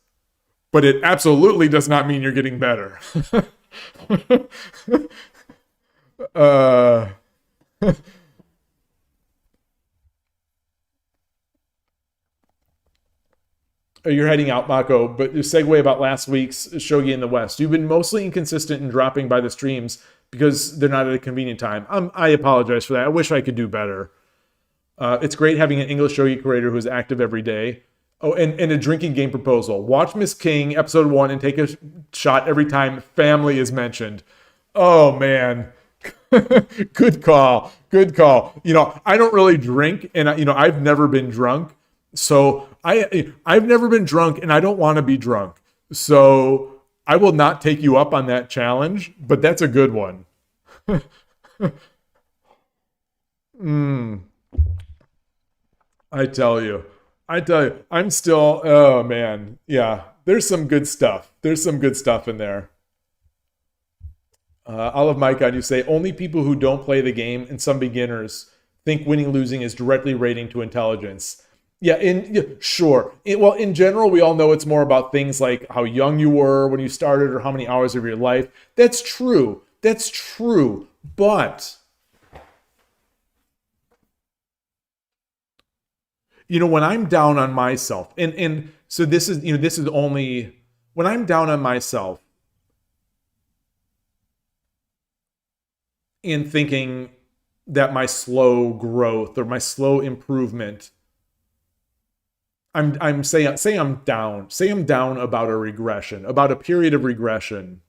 [SPEAKER 1] but it absolutely does not mean you're getting better. You're heading out, Mako, but your segue about last week's Shogi in the West. You've been mostly inconsistent in dropping by the streams because they're not at a convenient time. I apologize for that. I wish I could do better. It's great having an English Shogi creator who's active every day. Oh, and a drinking game proposal. Watch Miss King, episode 1, and take a shot every time family is mentioned. Oh, man. Good call. Good call. I don't really drink, and I've never been drunk. So I've never been drunk, and I don't want to be drunk. So I will not take you up on that challenge, but that's a good one. I tell you, I'm still, oh man. Yeah, there's some good stuff. There's some good stuff in there. Olive Mike on you say, only people who don't play the game and some beginners think winning, losing is directly rating to intelligence. Yeah, sure. Well, in general, we all know it's more about things like how young you were when you started or how many hours of your life. That's true. That's true. But, when I'm down on myself, and so this is only, when I'm down on myself and thinking that my slow growth or my slow improvement, I'm saying I'm down. Say I'm down about a regression, about a period of regression.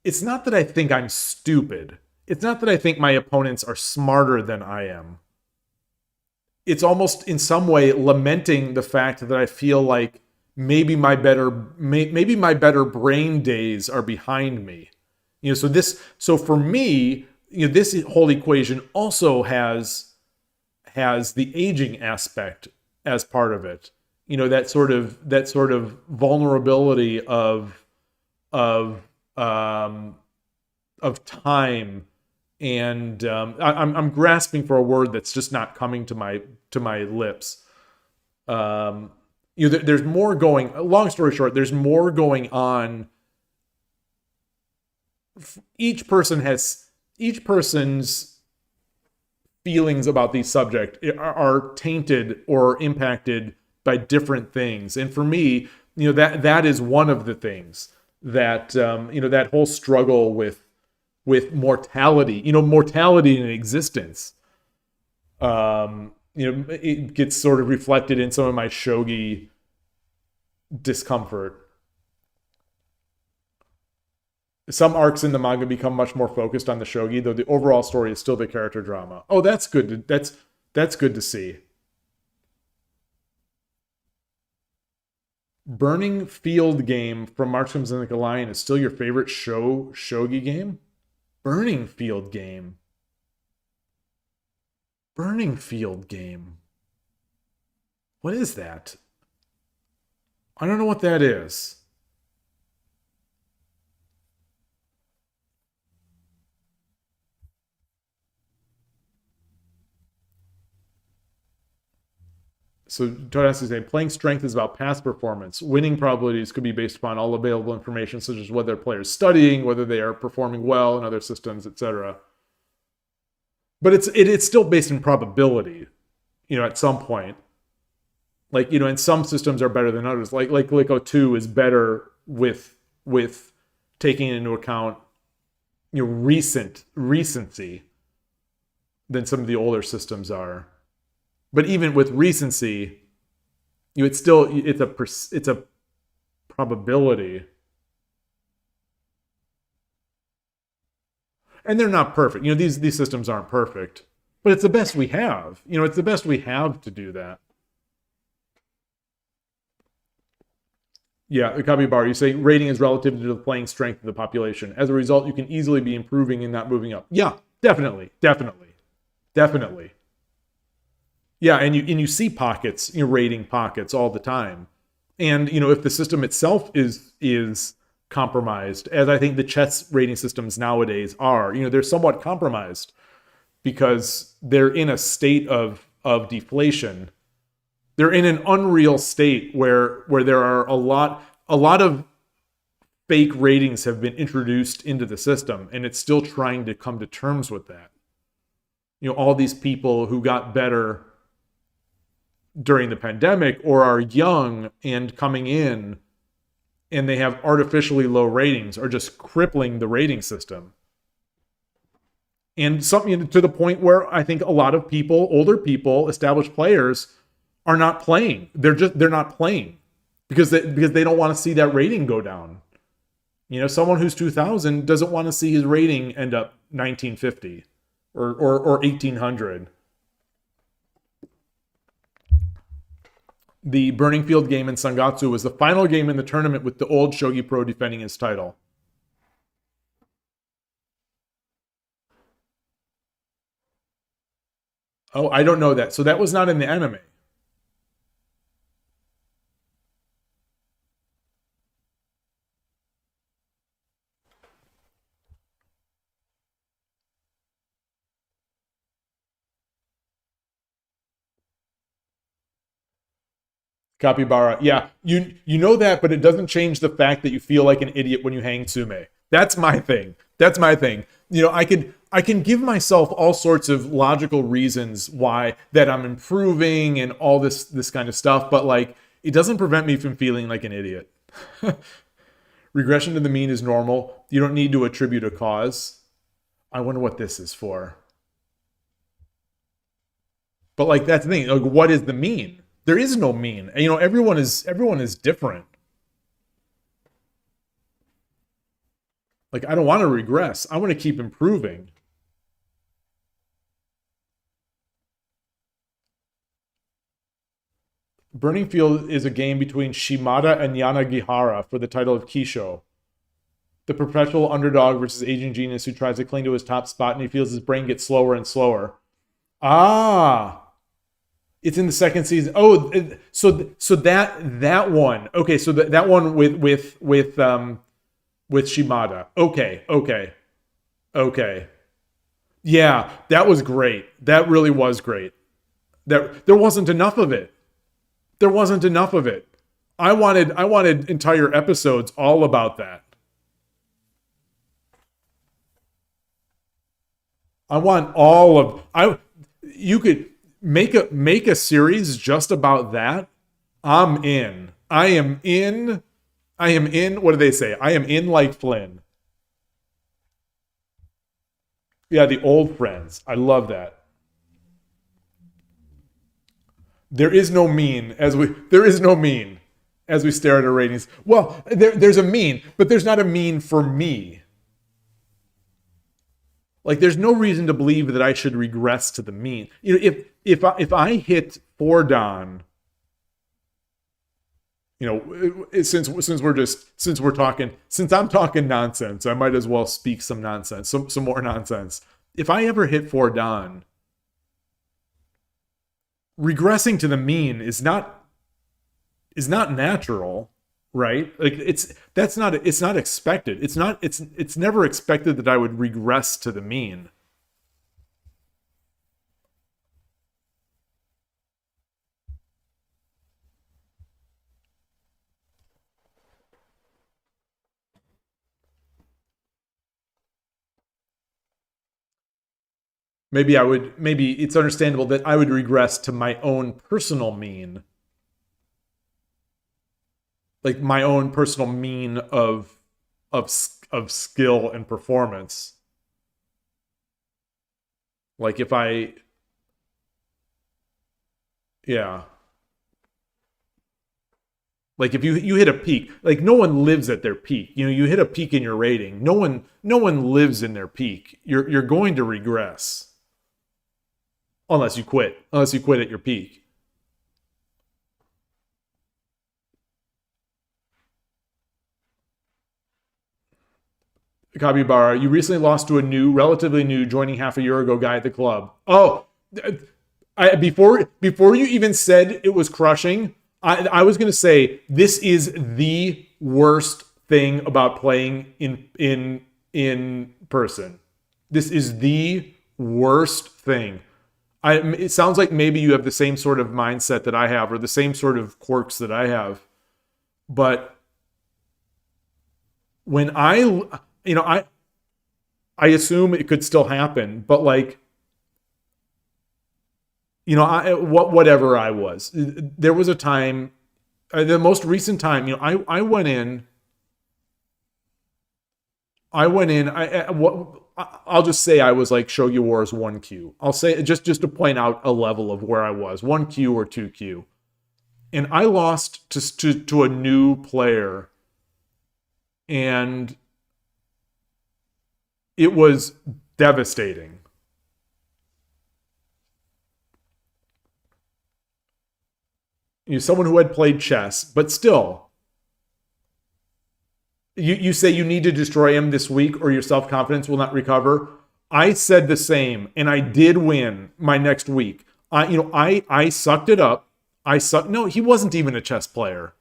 [SPEAKER 1] It's not that I think I'm stupid. It's not that I think my opponents are smarter than I am. It's almost in some way lamenting the fact that I feel like maybe my better brain days are behind me. So for me, this whole equation also has the aging aspect as part of it. That sort of vulnerability of time and I'm grasping for a word that's just not coming to my lips. There's more going. Long story short, there's more going on. Each person's feelings about the subject are tainted or impacted by different things, and for me, that is one of the things that that whole struggle with mortality, mortality in existence. It gets sort of reflected in some of my shogi discomfort. Some arcs in the manga become much more focused on the shogi, though the overall story is still the character drama. Oh, that's good. That's good to see. Burning Field game from March Comes in the Lion is still your favorite shogi game? Burning Field game. Burning Field game. What is that? I don't know what that is. So Todas is saying, playing strength is about past performance. Winning probabilities could be based upon all available information, such as whether a player is studying, whether they are performing well in other systems, etc. But it's still based in probability, at some point. Like, and some systems are better than others. Like Glico 2 is better with taking into account, recency than some of the older systems are. But even with recency, it's a probability. And they're not perfect. These systems aren't perfect. But it's the best we have. It's the best we have to do that. Yeah, the Capybara, you say rating is relative to the playing strength of the population. As a result, you can easily be improving and not moving up. Yeah, definitely. Yeah, and you see pockets, rating pockets all the time. And, if the system itself is compromised, as I think the chess rating systems nowadays are, they're somewhat compromised because they're in a state of deflation. They're in an unreal state where there are a lot of fake ratings have been introduced into the system, and it's still trying to come to terms with that. All these people who got better during the pandemic or are young and coming in and they have artificially low ratings are just crippling the rating system. And something to the point where I think a lot of people, older people, established players, are not playing. They're not playing because they don't want to see that rating go down. Someone who's 2000 doesn't want to see his rating end up 1950 or 1800. The Burning Field game in Sangatsu was the final game in the tournament with the old Shogi Pro defending his title. Oh, I don't know that. So that was not in the anime. Capybara. Yeah, you know that, but it doesn't change the fact that you feel like an idiot when you hang Tsume. That's my thing. I can give myself all sorts of logical reasons why that I'm improving and all this kind of stuff, but it doesn't prevent me from feeling like an idiot. Regression to the mean is normal. You don't need to attribute a cause. I wonder what this is for. But that's the thing. What is the mean? There is no mean. Everyone is different. I don't want to regress. I want to keep improving. Burning Field is a game between Shimada and Yanagihara for the title of Kisho. The perpetual underdog versus aging genius who tries to cling to his top spot and he feels his brain get slower and slower. Ah! It's in the second season. Oh, so that one. Okay, so that one with Shimada. Okay. Yeah, that was great. That really was great. There wasn't enough of it. There wasn't enough of it. I wanted entire episodes all about that. I want all of you could make a series just about that. I'm in. I am in. What do they say? I am in like Flynn. Yeah, the old friends. I love that. There is no mean as we stare at our ratings. Well, there's a mean, but there's not a mean for me. Like, there's no reason to believe that I should regress to the mean. You know, if I hit 4 Don, you know, since I'm talking nonsense, I might as well speak some nonsense, some more nonsense. If I ever hit 4 Don, regressing to the mean is not natural, right? Like it's not expected. It's never expected that I would regress to the mean. Maybe it's understandable that I would regress to my own personal mean. Like my own personal mean of skill and performance. Like if I, yeah. Like if you hit a peak, like no one lives at their peak. You know, you hit a peak in your rating. No one lives in their peak. You're going to regress. Unless you quit at your peak. Kabibara, you recently lost to a relatively new, joining half a year ago guy at the club. Oh, before you even said it was crushing, I was going to say this is the worst thing about playing in person. This is the worst thing. It sounds like maybe you have the same sort of mindset that I have, or the same sort of quirks that I have. But when I assume it could still happen, but like, you know, whatever I was, there was a time, the most recent time, you know, I went in, I'll just say I was like Shogi Wars 1Q. I'll say just to point out a level of where I was, 1Q or 2Q. And I lost to a new player. And it was devastating. You know, someone who had played chess, but still. You say you need to destroy him this week or your self-confidence will not recover. I said the same, and I did win my next week. I sucked it up. No, he wasn't even a chess player.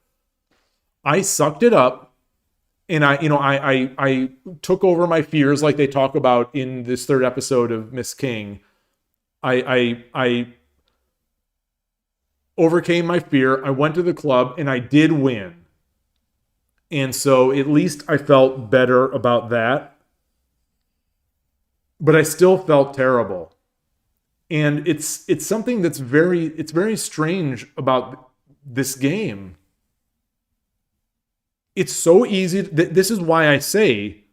[SPEAKER 1] I sucked it up, and I took over my fears like they talk about in this 3rd episode of Miss King. I overcame my fear. I went to the club, and I did win. And so at least I felt better about that. But I still felt terrible. And it's something that's very strange about this game. It's so easy. This is why I say,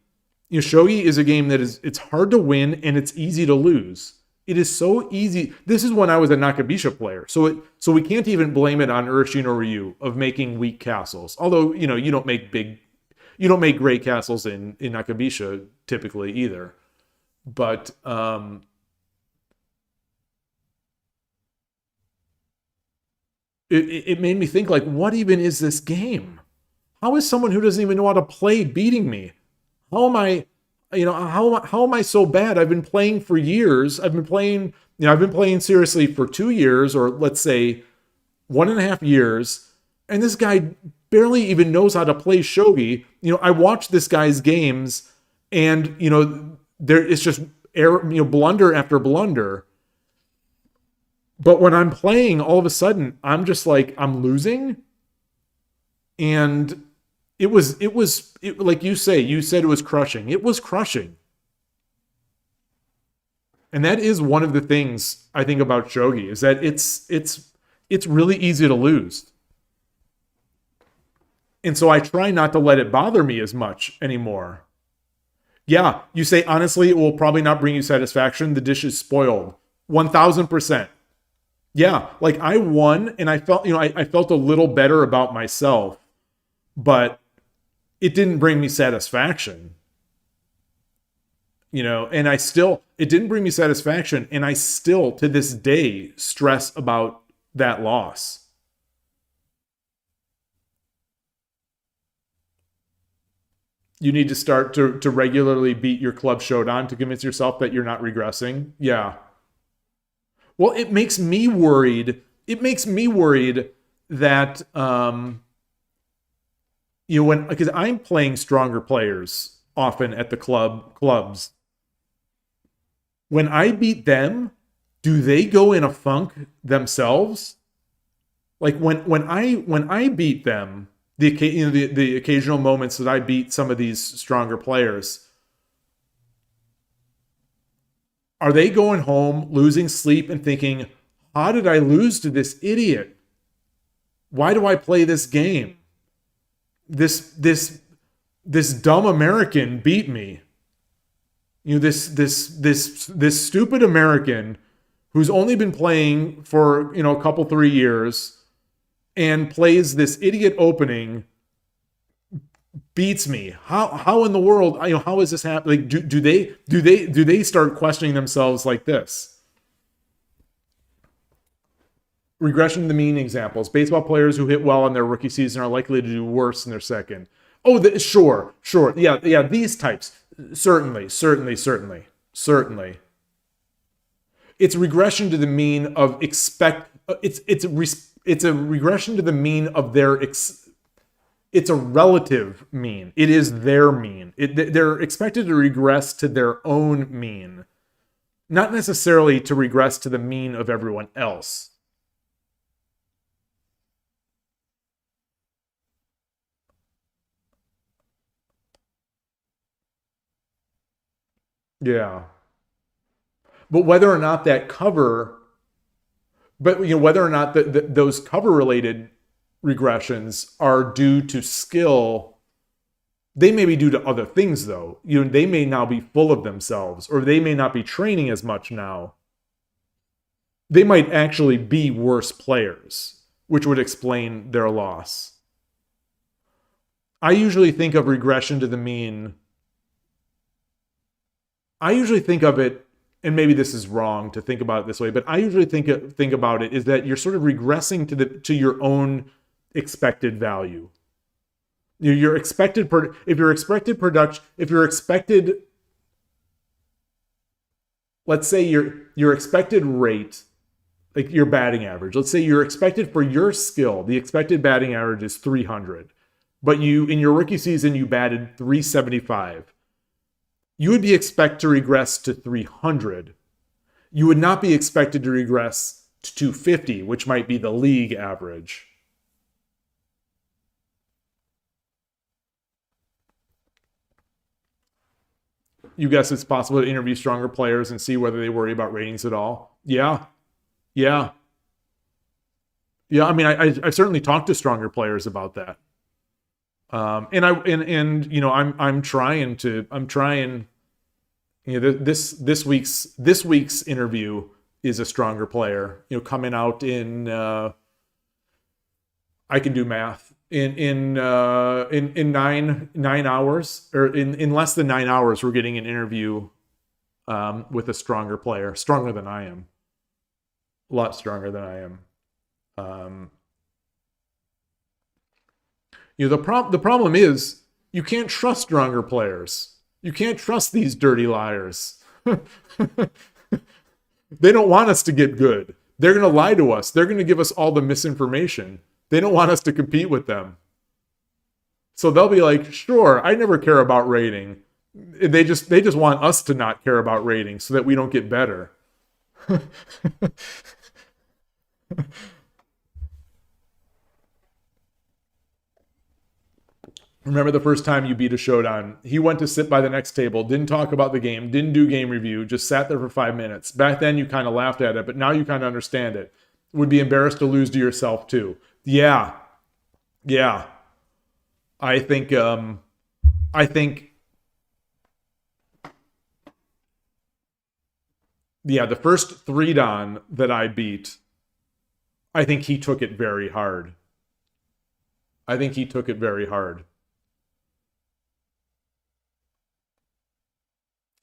[SPEAKER 1] you know, Shogi is a game that it's hard to win and it's easy to lose. It is so easy. This is when I was a Nakabisha player. So we can't even blame it on Urshin or Ryu of making weak castles. Although, you know, you don't make great castles in Nakabisha typically either. But it made me think, like, what even is this game? How is someone who doesn't even know how to play beating me? How am I so bad? I've been playing for years. I've been playing seriously for 2 years, or let's say 1.5 years. And this guy barely even knows how to play shogi. You know, I watch this guy's games and, you know, blunder after blunder. But when I'm playing, all of a sudden, I'm just like, I'm losing. And it was like you said it was crushing. It was crushing. And that is one of the things I think about shogi, is that it's really easy to lose. And so I try not to let it bother me as much anymore. Yeah, you say, honestly, it will probably not bring you satisfaction. The dish is spoiled. 1000%. Yeah, like I won and I felt, I felt a little better about myself, but it didn't bring me satisfaction. And it didn't bring me satisfaction. And I still, to this day, stress about that loss. You need to start to regularly beat your club showdown to convince yourself that you're not regressing. Yeah. Well, it makes me worried. It makes me worried that, because I'm playing stronger players often at the clubs. When I beat them, do they go in a funk themselves? Like when I beat them, the occasional moments that I beat some of these stronger players, are they going home, losing sleep and thinking, how did I lose to this idiot? Why do I play this game? This dumb American beat me. This stupid American who's only been playing for, a couple, 3 years and plays this idiot opening, beats me. How in the world, how is this happening? Like, do they start questioning themselves like this? Regression to the mean examples. Baseball players who hit well in their rookie season are likely to do worse in their second. Oh, sure. Yeah, these types. Certainly. It's regression to the mean of it's a regression to the mean of it's a relative mean. It is their mean. They're expected to regress to their own mean, not necessarily to regress to the mean of everyone else. Yeah. But whether or not that cover, whether or not those cover-related regressions are due to skill, they may be due to other things, though. They may now be full of themselves, or they may not be training as much now. They might actually be worse players, which would explain their loss. I usually think of regression to the mean. I usually think of it, and maybe this is wrong to think about it this way, but I usually think about it is that you're sort of regressing to your own expected value. Your expected let's say your expected rate, like your batting average. Let's say you're expected for your skill, the expected batting average is 300, but in your rookie season you batted 375. You would be expected to regress to 300. You would not be expected to regress to 250, which might be the league average. You guess it's possible to interview stronger players and see whether they worry about ratings at all? Yeah. I mean, I certainly talked to stronger players about that. I'm trying. This week's interview is a stronger player. Coming out in I can do math in 9 hours, or in less than 9 hours. We're getting an interview with a stronger player, stronger than I am, a lot stronger than I am. The problem is you can't trust stronger players. You can't trust these dirty liars. They don't want us to get good. They're going to lie to us. They're going to give us all the misinformation. They don't want us to compete with them. So they'll be like, sure, I never care about rating. They just want us to not care about ratings so that we don't get better. Remember the first time you beat a Showdown? He went to sit by the next table, didn't talk about the game, didn't do game review, just sat there for 5 minutes. Back then you kind of laughed at it, but now you kind of understand it. Would be embarrassed to lose to yourself too. Yeah. I think the first 3 Dan that I beat, I think he took it very hard.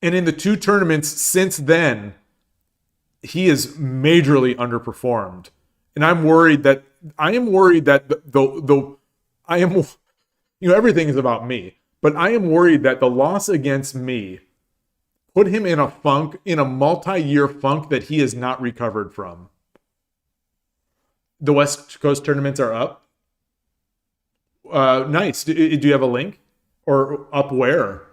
[SPEAKER 1] And in the 2 tournaments since then, he has majorly underperformed. And I'm worried that everything is about me, but I am worried that the loss against me put him in a funk, in a multi-year funk that he has not recovered from. The West Coast tournaments are up. Nice. Do you have a link? Or up where?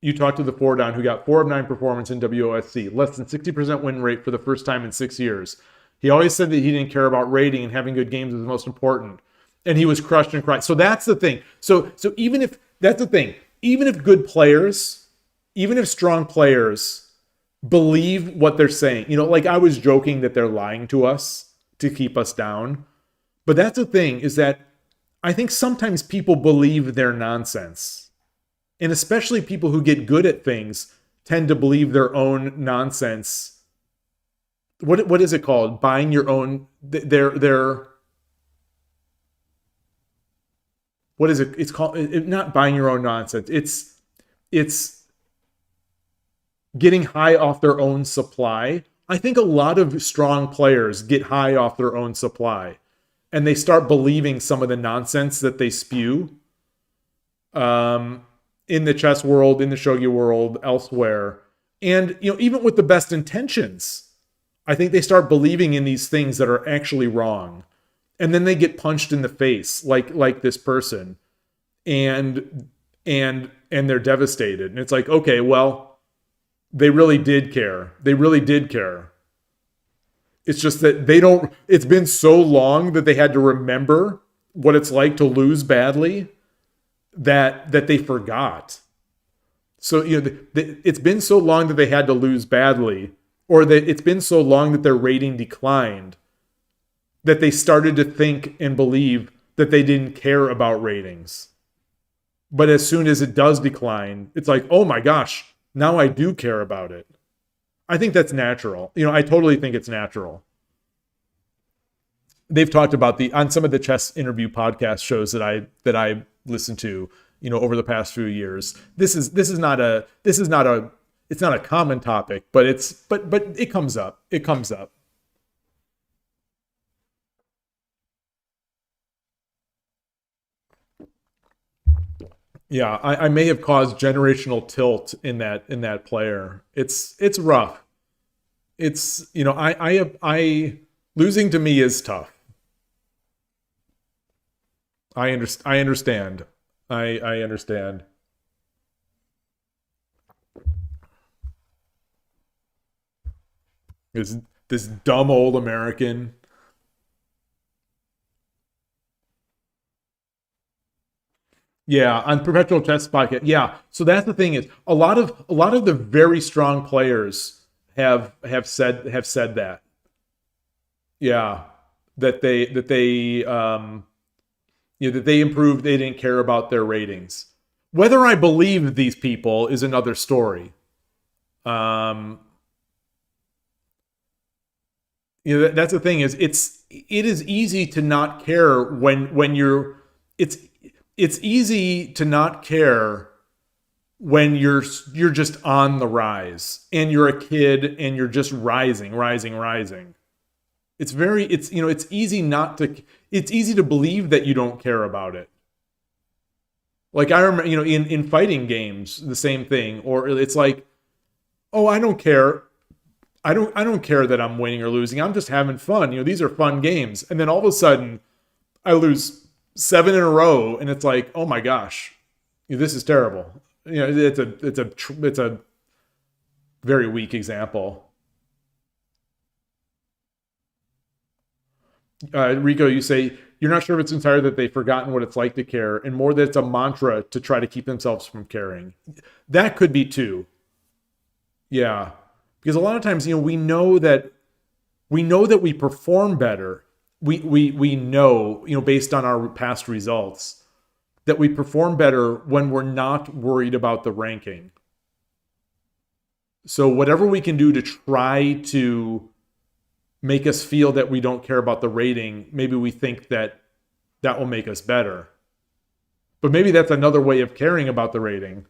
[SPEAKER 1] You talked to the 4 Dan who got 4 of 9 performance in WOSC, less than 60% win rate for the first time in 6 years. He always said that he didn't care about rating and having good games was the most important. And he was crushed and cried. So that's the thing. So even if good players, even if strong players believe what they're saying, like I was joking that they're lying to us to keep us down. But that's the thing, is that I think sometimes people believe their nonsense. And especially people who get good at things tend to believe their own nonsense. What is it called? Buying your own, their what is it? It's called, not buying your own nonsense. It's getting high off their own supply. I think a lot of strong players get high off their own supply and they start believing some of the nonsense that they spew. In the chess world, in the shogi world, elsewhere. And, even with the best intentions, I think they start believing in these things that are actually wrong. And then they get punched in the face like this person. And they're devastated. And it's like, okay, well, they really did care. It's just that it's been so long that they had to remember what it's like to lose badly that they forgot. So, it's been so long that they had to lose badly, or that it's been so long that their rating declined, that they started to think and believe that they didn't care about ratings. But as soon as it does decline, it's like, oh my gosh, now I do care about it. I think that's natural. I totally think it's natural. They've talked about on some of the chess interview podcast shows that I listen to, over the past few years. This is not a common topic, but it comes up. Yeah, I may have caused generational tilt in that player. It's rough. It's, I losing to me is tough. I understand. I understand. This dumb old American. Yeah, on Perpetual Chess Podcast. Yeah, so that's the thing, is a lot of the very strong players have said that. Yeah, that they that they improved, they didn't care about their ratings. Whether I believe these people is another story. That's the thing, is it is easy to not care when you're it's easy to not care when you're just on the rise and you're a kid and you're just rising. It's easy to believe that you don't care about it. Like I remember, in fighting games, the same thing. Or it's like, oh, I don't care. I don't care that I'm winning or losing. I'm just having fun. These are fun games. And then all of a sudden, I lose 7 in a row, and it's like, oh my gosh, this is terrible. It's a very weak example. Rico, you say you're not sure if it's entirely that they've forgotten what it's like to care, and more that it's a mantra to try to keep themselves from caring. That could be too. Yeah, because a lot of times, we know that we perform better. We know, based on our past results, that we perform better when we're not worried about the ranking. So whatever we can do to try to make us feel that we don't care about the rating, maybe we think that will make us better. But maybe that's another way of caring about the rating.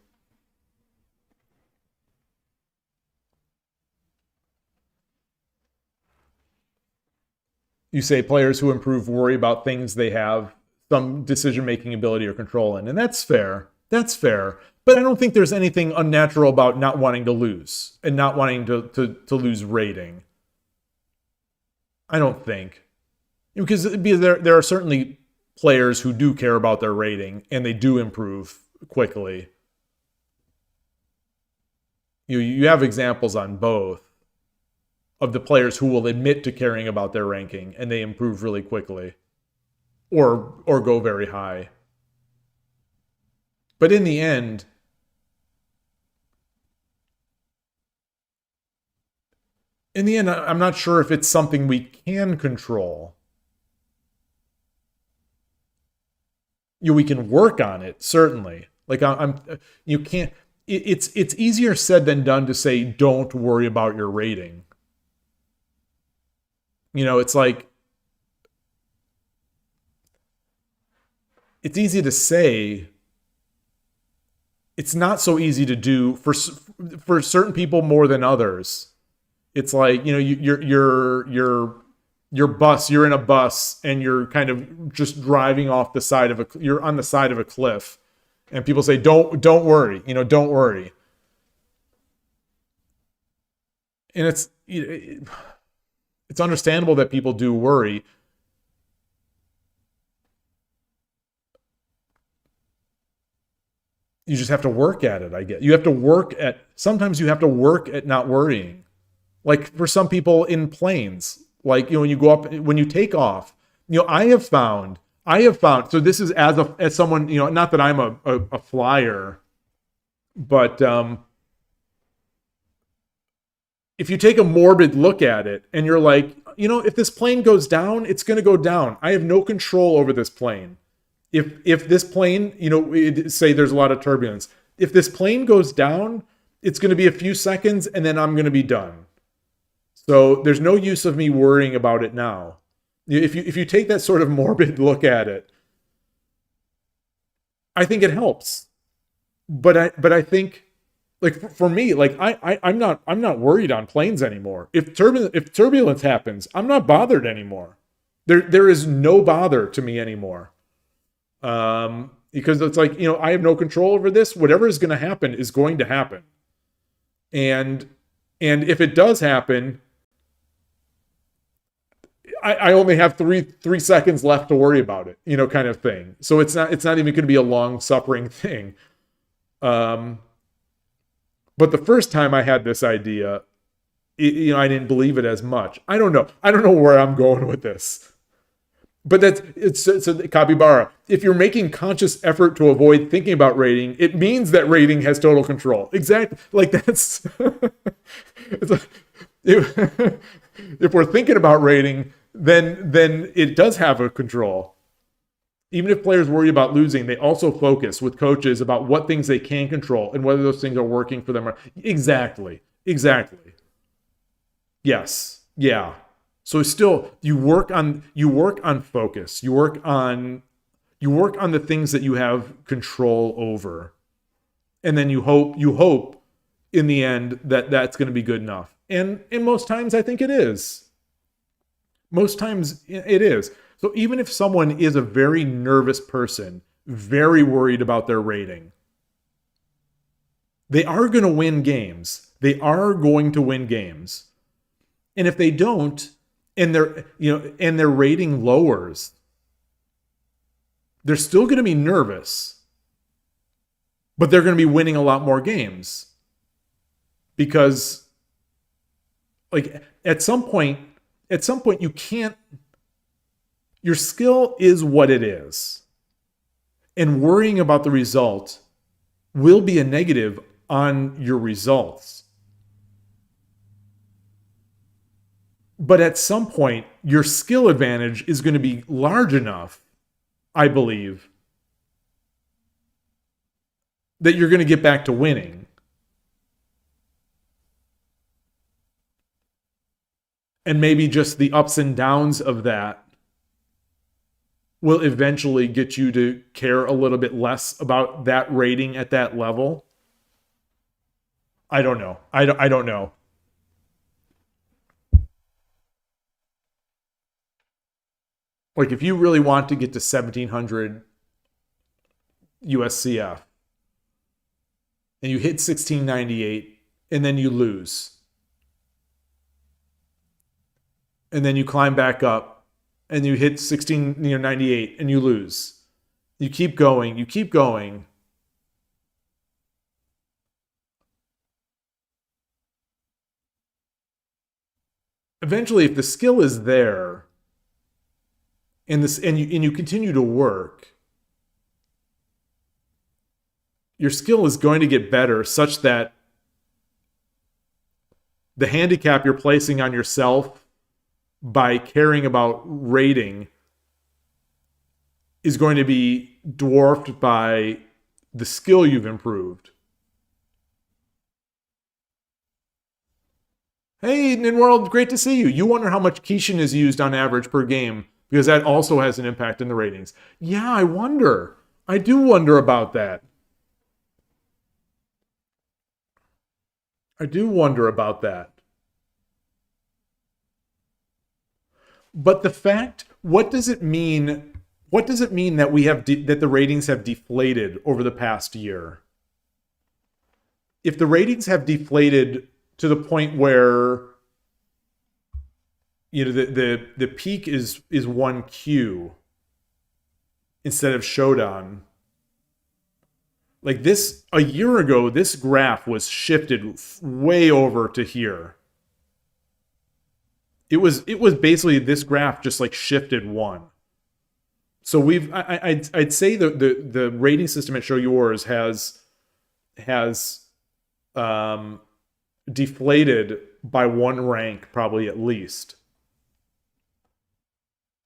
[SPEAKER 1] You say players who improve worry about things they have some decision-making ability or control in. And that's fair. That's fair. But I don't think there's anything unnatural about not wanting to lose and not wanting to lose rating. I don't think. Because there are certainly players who do care about their rating and they do improve quickly. You have examples on both of the players who will admit to caring about their ranking and they improve really quickly or go very high. But in the end, I'm not sure if it's something we can control. We can work on it, certainly. Like you can't. It's easier said than done to say don't worry about your rating. It's like it's easy to say. It's not so easy to do for certain people more than others. It's like, you're in a bus and you're kind of just driving off the side of you're on the side of a cliff, and people say, don't worry, don't worry. And it's understandable that people do worry. You just have to work at it, I guess. Sometimes you have to work at not worrying. Like for some people in planes, like, when you go up, when you take off, I have found, so this is as someone, not that I'm a flyer, but if you take a morbid look at it and you're like, if this plane goes down, it's going to go down. I have no control over this plane. If this plane, say there's a lot of turbulence, if this plane goes down, it's going to be a few seconds and then I'm going to be done. So there's no use of me worrying about it now. If you take that sort of morbid look at it, I think it helps. But I think, like, for me, like I'm not worried on planes anymore. If turbulence happens, I'm not bothered anymore. There is no bother to me anymore. Because it's like, I have no control over this. Whatever is going to happen is going to happen. And if it does happen, I only have three seconds left to worry about it, kind of thing. So it's not even going to be a long suffering thing. But the first time I had this idea, I didn't believe it as much. I don't know where I'm going with this. But it's a capybara. If you're making conscious effort to avoid thinking about rating, it means that rating has total control. Exactly. Like that's, if we're thinking about rating, then it does have a control. Even if players worry about losing, they also focus with coaches about what things they can control and whether those things are working for them. Exactly. Yes. Yeah. So still, you work on focus. You work on the things that you have control over, and then you hope in the end that that's going to be good enough. And most times, I think it is. Most times it is. So even if someone is a very nervous person, very worried about their rating, they are going to win games. They are going to win games, and if they don't, and their rating lowers, they're still going to be nervous, but they're going to be winning a lot more games. Because, like, at some point you can't, your skill is what it is. And worrying about the result will be a negative on your results. But at some point, your skill advantage is going to be large enough, I believe, that you're going to get back to winning. And maybe just the ups and downs of that will eventually get you to care a little bit less about that rating at that level. I don't know. I don't know. Like, if you really want to get to 1700 USCF and you hit 1698 and then you lose, and then you climb back up and you hit 1698 and you lose, you keep going, eventually, if the skill is there and you continue to work, your skill is going to get better such that the handicap you're placing on yourself by caring about rating is going to be dwarfed by the skill you've improved. Hey, NinWorld, great to see you. You wonder how much Kishin is used on average per game, because that also has an impact in the ratings. Yeah, I wonder. I do wonder about that. But the fact, what does it mean? What does it mean that that the ratings have deflated over the past year? If the ratings have deflated to the point where, you know, the peak is 1Q instead of Shodan. Like this, a year ago, this graph was shifted way over to here. It was basically this graph just like shifted one. So I'd say the rating system at Shogi Wars has deflated by one rank, probably at least.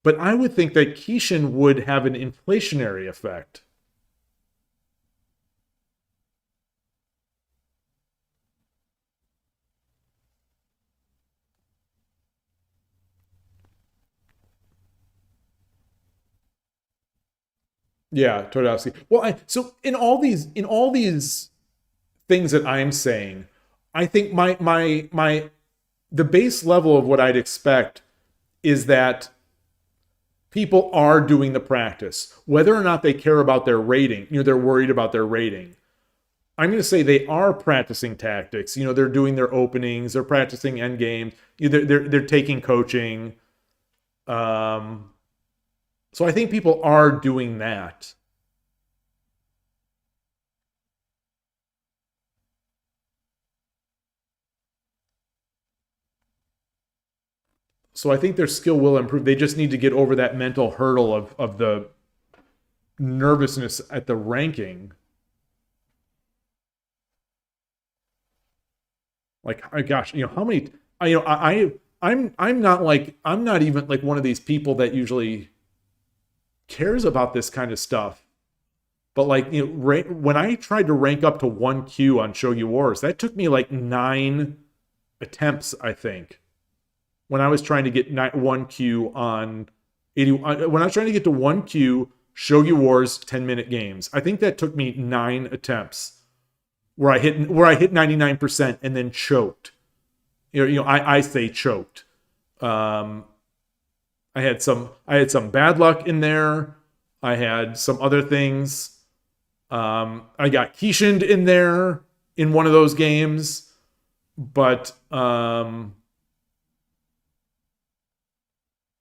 [SPEAKER 1] But I would think that Kishin would have an inflationary effect. Yeah, Todowski. Well, so in all these things that I'm saying, I think the base level of what I'd expect is that people are doing the practice, whether or not they care about their rating. You know, they're worried about their rating. I'm going to say they are practicing tactics. You know, they're doing their openings, they're practicing end games, they're taking coaching. So I think people are doing that. So I think their skill will improve. They just need to get over that mental hurdle of the nervousness at the ranking. Like, oh gosh, you know, how many, you know, I'm not even like one of these people that usually cares about this kind of stuff. But like, you know, when I tried to rank up to 1Q on Shogi Wars, that took me like 9 attempts, I think. When I was trying to get 1Q on 80, when I was trying to get to 1Q Shogi Wars 10-minute games, I think that took me 9 attempts where I hit 99% and then choked. You know, I say choked. I had some bad luck in there. I had some other things. I got Kishined in there in one of those games, but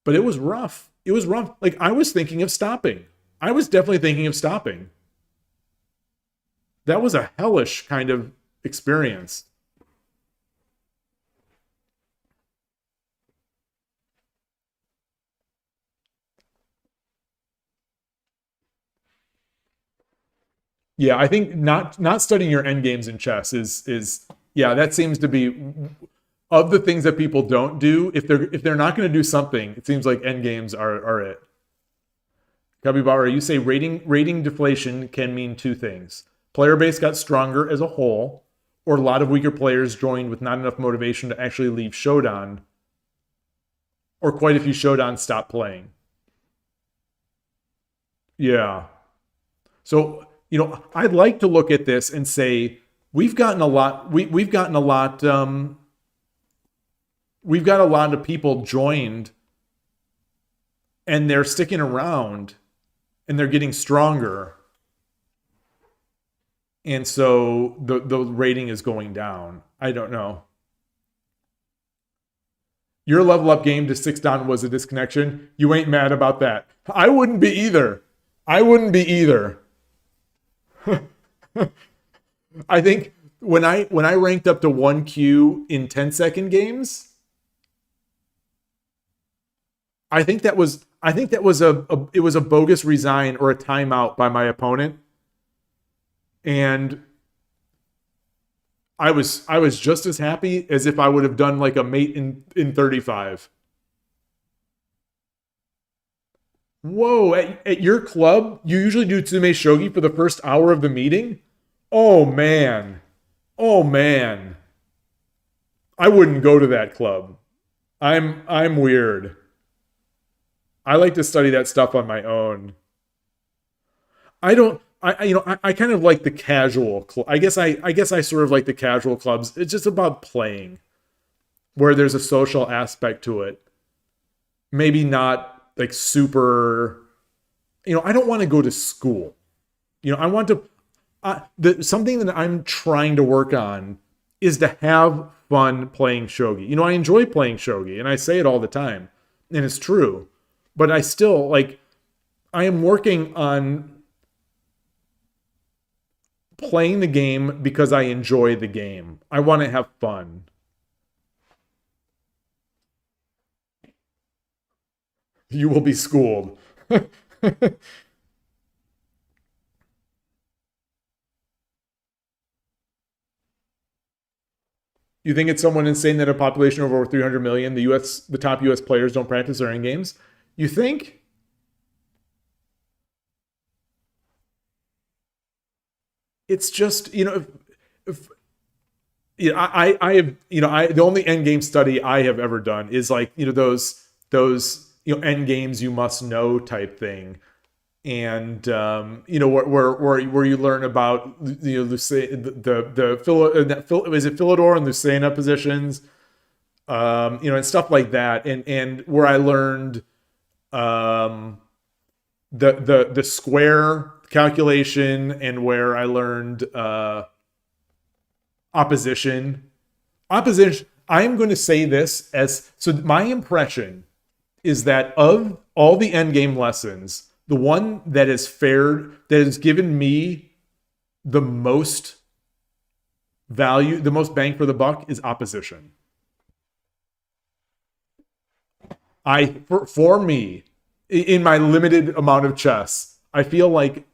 [SPEAKER 1] it was rough. It was rough. Like, I was thinking of stopping. I was definitely thinking of stopping. That was a hellish kind of experience. Yeah, I think not studying your end games in chess is yeah, that seems to be of the things that people don't do. If they're not going to do something, it seems like end games are it. Kabibara, you say rating deflation can mean two things. Player base got stronger as a whole, or a lot of weaker players joined with not enough motivation to actually leave Shodan, or quite a few Shodan stopped playing. Yeah. So, I'd like to look at this and say we've gotten a lot. We've got a lot of people joined, and they're sticking around, and they're getting stronger, and so the rating is going down. I don't know. Your level up game to 6 down was a disconnection. You ain't mad about that. I wouldn't be either. I think when I ranked up to 1Q in 10-second games, I think that was a bogus resign or a timeout by my opponent, and I was just as happy as if I would have done like a mate in 35. Whoa, at your club, you usually do Tsume Shogi for the first hour of the meeting? Oh man. I wouldn't go to that club. I'm weird. I like to study that stuff on my own. I kind of like the casual I guess I sort of like the casual clubs. It's just about playing, where there's a social aspect to it. Maybe not like super, I don't want to go to school. I want to, something that I'm trying to work on is to have fun playing shogi. I enjoy playing shogi, and I say it all the time, and it's true. But I still, I am working on playing the game because I enjoy the game. I want to have fun. You will be schooled. You think it's someone insane that a population of over 300 million, the top US players don't practice their end games? You think? It's just, the only end game study I have ever done is those end games you must know type thing, and where you learn about the is it Philidor and Lucena positions, and stuff like that, and where I learned the square calculation, and where I learned opposition. I am going to say this my impression is that of all the endgame lessons, the one that has given me the most value, the most bang for the buck, is opposition. For me, in my limited amount of chess, I feel like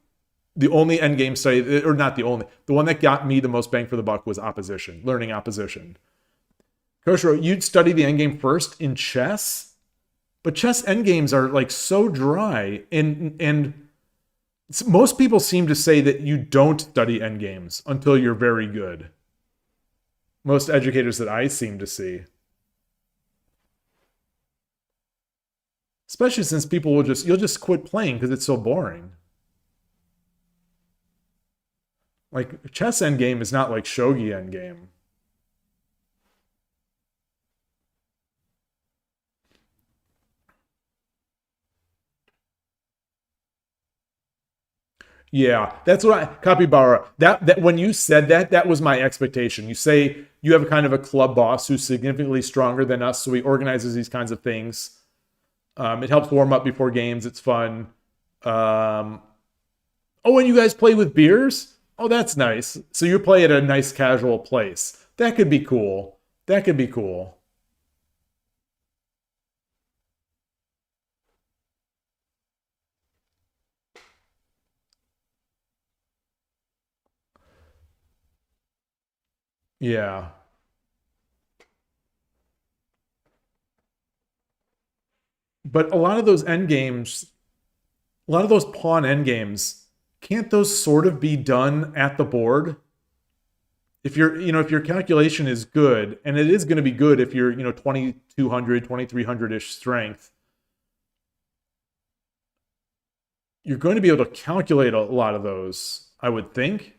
[SPEAKER 1] the only endgame study, or not the only, the one that got me the most bang for the buck was opposition, learning opposition. Koshiro, you'd study the endgame first in chess? But chess endgames are so dry, and most people seem to say that you don't study endgames until you're very good. Most educators that I seem to see. Especially since people you'll just quit playing because it's so boring. Chess endgame is not like shogi endgame. Yeah, that's what Capybara. That when you said that was my expectation. You say you have a kind of a club boss who's significantly stronger than us, so he organizes these kinds of things. It helps warm up before games. It's fun. Oh, and you guys play with beers? Oh, that's nice. So you play at a nice casual place. That could be cool. That could be cool. Yeah. But a lot of those end games, a lot of those pawn end games, can't those sort of be done at the board? If if your calculation is good, and it is going to be good if you're, 2200, 2300-ish strength, you're going to be able to calculate a lot of those, I would think.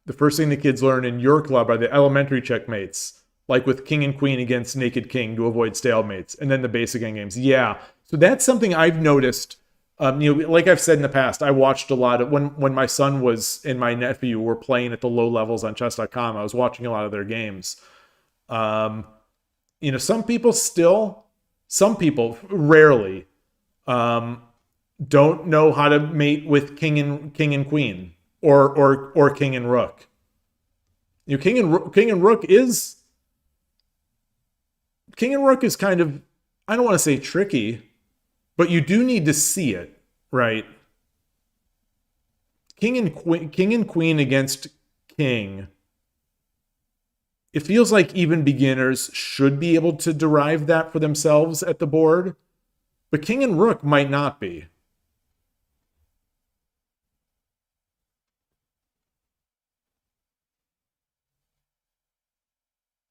[SPEAKER 1] The first thing the kids learn in your club are the elementary checkmates, like with king and queen against naked king to avoid stalemates, and then the basic end games. Yeah, so that's something I've noticed. Like I've said in the past, I watched a lot of when my son was and my nephew were playing at the low levels on chess.com. I was watching a lot of their games. Some people rarely don't know how to mate with king and queen or king and rook. King and rook is kind of, I don't want to say tricky, but you do need to see it, right? King and queen against king. It feels like even beginners should be able to derive that for themselves at the board, but king and rook might not be.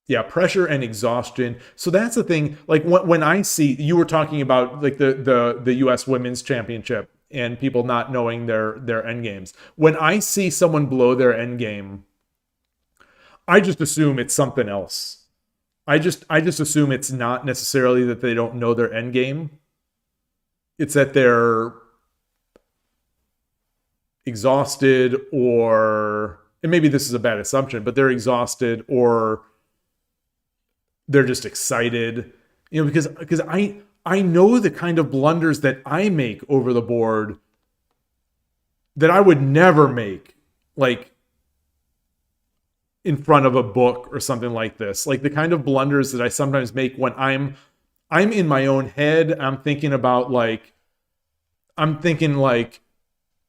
[SPEAKER 1] Yeah, pressure and exhaustion. So that's the thing. Like when I see, you were talking about like the U.S. Women's Championship and people not knowing their end games. When I see someone blow their end game, I just assume it's something else. I just assume it's not necessarily that they don't know their end game. It's that they're exhausted, or, and maybe this is a bad assumption, but they're exhausted or they're just excited, because I know the kind of blunders that I make over the board that I would never make, like in front of a book or something like this. Like the kind of blunders that I sometimes make when I'm in my own head. I'm thinking the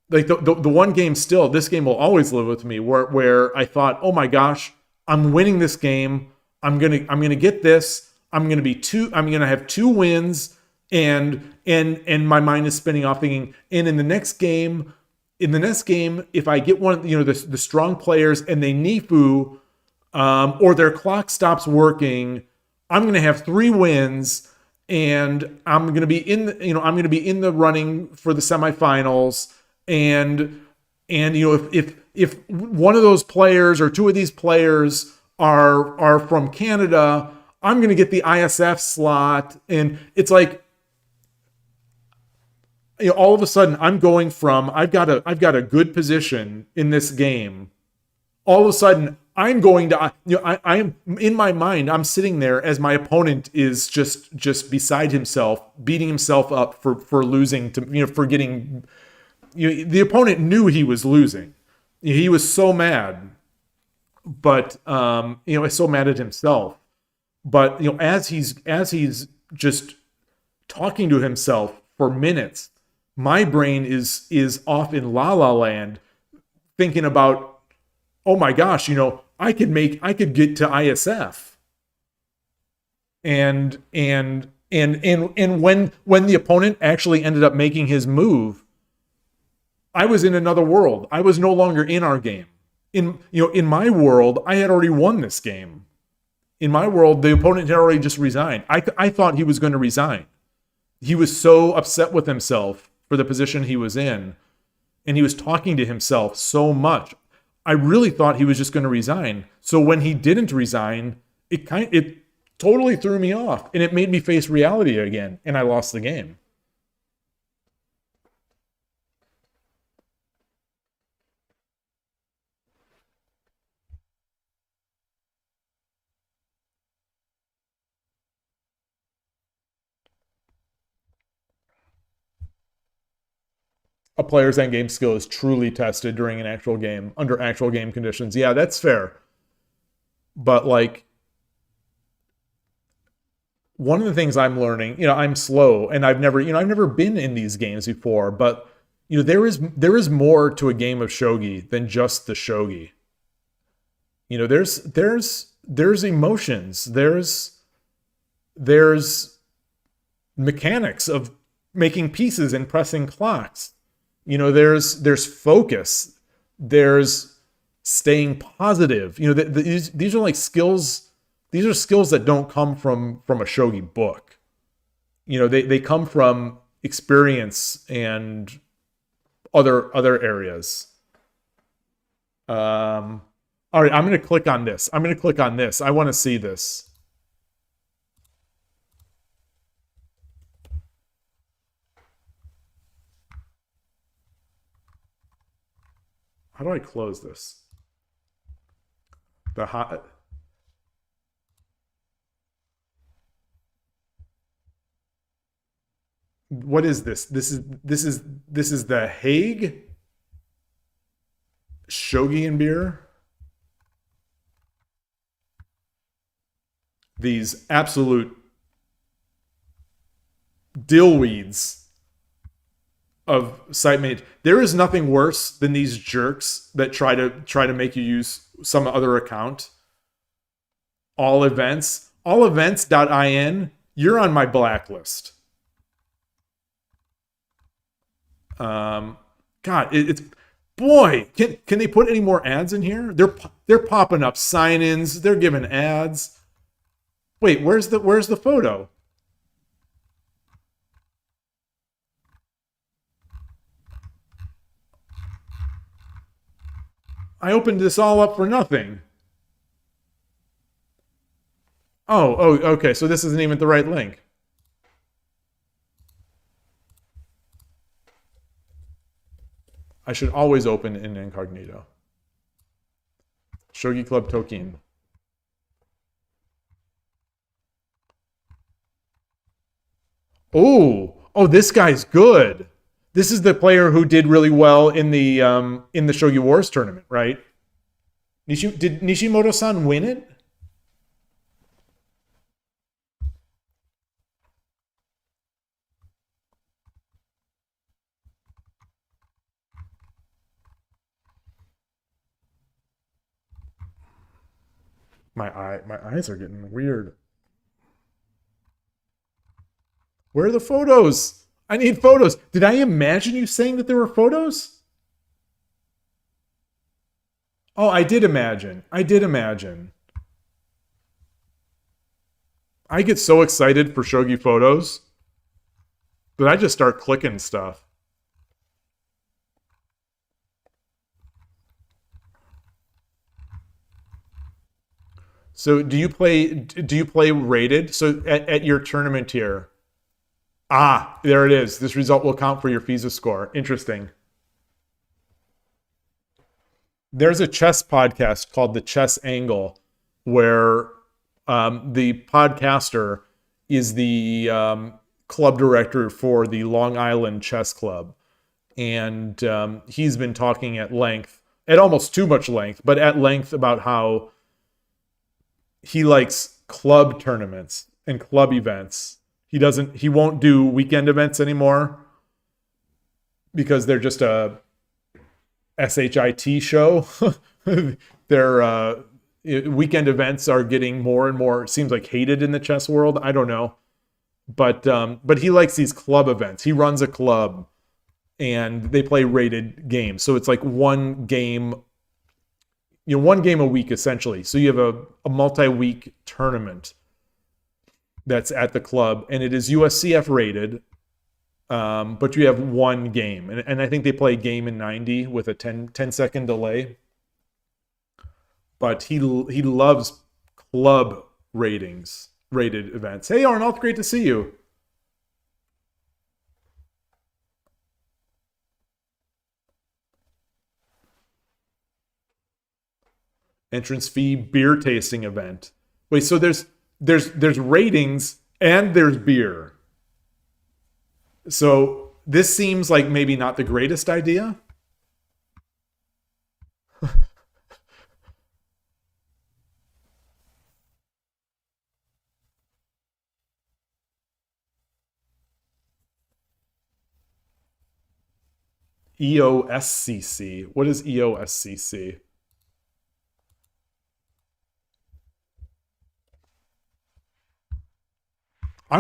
[SPEAKER 1] one game still, this game will always live with me, where I thought, oh my gosh, I'm winning this game. I'm gonna get this. I'm gonna have 2 wins, and my mind is spinning off thinking, and in the next game, if I get one, the strong players and they Nifu, or their clock stops working, I'm gonna have 3 wins, and I'm gonna be in the running for the semifinals, and if one of those players or 2 of these players are from Canada, I'm going to get the ISF slot. And it's like, all of a sudden I'm going from, I've got a good position in this game. All of a sudden I'm going to, I am in my mind, I'm sitting there as my opponent is just beside himself, beating himself up for losing to, for getting, the opponent knew he was losing. He was so mad. But is so mad at himself. But as he's just talking to himself for minutes, my brain is off in La La Land, thinking about, oh my gosh, I could get to ISF. And when the opponent actually ended up making his move, I was in another world. I was no longer in our game. In my world, I had already won this game. In my world, the opponent had already just resigned. I thought he was going to resign. He was so upset with himself for the position he was in, and he was talking to himself so much. I really thought he was just going to resign. So when he didn't resign, it totally threw me off, and it made me face reality again, and I lost the game. a player's endgame skill is truly tested during an actual game, under actual game conditions. Yeah, that's fair. But like, one of the things I'm learning, I'm slow and I've never been in these games before, but there is more to a game of shogi than just the shogi. There's emotions, there's mechanics of making pieces and pressing clocks. There's focus, there's staying positive. These are like skills. These are skills that don't come from a shogi book. They come from experience and other areas. All right, I'm going to click on this. I want to see this. How do I close this? What is this? This is the Hague Shogi and beer. These absolute dillweeds of site-made. There is nothing worse than these jerks that try to make you use some other account. All events.in, you're on my blacklist. God, it's boy, can they put any more ads in here? They're popping up sign-ins, they're giving ads. Wait, where's the photo? I opened this all up for nothing. Oh, okay, so this isn't even the right link. I should always open in incognito. Shogi Club Tokin. Oh, this guy's good. This is the player who did really well in the Shogi Wars tournament, right? Did Nishimoto-san win it? My eyes are getting weird. Where are the photos? I need photos. Did I imagine you saying that there were photos? Oh, I did imagine. I get so excited for shogi photos that I just start clicking stuff. So do you play rated? So at your tournament here. Ah, there it is. This result will count for your FISA score. Interesting. There's a chess podcast called The Chess Angle where the podcaster is the club director for the Long Island Chess Club. And he's been talking at length, at almost too much length, but at length about how he likes club tournaments and club events. He won't do weekend events anymore because they're just a SHIT show. Their weekend events are getting more and more, it seems like, hated in the chess world. I don't know. But he likes these club events. He runs a club and they play rated games. So it's like one game a week essentially. So you have a multi-week tournament that's at the club, and it is USCF rated, but you have one game. And I think they play game in 90 with a 10-second delay. But he loves club rated events. Hey, Arnold, great to see you. Entrance fee beer tasting event. Wait, so there's ratings and there's beer. So this seems like maybe not the greatest idea. EOSCC. What is EOSCC? I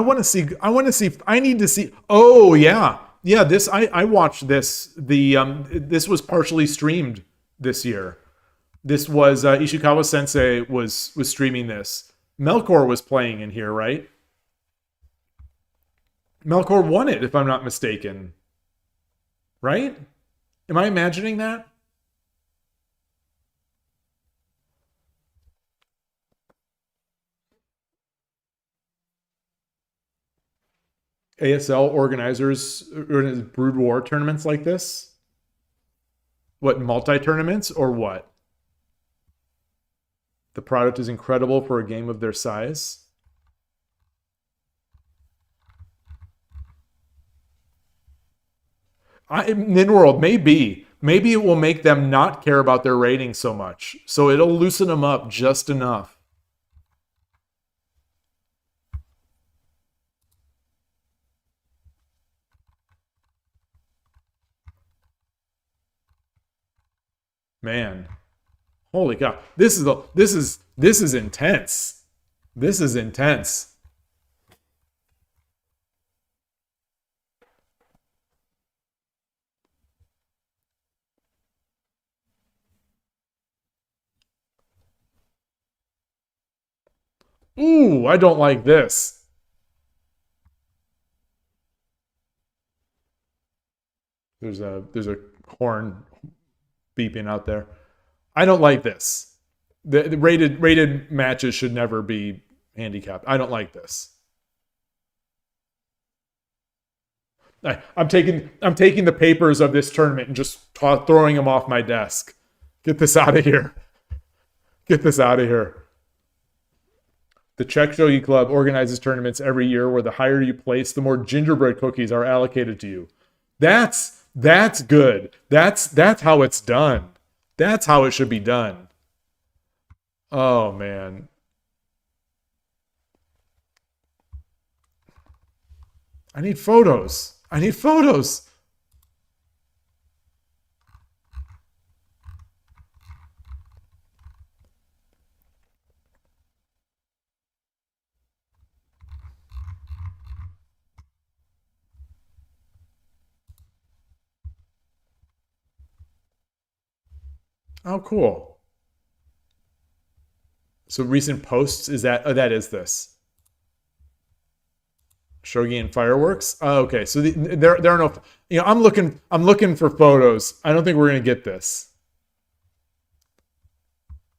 [SPEAKER 1] need to see. Oh yeah. Yeah, I watched this. This was partially streamed this year. This was Ishikawa Sensei was streaming this. Melkor was playing in here, right? Melkor won it, if I'm not mistaken. Right? Am I imagining that? ASL organizers Brood War tournaments like this? What, multi-tournaments or what? The product is incredible for a game of their size. NinWorld, maybe. Maybe it will make them not care about their rating so much. So it'll loosen them up just enough. Man. Holy cow. This is intense. This is intense. Ooh, I don't like this. There's a horn beeping out there. I don't like this. The rated matches should never be handicapped. I don't like this. I'm taking the papers of this tournament and just throwing them off my desk. Get this out of here. Get this out of here. The Czech Shogi Club organizes tournaments every year where the higher you place, the more gingerbread cookies are allocated to you. That's good. That's how it's done. That's how it should be done. Oh man. I need photos. I need photos. Oh, cool. So recent posts, is that, oh, that is this. Shogi and fireworks. Oh, okay. So there are no, I'm looking for photos. I don't think we're going to get this.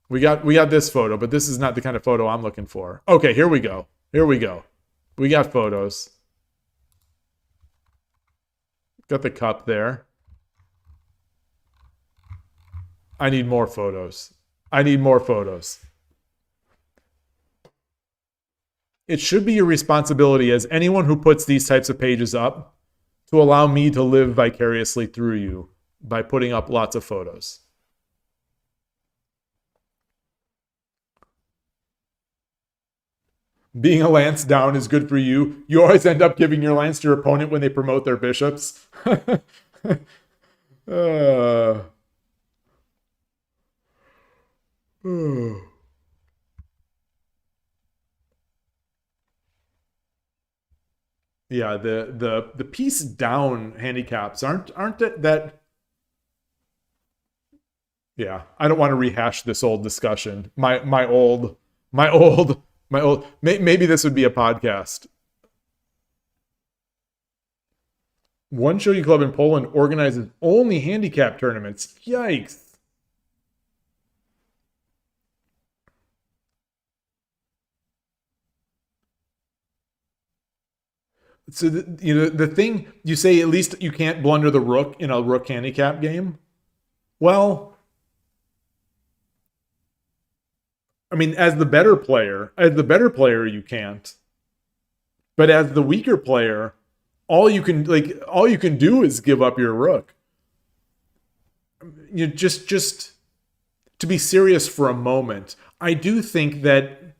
[SPEAKER 1] We got this photo, but this is not the kind of photo I'm looking for. Okay, here we go. Here we go. We got photos. Got the cup there. I need more photos. I need more photos. It should be your responsibility as anyone who puts these types of pages up to allow me to live vicariously through you by putting up lots of photos. Being a lance down is good for you. You always end up giving your lance to your opponent when they promote their bishops. Yeah, the piece down handicaps aren't that. Yeah, I don't want to rehash this old discussion. My old. Maybe this would be a podcast. One shogi club in Poland organizes only handicap tournaments. Yikes. So the thing you say, at least you can't blunder the rook in a rook handicap game. Well, I mean, as the better player, you can't. But as the weaker player, all you can do is give up your rook. You just to be serious for a moment, I do think that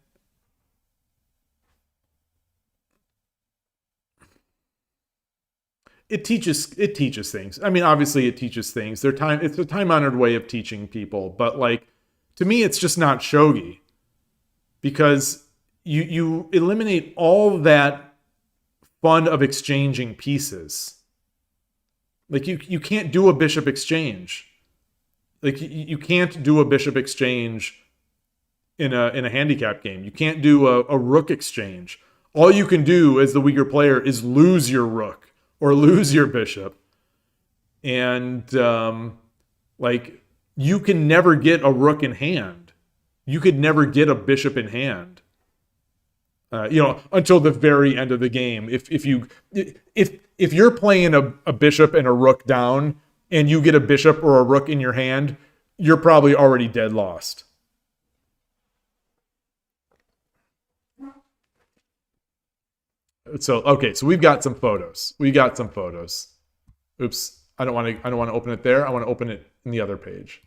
[SPEAKER 1] it teaches things. I mean, obviously it teaches things. It's a time-honored way of teaching people, but like, to me, it's just not shogi, because you eliminate all that fun of exchanging pieces. Like you can't do a bishop exchange. Like you can't do a bishop exchange in a handicap game. You can't do a rook exchange. All you can do as the weaker player is lose your rook or lose your bishop. And like, you can never get a rook in hand. You could never get a bishop in hand. Until the very end of the game. If you're playing a bishop and a rook down, and you get a bishop or a rook in your hand, you're probably already dead lost. So we've got some photos. Oops, I don't want to open it there. I want to open it in the other page.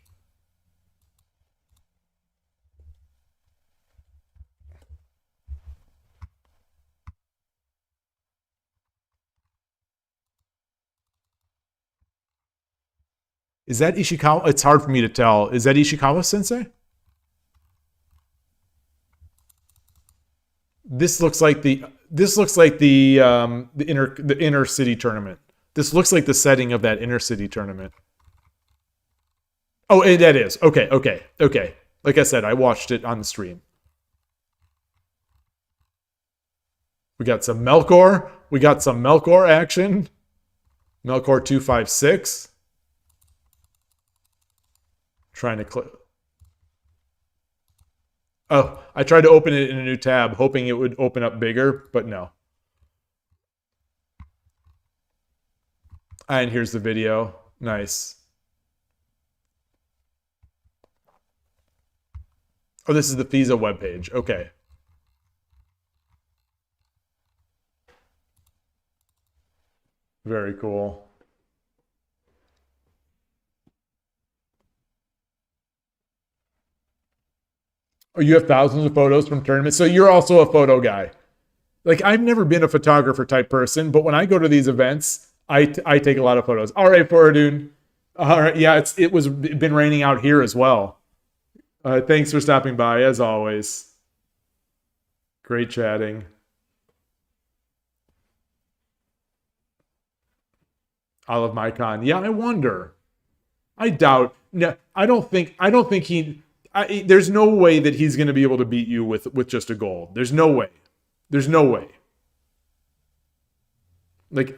[SPEAKER 1] Is that Ishikawa? It's hard for me to tell. Is that Ishikawa Sensei? This looks like the inner city tournament. This looks like the setting of that inner city tournament. Oh, that is. Okay. Like I said, I watched it on the stream. We got some Melkor. We got some Melkor action. Melkor 256. Trying to click. Oh, I tried to open it in a new tab, hoping it would open up bigger, but no. And here's the video. Nice. Oh, this is the FISA webpage. Okay. Very cool. Oh, you have thousands of photos from tournaments. So you're also a photo guy. Like, I've never been a photographer type person, but when I go to these events, I take a lot of photos. All right, Foradun. All right, yeah, it was been raining out here as well. Thanks for stopping by, as always. Great chatting. Olive Mycon. Yeah, I wonder. I doubt. No, I don't think he. There's no way that he's going to be able to beat you with just a gold. There's no way. There's no way. Like,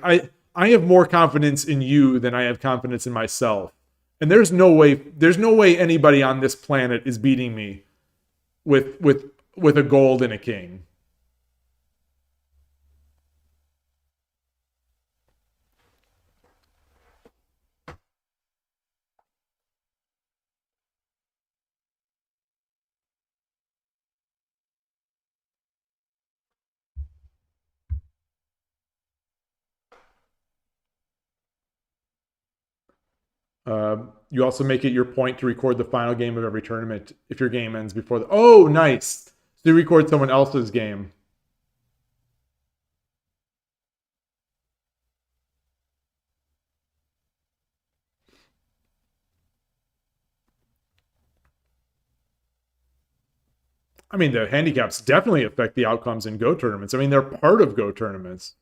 [SPEAKER 1] I have more confidence in you than I have confidence in myself. And there's no way anybody on this planet is beating me with a gold and a king. You also make it your point to record the final game of every tournament if your game ends before the... Oh, nice! So you record someone else's game. I mean, the handicaps definitely affect the outcomes in Go tournaments. I mean, they're part of Go tournaments.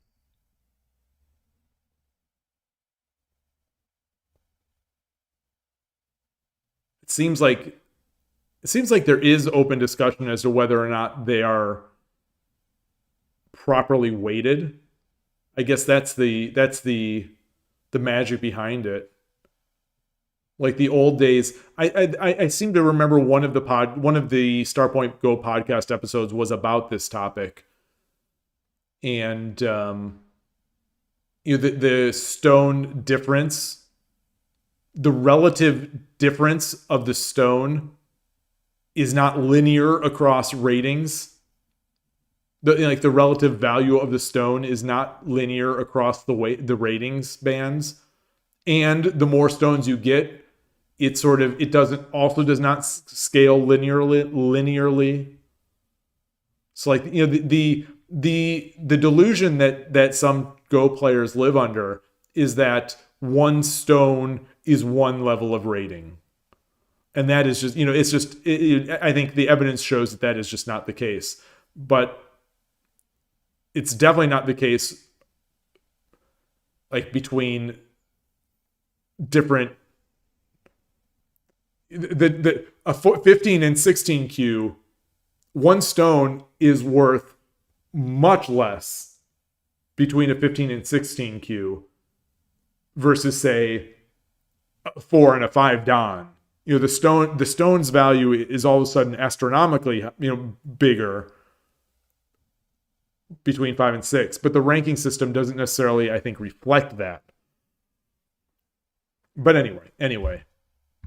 [SPEAKER 1] It seems like there is open discussion as to whether or not they are properly weighted. I guess that's the magic behind it. Like the old days, I seem to remember one of the Starpoint Go podcast episodes was about this topic, and the stone difference. The relative difference of the stone is not linear across ratings. the relative value of the stone is not linear across the ratings bands, and the more stones you get, it does not scale linearly. So like, you know, the delusion that some Go players live under is that one stone is one level of rating. And that is just, you know, it's just, I think the evidence shows that is just not the case. But it's definitely not the case, like, between different, a 15 and 16 queue, one stone is worth much less between a 15 and 16 queue versus, say, a 4 and a 5 Don. You know, the stone's value is all of a sudden astronomically, you know, bigger between 5 and 6, but the ranking system doesn't necessarily, I think, reflect that. But anyway,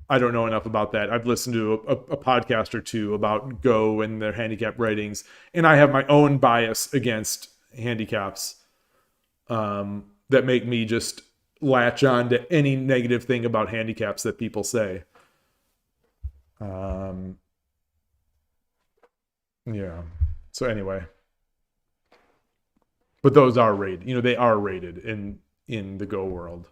[SPEAKER 1] I don't know enough about that. I've listened to a podcast or two about Go and their handicap ratings, and I have my own bias against handicaps that make me just latch on to any negative thing about handicaps that people say. Yeah. So anyway, but those are rated. You know, they are rated in the Go world.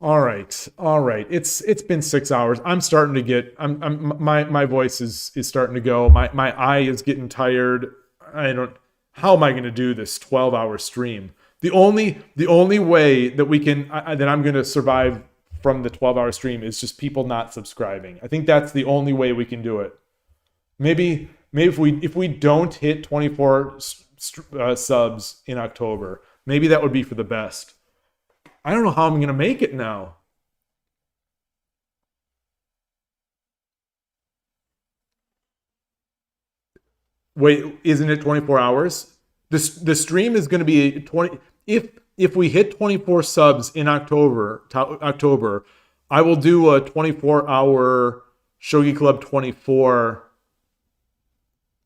[SPEAKER 1] All right. It's been 6 hours. I'm starting to get. My voice is starting to go. My eye is getting tired. How am I going to do this 12-hour stream? The only way that we can that I'm going to survive from the 12-hour stream is just people not subscribing. I think that's the only way we can do it. Maybe if we don't hit 24 subs in October, maybe that would be for the best. I don't know how I'm going to make it now. Wait, isn't it 24 hours? The stream is going to be 20. If we hit 24 subs in October, I will do a 24-hour Shogi Club 24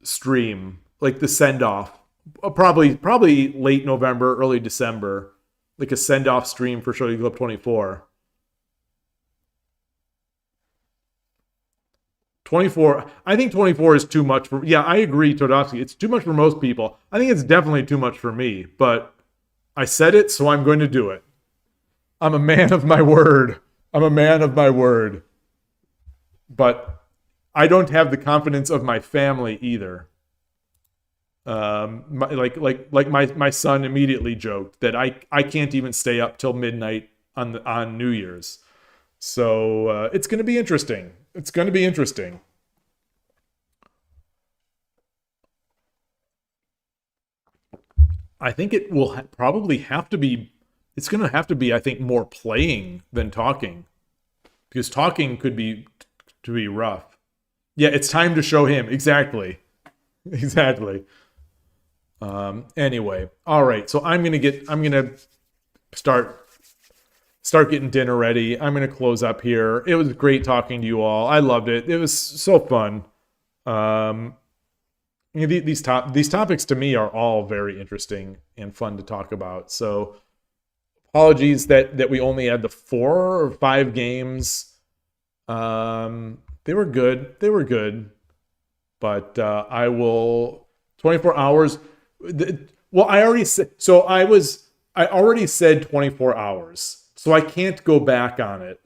[SPEAKER 1] stream, like the send-off. Probably late November, early December, like a send-off stream for Shogi Club 24. 24, I think 24 is too much for, yeah, I agree, Todovsky. It's too much for most people. I think it's definitely too much for me, but I said it, so I'm going to do it. I'm a man of my word. But I don't have the confidence of my family either. My son immediately joked that I can't even stay up till midnight on New Year's. So it's going to be interesting. I think it will probably have to be. It's going to have to be, I think, more playing than talking, because talking could be rough. Yeah, it's time to show him. Exactly. Anyway, all right. So I'm gonna start getting dinner ready. I'm gonna close up here. It was great talking to you all. I loved it. It was so fun. You know, these topics to me are all very interesting and fun to talk about. So apologies that we only had the 4 or 5 games. They were good. But I will 24 hours. Well, I already said, so I already said 24 hours. So I can't go back on it.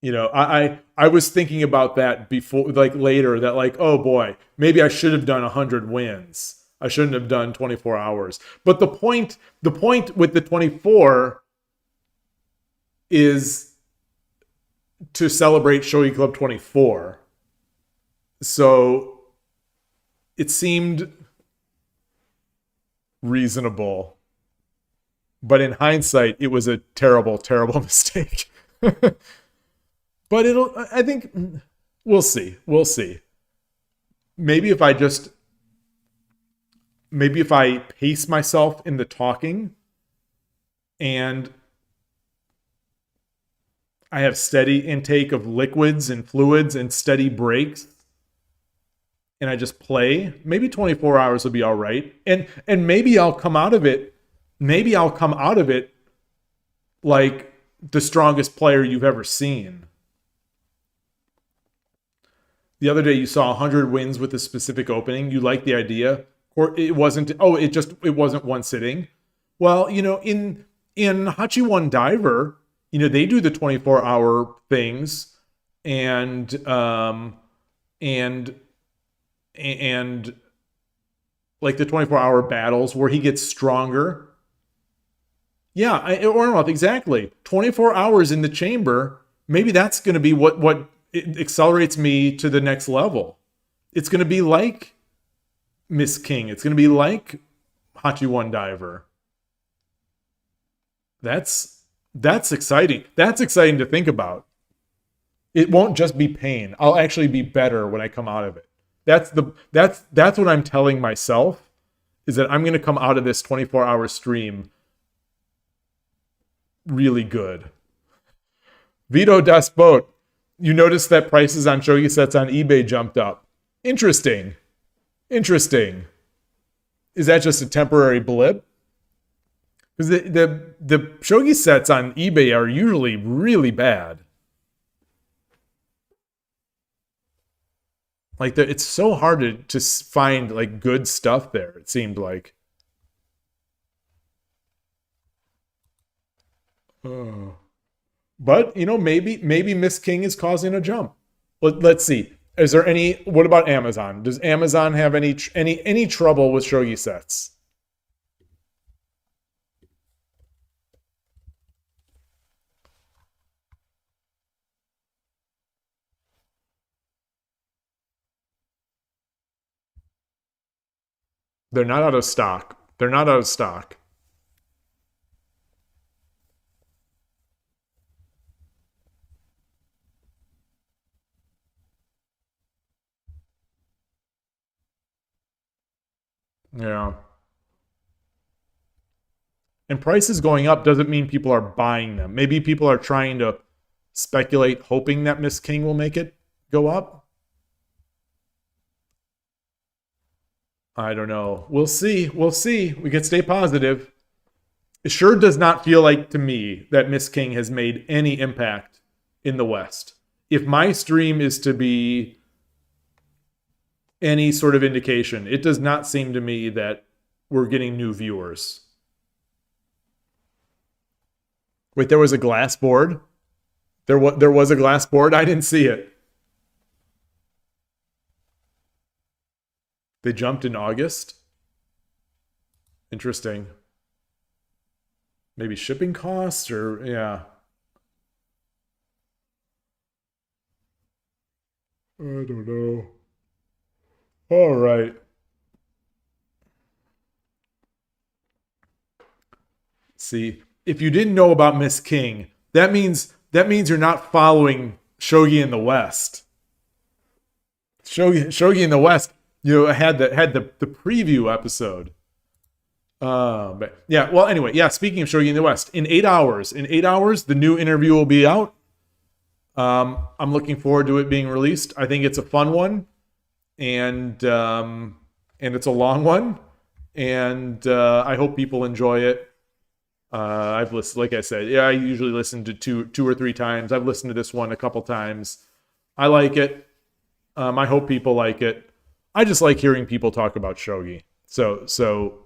[SPEAKER 1] You know, I was thinking about that before, like later, that like, oh boy, maybe I should have done 100 wins. I shouldn't have done 24 hours. But the point with the 24 is to celebrate Shogi Club 24. So it seemed reasonable. But in hindsight, it was a terrible, terrible mistake. But I think, we'll see. Maybe if I pace myself in the talking, and I have steady intake of liquids and fluids and steady breaks, and I just play, maybe 24 hours will be all right. And maybe I'll come out of it. Maybe I'll come out of it like the strongest player you've ever seen. The other day you saw 100 wins with a specific opening. You like the idea, or it wasn't. Oh, it wasn't one sitting. Well, you know, in Hachi One Diver, you know, they do the 24-hour things, and like the 24-hour battles where he gets stronger. Yeah, or not exactly. 24 hours in the chamber, maybe that's going to be what it accelerates me to the next level. It's going to be like Miss King. It's going to be like Hachi One Diver. That's exciting. That's exciting to think about. It won't just be pain. I'll actually be better when I come out of it. That's what I'm telling myself, is that I'm going to come out of this 24-hour stream really good. Vito Das Boat, you noticed that prices on shogi sets on eBay jumped up. Interesting. Is that just a temporary blip? Because the shogi sets on eBay are usually really bad. Like, it's so hard to find like good stuff there, it seemed like. But, you know, maybe Miss King is causing a jump. Let's see. Is there any? What about Amazon? Does Amazon have any trouble with shogi sets? They're not out of stock. Yeah. And prices going up doesn't mean people are buying them. Maybe people are trying to speculate, hoping that Miss King will make it go up. I don't know. We'll see. We can stay positive. It sure does not feel like to me that Miss King has made any impact in the West. If my stream is to be any sort of indication, it does not seem to me that we're getting new viewers. Wait, there was a glass board? There was a glass board? I didn't see it. They jumped in August? Interesting. Maybe shipping costs, or yeah. I don't know. All right. See, if you didn't know about Miss King, that means you're not following Shogi in the West. Shogi in the West, you know, had the preview episode. But yeah, well, anyway, yeah, speaking of Shogi in the West, in 8 hours, the new interview will be out. I'm looking forward to it being released. I think it's a fun one, and it's a long one, and I hope people enjoy it. I've listened, like I said, yeah, I usually listen to two or three times. I've listened to this one a couple times. I like it. I hope people like it. I just like hearing people talk about shogi. So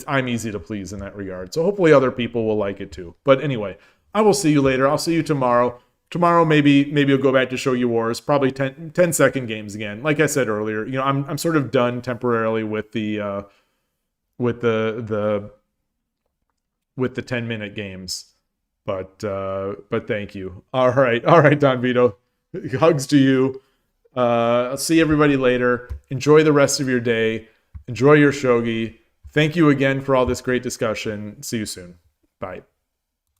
[SPEAKER 1] I'm easy to please in that regard. So hopefully other people will like it too. But anyway, I will see you later. I'll see you tomorrow. Tomorrow maybe we'll go back to Shogi Wars, probably 10-second games again. Like I said earlier, you know, I'm sort of done temporarily with the 10-minute games. But thank you. All right, Don Vito. Hugs to you. I'll see everybody later. Enjoy the rest of your day. Enjoy your shogi. Thank you again for all this great discussion. See you soon. Bye.